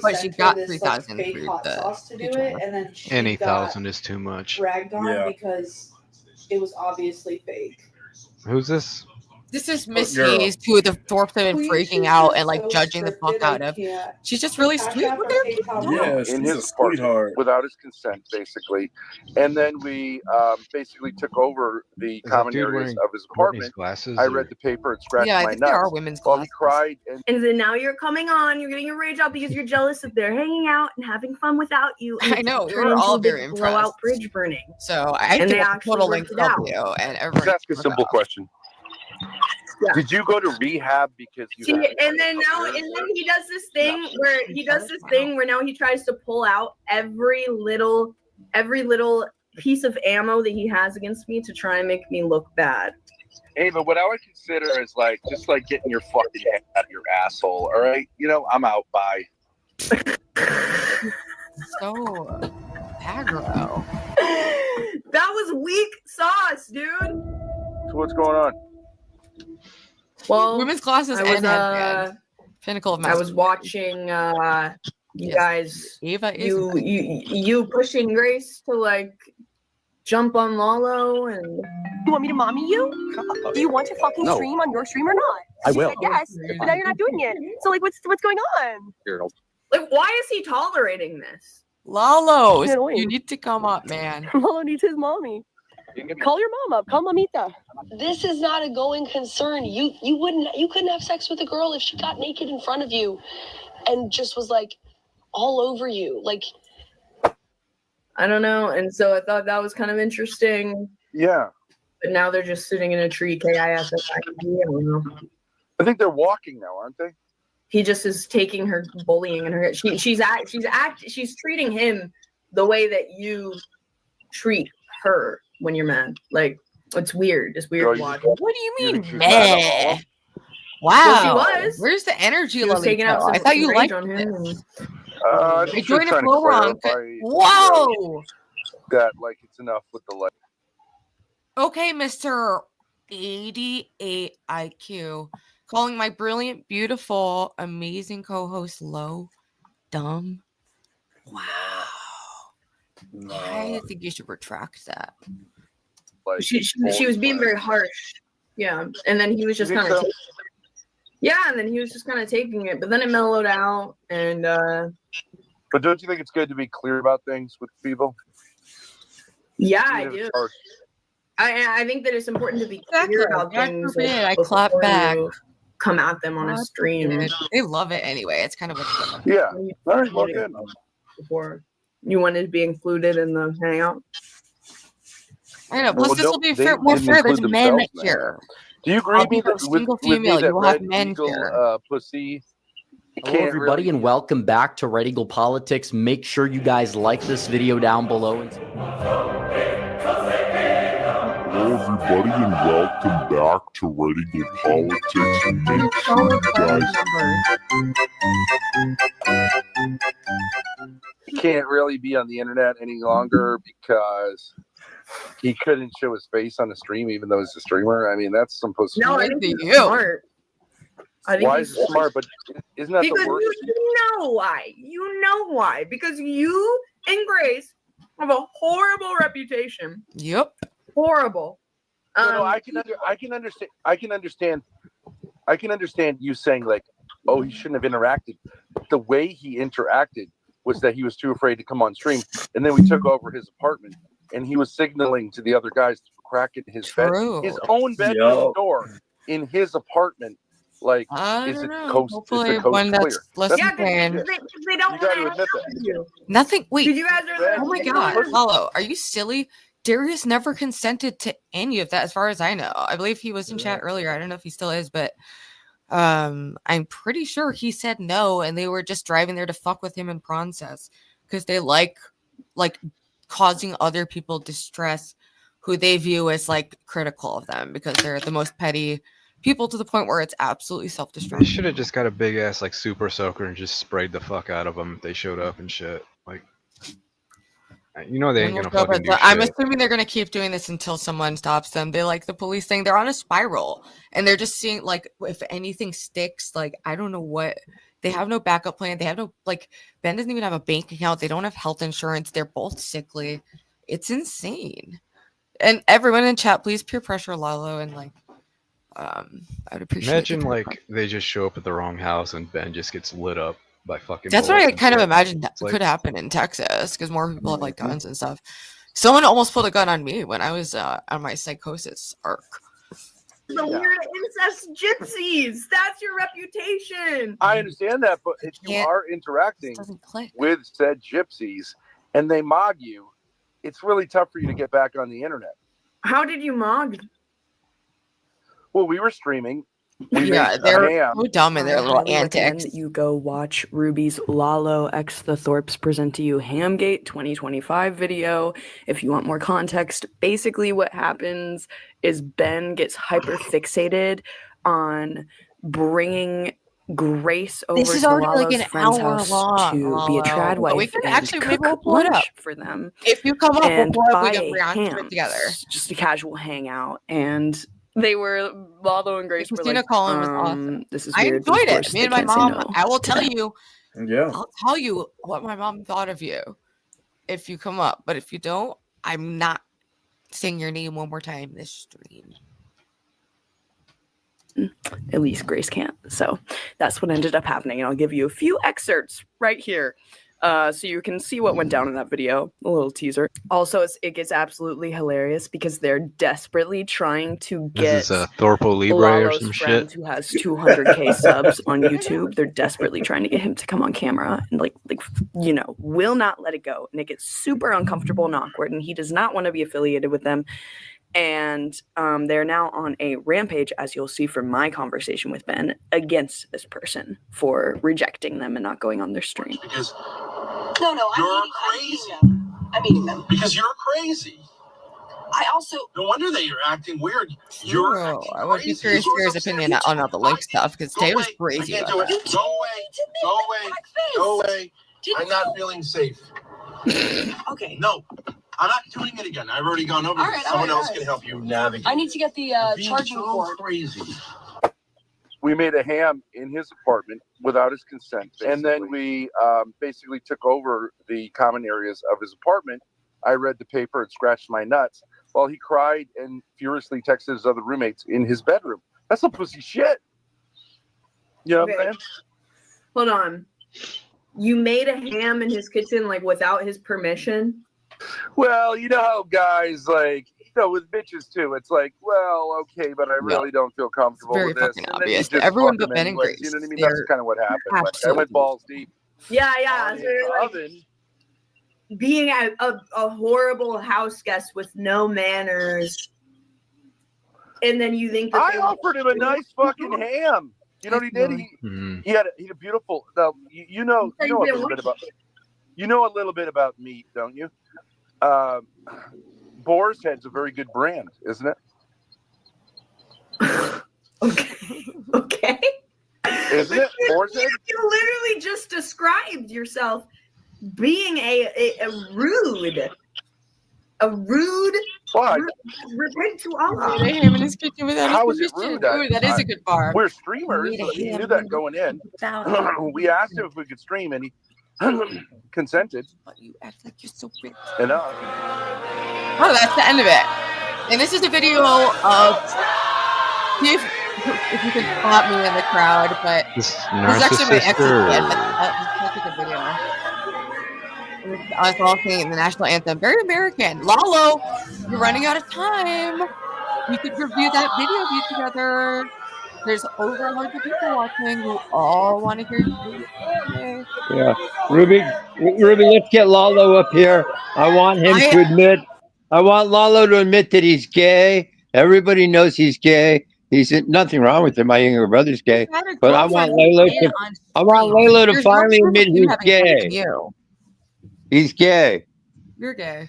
But she got 3,000 through the and then she Any got thousand is too much. dragged on Yeah. because it was obviously fake. Who's this? This is Miss Hayes, who the Thorps have been freaking out and like judging the fuck out of. She's just really sweet with her. Yeah, in she's his a sweetheart. without his consent, basically. And then we basically took over the common dude areas wearing of his apartment. glasses, I or- read the paper and scratched Yeah, I my think they nuts are women's while he glasses. cried. And then now you're coming on, you're getting your rage out because you're jealous of their hanging out and having fun without you. And I know, we turned were into all a big very blowout impressed. bridge burning. So I And think they it's a actually total worked Linx it out. W, and Let's everyone. ask a simple question. Yeah. Did you go to rehab because you See, had and then he does this thing where now he tries to pull out every little piece of ammo that he has against me to try and make me look bad. Ava, what I would consider is like just like getting your fucking head out of your asshole. All right, I'm out. Bye. So aggro. That was weak sauce, dude. So what's going on? Well, women's classes I was, and headband. Pinnacle of I was watching you guys, Ava you pushing Grace to like jump on Lalo, and You want me to mommy you? Do you want to fucking No. stream on your stream or not? I She will. said yes, but now you're not doing it. So like, what's going on? like, why is he tolerating this? Lalos, You're annoying. you need to come up, man. Lalo needs his mommy. Call your mom up. Call Mamita. This is not a going concern. You couldn't have sex with a girl if she got naked in front of you and just was like all over you. Like, I don't know, and so I thought that was kind of interesting. Yeah. But now they're just sitting in a tree. KISS. I don't know. I think they're walking now, aren't they? He just is taking her bullying and her. She's treating him the way that you treat her when you're mad. Like, it's weird. It's weird. Girl, you watching. What do you mean, she's mad at meh? all? Wow. Well, she was. Where's the energy, She was taking out Lolito? some I thought you rage liked on him. this. I You're think doing she's it trying to flow wrong. clarify, Whoa. that like it's enough with the like. Okay, Mr. 88 IQ. Calling my brilliant, beautiful, amazing co-host low, dumb. Wow. I think you should retract that. Like, She was being very harsh. Yeah. And then he was just You think kind of so? yeah, and then he was just kind of taking it, but then it mellowed out, and But don't you think it's good to be clear about things with people? yeah, I Even if do. it's harsh. I think that it's important to be Exactly. clear about God things. forbid I before clap back. you come at them on a God stream. forbid. They love it anyway. It's kind of a Yeah. All right. Well, good. Before you wanted to be included in the hangout. I know. Plus, Well, this will be they more didn't fair. There's include men themselves, man. here. Do you agree I'll with me be a that single with me female. that You will have Red men Eagle, here. pussy? Hello, everybody, and welcome back to Red Eagle Politics. Make sure you guys like this video down below. Hello, everybody, and welcome back to Red Eagle Politics. And make sure you guys. He can't really be on the internet any longer because he couldn't show his face on the stream, even though he's a streamer. I mean, that's some pussy. No, I think he's smart. I think Why he's is it smart? But isn't that because the worst? you know why. You know why. Because you and Grace have a horrible reputation. Yep. Horrible. No, I can understand. I can understand you saying like, "Oh, he shouldn't have interacted." But the way he interacted was that he was too afraid to come on stream, and then we took over his apartment, and he was signaling to the other guys to crack in his bed, his own bedroom door in his apartment. Like, I is don't it know. coast? Hopefully is the coast one clear? that's less Yeah, than they don't You gotta want to admit hang out with you. nothing. Wait. Because you guys are Oh my God, Lalo, are you silly? Darius never consented to any of that, as far as I know. I believe he was in chat earlier. I don't know if he still is, but I'm pretty sure he said no, and they were just driving there to fuck with him and Prawncess because they like causing other people distress who they view as like critical of them because they're the most petty people to the point where it's absolutely They self-destructive. should have just got a big ass like super soaker and just sprayed the fuck out of them if they showed up and shit. Like, you know they ain't gonna fucking do I'm shit. assuming they're gonna keep doing this until someone stops them. They like the police thing. They're on a spiral, and they're just seeing like if anything sticks. Like I don't know what. They have no backup plan. They have no like. Ben doesn't even have a bank account. They don't have health insurance. They're both sickly. It's insane. And everyone in chat, please peer pressure Lalo and like I'd appreciate. Imagine like they just show up at the wrong house and Ben just gets lit up by fucking. That's what I bullets and kind of shit. imagined that It's like- could happen in Texas because more people have like guns and stuff. Someone almost pulled a gun on me when I was on my psychosis arc. The weird incest gypsies. That's your reputation. I understand that, but if you are interacting with said gypsies and they mog you, it's really tough for you to get back on the internet. How did you mog? Well, we were streaming. We Yeah, made they're a ham. so dumb in their I little highly recommend antics. that you go watch Ruby's Lalo x the Thorps present to you Hamgate 2025 video. If you want more context, basically what happens is Ben gets hyper fixated on bringing Grace over This is to already like Lalo's an friend's hour house long, to be a trad Lalo. wife We can and actually maybe cook we'll pull it up lunch for them. if you come up. And We'll buy probably a react to ham, it together. just a casual hangout, and they were Lalo and Grace were Christina like, Colin was awesome. "This is I weird." but of enjoyed it. course Me they and my can't say mom. no. I will tell you. Yeah. I'll tell you what my mom thought of you if you come up. But if you don't, I'm not saying your name one more time this stream. At least Grace can't. So that's what ended up happening. And I'll give you a few excerpts right here so you can see what went down in that video. A little teaser. Also, it gets absolutely hilarious because they're desperately trying to get This is a Thorpo Libre or Lalo's some friend shit. who has 200K subs on YouTube. They're desperately trying to get him to come on camera and will not let it go. And it gets super uncomfortable and awkward. And he does not want to be affiliated with them. And they're now on a rampage, as you'll see from my conversation with Ben, against this person for rejecting them and not going on their stream. Because No, you're crazy. I'm eating them. Because you're crazy. I also. No wonder that you're acting weird. You're True. acting I would be crazy. curious for his opinion on all the Lynx stuff because Tay was I crazy can't about do it. that. Go away. Go away. Go away. I'm not feeling safe. Okay. No, I'm not doing it again. I've already gone over All this. right, Someone all right, else all can right. help you navigate. I need to get the You're being charging so cord. crazy. We made a ham in his apartment without his consent. And then we basically took over the common areas of his apartment. I read the paper and scratched my nuts while he cried and furiously texted his other roommates in his bedroom. That's some pussy shit. You know what I'm saying? Hold on. You made a ham in his kitchen like without his permission? Well, you know how guys with bitches too. It's like, well, okay, but I really don't feel comfortable very with this. fucking And then obvious. you just Everyone fuck but them Ben and anyways, Grace, You know what I mean? That's they're kind of what happened. Like, I absolutely- went balls deep. Yeah. On So his you're like oven. being a horrible house guest with no manners. And then you think that I offered him a nice fucking ham. You know what he did? He had a beautiful. Now you know a little bit about. You know a little bit about meat, don't you? Boar's Head's a very good brand, isn't it? Okay. Isn't it? Boar's Head? You literally just described yourself being a rude. Why? Repent to Allah. Made a ham in his kitchen without How his is it permission. rude? Ooh, that is a good bar. We're streamers. Made a He ham knew that going in. We asked him if we could stream, and he consented. But you act like you're so rich. Enough. Oh, that's the end of it. And this is a video of see if you can spot me in the crowd, but This is actually my ex's Narcissistic. kid, but that's such a good video. Us all singing the national anthem. Very American. Lalo, you're running out of time. We could review that video of you together. There's over 100 people watching who all want to hear you. Yeah, Ruby, let's get Lalo up here. I want him to admit. I want Lalo to admit that he's gay. Everybody knows he's gay. He's nothing wrong with him. My younger brother's gay, but I want Lalo to finally admit he's gay. He's gay. You're gay.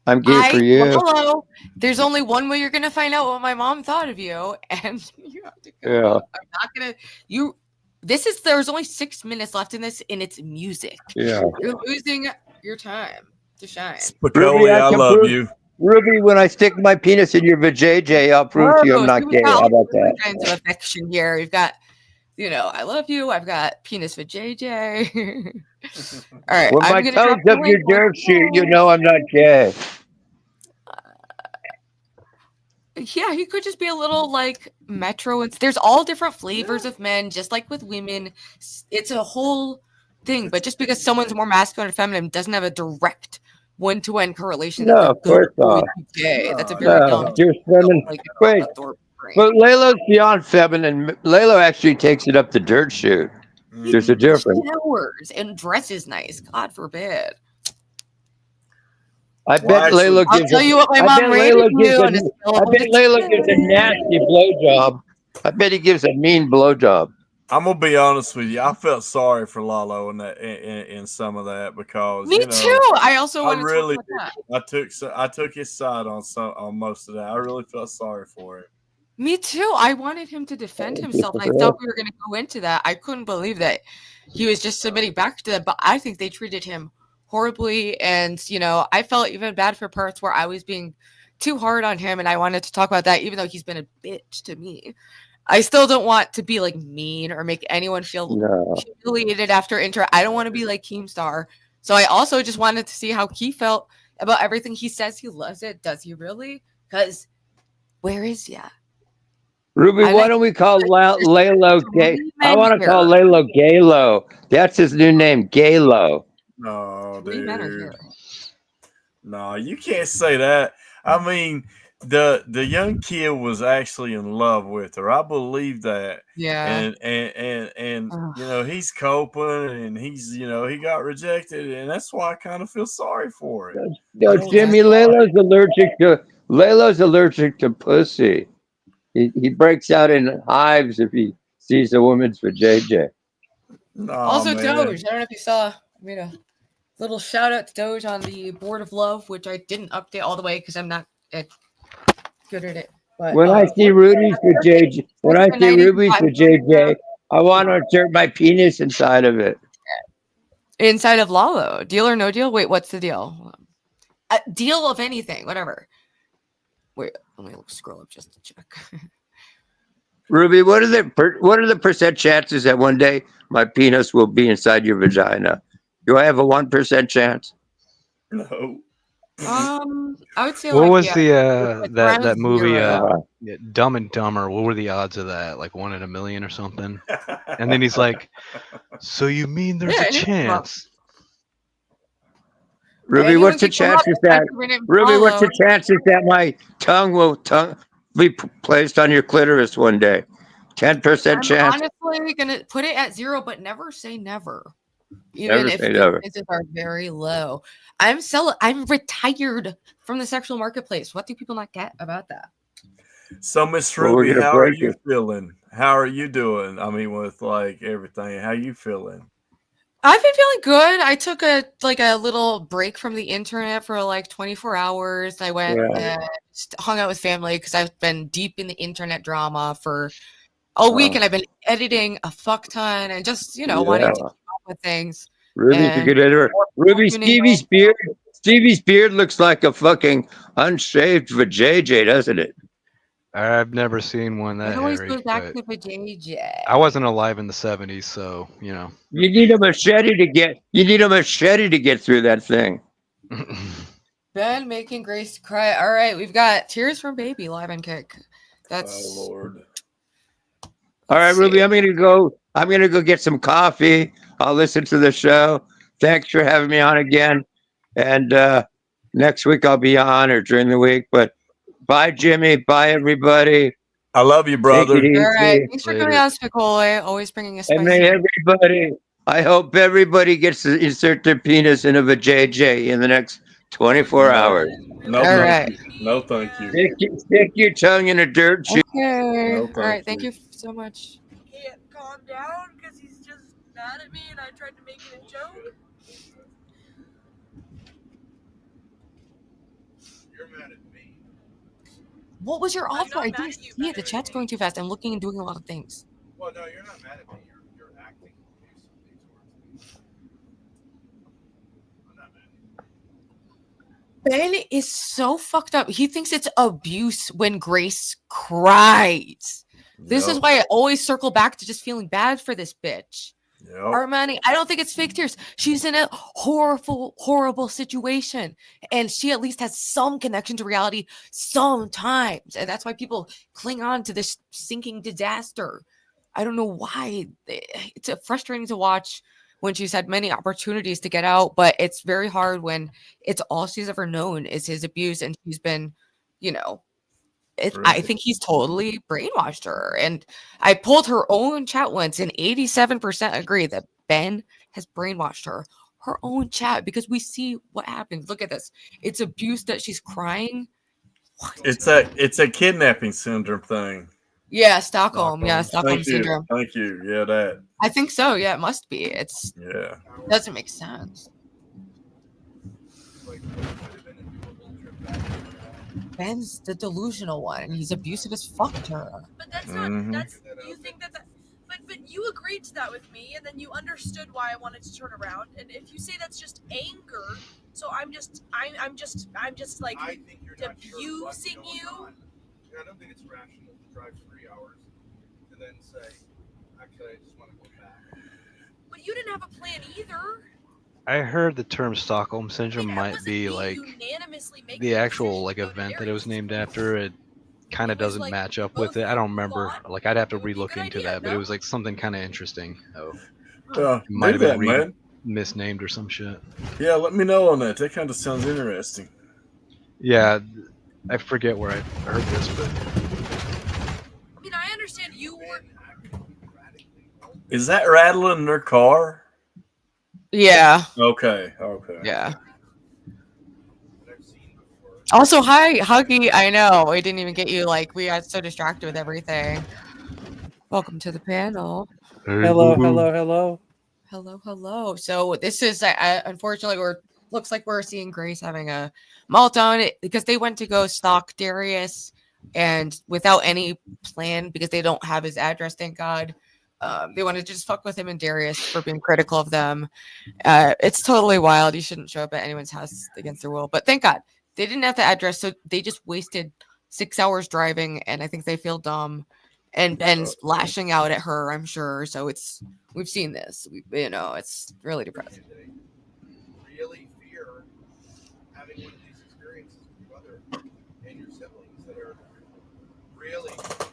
I'm gay for you. Hello. There's only one way you're gonna find out what my mom thought of you, and you have to go. Yeah. I'm not gonna. There's only 6 minutes left in this, and it's music. Yeah. You're losing your time to shine. Ruby, I love you. Ruby, when I stick my penis in your vajayjay, I'll prove to you I'm not gay. How about that? Kinds of affection here. We've got, I love you. I've got penis for JJ. All right. When my toes up your dirt sheet, you know I'm not gay. Yeah, he could just be a little like metro. There's all different flavors of men, just like with women. It's a whole thing. But just because someone's more masculine or feminine doesn't have a direct one-to-one correlation. No, of course not. Gay. That's a very No, dumb. you're feminine. Wait, but Lalo's beyond feminine. Lalo actually takes it up the dirt chute. There's a difference. Showers and dresses nice. God forbid. I bet Lalo gives. I'll tell you what my mom rated you on a scale of I bet Lalo gives a nasty blowjob. I bet he gives a mean blowjob. I'm gonna be honest with you. I felt sorry for Lalo in that, in some of that, because me too. I also want to really, talk about that. I took his side on most of that. I really felt sorry for him. Me too. I wanted him to defend himself. And I thought we were going to go into that. I couldn't believe that he was just submitting back to them. But I think they treated him horribly. And, you know, I felt even bad for parts where I was being too hard on him. And I wanted to talk about that, even though he's been a bitch to me. I still don't want to be like mean or make anyone feel humiliated after intro. I don't want to be like Keemstar. So I also just wanted to see how he felt about everything. He says he loves it. Does he really? Because where is ya? Ruby, why don't we call Lalo Gay? I want to call Lalo Gaylo. That's his new name, Gaylo. No, dude. No, you can't say that. I mean, the young kid was actually in love with her. I believe that. Yeah. And you know, he's coping, and he's, you know, he got rejected, and that's why I kind of feel sorry for him. No, Jimmy, Lalo's allergic to pussy. He breaks out in hives if he sees a woman's for JJ. Also, Doge. I don't know if you saw. I made a little shout out to Doge on the Board of Love, which I didn't update all the way because I'm not good at it. But when I see Ruby's for JJ, I want to insert my penis inside of it. Inside of Lalo. Deal or no deal? Wait, what's the deal? A deal of anything, whatever. Wait, let me scroll up just to check. Ruby, what are the percent chances that one day my penis will be inside your vagina? Do I have a 1% chance? No. I would say. What like, was yeah, that movie? Yeah, Dumb and Dumber. What were the odds of that? Like 1 in a million or something? And then he's like, "So you mean there's a chance?" Ruby, what's the chances that my tongue will be placed on your clitoris one day? 10% chance. I'm honestly gonna put it at 0, but never say never. Even Never if say the never. chances are very low. I'm retired from the sexual marketplace. What do people not get about that? So, Miss Ruby, how are you feeling? How are you doing? I mean, with like everything, how you feeling? I've been feeling good. I took a little break from the internet for like 24 hours. I went and hung out with family because I've been deep in the internet drama for a week, and I've been editing a fuck ton and just, you know, wanting to keep up with things. Ruby's a good editor. Ruby, Stevie's beard looks like a fucking unshaved vajayjay, doesn't it? I've never seen one that It always hairy, goes back but to the JJ. I wasn't alive in the 70s, so you know. You need a machete to get. You need a machete to get through that thing. Ben making Grace cry. All right, we've got Tears from Baby live and kick. That's Lord. All right, Ruby, I'm gonna go get some coffee. I'll listen to the show. Thanks for having me on again. And next week I'll be on or during the week. But bye, Jimmy. Bye, everybody. I love you, brother. all right. Thanks for coming on, Spicoli. Always bringing a spicy. And I hope everybody gets to insert their penis in a vajayjay in the next 24 hours. No, thank you. No, thank you. Stick your tongue in a dirt chute. Okay. No, all right. thank Thank you so much. Can't calm down because he's just mad at me and I tried to make it a joke. You're mad at me. What was your offer? I didn't see it. The chat's going too fast. I'm looking and doing a lot of things. Well, no, you're not mad at me. You're acting. I'm not mad at you. Ben is so fucked up. He thinks it's abuse when Grace cries. This is why I always circle back to just feeling bad for this bitch. Armani, I don't think it's fake tears. She's in a horrible situation, and she at least has some connection to reality sometimes, and that's why people cling on to this sinking disaster. I don't know why. It's frustrating to watch when she's had many opportunities to get out, but it's very hard when it's all she's ever known is his abuse, and she's been, I think he's totally brainwashed her. And I pulled her own chat once, and 87% agree that Ben has brainwashed her own chat, because we see what happens. Look at this. It's abuse that she's crying. What? It's a kidnapping syndrome thing. Yeah, Stockholm. Yeah, Stockholm syndrome. Thank you. Yeah, that. I think so. Yeah, it must be. It doesn't make sense. Ben's the delusional one, and he's abusive as fuck to her. But that's not. That's you think that. But you agreed to that with me, and then you understood why I wanted to turn around. And if you say that's just anger, so I'm just like abusing you. I don't think it's rational to drive 3 hours and then say, actually, I just want to go back. But you didn't have a plan either. I heard the term Stockholm syndrome might be like the actual event that it was named after. It kind of doesn't match up with it. I don't remember. Like, I'd have to re-look into that, but it was like something kind of interesting. It might have been misnamed or some shit. Yeah, let me know on that. That kind of sounds interesting. Yeah, I forget where I heard this, but I mean, I understand you were. Is that rattling in their car? Yeah. Okay. Yeah. Also, hi, Huggy. I know we didn't even get you. We got so distracted with everything. Welcome to the panel. Hello. So this is unfortunately looks like we're seeing Grace having a meltdown because they went to go stalk Darius, and without any plan, because they don't have his address, thank God. They want to just fuck with him and Darius for being critical of them. It's totally wild. You shouldn't show up at anyone's house against their will. But thank God they didn't have the address, so they just wasted 6 hours driving, and I think they feel dumb. And Ben's lashing out at her, I'm sure. So we've seen this. It's really depressing. Really fear having one of these experiences with your mother and your siblings that are really confusing.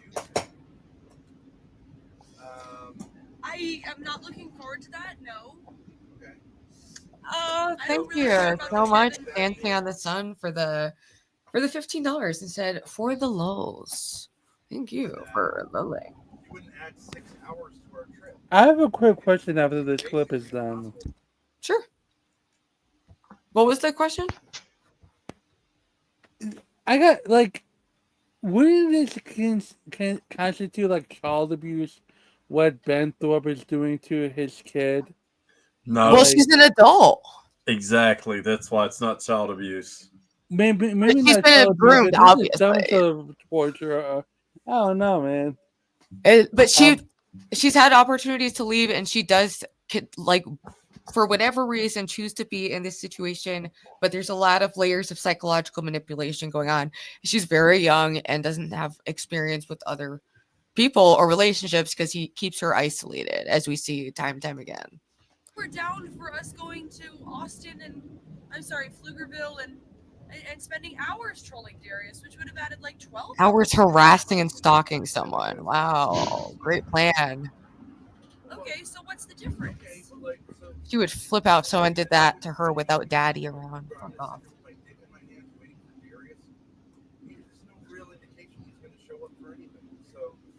I am not looking forward to that. No. Okay. Thank you so much, Dancing on the Sun, for the $15 and said for the lulz. Thank you for the link. You wouldn't add 6 hours to our trip. I have a quick question after this clip is done. Sure. What was the question? I got wouldn't this constitute child abuse? What Ben Thorp is doing to his kid? No. Well, she's an adult. Exactly. That's why it's not child abuse. Maybe she's not been groomed, obviously. Torture. I don't know, man. But she's had opportunities to leave, and she does for whatever reason choose to be in this situation. But there's a lot of layers of psychological manipulation going on. She's very young and doesn't have experience with other people or relationships because he keeps her isolated, as we see time and time again. We're down for us going to Austin and Pflugerville and spending hours trolling Darius, which would have added 12 hours harassing and stalking someone. Wow, great plan. Okay, so what's the difference? She would flip out if someone did that to her without daddy around. Fuck off.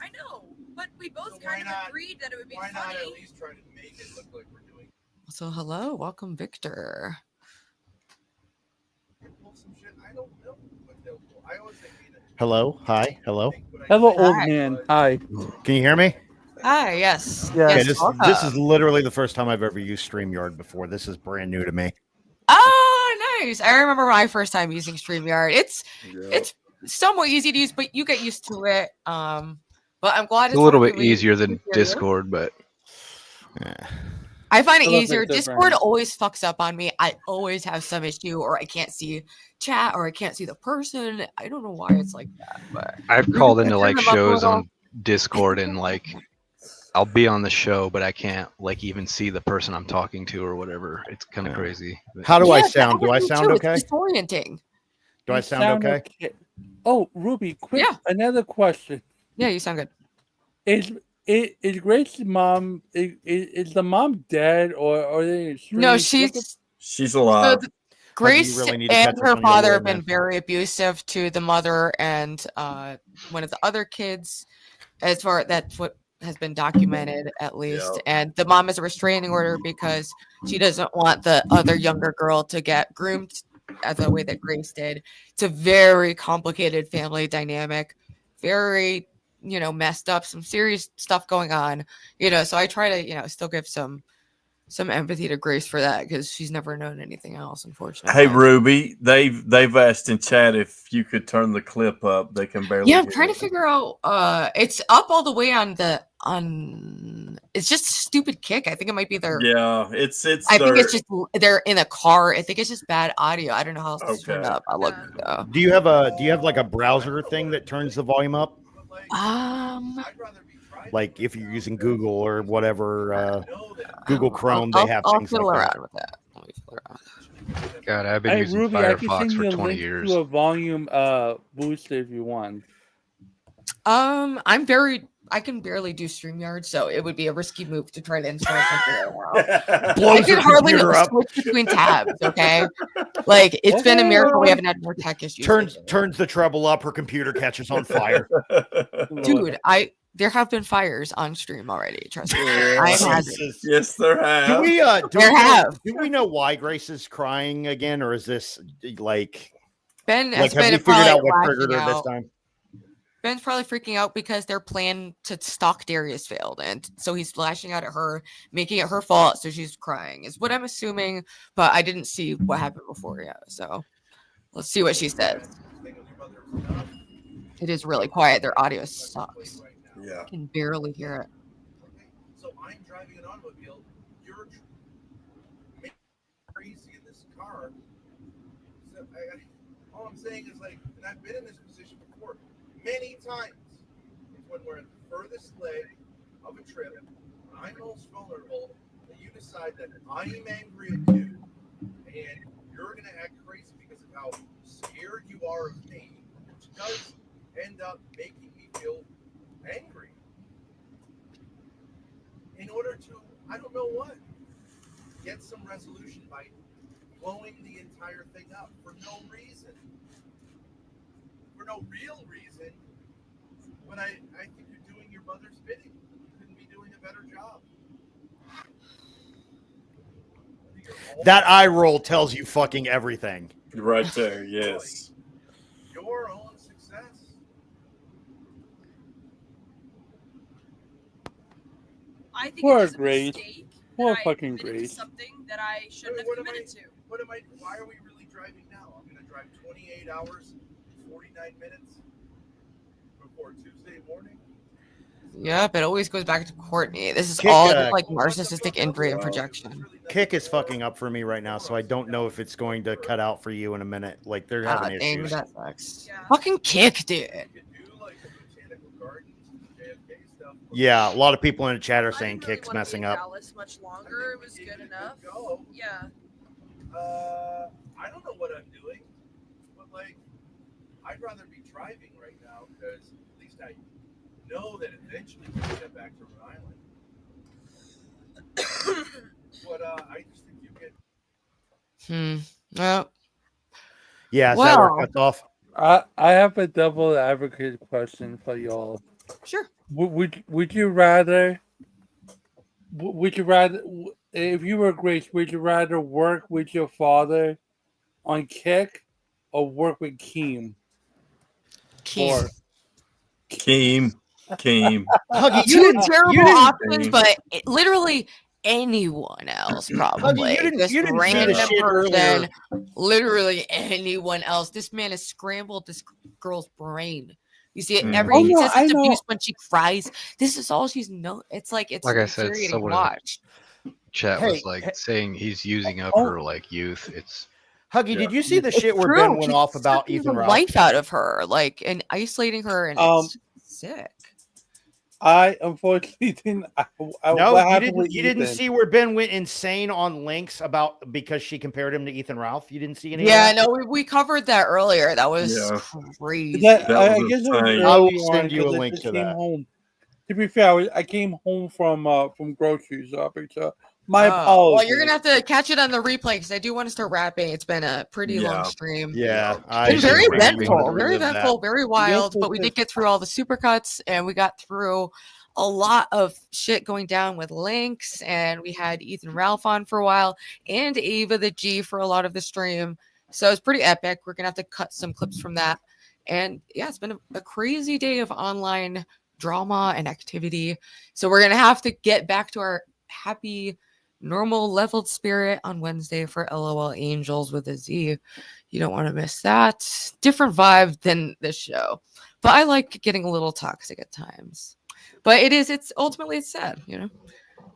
I know, but we both kind of agreed that it would be funny. Why not at least try to make it look like we're doing? So hello, welcome, Victor. Hello, hi, hello. Hello, old man. Hi. Can you hear me? Hi, yes. Okay, this is literally the first time I've ever used StreamYard before. This is brand new to me. Oh, nice. I remember my first time using StreamYard. It's somewhat easy to use, but you get used to it. But I'm glad it's a little bit easier than Discord, but I find it easier. Discord always fucks up on me. I always have some issue, or I can't see chat, or I can't see the person. I don't know why it's like that, but I've called into shows on Discord and I'll be on the show, but I can't like even see the person I'm talking to or whatever. It's kind of crazy. How do I that sound? Do I happened sound too. okay? It's disorienting. Do I You sound okay? Oh, Ruby, quick. Yeah. Another question. Yeah, you sound good. Is Grace's mom? Is the mom dead or are they? No, estranged? She's alive. Grace really need to and catch us her on your father word, have been man. very abusive to the mother and one of the other kids, as far that's what has been documented at least. And the mom has a restraining order because she doesn't want the other younger girl to get groomed as the way that Grace did. It's a very complicated family dynamic, very messed up, some serious stuff going on. So I try to still give some empathy to Grace for that because she's never known anything else, unfortunately. Hey Ruby, they've asked in chat if you could turn the clip up. They can barely. Yeah, I'm hear trying it. to figure out. It's up all the way on it's just a stupid kick. I think it might be their. Yeah, it's. I think it's just they're in a car. I think it's just bad audio. I don't know how else to turn it up. I'll look. Do you have like a browser thing that turns the volume up? Like if you're using Google or whatever, Google Chrome, they have things like that. With that. Let me fiddle around with that. God, I've been Hey, using Ruby, I can Firefox send for you a 20 link years. to a volume booster if you want. I can barely do StreamYard, so it would be a risky move to try to install something right now. Blows I can your hardly computer up. switch between tabs. Okay, like it's been a miracle we haven't had more tech issues. Turns the treble up. Her computer catches on fire. Dude, there have been fires on stream already. Trust me. I have had it. Yes, there have. Do we know why Grace is crying again, or is this like Ben have has been we figured out what probably triggered her lashing this out. time? Ben's probably freaking out because their plan to stalk Darius failed, and so he's lashing out at her, making it her fault. So she's crying, is what I'm assuming. But I didn't see what happened before yet, so let's see what she says. It is really quiet. Their audio sucks. Yeah, I can barely hear it. So I'm driving an automobile. You're making crazy in this car. So all I'm saying is and I've been in this position before many times. It's when we're at the furthest leg of a trip, when I'm most vulnerable, and you decide that I'm angry at you, and you're going to act crazy because of how scared you are of me, which does end up making me feel angry. In order to, I don't know what, get some resolution by blowing the entire thing up for no reason. For no real reason. When I think you're doing your mother's bidding. You couldn't be doing a better job. That eye roll tells you fucking everything. Right there, yes. Your own success. I think Poor it's just a Grace. mistake. Poor that I fucking committed to Grace. something that I shouldn't have committed to. Why are we really driving now? I'm going to drive 28 hours, 49 minutes before Tuesday morning. Yep, it always goes back to Courtney. This is Kick, all just like narcissistic injury and projection. Kick is fucking up for me right now, so I don't know if it's going to cut out for you in a minute. Like they're having Dang, issues. that sucks. Fucking Kick, dude. Yeah, a lot of people in the chat are saying Kick's messing up. Dallas much longer. It was good enough. Yeah. I don't know what I'm doing, but I'd rather be driving right now because at least I know that eventually we'll get back to Rhode Island. But I just think you get. Well. Yeah, is that where it cuts off? I have a double advocate question for y'all. Sure. Would you rather if you were Grace, would you rather work with your father on Kick or work with Keem? Keem. Huggy, Two terrible options, but literally anyone else probably. Huggy, this you didn't see random the shit person, earlier. literally anyone else. This man has scrambled this girl's brain. You see it every Oh, he no, says I it's know. abuse when she cries. This is all she's It's like Like I said, infuriating to someone in the watch. chat was saying he's using up her youth. It's Huggy, did you see the It's shit where true. Ben went She's off about sucking Ethan the Ralph? life out of her, and isolating her, and it's sick. I unfortunately didn't. No, what you happened didn't. with You didn't Ethan? see where Ben went insane on Links about because she compared him to Ethan Ralph. You didn't see any. Yeah, of that? no, we covered that earlier. That was crazy. I guess it was early I will on send you a because I link just to came that. home. To be fair, I came home from grocery shopping, so my Well, apologies. you're gonna have to catch it on the replay because I do want to start rapping. It's been a pretty long stream. Yeah, It's been very eventful, very relive that. eventful, very wild. But we did get through all the supercuts, and we got through a lot of shit going down with Links, and we had Ethan Ralph on for a while, and Ava the G for a lot of the stream. So it's pretty epic. We're gonna have to cut some clips from that. And yeah, it's been a crazy day of online drama and activity. So we're gonna have to get back to our happy, normal leveled spirit on Wednesday for LOL Angels with a Z. You don't want to miss that. Different vibe than this show, but I like getting a little toxic at times. But it's ultimately it's sad, you know.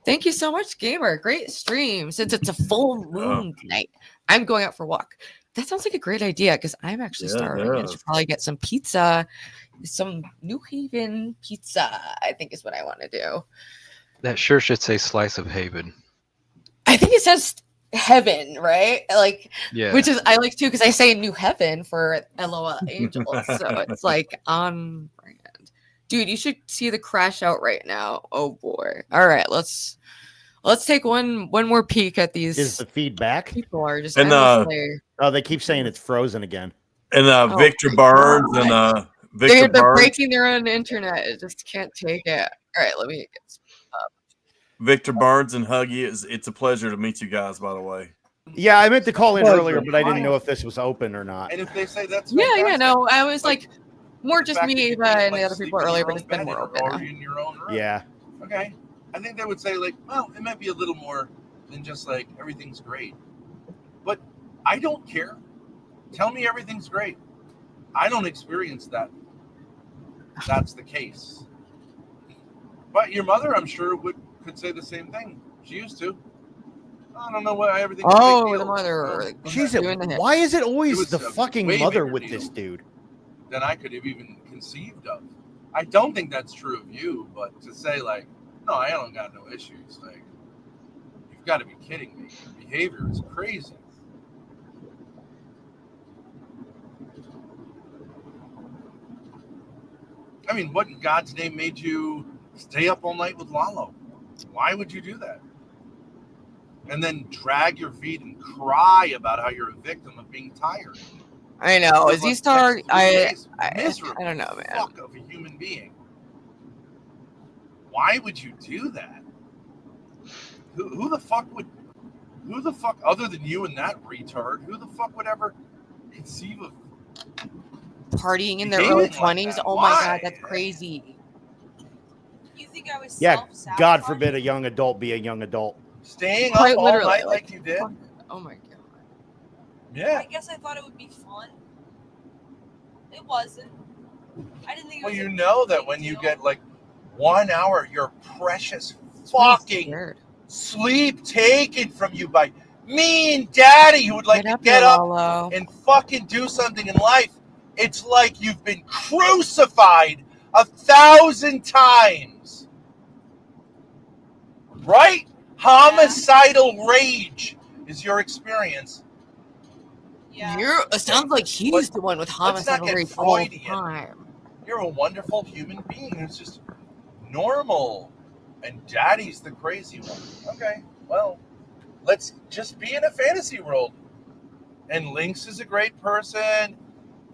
Thank you so much, Gamer. Great stream. Since it's a full moon tonight, I'm going out for a walk. That sounds like a great idea because I'm actually starving. I should probably get some pizza, some New Haven pizza, I think is what I want to do. That sure should say slice of Haven. I think it says heaven, right? Like, Yeah. which is I like too because I say New Heaven for LOL Angels, so it's like on brand. Dude, you should see the crash out right now. Oh boy! All right, let's take one more peek at these. Is the feedback? People are just And, endlessly. Oh, they keep saying it's frozen again. And Victor Burns and Victor They're Burns. breaking their own internet. It just can't take it. All right, let me get some up. Victor Burns and Huggy. It's a pleasure to meet you guys, by the way. Yeah, I meant to call in earlier, but I didn't know if this was open or not. And if they say that's Yeah, no, I was like more the just fact that me, you Ava, can't, and like, the other sleep people in your earlier, but own it's been bed more open or now. in your own room. Yeah. Okay. I think they would say like, well, it might be a little more than just like everything's great. But I don't care. Tell me everything's great. I don't experience that. That's the case. But your mother, I'm sure, could say the same thing. She used to. I don't know why everything's a big Oh, deal. the mother. Why is it always It was the a fucking way mother bigger with deal this dude? than I could have even conceived of. I don't think that's true of you, but to say like, no, I don't got no issues. Like, you've got to be kidding me. Your behavior is crazy. I mean, what in God's name made you stay up all night with Lalo? Why would you do that? And then drag your feet and cry about how you're a victim of being tired. I know. Is he star? I Miserable don't know, man. fuck of a human being. Why would you do that? Who the fuck would? Who the fuck, other than you and that retard, who the fuck would ever conceive of Partying in their behaving early like 20s? that? Oh my Why? god, that's crazy. You think I was Yeah, self-sabotaging? God forbid a young adult be a young adult. Staying Quite up all literally, night like you did? Oh my god. Yeah. I guess I thought it would be fun. It wasn't. I didn't think it Well, was you a know that big when you deal. get like 1 hour, your precious fucking sleep taken from you by me and Daddy, who would like to get up and fucking do something in life. It's like you've been crucified 1,000 times. Right? Homicidal rage is your experience. Yeah. It sounds like he's the one with homicidal rage all the time. You're a wonderful human being who's just normal. And Daddy's the crazy one. Okay, well, let's just be in a fantasy world. And Lynx is a great person,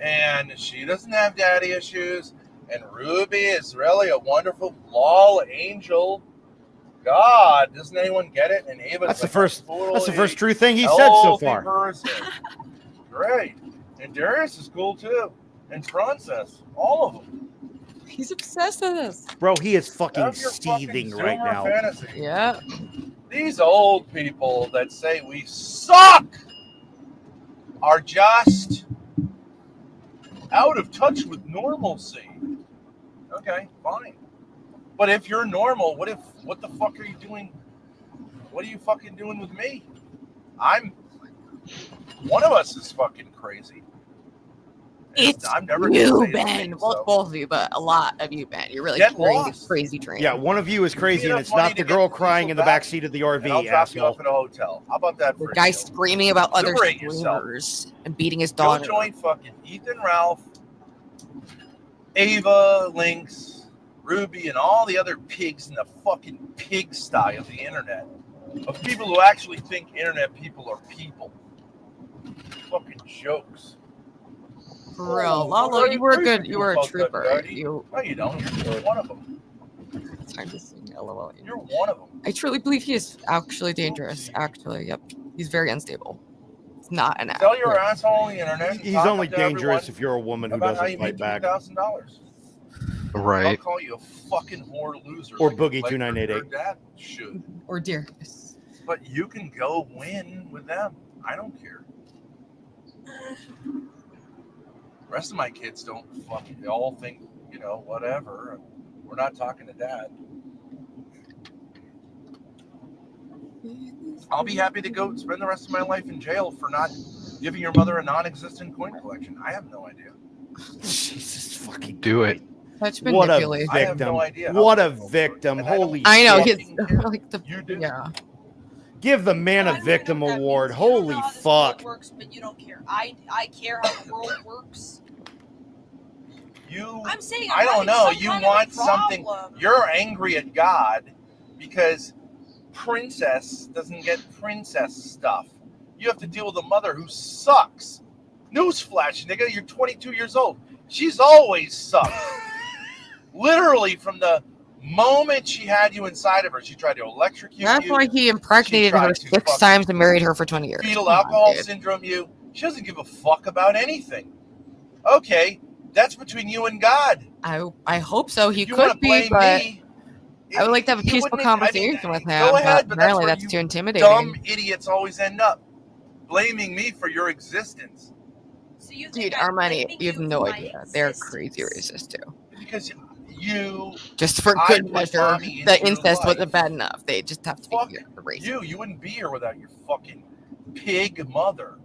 and she doesn't have daddy issues, and Ruby is really a wonderful lol angel. God, doesn't anyone get it? And Ava's That's the like first. totally That's the first true thing he said so healthy far. person. Great. And Darius is cool too. And ThePrawncess. All of them. He's obsessed with us. Bro, he is fucking Have your seething fucking right Zoomer now. fantasy. Yeah. These old people that say we suck are just out of touch with normalcy. Okay, fine. But if you're normal, what the fuck are you doing? What are you fucking doing with me? One of us is fucking crazy. It's I'm never you, gonna say Ben. anything, Well, so. both of you, but a lot of you, Ben. You're really Get carrying lost. a crazy train. Yeah, one of you is crazy, and enough it's money not to the get girl the crying diesel in the back, back seat of the and I'll RV, drop you asshole. off at a hotel. How about that The for a guy deal? screaming about other Liberate yourself. streamers and beating his Go daughter. join fucking Ethan, Ralph, Ava, Linx, Ruby, and all the other pigs in the fucking pigsty of the internet. Of people who actually think internet people are people. Fucking jokes. For real, Lalo, you were good. You were a trooper. No, you don't. You're one of them. It's hard to sing. LOL. You're one of them. I truly believe he is actually dangerous. Actually, yep, he's very unstable. It's not an Sell your actor. asshole on the internet. He's only dangerous if you're a woman who about how doesn't you fight make back. $2,000. I'll Right. call you a fucking whore loser. Or like Boogie your 2988. dad should. Or Darius. But you can go win with them. I don't care. The rest of my kids don't fucking. They all think, you know, whatever. We're not talking to dad. I'll be happy to go spend the rest of my life in jail for not giving your mother a non-existent coin collection. I have no idea. Jesus fucking do it. Such What a manipulation. victim! I have no idea What a victim! Holy I know. shit. He's like the yeah. Give the man a victim award. Holy fuck! Works, but you don't care. I care how the world works. I'm saying I don't know. You want something. problem. You're angry at God because princess doesn't get princess stuff. You have to deal with a mother who sucks. Newsflash, nigga, you're 22 years old. She's always sucked. Literally from the moment she had you inside of her, she tried to electrocute That's you. why he impregnated her 6 times and married her for 20 years. Fetal Come on, alcohol dude. syndrome you. She doesn't give a fuck about anything. Okay, that's between you and God. I hope so. He If you wanna could be, blame but me, I would like to have a you peaceful wouldn't- I mean, conversation with him. Go ahead, but apparently that's, that's where too you intimidating. dumb idiots always end up blaming me for your existence. So you Dude, Armani, you have no idea. They're crazy racist too. Because you Just for I good put measure, mommy the into your incest life. wasn't bad enough. They just have to be racist. You wouldn't be here without your fucking pig mother.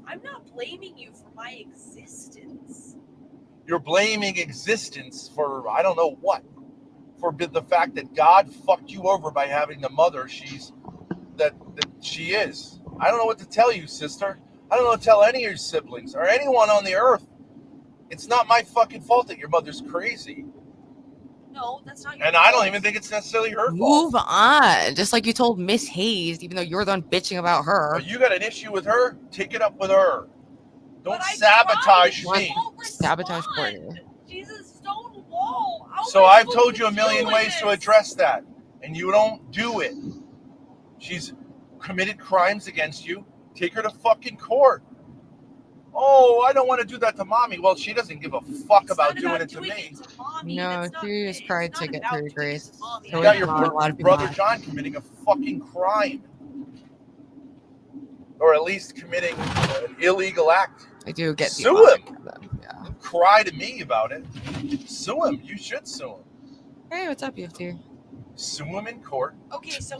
I'm not blaming you for my existence. You're blaming existence for I don't know what. For the fact that God fucked you over by having the mother that she is. I don't know what to tell you, sister. I don't know what to tell any of your siblings or anyone on the earth. It's not my fucking fault that your mother's crazy. No, that's not your And I don't fault. even think it's necessarily her fault. Move on. Just like you told Miss Hayes, even though you're the one bitching about her. You got an issue with her? Take it up with her. Don't sabotage me. Sabotage Courtney. She's a stone wall. How So am I I've supposed told to you a million deal with ways to this? address that, and you don't do it. She's committed crimes against you. Take her to fucking court. Oh, I don't want to do that to mommy. Well, she doesn't give a fuck about doing it to me. No, she just tried to get through Grace. You So got it's your not a lot of people. brother John committing a fucking crime. Or at least committing an illegal act. I do get the Sue logic him. of them, yeah. Don't cry to me about it. Sue him. You should sue him. Hey, what's up, UFT? Sue him in court. Okay, so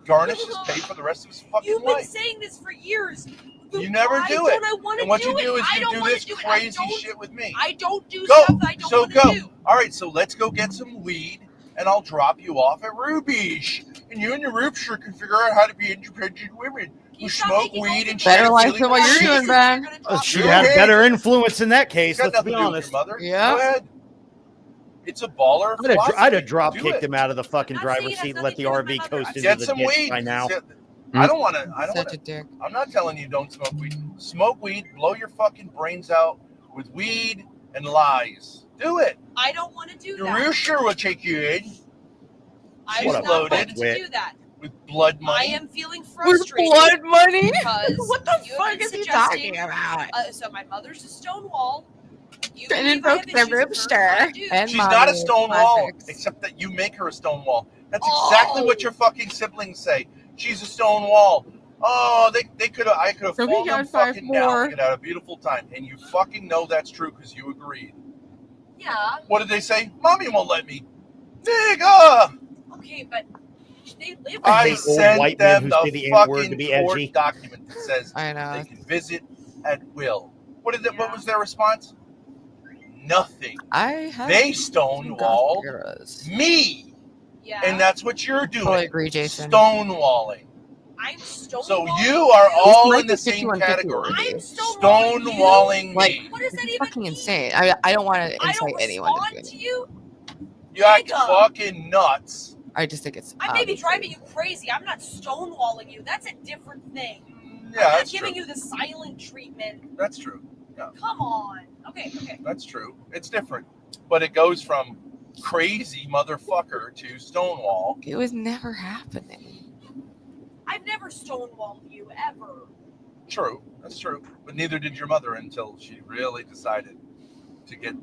Garnish his pay for the rest of his fucking you've been life. saying this for years. You never Why do don't it. I wanna And what do you do it? is I you don't do wanna this do it. crazy shit with me. I don't do Go. stuff I don't So want go. to do. All right, so let's go get some weed, and I'll drop you off at Ruby's. And you and your Rupture can figure out how to be independent women who smoke weed and Better shit life than what you're doing, Ben. She'd have better influence in that case. Got Let's be nothing to do with honest. your mother. Yeah. Go ahead. It's a baller. I'd have drop kicked him out of the fucking driver's seat and let the RV coast into Get the some ditch weed. by now. I don't want to. I don't Such want a dick. I'm not telling you don't smoke weed. Smoke weed, blow your fucking brains out with weed and lies. Do it. I don't want to do Your that. Rooster will take you in. I She's was not loaded going to do that. with blood I money. am feeling frustrated. blood money? Because What the you have fuck been is he suggesting- talking about? So my mother's a stone wall. You And believe I have invoke the issues with her. Rooster. I do. And She's not a my stone wall, classics. except that you make her a stone wall. That's exactly what your fucking siblings say. She's a stone wall. Oh, I could have So we fallen got them 5 fucking down. more. We could have a beautiful time, and you fucking know that's true because you agreed. Yeah. What did they say? Mommy won't let me. Nigga! Okay, but they live I with sent white men them who the say the N-word to fucking be court edgy. document that says I know. they can visit at will. What was their response? nothing. They stonewall me. Yeah. And that's what you're doing. Totally agree, Jason. Stonewalling. I'm stonewalling. So you are all might in the be same 51-50 category. already. Stonewalling Like, me. What does that even fucking mean? insane. I don't want to I incite don't anyone to do respond to anything. you. You act fucking nuts. I just think it's. I may be driving you crazy. I'm not stonewalling you. That's a different thing. Yeah, I'm not that's giving true. you the silent treatment. That's true. Yeah. Come on. Okay. That's true. It's different. But it goes from crazy motherfucker to Stonewall. It was never happening. I've never stonewalled you ever. True. That's true. But neither did your mother until she really decided to get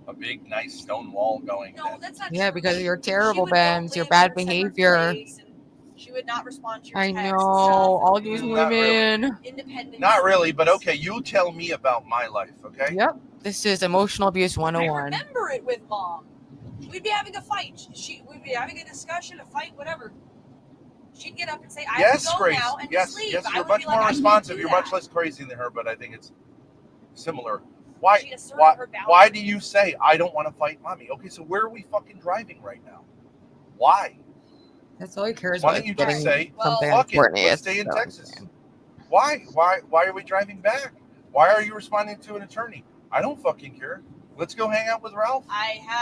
a big, nice stone wall going. No, that's not Yeah, true. because of your terrible would go bends, your live bad in a separate behavior. place, and she would not respond to your I texts know, and stuff. all these Not really. women. Independent. Not really, but okay, you tell me about my life, okay? Yep. This is emotional abuse I 101. remember it with Mom. We'd be having a fight. We'd be having a discussion, a fight, whatever. She'd get up and say, "I have to go Grace. now," and Yes, just leave. yes, I you're would much be like, more "I can't responsive. do You're that." much less crazy than her, but I think it's similar. Why? She asserted her Why do you say I don't want to fight mommy? Okay, so where are we fucking driving right now? Why? That's all he cares Why about. don't you getting just say, something fuck it, important. let's It's stay in so Texas? insane. Why? Why are we driving back? Why are you responding to an attorney? I don't fucking care. Let's go hang out with Ralph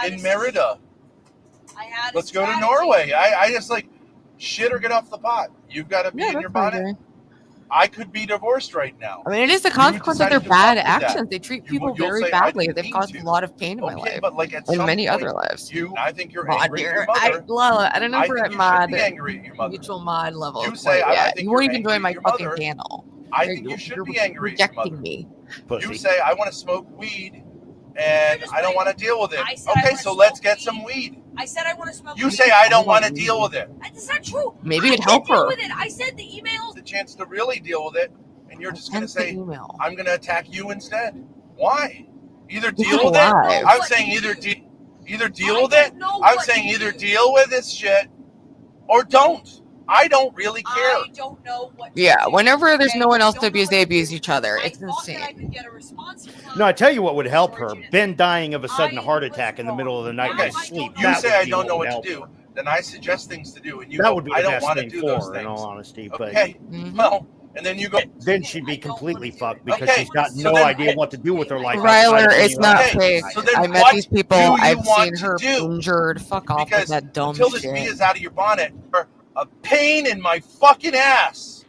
in Merida. Let's go to Norway. I just like shit or get off the pot. You've got to be in your bonnet. I could be divorced right now. I mean, it is the You consequence of their decided to bad fuck with that. actions. They treat people You'll very say, "I badly. didn't They've mean caused to." a lot of pain in my Okay, life. but like at and some many point, other lives. I think you're Mod, angry at your I, mother. Lala, I don't know I if we're think at you should mod. be angry at your mother. Mutual mod level. You say, I yet. think You won't you're even join angry my at your fucking mother. panel. I think you should be angry at your rejecting mother. me. You say, I want to smoke weed and I don't want to deal with it. I said I Okay, wanna so let's smoke get weed. some weed. I said I want to smoke. You weed. say, I don't want to deal with it. That's not true. Maybe I it'd help did deal her. with it. I said the emails. The chance to really deal with it, and you're just going to Send the say, email. I'm going to attack you instead. Why? Either This deal is with it. live. I'm saying either deal with it. I'm saying either deal with this shit or don't. I don't really care. I don't know what. Yeah, whenever there's no one else to abuse, they abuse each other. It's insane. Get a response from No, I tell you what would help her. Ben dying of a sudden heart attack in the middle of the night in his sleep. You That say would I be don't know would what to help do, her. then I suggest things to do, and you That go, would be I the don't best want to thing do for those her, in all things. honesty. But Okay, well, and then you go. then she'd be completely fucked because Okay, she's got so no then- idea what to do with her life. Ryler, outside of it's being not around. fake. So then I met what these people. do you I've want seen to her do? injured. Fuck off with Because that dumb until this shit. bee is out of your bonnet, you're a pain in my fucking ass.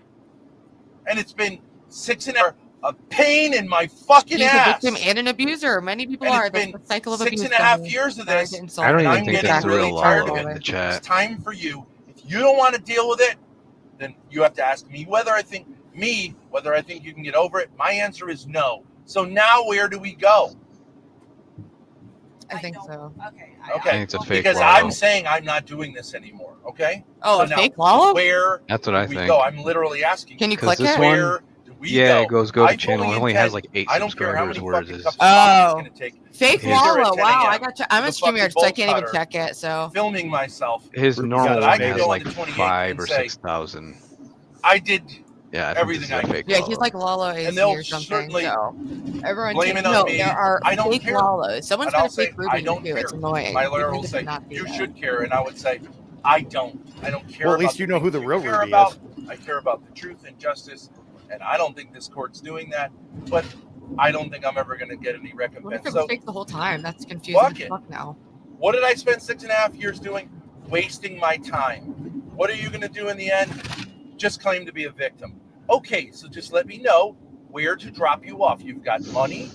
And it's been 6.5 a pain in my fucking She's ass. a victim and an abuser. Many people And are. it's That's been the cycle of 6.5 abuse. years of this. I don't and even I'm think getting that's really real tired Lalo of in it. the chat. It's time for you. If you don't want to deal with it, then you have to ask me whether I think you can get over it. My answer is no. So now where do we go? I think so. Okay. I think it's a fake Because Lalo. I'm saying I'm not doing this anymore. Okay. Oh, so a now, fake Lalo? Where That's what I do we think. go? I'm literally asking. Can you 'Cause click this it? one- Where do we Yeah, go? it go I to channel. fully It only has intend- like 8 I don't care how many subscribers, fucking whereas cups his of coffee it's Oh, gonna take. fake Here at Lalo. 10 Wow, a.m. I got you. I'm a with a streamer, fucking so I bolt can't even cutter, check it. So filming myself. his normal that I one can has go like into 28 5 and or say, 6,000. I did Yeah, I think everything this is I a could. fake yeah, Lalo. he's like Lalo And AC they'll or something. certainly So everyone blame take it on note. me. There are I don't fake care. Lalos. Someone's And I'll got a say, fake I Ruby don't too. care. It's annoying. My You lawyer need will to say, not do you that. should care. And I would say, I don't care Well, about at least you know who the things real you care Ruby about. is. I care about the truth and justice. And I don't think this court's doing that. But I don't think I'm ever going to get any What if recompense. it was So fake the whole time? That's confusing fuck as it. fuck now. What did I spend 6.5 years doing? Wasting my time. What are you going to do in the end? Just claim to be a victim. Okay, so just let me know where to drop you off. You've got money.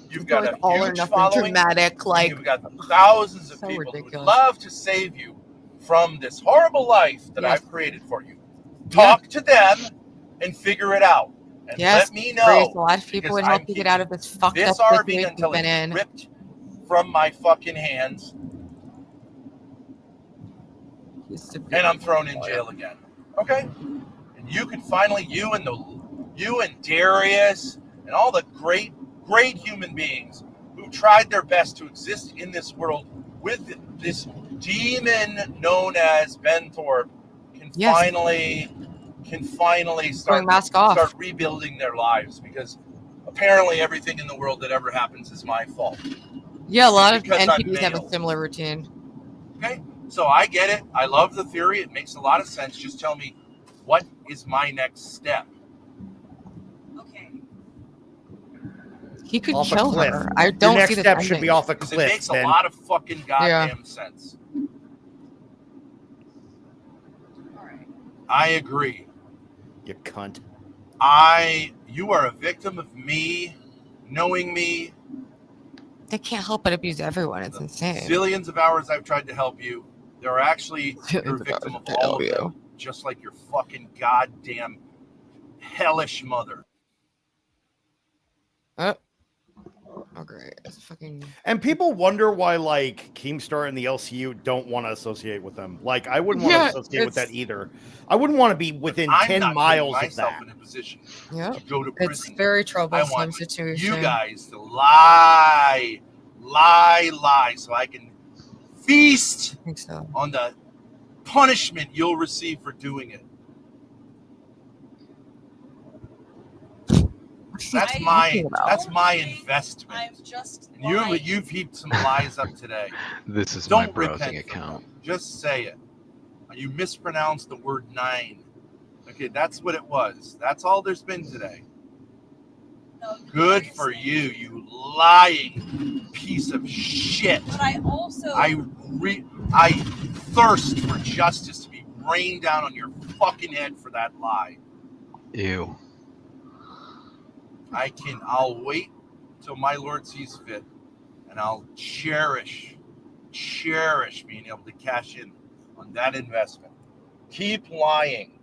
You've got like a all or huge nothing following. dramatic, like You've got thousands of so people who would ridiculous. love to save you from this horrible life that Yes. I've created for you. Talk to them and figure it out. And Yes, let me know. Grace, a lot of people because would I'm help you get out of this fucked this up RV situation until you've been it's in. ripped from my fucking hands, and I'm thrown in jail again. Okay? And you can finally, you and Darius and all the great human beings who tried their best to exist in this world with this demon known as Ben Thorp can finally start mask off. start rebuilding their lives, because apparently everything in the world that ever happens is my fault. Yeah, a lot of Because I'm NPDs have a male. similar routine. Okay, so I get it. I love the theory. It makes a lot of sense. Just tell me, what is my next step? Okay. He could Off a kill cliff. her. I Your don't next see this step should ending. be off a Because cliff. it makes then. a lot of fucking goddamn sense. I agree. You cunt. You are a victim of me, knowing me. They can't help but abuse everyone. It's insane. Zillions of hours I've tried to help you. They're actually, you're a victim of all of them. Just like your fucking goddamn hellish mother. Oh, great. It's fucking... And people wonder why, like, Keemstar and the LCU don't want to associate with them. Like, I wouldn't want to associate with that either. I wouldn't want to be within 10 miles of that. In a position to go to prison. It's very troublesome I want situation. you guys to lie, so I can feast on the punishment you'll receive for doing it. That's my investment. I'm just You've heaped some lies up today. This is Don't my browsing repent. account. Just say it. You mispronounced the word 9. Okay, that's what it was. That's all there's been today. No, good for you, you lying piece of shit. But I also I thirst for justice to be rained down fucking head for that lie. Ew. I'll wait till my Lord sees fit, and I'll cherish being able to cash in on that investment. Keep lying.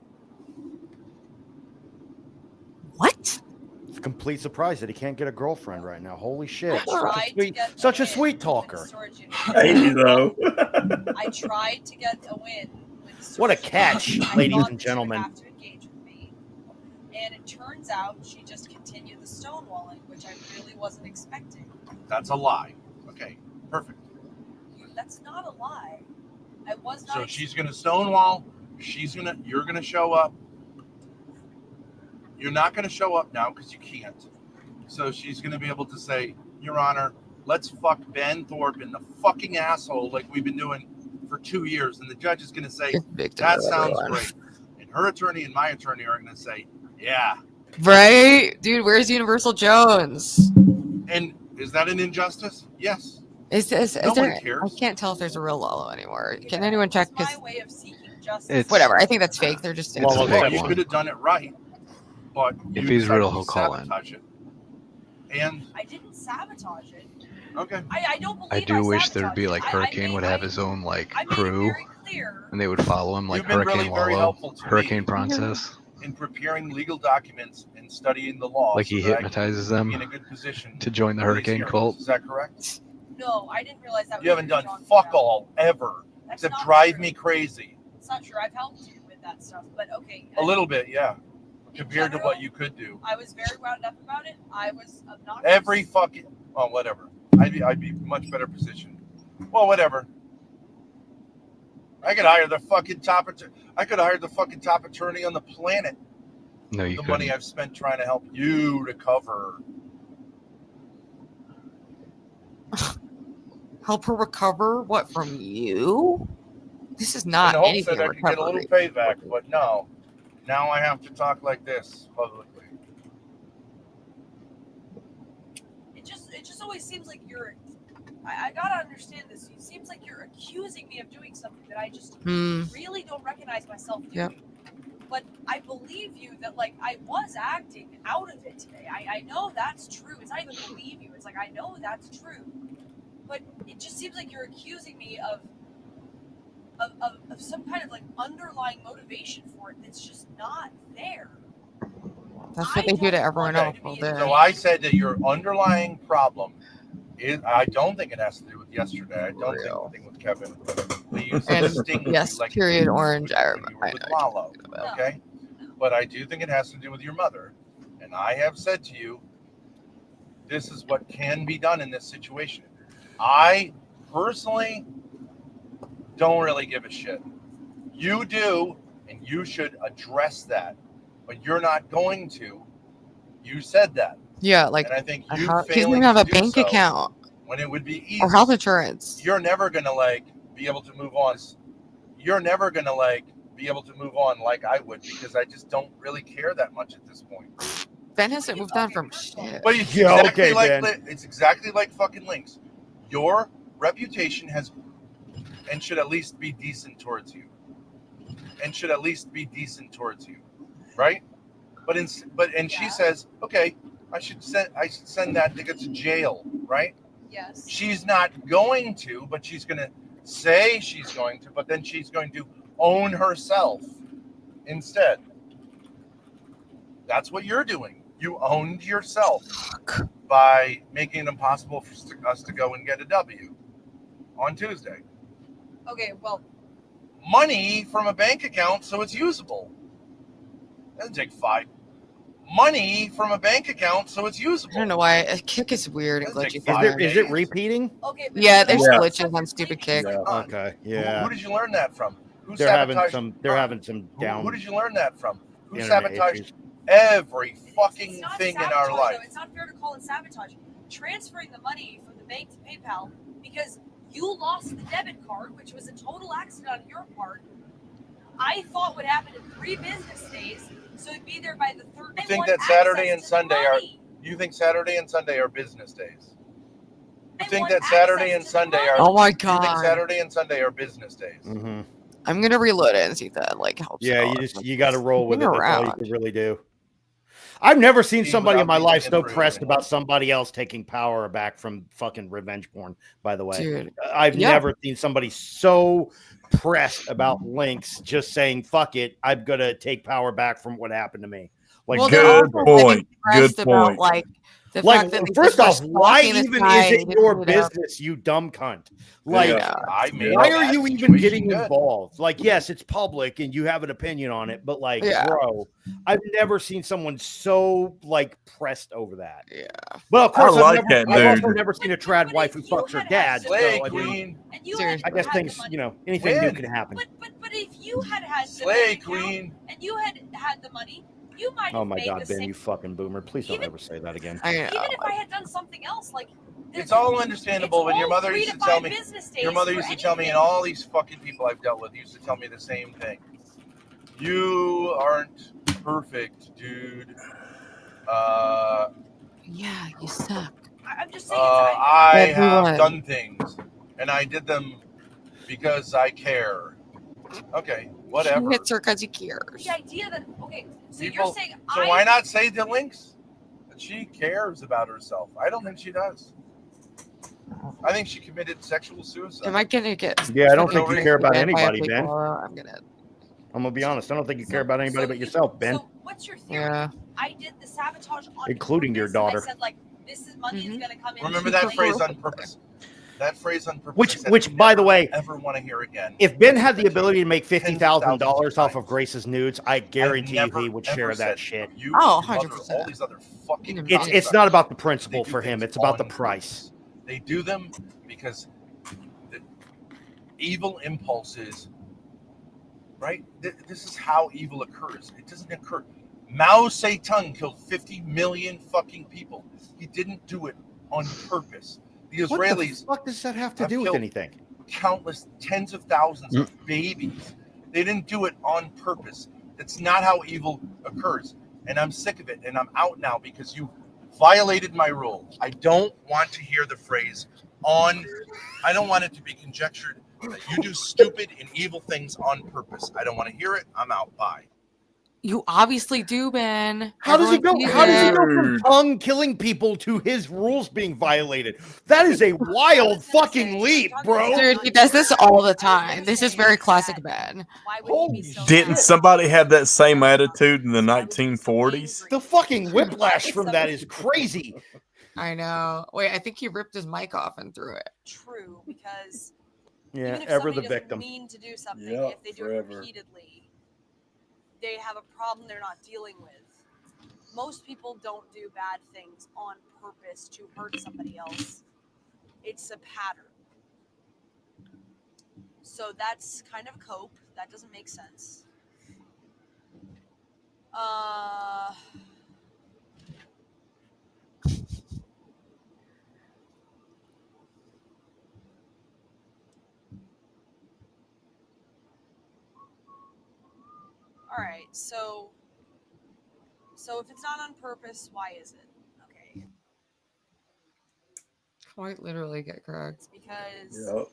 What? It's a complete surprise that he can't get a girlfriend right now. Holy shit. I Such a sweet talker. Hey, though. I tried to get a win. What a catch, ladies and gentlemen. And it turns out she just continued the stonewalling, which I really wasn't expecting. That's a lie. Okay, perfect. That's not a lie. I was not. So she's gonna stonewall. You're gonna show up. You're not gonna show up now because you can't. So she's gonna be able to say, Your Honor, let's fuck Ben Thorp in the fucking asshole like we've been doing for 2 years. And the judge is gonna say, that sounds great. And her attorney and my attorney are gonna say, yeah. Right? Dude, where's Universal Jones? And is that an injustice? Yes. Is No there? one cares. I can't tell if there's a real Lalo anymore. Can anyone check? My way of seeking justice. It's- Whatever. I think that's fake. They're just. Well, you could have done it right, but If you he's decided real, to he'll call in. sabotage it. And I didn't sabotage it. okay. I don't believe I do wish there'd sabotaged be it. like Hurricane would have his own like I made it crew, very clear. and they would follow him like You've been Hurricane really very Lalo, helpful to Hurricane me. Princess. In preparing legal documents and studying the law, Like he so that I can hypnotizes be them in a good position to join the for these Hurricane hearings. cult. Is that correct? No, I didn't realize that. You haven't done fuck all ever, except drive me crazy. It's not true. I've helped you with that stuff, but okay. A little bit, yeah, compared to what you could do. I was very wound up about it. I was obnoxious. Every fucking whatever. I'd be much better positioned. Well, whatever. I could hire the fucking top. I could hire the fucking top attorney on the planet. No, you the couldn't. money I've spent trying to help you recover. Help her recover what from you? This is not In hopes anything that I could get a little recovery. payback, but no. Now I have to talk like this publicly. It just always seems like you're. I gotta understand this. It seems like you're accusing me of doing something that I just really don't recognize myself doing. Yep. But I believe you that like I was acting out of it today. I know that's true. It's not even believe you. It's like I know that's true. But it just seems like you're accusing me of some kind of like underlying motivation for it that's just not there. That's what they do to everyone else. So I said that your underlying problem is, I don't think it has to do with yesterday. I don't think anything with Kevin. They use And distinguish yes, like period orange. I remember. I with know. Lalo, okay? But I do think it has to do with your mother. And I have said to you, this is what can be done in this situation. I personally don't really give a shit. You do, and you should address that. But you're not going to. You said that. Yeah, like and I think a you he's failing gonna have to a do bank so account when it would be easy. or health insurance. You're never gonna like be able to move on. You're never gonna like be able to move on like I would because I just don't really care that much at this point. Ben hasn't moved on from shit. But it's Yeah, exactly okay, like Ben. it's exactly like fucking Links. Your reputation has and should at least be decent towards you. And should at least be decent towards you, right? But she says, okay, I should send that nigga to jail, right? Yes. She's not going to, but she's gonna say she's going to, but then she's going to own herself instead. That's what you're doing. You owned yourself by making it impossible for us to go and get a W on Tuesday. Okay, well, Money from a bank account so it's usable. Doesn't take 5. Money from a bank account so it's usable. I don't know why a kick is weird and glitchy. Is it repeating? Okay, Yeah, there's glitches on stupid kick. Okay. Yeah. Who did you learn that from? Who They're having sabotaged? some. They're having some down. Who did you learn that from? Who internet sabotaged issues. every fucking it's not thing in sabotage, our life? though. It's not fair to call it sabotage. Transferring the money from the bank to PayPal because you lost the debit card, which was a total accident on your part. I thought would happen in 3 business days, so it'd be there by the 3rd. You think that Saturday and Sunday are? You think Saturday and Sunday are business days? You think that Saturday and Sunday are? Oh my You think God. Saturday and Sunday are business days? Mm-hmm. I'm gonna reload it and see if that like helps. Yeah, you got to roll with it. Hang That's all you around. can really do. I've never seen somebody in my without life being so through pressed and- about somebody else taking power back from fucking revenge porn. By the way, Dude, I've yeah. never seen somebody so pressed about Lynx just saying "fuck it," I'm gonna take power back from what happened to me. Like, Well, they're also, like, impressed about, like, the fact that they first just off, were why stalking this even guy is it and your didn't put it up. business, you dumb cunt? Like, I made why that are you even situation getting good. involved? Like, yes, it's public and you have an opinion on it, but like, Yeah. bro, I've never seen someone so like pressed over that. Yeah. Well, of course, I like that I've also dude. never seen a trad wife who fucks her dad. So, Slay I mean, Queen. And you had I guess had things, the money. you know, anything new When? can happen. But if you had had the Slay bank account Queen. and you had the money, you might have Oh my made God, the Ben, same. you fucking boomer! Please don't ever say that again. I know. Even if I had done something else, like It's all understandable. it's When your all mother 3 used to to tell 5 me, business your days mother for used to tell me, and anything. all these fucking people I've dealt with used to tell me the same thing. You aren't perfect, dude. Yeah, you suck. I'm just saying. I Everyone. have done things, and I did them because I care. Okay, whatever. She hits her because he cares. The idea that so you're People- saying So why not say to Lynx that she cares about herself? I don't think she does. I think she committed sexual suicide. Am I gonna get? Yeah, I don't think you Nobody- care about By a anybody, big Ben. wallow? I'm gonna. I'm gonna be honest. I don't think you care about anybody but yourself, Ben, So what's your theory? Yeah. I did the sabotage on including your purpose. daughter. I said like this is money is gonna come in. Remember that phrase on purpose? That phrase on purpose. I said Which, by the way, ever want to hear again? if Ben had the ability to make $50,000 off of Grace's nudes, I guarantee you he would share that shit. You, Oh, your mother, 100%. all these other fucking. It's not about the principle for him. It's about the price. They do them because the evil impulses. Right. This is how evil occurs. It doesn't occur. Mao Zedong killed 50 million fucking people. He didn't do it on purpose. The What Israelis the fuck does that have to do with killed anything? countless tens of thousands of babies. They didn't do it on purpose. That's not how evil occurs. And I'm sick of it. And I'm out now because you violated my rule. I don't want to hear the phrase on. I don't want it to be conjectured that you do stupid and evil things on purpose. I don't want to hear it. I'm out. Bye. You obviously do, Ben. How does he go? Everyone How does he sees go it. from tongue killing people to his rules being violated? That is a wild fucking leap, bro. Dude, he does this all the time. This is very classic Ben. Didn't somebody have that same attitude in the 1940s? The fucking whiplash from that is crazy. I know. Wait, I think he ripped his mic off and threw it. True, because Yeah, even if ever the somebody doesn't victim. mean to do something, Yep, if they do forever. it repeatedly, they have a problem they're not dealing with. Most people don't do bad things on purpose to hurt somebody else. It's a pattern. So that's kind of cope. That doesn't make sense. All right, so if it's not on purpose, why is it? Okay. Quite literally get correct. Because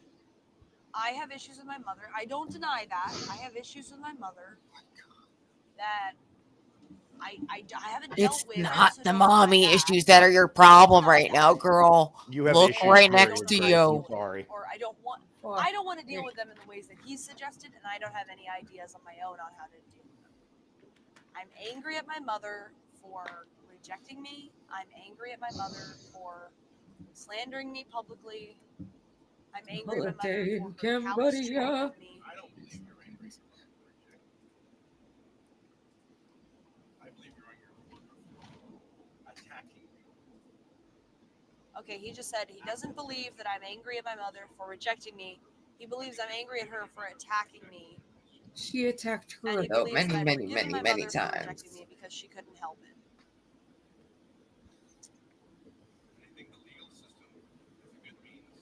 I have issues with my mother. I don't deny that. I have issues with my mother that I haven't dealt It's with. not the mommy issues that are your problem right now, girl. You have Look issues, right period, next to Grace. you. I'm sorry. Or I don't want to deal with them in the ways that he's suggested, and I don't have any ideas on my own on how to deal with them. I'm angry at my mother for rejecting me. I'm angry at my mother for slandering me publicly. I'm angry at my mother for her callous treatment of me. I don't believe you're angry. I believe you're attacking me. Okay, he just said he doesn't believe that I'm angry at my mother for rejecting me. He believes I'm angry at her for attacking me. She attacked And her he though believes that I've many forgiven my many mother for times. rejecting me because she couldn't help it. I think the legal system is a good means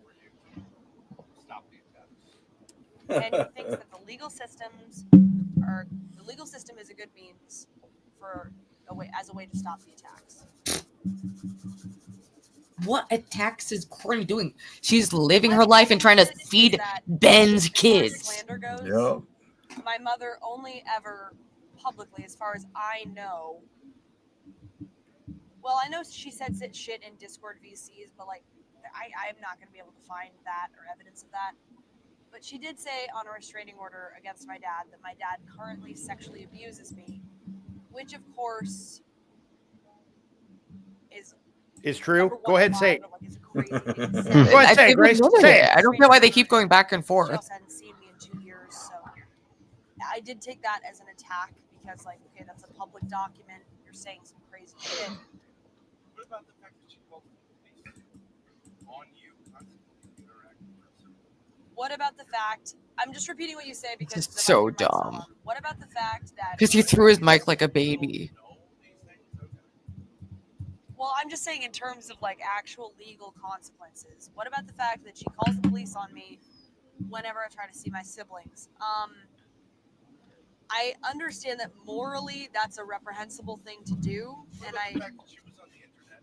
for you to stop the attacks. And he thinks that the legal system is a good means for as a way to stop the attacks. What attacks is Courtney doing? She's living her life and trying to feed Ben's kids. Slander goes, my mother only ever publicly, as far as I know. Well, I know she said shit in Discord VCs, but like, I'm not going to be able to find that or evidence of that. But she did say on a restraining order against my dad that my dad currently sexually abuses me, which of course is true. Go ahead, say it. Go ahead, say it, Grace. Say it. I don't know why they keep going back and She forth. also hadn't seen me in 2 years, so I did take that as an attack because, like, okay, that's a public document. You're saying some crazy shit. What about the fact that she called the police on you constantly interacting with her? What about the fact? I'm just repeating what you say because It's so dumb. What about the fact that? Because he threw his mic like a baby. Well, I'm just saying in terms of like actual legal consequences. What about the fact that she calls the police on me whenever I try to see my siblings? I understand that morally that's a reprehensible thing to do, and I. She was on the internet.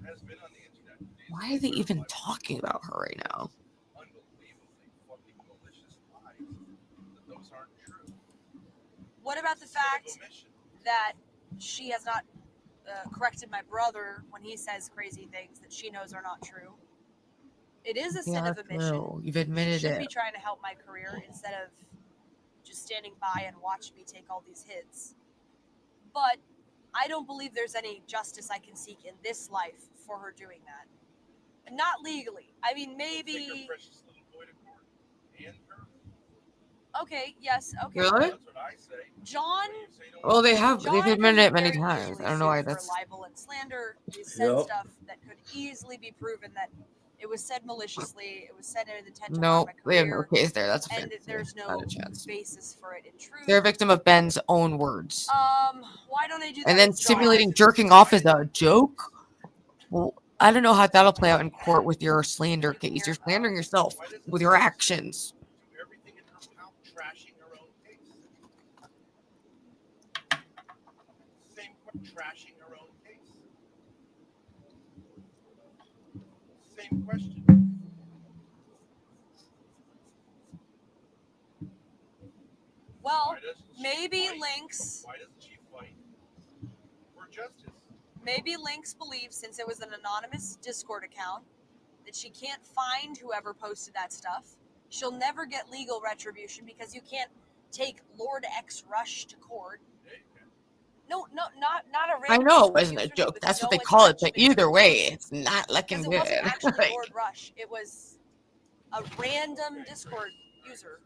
Has been on the internet. Why are they even talking about her right now? Unbelievably fucking malicious lies that those aren't true. What about the fact that she has not corrected my brother when he says crazy things that she knows are not true? It is a sin of omission. You've admitted she should it. be trying to help my career instead of just standing by and watch me take all these hits. But I don't believe there's any justice I can seek in this life for her doing that. Not legally. I mean, maybe. Take her precious little boy to court and her. Okay. Yes. Okay. Really? That's what I say. John. Well, they've admitted it many very times. easily I don't know why sued that's. for libel and slander. He said stuff that could easily be proven that it was said maliciously. It was said in intent to harm No, my they have no career, case there. That's a and there's no not a chance. basis for it in truth. They're a victim of Ben's own words. Why don't I do that? And then with John? simulating jerking off as a joke? Well, I don't know how that'll play out in court with your slander case. You're slandering yourself with your actions. Everything in her mouth, trashing her own case. Trashing her own case. Same question. Well, maybe Lynx. Why doesn't she fight for justice? Maybe Lynx believes, since it was an anonymous Discord account, that she can't find whoever posted that stuff. She'll never get legal retribution because you can't take Lord X Rush to court. No, not a I random know it Discord wasn't a user joke. with That's what no they call it. But attachment. either way, it's not looking Because good. it wasn't actually Like, Lord Rush. It was a random Discord user.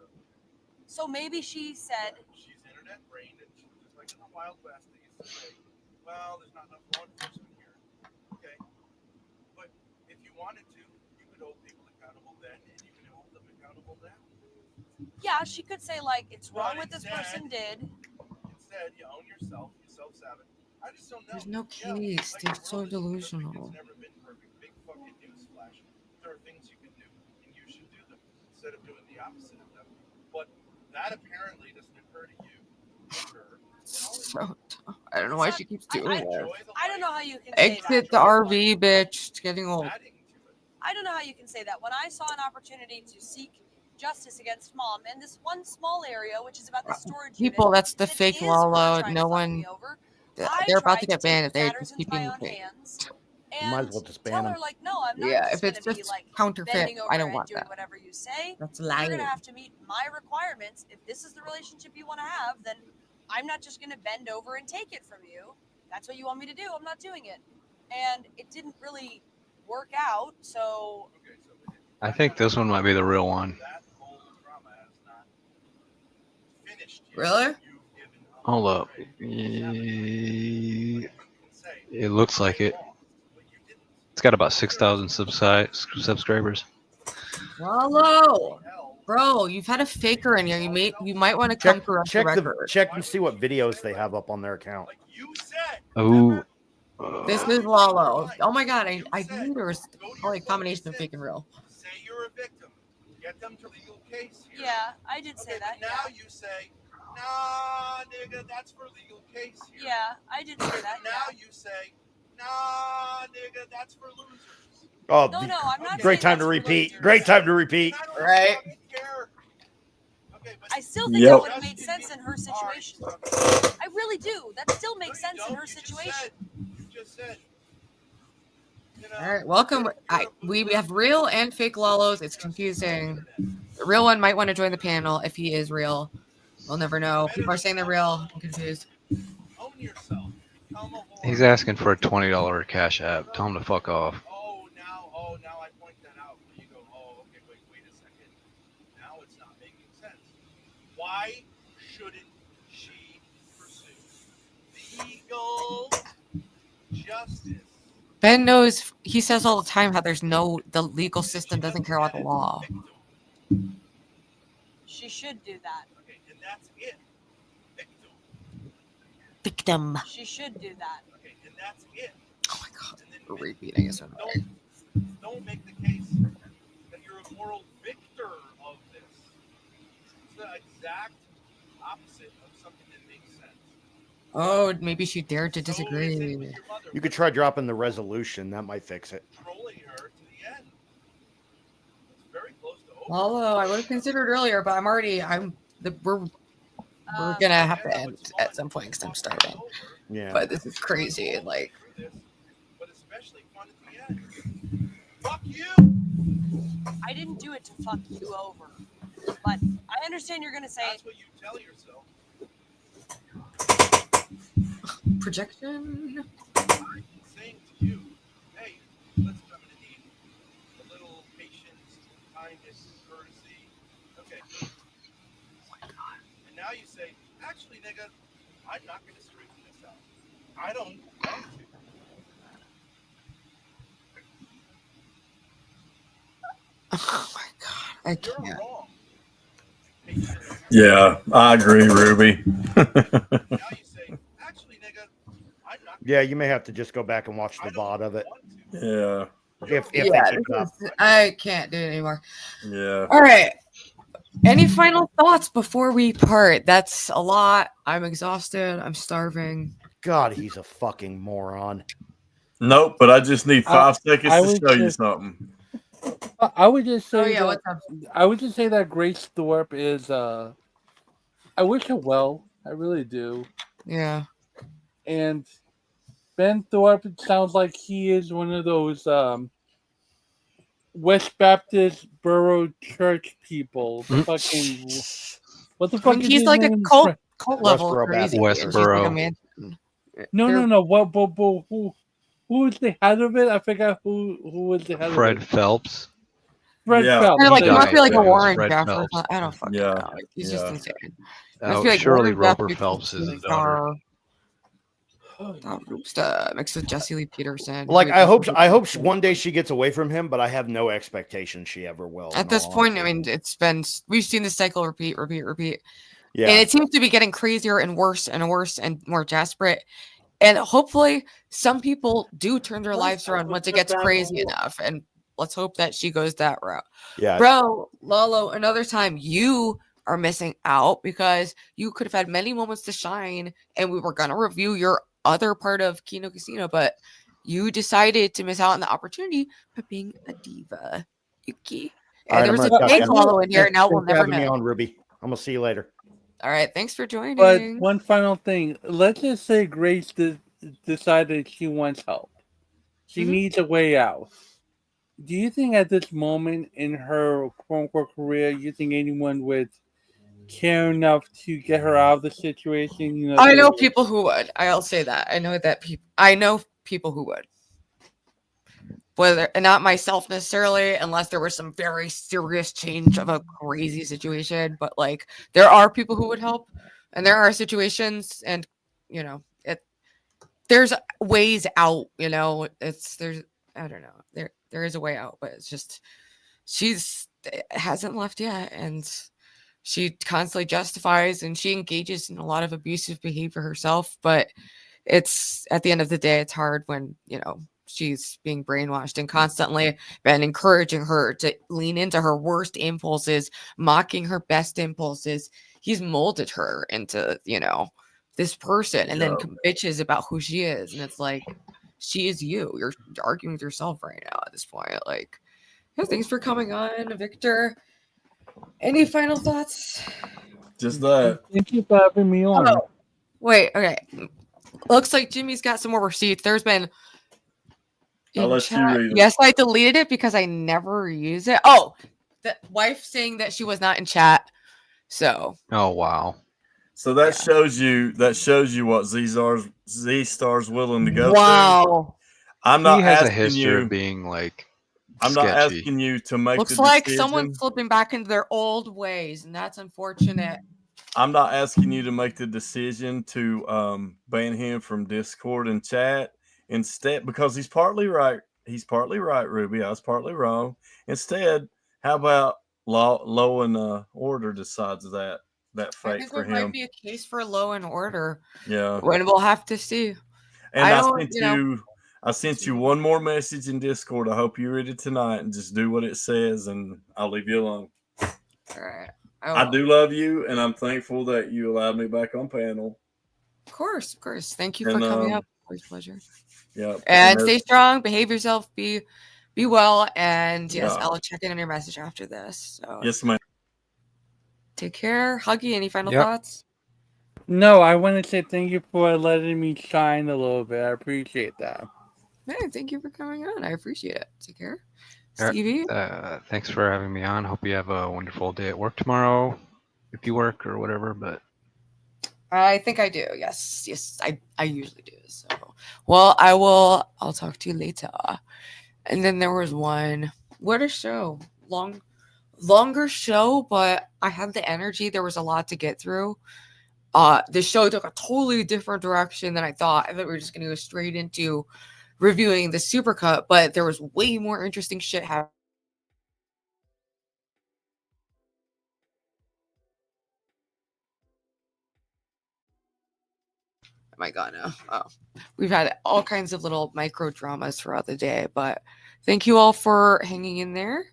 So maybe she said. She's internet brained and she was just like in the Wild West. They used to say, well, there's not enough law enforcement here. Okay. But if you wanted to, you could hold people accountable then and you can hold them accountable now. Yeah, she could say, like, it's wrong what this person did. Instead, you own yourself, you self-sabotage. I just don't know. there's no case. They're so delusional. It's never been perfect. Big fucking newsflash. There are things you can do, and you should do them instead of doing the opposite of them. But that apparently doesn't occur to you. So, I don't know why she keeps doing that. I don't know how you can say Exit that. the RV, bitch. It's getting old. I don't know how you can say that. When I saw an opportunity to seek justice against mom in this one small area, which is about the storage People, unit, that's the fake Lalo. No one. They're about to get banned if they just keep being fake. You might as well just ban them. like, no, I'm not Yeah, just if it's gonna just be, like, counterfeit, bending over I don't and want doing that. whatever you say. That's You're lying. gonna have to meet my requirements. If this is the relationship you want to have, then I'm not just gonna bend over and take it from you. That's what you want me to do. I'm not doing it. And it didn't really work out, so I think this one might be the real one. Really? Hold up. It looks like it. It's got about 6,000 subscribers. Lalo, bro, you've had a faker in here. You might want to come correct the record. Check and see what videos they have up on their account. Oh. This is Lalo. Oh my god, I knew there was probably a combination of fake and real. Say you're a victim. Get them to legal case here. yeah, I did say that. But now you say, nah, nigga, that's for legal case here. Yeah, I did say that. Now you say, nah, nigga, that's for losers. Oh, No, I'm not great time saying to that's repeat. Great time to repeat. Right. I still think that would have made sense in her situation. I really do. That still makes sense in her situation. All right, welcome. We have real and fake Lalos. It's confusing. The real one might want to join the panel if he is real. We'll never know. People are saying they're real. I'm confused. He's asking for a $20 cash app. Tell him to fuck off. Now I point that out. You go, okay, wait a second. Now it's not making sense. Why shouldn't she pursue legal justice? Ben knows, he says all the time how the legal system doesn't care about the law. She should do that. Okay, and that's it. Victim. She should do that. Okay, and that's it. Oh my god. We're repeating this one. Don't make the case that you're a moral victor of this. It's the exact opposite of something that makes sense. Oh, maybe she dared to disagree. You could try dropping the resolution. That might fix it. Trolling her to the end. It's very close to over. Although I would have considered earlier, but we're gonna have to end at some point because I'm starving. Yeah. But this is crazy. Like, But especially fun at the end. Fuck you! I didn't do it to fuck you over. But I understand you're gonna say That's what you tell yourself. projection. Saying to you, hey, let's come to need a little patience, kindness, courtesy. Okay. Oh my God. And now you say, actually, nigga, I'm not going to straighten this out. I don't want to. Oh my god, I can't. Yeah, I agree, Ruby. Yeah, you may have to just go back and watch the VOD of it. Yeah. If they Yeah, keep it up. I can't do it anymore. Yeah. All right. Any final thoughts before we part? That's a lot. I'm exhausted. I'm starving. God, he's a fucking moron. Nope, but I just need 5 seconds to show you something. I would just say yeah, what's up? I would just say that Grace Thorp is I wish her well. I really do. Yeah. And Ben Thorp, it sounds like he is one of those West Baptist Borough Church people. The fucking what the fuck? He's is like his a name? cult level Westboro crazy. Baptist. And she's like a Westboro. mansion. No. What? Who is the head of it? I forgot who was the head Fred of it. Phelps. Fred Phelps. Like, it must be like a Yeah, Warren Fred Jeff or Phelps. something. I don't fucking know. Like, he's just insane. Must be like Shirley Warren Jeff Roper mixed Phelps with is his daughter. Mixed with Jesse Lee Peterson. Like I hope one day she gets away from him, but I have no expectation she ever will. At this point, I mean, we've seen this cycle repeat. Yeah. And it seems to be getting crazier and worse and more desperate. And hopefully some people do turn their lives around once it gets crazy enough. And let's hope that she goes that route. Yeah. Bro, Lalo, another time you are missing out because you could have had many moments to shine, and we were going to review your other part of Kino Casino, but you decided to miss out on the opportunity by being a diva. Yuki. All right, There I'm was a gonna big cut you. follow in here. Thanks- Now we'll thanks for never having me know. on, Ruby. I'm gonna see you later. All right, thanks for joining. But one final thing. Let's just say Grace decided she wants help. She needs a way out. Do you think at this moment in her quote-unquote career, you think anyone would care enough to get her out of the situation? You know, I know people who would. I'll say that. I know people who would. Whether not myself necessarily, unless there was some very serious change of a crazy situation, but like there are people who would help, and there are situations, and you know, there's ways out. You know, I don't know, there is a way out, but it's just hasn't left yet, and she constantly justifies and she engages in a lot of abusive behavior herself. But it's at the end of the day, it's hard when she's being brainwashed and constantly been encouraging her to lean into her worst impulses, mocking her best impulses. He's molded her into, this person, and then bitches about who she is. And it's like, she is you. You're arguing with yourself right now at this point. Like, thanks for coming on, Victor. Any final thoughts? Just that. Thank you for having me on. Oh, wait, okay. Looks like Jimmy's got some more receipts. There's been I'll let you read it. Yes, I deleted it because I never use it. Oh, the wife saying that she was not in chat. So. Oh wow. So that shows you what Z Star's willing to go through. I'm not He has a asking history you. of being like I'm sketchy. not asking you to make Looks the like decision. someone's slipping back into their old ways, and that's unfortunate. I'm not asking you to make the decision to ban him from Discord and chat instead, because he's partly right. He's partly right, Ruby. I was partly wrong. Instead, how about Law and Order decides that I fate think for there might him? be a case for Law and Order. Yeah. When we'll have to see. And I sent you one more message in Discord. I hope you read it tonight and just do what it says, and I'll leave you alone. All right. I do love you, and I'm thankful that you allowed me back on panel. Of course. Thank you for coming up. Always a pleasure. Yeah. And stay strong. Behave yourself. Be well. And yes, Yeah. I'll check in on your message after this. So yes, ma'am. Take care. Huggy, any final Yep. thoughts? No, I want to say thank you for letting me shine a little bit. I appreciate that. Man, thank you for coming on. I appreciate it. Take care. All right, Stevie? Thanks for having me on. Hope you have a wonderful day at work tomorrow, if you work or whatever. But I think I do. Yes, I usually do. So, well, I'll talk to you later. And then there was one. What a show! Longer show, but I had the energy. There was a lot to get through. The show took a totally different direction than I thought. I thought we were just going to go straight into reviewing the supercut, but there was way more interesting shit happening. Oh my god, no. Oh, we've had all kinds of little micro dramas throughout the day, but thank you all for hanging in there.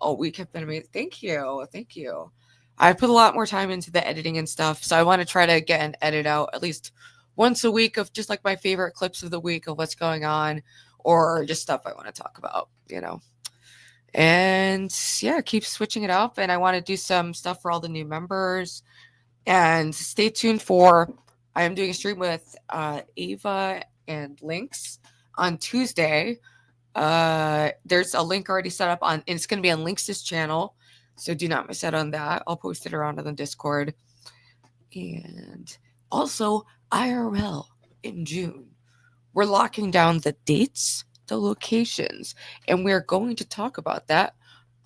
Oh, we kept that amazing. Thank you. I put a lot more time into the editing and stuff, so I want to try to get an edit out at least once a week of just like my favorite clips of the week of what's going on, or just stuff I want to talk about, And yeah, keep switching it up. And I want to do some stuff for all the new members. And stay tuned for, I am doing a stream with Ava and Linx on Tuesday. There's a link already set up and it's going to be on Lynx's channel. So do not miss out on that. I'll post it around on the Discord. And also IRL in June. We're locking down the dates, the locations, and we're going to talk about that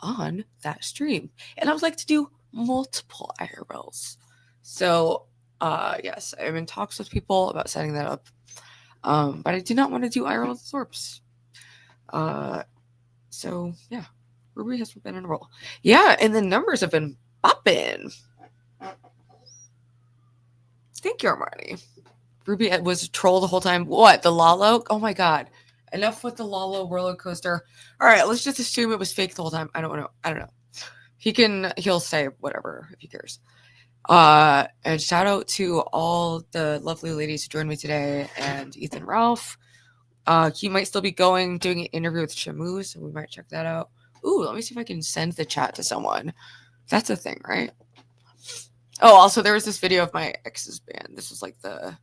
on that stream. And I would like to do multiple IRLs. So, yes, I'm in talks with people about setting that up. But I do not want to do IRL with Thorps. So, yeah, Ruby has been in a roll. Yeah, and the numbers have been popping. Thank you, Armani. Ruby was a troll the whole time. What? The Lalo? Oh my god. Enough with the Lalo roller coaster. All right, let's just assume it was fake the whole time. I don't know. He'll say whatever if he cares. And shout out to all the lovely ladies who joined me today, and Ethan, Ralph. He might still be doing an interview with Shamu, so we might check that out. Ooh, let me see if I can send the chat to someone. That's a thing, right? Oh, also there was this video of my ex's band. This was like the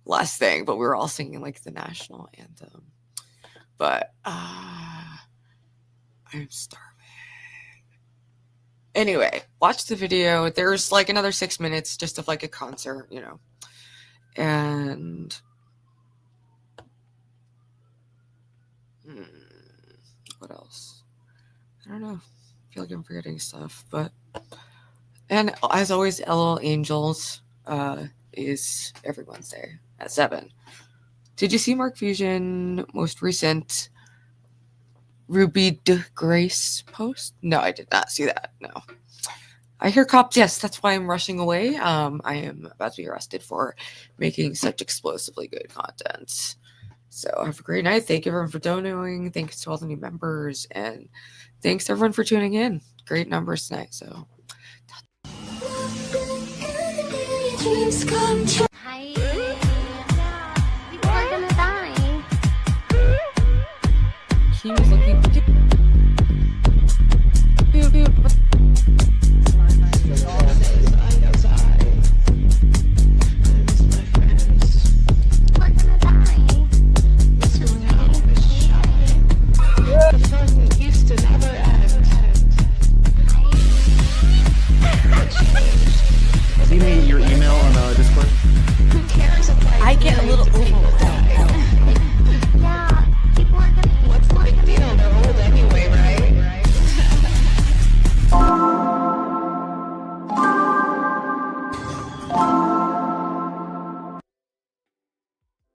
last thing, but we were all singing like the national anthem. But I'm starving. Anyway, watch the video. There's like another 6 minutes just of like a concert, you know. And what else? I don't know. I feel like I'm forgetting stuff, but and as always, LOL Angels is every Wednesday at 7. Did you see Mark Fusion most recent Ruby de Grace post? No, I did not see that. No. I hear cops. Yes, that's why I'm rushing away. I am about to be arrested for making such explosively good content. So have a great night. Thank you everyone for donating. Thanks to all the new members, and thanks to everyone for tuning in. Great numbers tonight. So Hi. People are gonna die. he was looking